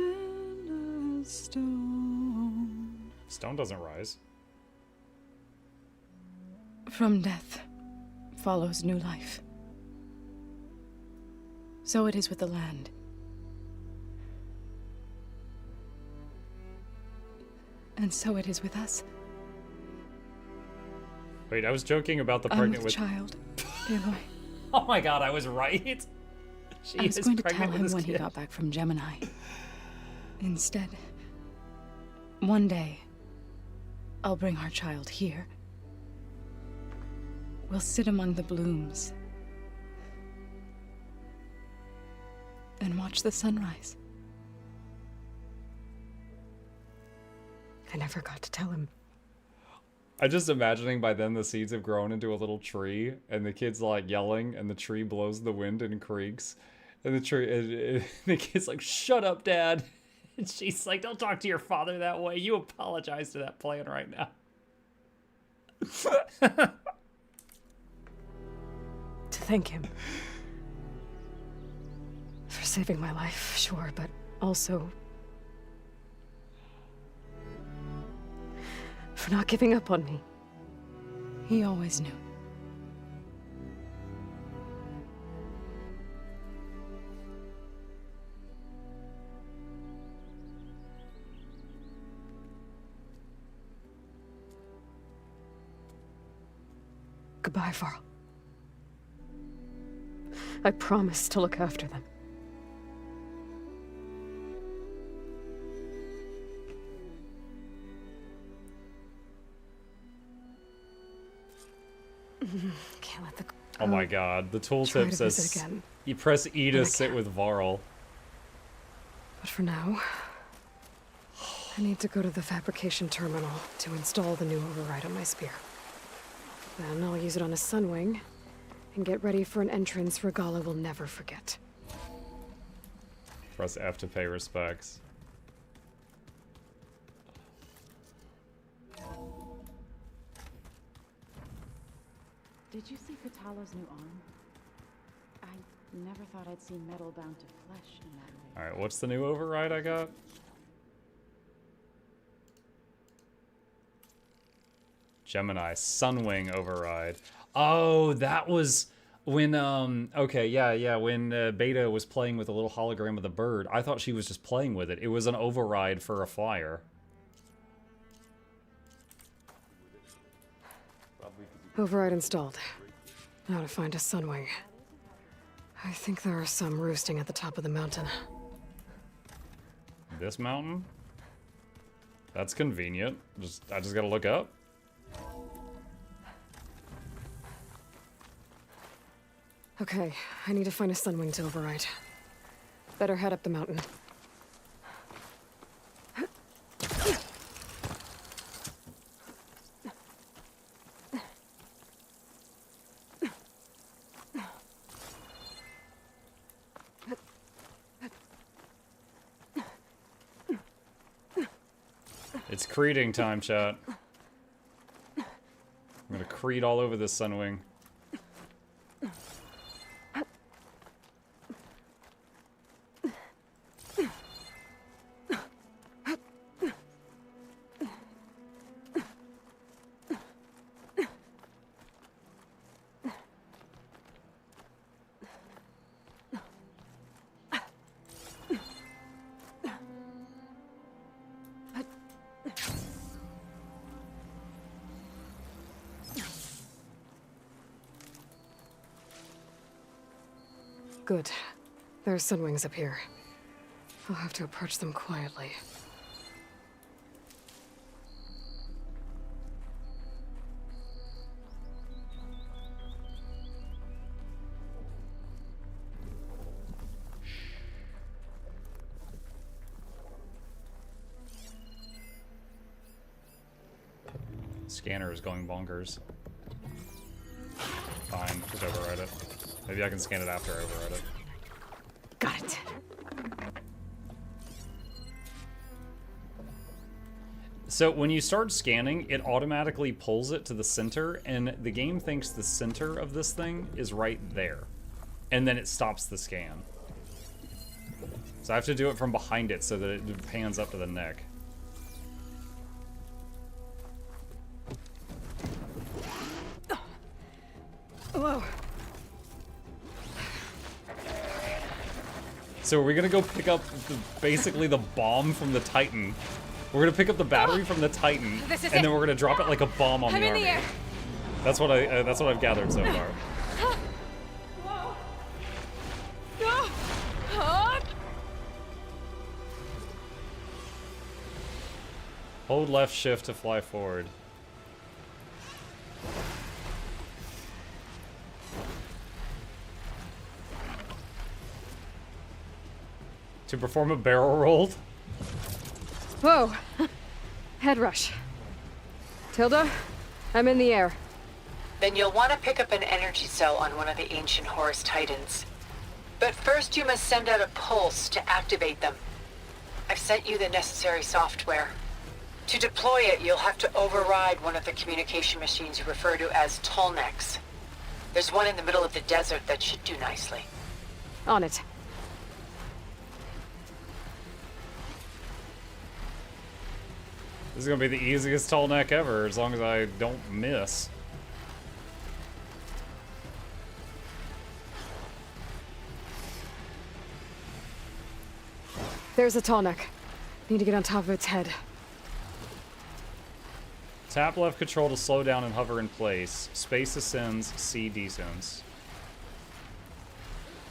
as stone. Stone doesn't rise. From death follows new life. So it is with the land. And so it is with us. Wait, I was joking about the I'm pregnant with with child, Aloy. Oh my god, I was right. She I was is going to tell pregnant with him this when he kid. got back from Gemini. Instead, one day, I'll bring our child here. We'll sit among the blooms and watch the sunrise. I never got to tell him. I'm just imagining by then the seeds have grown into a little tree, and the kid's like yelling, and the tree blows in the wind and creaks, and the tree, and the kid's like, "Shut up, Dad!" And she's like, "Don't talk to your father that way. You apologize to that plant right now." To thank him for saving my life, sure, but also for not giving up on me. He always knew. Goodbye, Varl. I promise to look after them. Can't let the... Oh my god, the try tooltip to visit says again. you press E When to I sit can. with Varl. But for now, I need to go to the fabrication terminal to install the new override on my spear. Then I'll use it on a sunwing and get ready for an entrance Regala will never forget. Press F to pay respects. Did you see Katala's new arm? I never thought I'd see metal bound to flesh in that way. Alright, what's the new override I got? Gemini, Sunwing override. Oh, that was when, okay, yeah, when Beta was playing with a little hologram of the bird. I thought she was just playing with it. It was an override for a flyer. Override installed. Now to find a sunwing. I think there are some roosting at the top of the mountain. This mountain? That's convenient. I just gotta look up. Okay, I need to find a sunwing to override. Better head up the mountain. It's creeding time, chat. I'm gonna creed all over this sunwing. Good. There are sunwings up here. I'll have to approach them quietly. Scanner is going bonkers. Fine, just override it. Maybe I can scan it after I override it. Got it. So when you start scanning, it automatically pulls it to the center, and the game thinks the center of this thing is right there. And then it stops the scan. So I have to do it from behind it so that it pans up to the neck. Whoa. So are we gonna go pick up basically the bomb from the Titan? We're gonna pick up the battery from the Titan, and then we're gonna drop it like a bomb on the army. That's what I've gathered so far. Hold left shift to fly forward. To perform a barrel roll. Whoa. Head rush. Tilda, I'm in the air. Then you'll want to pick up an energy cell on one of the ancient Horus Titans. But first you must send out a pulse to activate them. I've sent you the necessary software. To deploy it, you'll have to override one of the communication machines you refer to as Tallnecks. There's one in the middle of the desert that should do nicely. On it. This is gonna be the easiest tall neck ever, as long as I don't miss. There's a tall neck. Need to get on top of its head. Tap left control to slow down and hover in place. Space ascends, C descends.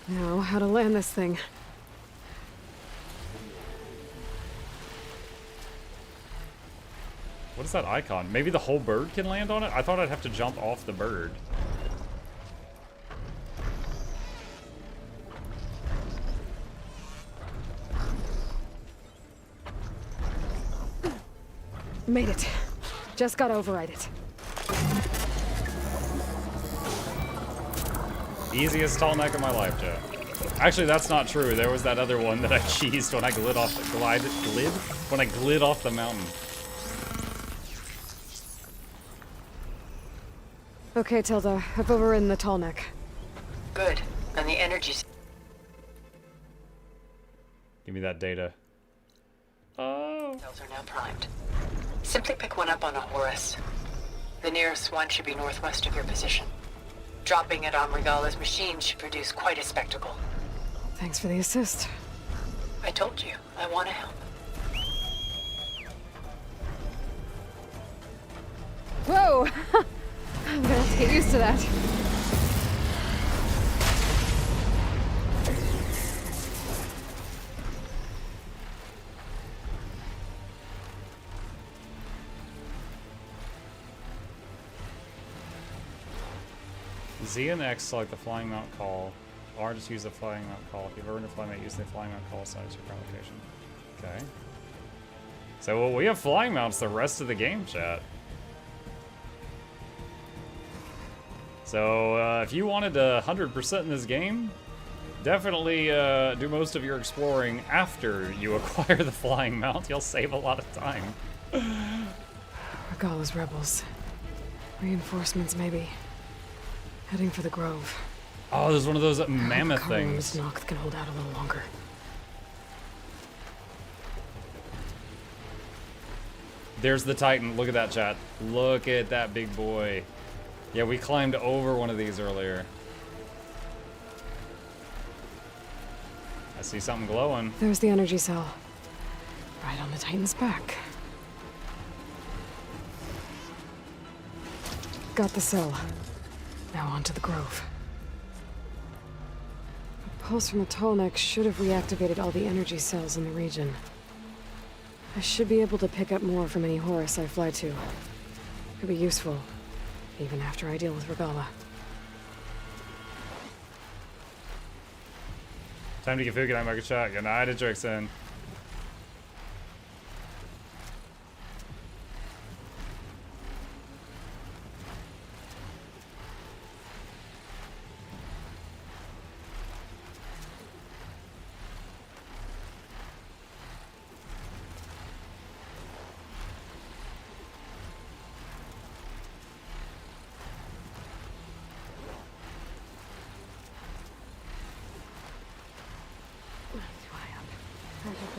Now, how to land this thing. What is that icon? Maybe the whole bird can land on it? I thought I'd have to jump off the bird. Made it. Just gotta override it. Easiest tall neck of my life, Joe. Actually, that's not true. There was that other one that I cheesed when I glid off the mountain. Okay, Tilda. I've overridden the tall neck. Good. And the energy's... Give me that data. Oh. Cells are now primed. Simply pick one up on a Horus. The nearest one should be northwest of your position. Dropping it on Regala's machine should produce quite a spectacle. Thanks for the assist. I told you, I want to help. Whoa! I'm gonna have to get used to that. Z and X select the flying mount call. R just use the flying mount call. If you've earned a flying mount, use the flying mount call aside as your provocation. Okay. So well, we have flying mounts the rest of the game, chat. So if you wanted 100% in this game, definitely do most of your exploring after you acquire the flying mount. You'll save a lot of time. Regala's rebels. Reinforcements, maybe. Heading for the Grove. Oh, there's one of those mammoth things. Noxxi can hold out a little longer. There's the Titan. Look at that, chat. Look at that big boy. Yeah, we climbed over one of these earlier. I see something glowing. There's the energy cell. Right on the Titan's back. Got the cell. Now on to the Grove. A pulse from the tall neck should have reactivated all the energy cells in the region. I should be able to pick up more from any Horus I fly to. Could be useful, even after I deal with Regala. Time to get food, good night, Market Shot. Good night, Jackson.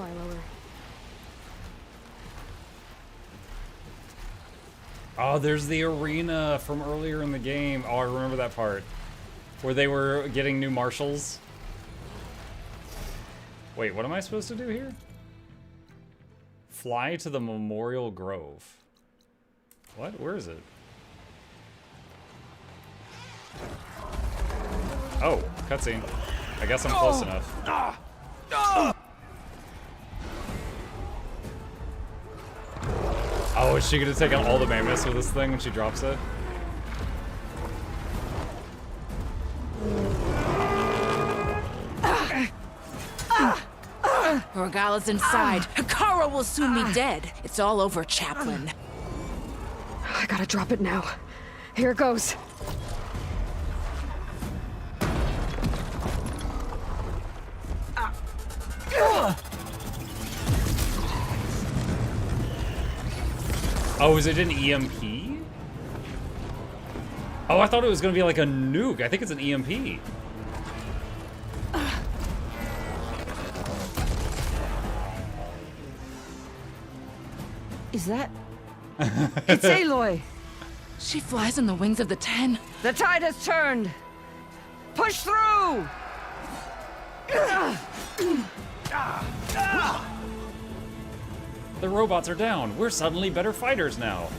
fly lower. Oh, there's the arena from earlier in the game. Oh, I remember that part. Where they were getting new marshals. Wait, what am I supposed to do here? Fly to the Memorial Grove. What? Where is it? Oh, cutscene. I guess I'm close enough. Oh, is she gonna take out all the mammoths with this thing when she drops it? Regala's inside. Hekara will soon be dead. It's all over, Chaplain. I gotta drop it now. Here goes. Oh, is it an EMP? Oh, I thought it was gonna be like a nuke. I think it's an EMP. Is that... It's Aloy! She flies on the wings of the 10. The tide has turned. Push through! The robots are down. We're suddenly better fighters now.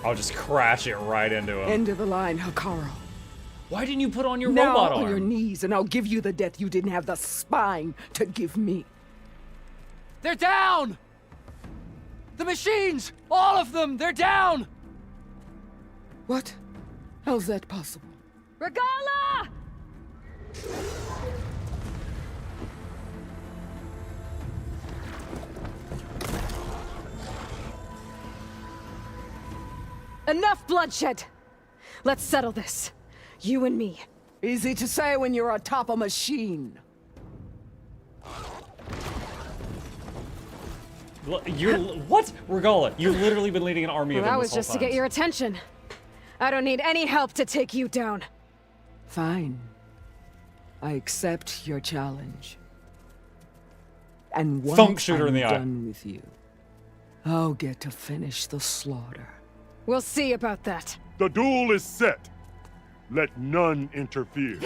I'll just crash it right into him. End of the line, Hekara. Why didn't you put on your now robot on arm? your knees, and I'll give you the death you didn't have the spine to give me. They're down! The machines! All of them! They're down! What? How's that possible? Regala! Enough bloodshed! Let's settle this. You and me. Easy to say when you're atop a machine. You're what? Regala, you've literally been leading an army Well, of them that this was just whole to get time. your attention. I don't need any help to take you down. Fine. I accept your challenge. And once Thunk shooter I'm in the eye. done with you, I'll get to finish the slaughter. We'll see about that. The duel is set. Let none interfere.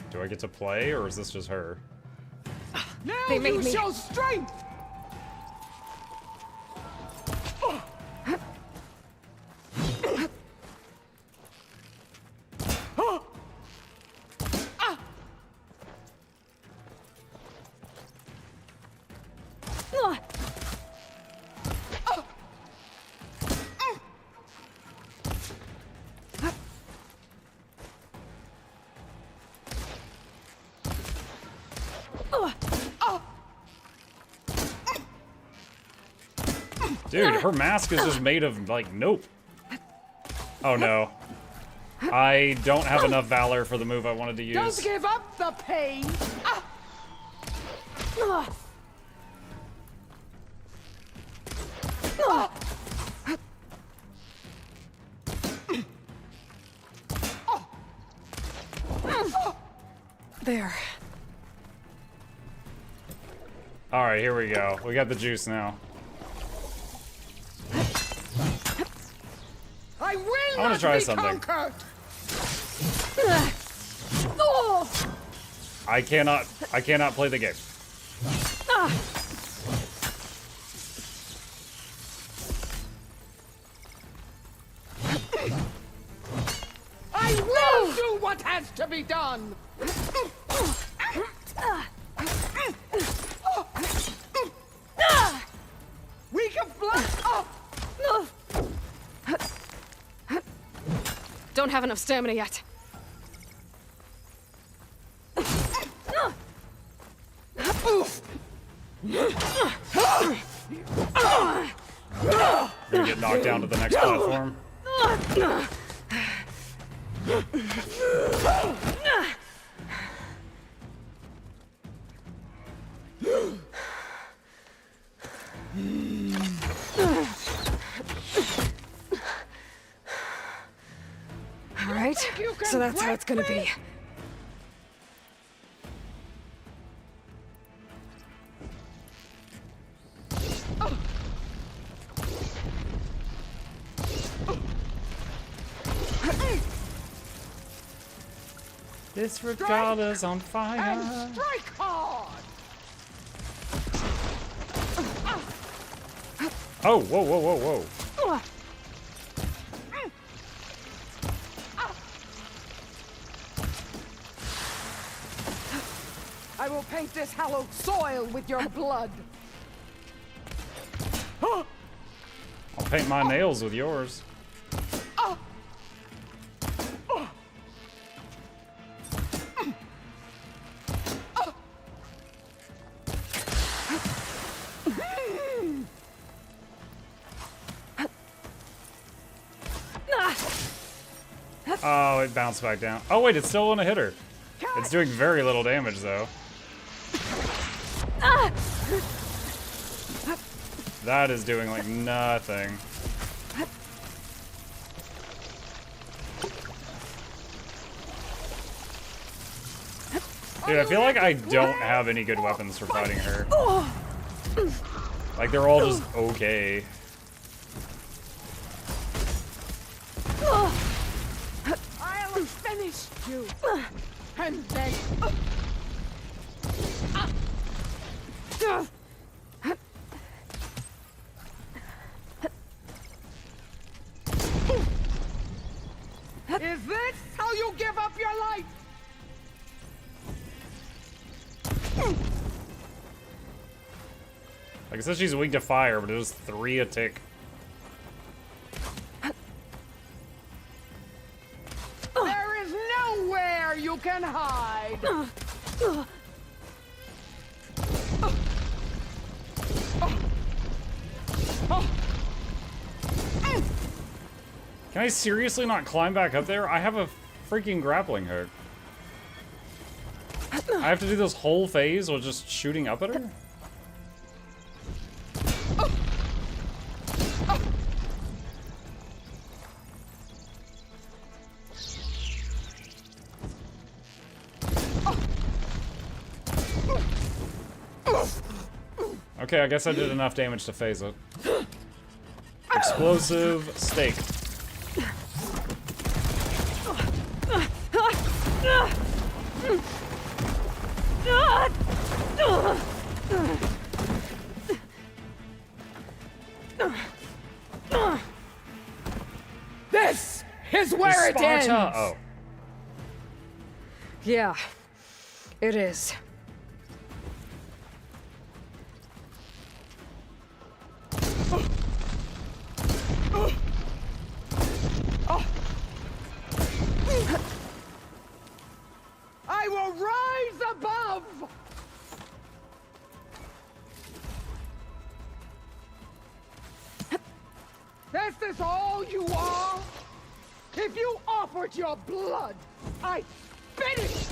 Do I get to play, or is this just her? Now They made you me. show strength! Dude, her mask is just made of, like, nope. Oh no. I don't have enough valor for the move I wanted to use. Don't give up the pain! There. Alright, here we go. We got the juice now. I will I wanna not try be something. conquered! I cannot play the game. I will do what has to be done! We can fly! Don't have enough stamina yet. Gonna get knocked down to the next platform. All right, so that's how it's gonna be. This Regala's on fire. And strike hard! Oh, whoa, whoa, whoa, whoa. I will paint this hallowed soil with your blood. I'll paint my nails with yours. Oh, it bounced back down. Oh wait, it's still on a hitter. It's doing very little damage though. That is doing like nothing. Dude, I feel like I don't have any good weapons for fighting her. Like they're all just okay. I'll finish you. And then... Is this how you give up your life? Like I said, she's weak to fire, but it was 3 a tick. There is nowhere you can hide. Can I seriously not climb back up there? I have a freaking grappling hook. I have to do this whole phase while just shooting up at her? Okay, I guess I did enough damage to phase it. Explosive stake. This is where it ends. Oh. Yeah, it is. I will rise above. This is all you are? If you offered your blood, I'd finish.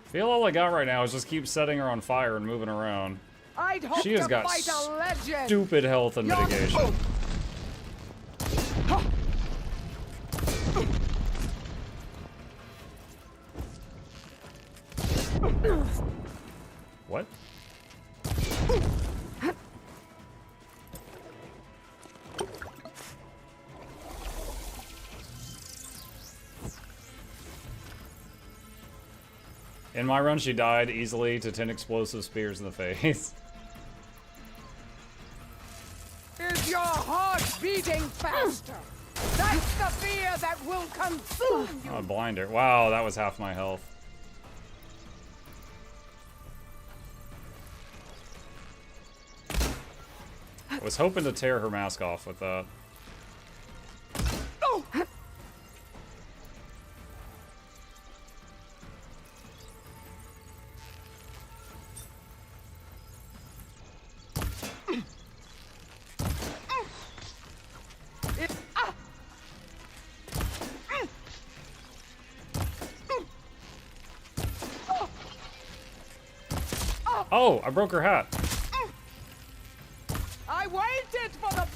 Feel all I got right now is just keep setting her on fire and moving around. I'd hope She has to got fight a legend. stupid health and mitigation. What? In my run, she died easily to 10 explosive spears in the face. Is your heart beating faster? That's the fear that will consume you. Oh, blinder. Wow, that was half my health. I was hoping to tear her mask off with that. Oh. Oh, I broke her hat. I waited for the...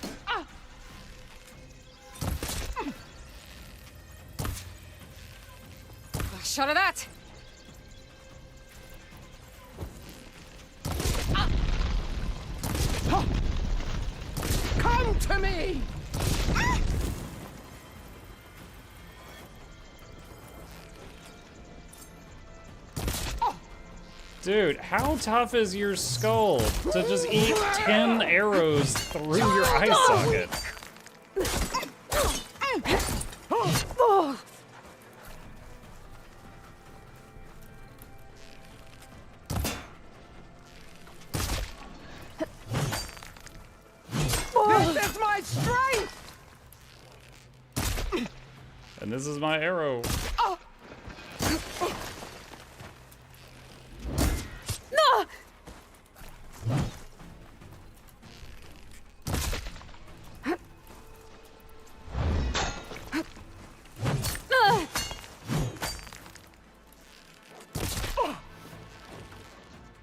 Shot of that! Come to me! Dude, how tough is your skull to just eat 10 arrows through your eye socket? This is my strength! And this is my arrow.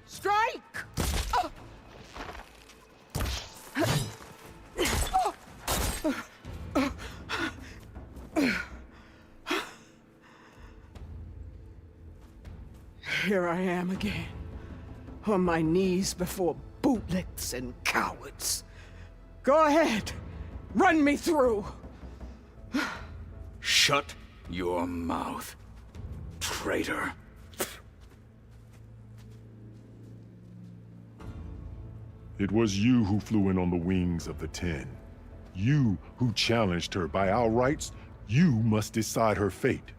Strike! Here I am again, on my knees before bootlicks and cowards. Go ahead, run me through. Shut your mouth, traitor. It was you who flew in on the wings of the 10. You who challenged her by our rights. You must decide her fate.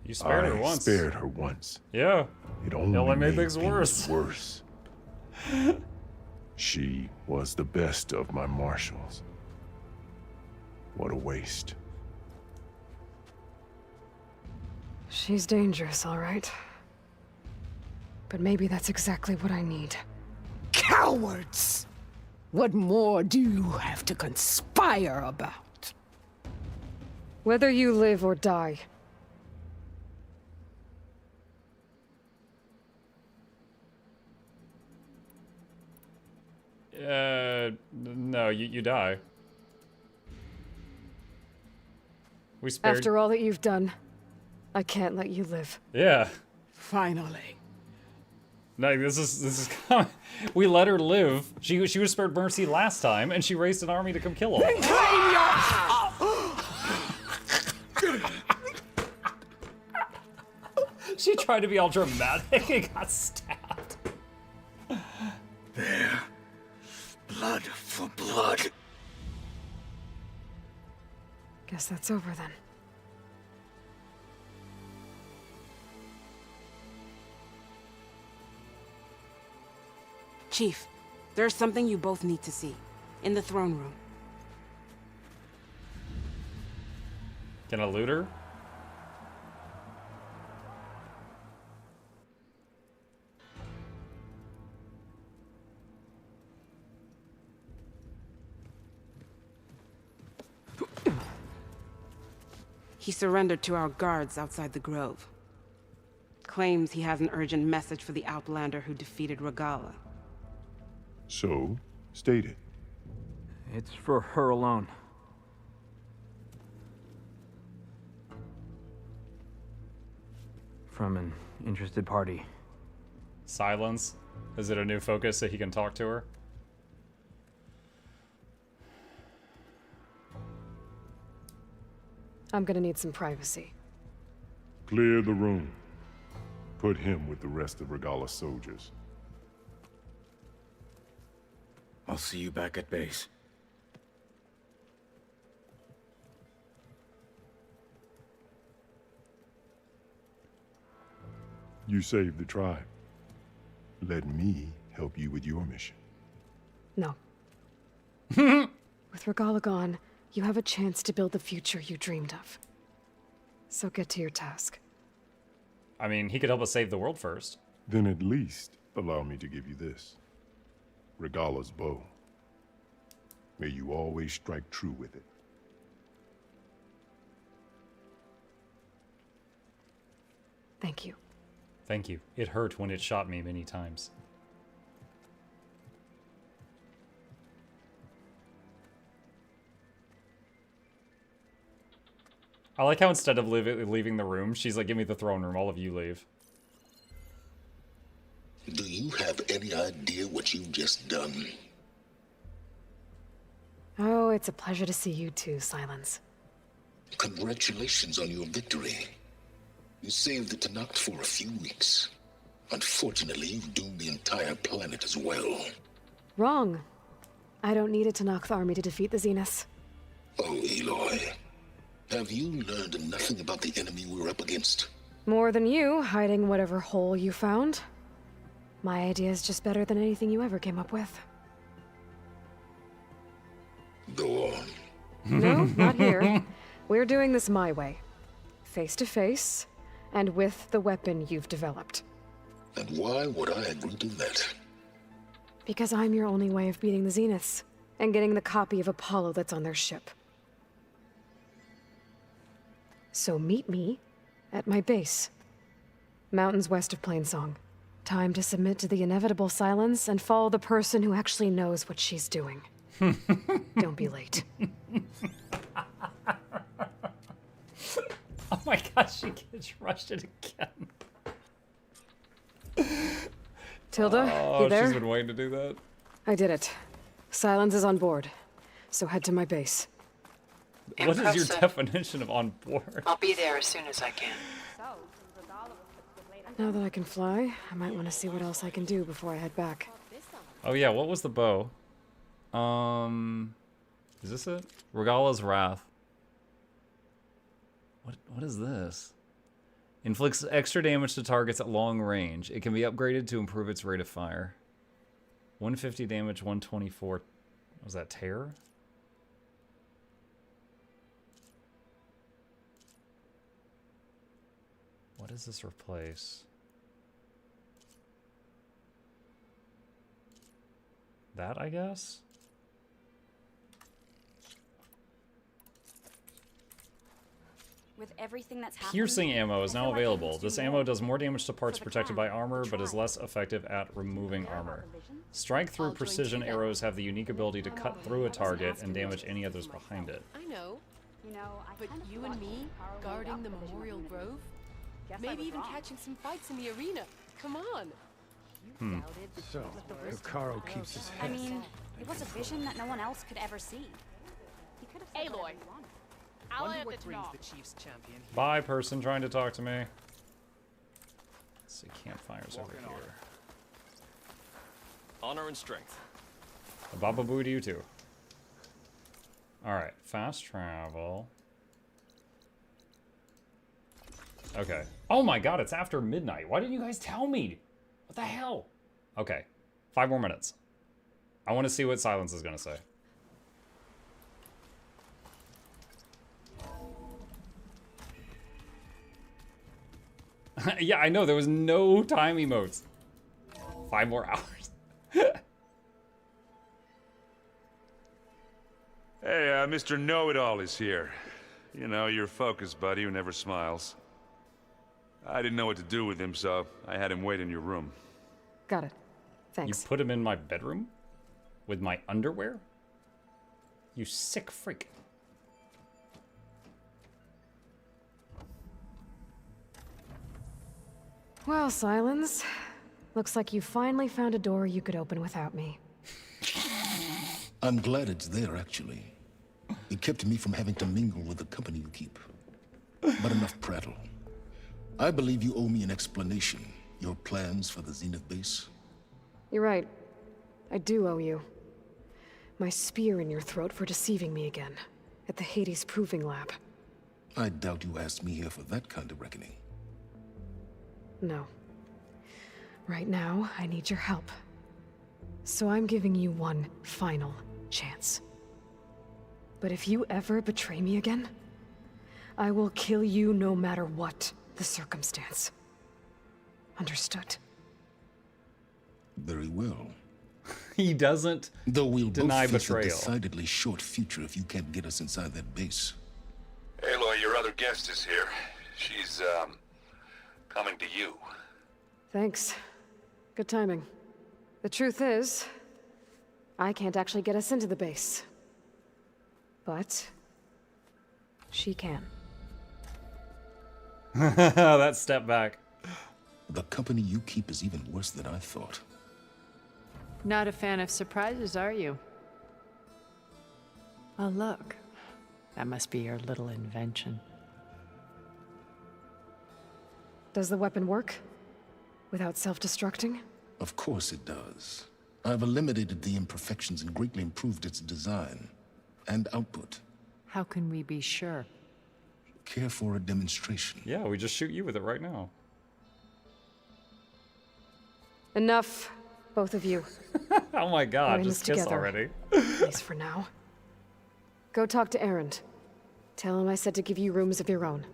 You spared her once. I spared her once. Yeah. It only made things worse. Worse. She was the best of my marshals. What a waste. She's dangerous, all right. But maybe that's exactly what I need. Cowards! What more do you have to conspire about? Whether you live or die. No, you die. We spared... After all that you've done, I can't let you live. Yeah. Finally. No, this is we let her live. She was spared mercy last time, and she raised an army to come kill them. She tried to be all dramatic and got stabbed. There. Blood for blood. Guess that's over then. Chief, there's something you both need to see. In the throne room. Can I loot her? He surrendered to our guards outside the grove. Claims he has an urgent message for the Outlander who defeated Regala. So, state it. It's for her alone. From an interested party. Sylens? Is it a new focus so he can talk to her? I'm gonna need some privacy. Clear the room. Put him with the rest of Regala's soldiers. I'll see you back at base. You saved the tribe. Let me help you with your mission. No. With Regala gone, you have a chance to build the future you dreamed of. So get to your task. I mean, he could help us save the world first. Then at least allow me to give you this. Regala's bow. May you always strike true with it. Thank you. Thank you. It hurt when it shot me many times. I like how instead of leaving the room, she's like, give me the throne room, all of you leave. Do you have any idea what you've just done? Oh, it's a pleasure to see you too, Sylens. Congratulations on your victory. You saved the Tenakth for a few weeks. Unfortunately, you've doomed the entire planet as well. Wrong. I don't need a Tenakth army to defeat the Zeniths. Oh, Aloy. Have you learned nothing about the enemy we're up against? More than you, hiding whatever hole you found. My idea is just better than anything you ever came up with. Go on. No, not here. We're doing this my way. Face to face, and with the weapon you've developed. And why would I agree to that? Because I'm your only way of beating the Zeniths, and getting the copy of Apollo that's on their ship. So meet me at my base. Mountains west of Plainsong. Time to submit to the inevitable silence and follow the person who actually knows what she's doing. Don't be late. Oh my gosh, she gets rushed it again. Tilda, you there? She's been waiting to do that. I did it. Sylens is on board, so head to my base. What is your Impressive. definition of on board? I'll be there as soon as I can. Now that I can fly, I might want to see what else I can do before I head back. Oh yeah, what was the bow? Is this it? Regala's Wrath. What is this? Inflicts extra damage to targets at long range. It can be upgraded to improve its rate of fire. 150 damage, 124. Was that terror? What does this replace? That, I guess? With everything that's happened, Piercing ammo is I now feel like I available. must do This more. ammo does more damage to parts the protected clan, by armor, the but is tribe. less effective at removing armor. Strike through I'll join precision Tilda. arrows have the unique ability to cut through a target and damage any others behind it. I know. You know, I But kind of you thought and me, Carl laid guarding out the the vision Memorial a minute ago. Grove, Guess I maybe was even wrong. catching some fights in the arena. Come on. So, Hikaru keeps his I head. mean, it was a vision that no one else could ever see. He could have said Aloy. whatever he wanted. I'll Wonder have what the brings talk. the Chiefs champion here. Bye, person trying to talk to me. Let's see, campfires over here. Honor and strength. A Baba Boo to you too. Alright, fast travel. Okay. Oh my god, it's after midnight. Why didn't you guys tell me? What the hell? Okay. 5 more minutes. I want to see what Sylens is going to say. Yeah, I know. There was no time emotes. 5 more hours. Hey, Mr. Know-It-All is here. You know, your focus buddy who never smiles. I didn't know what to do with him, so I had him wait in your room. Got it. Thanks. You put him in my bedroom? With my underwear? You sick freak. Well, Sylens, looks like you finally found a door you could open without me. I'm glad it's there, actually. It kept me from having to mingle with the company you keep. But enough prattle. I believe you owe me an explanation. Your plans for the Zenith base? You're right. I do owe you. My spear in your throat for deceiving me again. At the Hades Proving Lab. I doubt you asked me here for that kind of reckoning. No. Right now, I need your help. So I'm giving you one final chance. But if you ever betray me again, I will kill you no matter what the circumstance. Understood? Very well. He doesn't Though we'll deny both face a betrayal. decidedly short future if you can't get us inside that base. Aloy, your other guest is here. She's, coming to you. Thanks. Good timing. The truth is, I can't actually get us into the base. But she can. That step back. The company you keep is even worse than I thought. Not a fan of surprises, are you? Oh, look. That must be your little invention. Does the weapon work? Without self-destructing? Of course it does. I've eliminated the imperfections and greatly improved its design and output. How can we be sure? Care for a demonstration? Yeah, we just shoot you with it right now. Enough, both of you. Oh my god, We're in just this kiss together. already. At least for now. Go talk to Erend. Tell him I said to give you rooms of your own.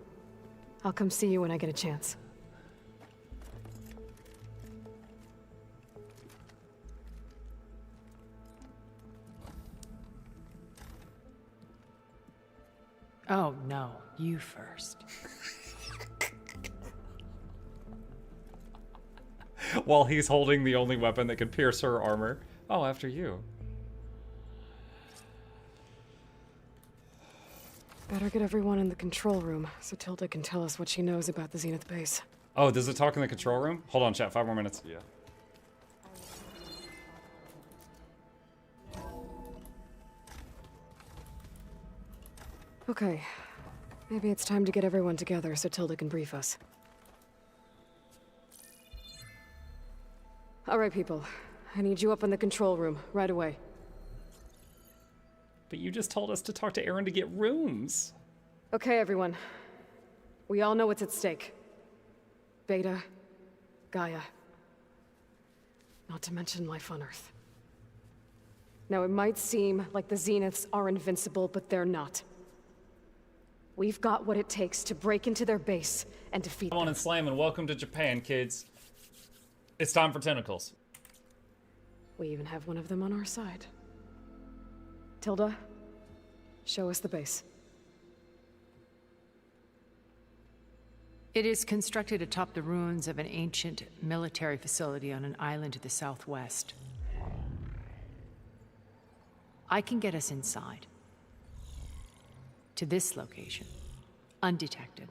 I'll come see you when I get a chance. Oh, no. You first. While he's holding the only weapon that can pierce her armor. Oh, after you. Better get everyone in the control room so Tilda can tell us what she knows about the Zenith base. Oh, does it talk in the control room? Hold on, chat. 5 more minutes. Yeah. Okay. Maybe it's time to get everyone together so Tilda can brief us. All right, people. I need you up in the control room right away. But you just told us to talk to Erend to get rooms. Okay, everyone. We all know what's at stake. Beta, Gaia. Not to mention life on Earth. Now, it might seem like the Zeniths are invincible, but they're not. We've got what it takes to break into their base and defeat them. Come on and slam and welcome to Japan, kids. It's time for tentacles. We even have one of them on our side. Tilda, show us the base. It is constructed atop the ruins of an ancient military facility on an island to the southwest. I can get us inside. To this location. Undetected.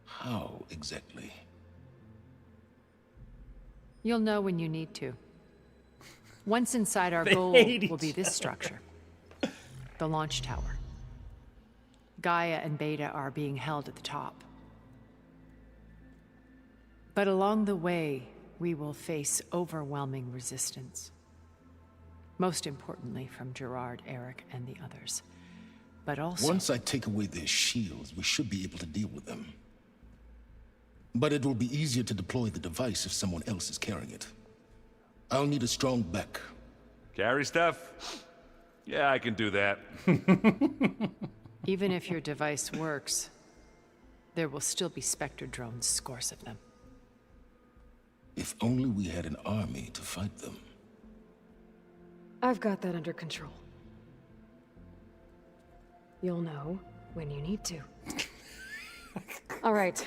How exactly? You'll know when you need to. Once inside, our They goal hate will be each this other. structure. The launch tower. Gaia and Beta are being held at the top. But along the way, we will face overwhelming resistance. Most importantly from Gerard, Eric, and the others. But also... Once I take away their shields, we should be able to deal with them. But it will be easier to deploy the device if someone else is carrying it. I'll need a strong back. Carry stuff? Yeah, I can do that. Even if your device works, there will still be Spectre drones, scores of them. If only we had an army to fight them. I've got that under control. You'll know when you need to. All right.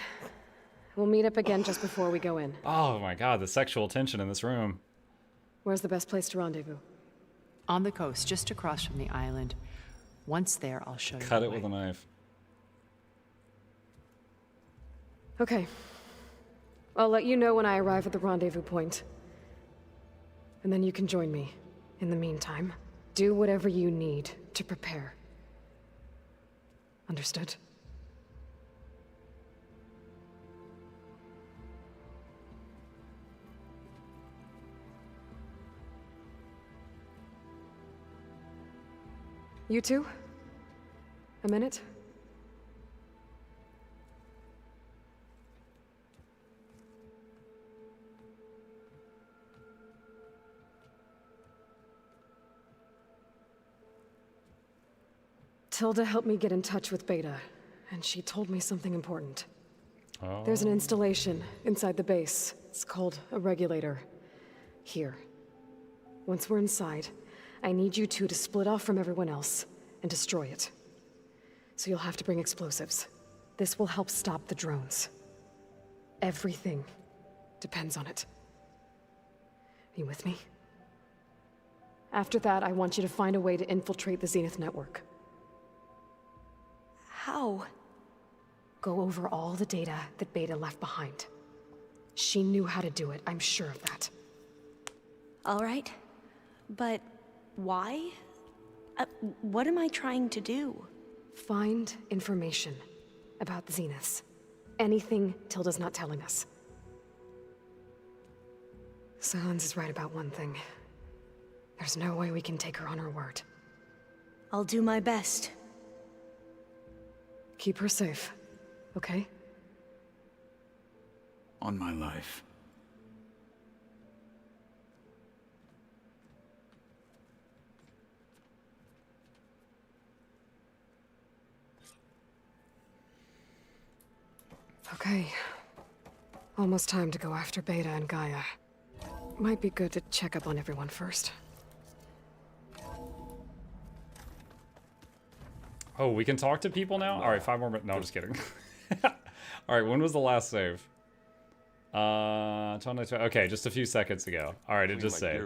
We'll meet up again just before we go in. Oh my god, the sexual tension in this room. Where's the best place to rendezvous? On the coast, just across from the island. Once there, I'll show you. Cut the it way. with a knife. Okay. I'll let you know when I arrive at the rendezvous point. And then you can join me. In the meantime, do whatever you need to prepare. Understood? You two? A minute? Tilda helped me get in touch with Beta, and she told me something important. Oh. There's an installation inside the base. It's called a regulator. Here. Once we're inside, I need you two to split off from everyone else and destroy it. So you'll have to bring explosives. This will help stop the drones. Everything depends on it. Are you with me? After that, I want you to find a way to infiltrate the Zenith network. How? go over all the data that Beta left behind. She knew how to do it, I'm sure of that. All right. But why? What am I trying to do? Find information about the Zeniths. Anything Tilda's not telling us. Sylens is right about one thing. There's no way we can take her on her word. I'll do my best. Keep her safe, okay? On my life. Okay. Almost time to go after Beta and Gaia. Might be good to check up on everyone first. Oh, we can talk to people now? Alright, 5 more minutes. No, just kidding. Alright, when was the last save? Okay, just a few seconds ago. Alright, it just saved.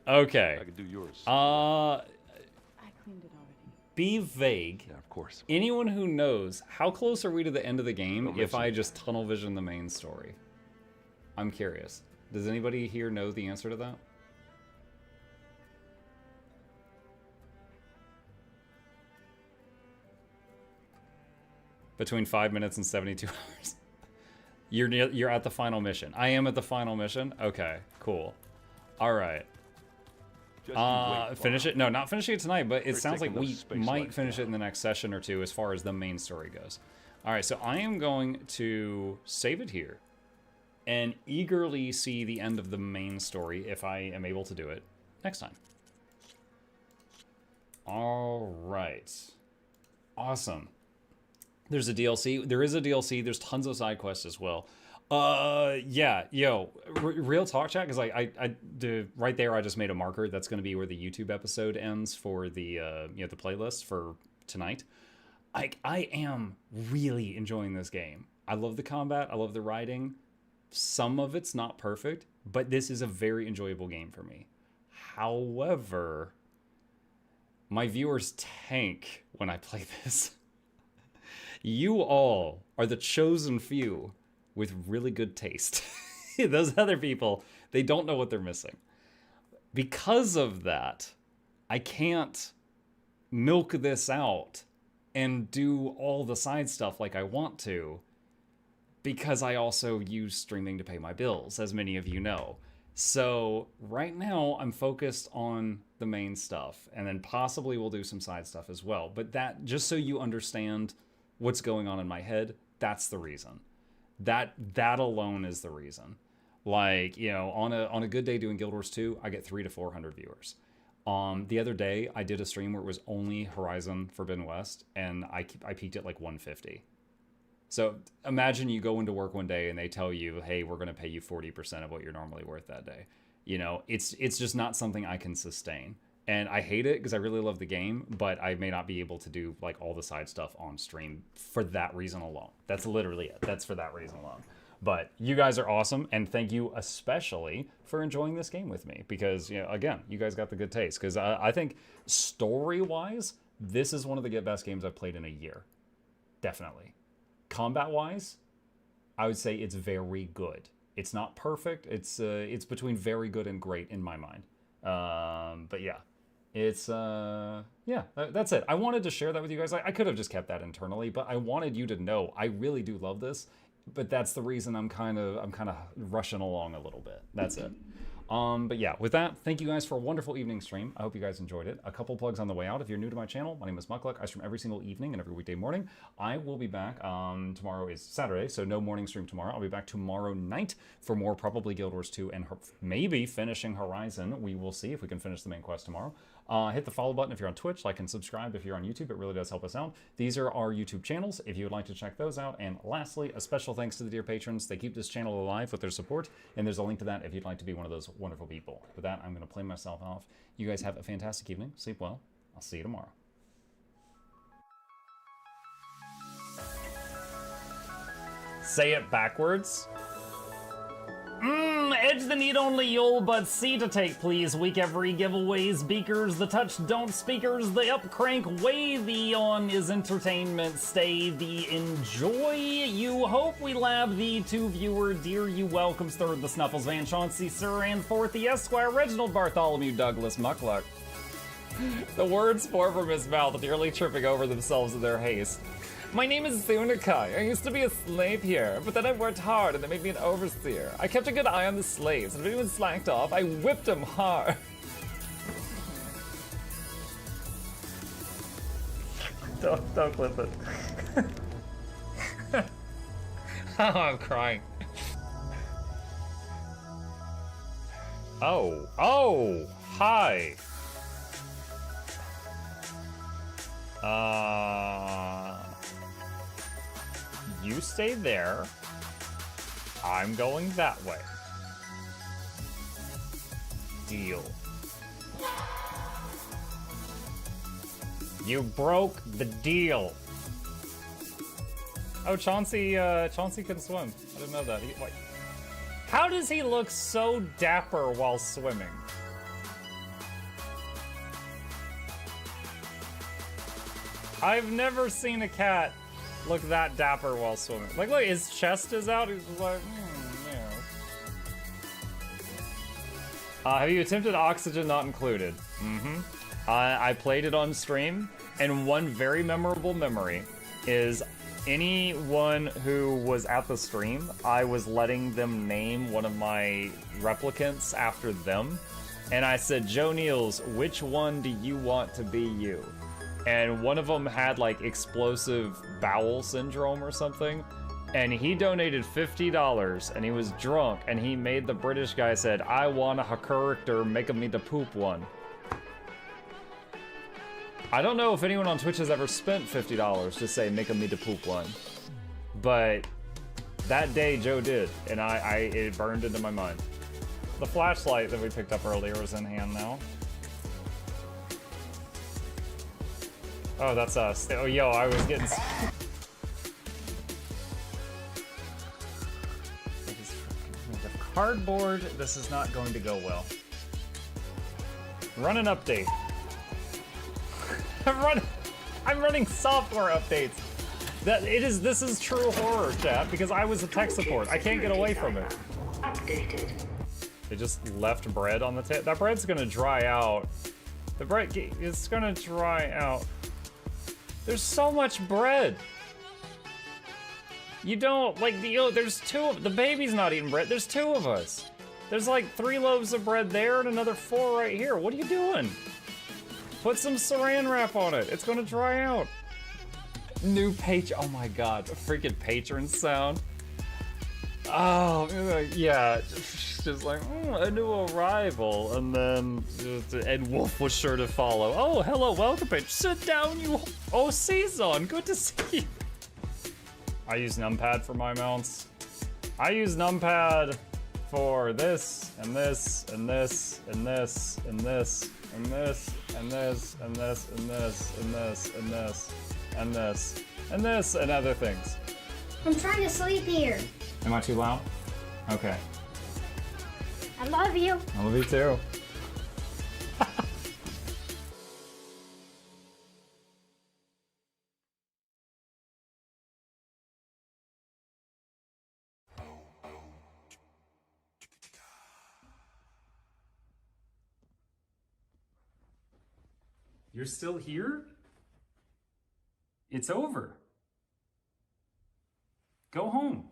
Okay. I could do yours. I cleaned it already. Be vague. Yeah, of course. Anyone who knows, how close are we to the end of the game if I just tunnel vision the main story? I'm curious. Does anybody here know the answer to that? Between 5 minutes and 72 hours. You're at the final mission. I am at the final mission? Okay, cool. Alright. Finish it? No, not finishing it tonight, but it sounds like we might finish it in the next session or two as far as the main story goes. Alright, so I am going to save it here and eagerly see the end of the main story if I am able to do it next time. Alright. Awesome. There's a DLC. There is a DLC. There's tons of side quests as well. Yeah, yo, real talk, chat, because right there I just made a marker. That's going to be where the YouTube episode ends for the the playlist for tonight. I am really enjoying this game. I love the combat. I love the writing. Some of it's not perfect, but this is a very enjoyable game for me. However, my viewers tank when I play this. You all are the chosen few with really good taste. Those other people, they don't know what they're missing. Because of that, I can't milk this out and do all the side stuff like I want to, because I also use streaming to pay my bills, as many of you know. So right now I'm focused on the main stuff, and then possibly we'll do some side stuff as well. But that, just so you understand what's going on in my head, that's the reason. That alone is the reason. Like, you know, on a good day doing Guild Wars 2, I get 300 to 400 viewers. The other day I did a stream where it was only Horizon Forbidden West, and I peaked at like 150. So imagine you go into work one day and they tell you, hey, we're going to pay you 40% of what you're normally worth that day. You know, it's just not something I can sustain. And I hate it because I really love the game, but I may not be able to do like all the side stuff on stream for that reason alone. That's literally it. That's for that reason alone. But you guys are awesome, and thank you especially for enjoying this game with me, because, you know, again, you guys got the good taste. Because I think story-wise, this is one of the best games I've played in a year. Definitely. Combat-wise, I would say it's very good. It's not perfect. It's between very good and great in my mind. But yeah. It's, yeah, that's it. I wanted to share that with you guys. I could have just kept that internally, but I wanted you to know I really do love this, but that's the reason I'm kind of rushing along a little bit. That's it. But yeah, with that, thank you guys for a wonderful evening stream. I hope you guys enjoyed it. A couple plugs on the way out. If you're new to my channel, my name is Mukluk. I stream every single evening and every weekday morning. I will be back. Tomorrow is Saturday, so no morning stream tomorrow. I'll be back tomorrow night for more, probably Guild Wars 2 and maybe finishing Horizon. We will see if we can finish the main quest tomorrow. Hit the follow button if you're on Twitch, like and subscribe if you're on YouTube. It really does help us out. These are our YouTube channels if you would like to check those out. And lastly, a special thanks to the dear patrons. They keep this channel alive with their support, and there's a link to that if you'd like to be one of those wonderful people. With that, I'm going to play myself off. You guys have a fantastic evening. Sleep well. I'll see you tomorrow. Say it backwards. Edge the need only you'll but see to take, please. Week every giveaways, beakers, the touch don't speakers, the up crank way, the on is entertainment, stay the enjoy. You hope we lab the two viewer, dear you welcomes, third the Snuffles, Van Chauncey, Sir, and fourth the Esquire, Reginald Bartholomew, Douglas, Mukluk. The words pour from his mouth, nearly tripping over themselves in their haste. My name is Zunikai. I used to be a slave here, but then I worked hard and they made me an overseer. I kept a good eye on the slaves, and if anyone slacked off, I whipped them hard. Don't clip it. Oh, I'm crying. Oh, hi. You stay there. I'm going that way. Deal. You broke the deal. Oh, Chauncey can swim. I didn't know that. Wait. How does he look so dapper while swimming? I've never seen a cat look that dapper while swimming. Like, look, his chest is out. He's just like, yeah. Have you attempted Oxygen Not Included? Mm-hmm. I played it on stream, and one very memorable memory is anyone who was at the stream, I was letting them name one of my replicants after them, and I said, Joe Niels, which one do you want to be you? And one of them had like explosive bowel syndrome or something, and he donated $50 and he was drunk and he made the British guy said, I want a character, make me the poop one. I don't know if anyone on Twitch has ever spent $50 to say make me the poop one, but that day Joe did, and it burned into my mind. The flashlight that we picked up earlier is in hand now. Oh, that's us. Oh, yo, I was getting... Cardboard, this is not going to go well. Run an update. I'm running software updates. This is true horror, chat, because I was a tech support. I can't get away from it. Updated. They just left bread on the table. That bread's gonna dry out. The bread is gonna dry out. There's so much bread. You don't, like, there's the baby's not eating bread. There's 2 of us. There's like 3 loaves of bread there and another 4 right here. What are you doing? Put some saran wrap on it. It's gonna dry out. New page, oh my God, a freaking patron sound. Oh, yeah, just like, a new arrival, and then Ed Wolf was sure to follow. Oh, hello, welcome, page. Sit down, you. Oh, Season, good to see you. I use numpad for my mounts. I use numpad for this, and this, and this, and this, and this, and this, and this, and this, and this, and this, and this, and this, and this, and other things. I'm trying to sleep here. Am I too loud? Okay. I love you. I love you too. You're still here? It's over. Go home.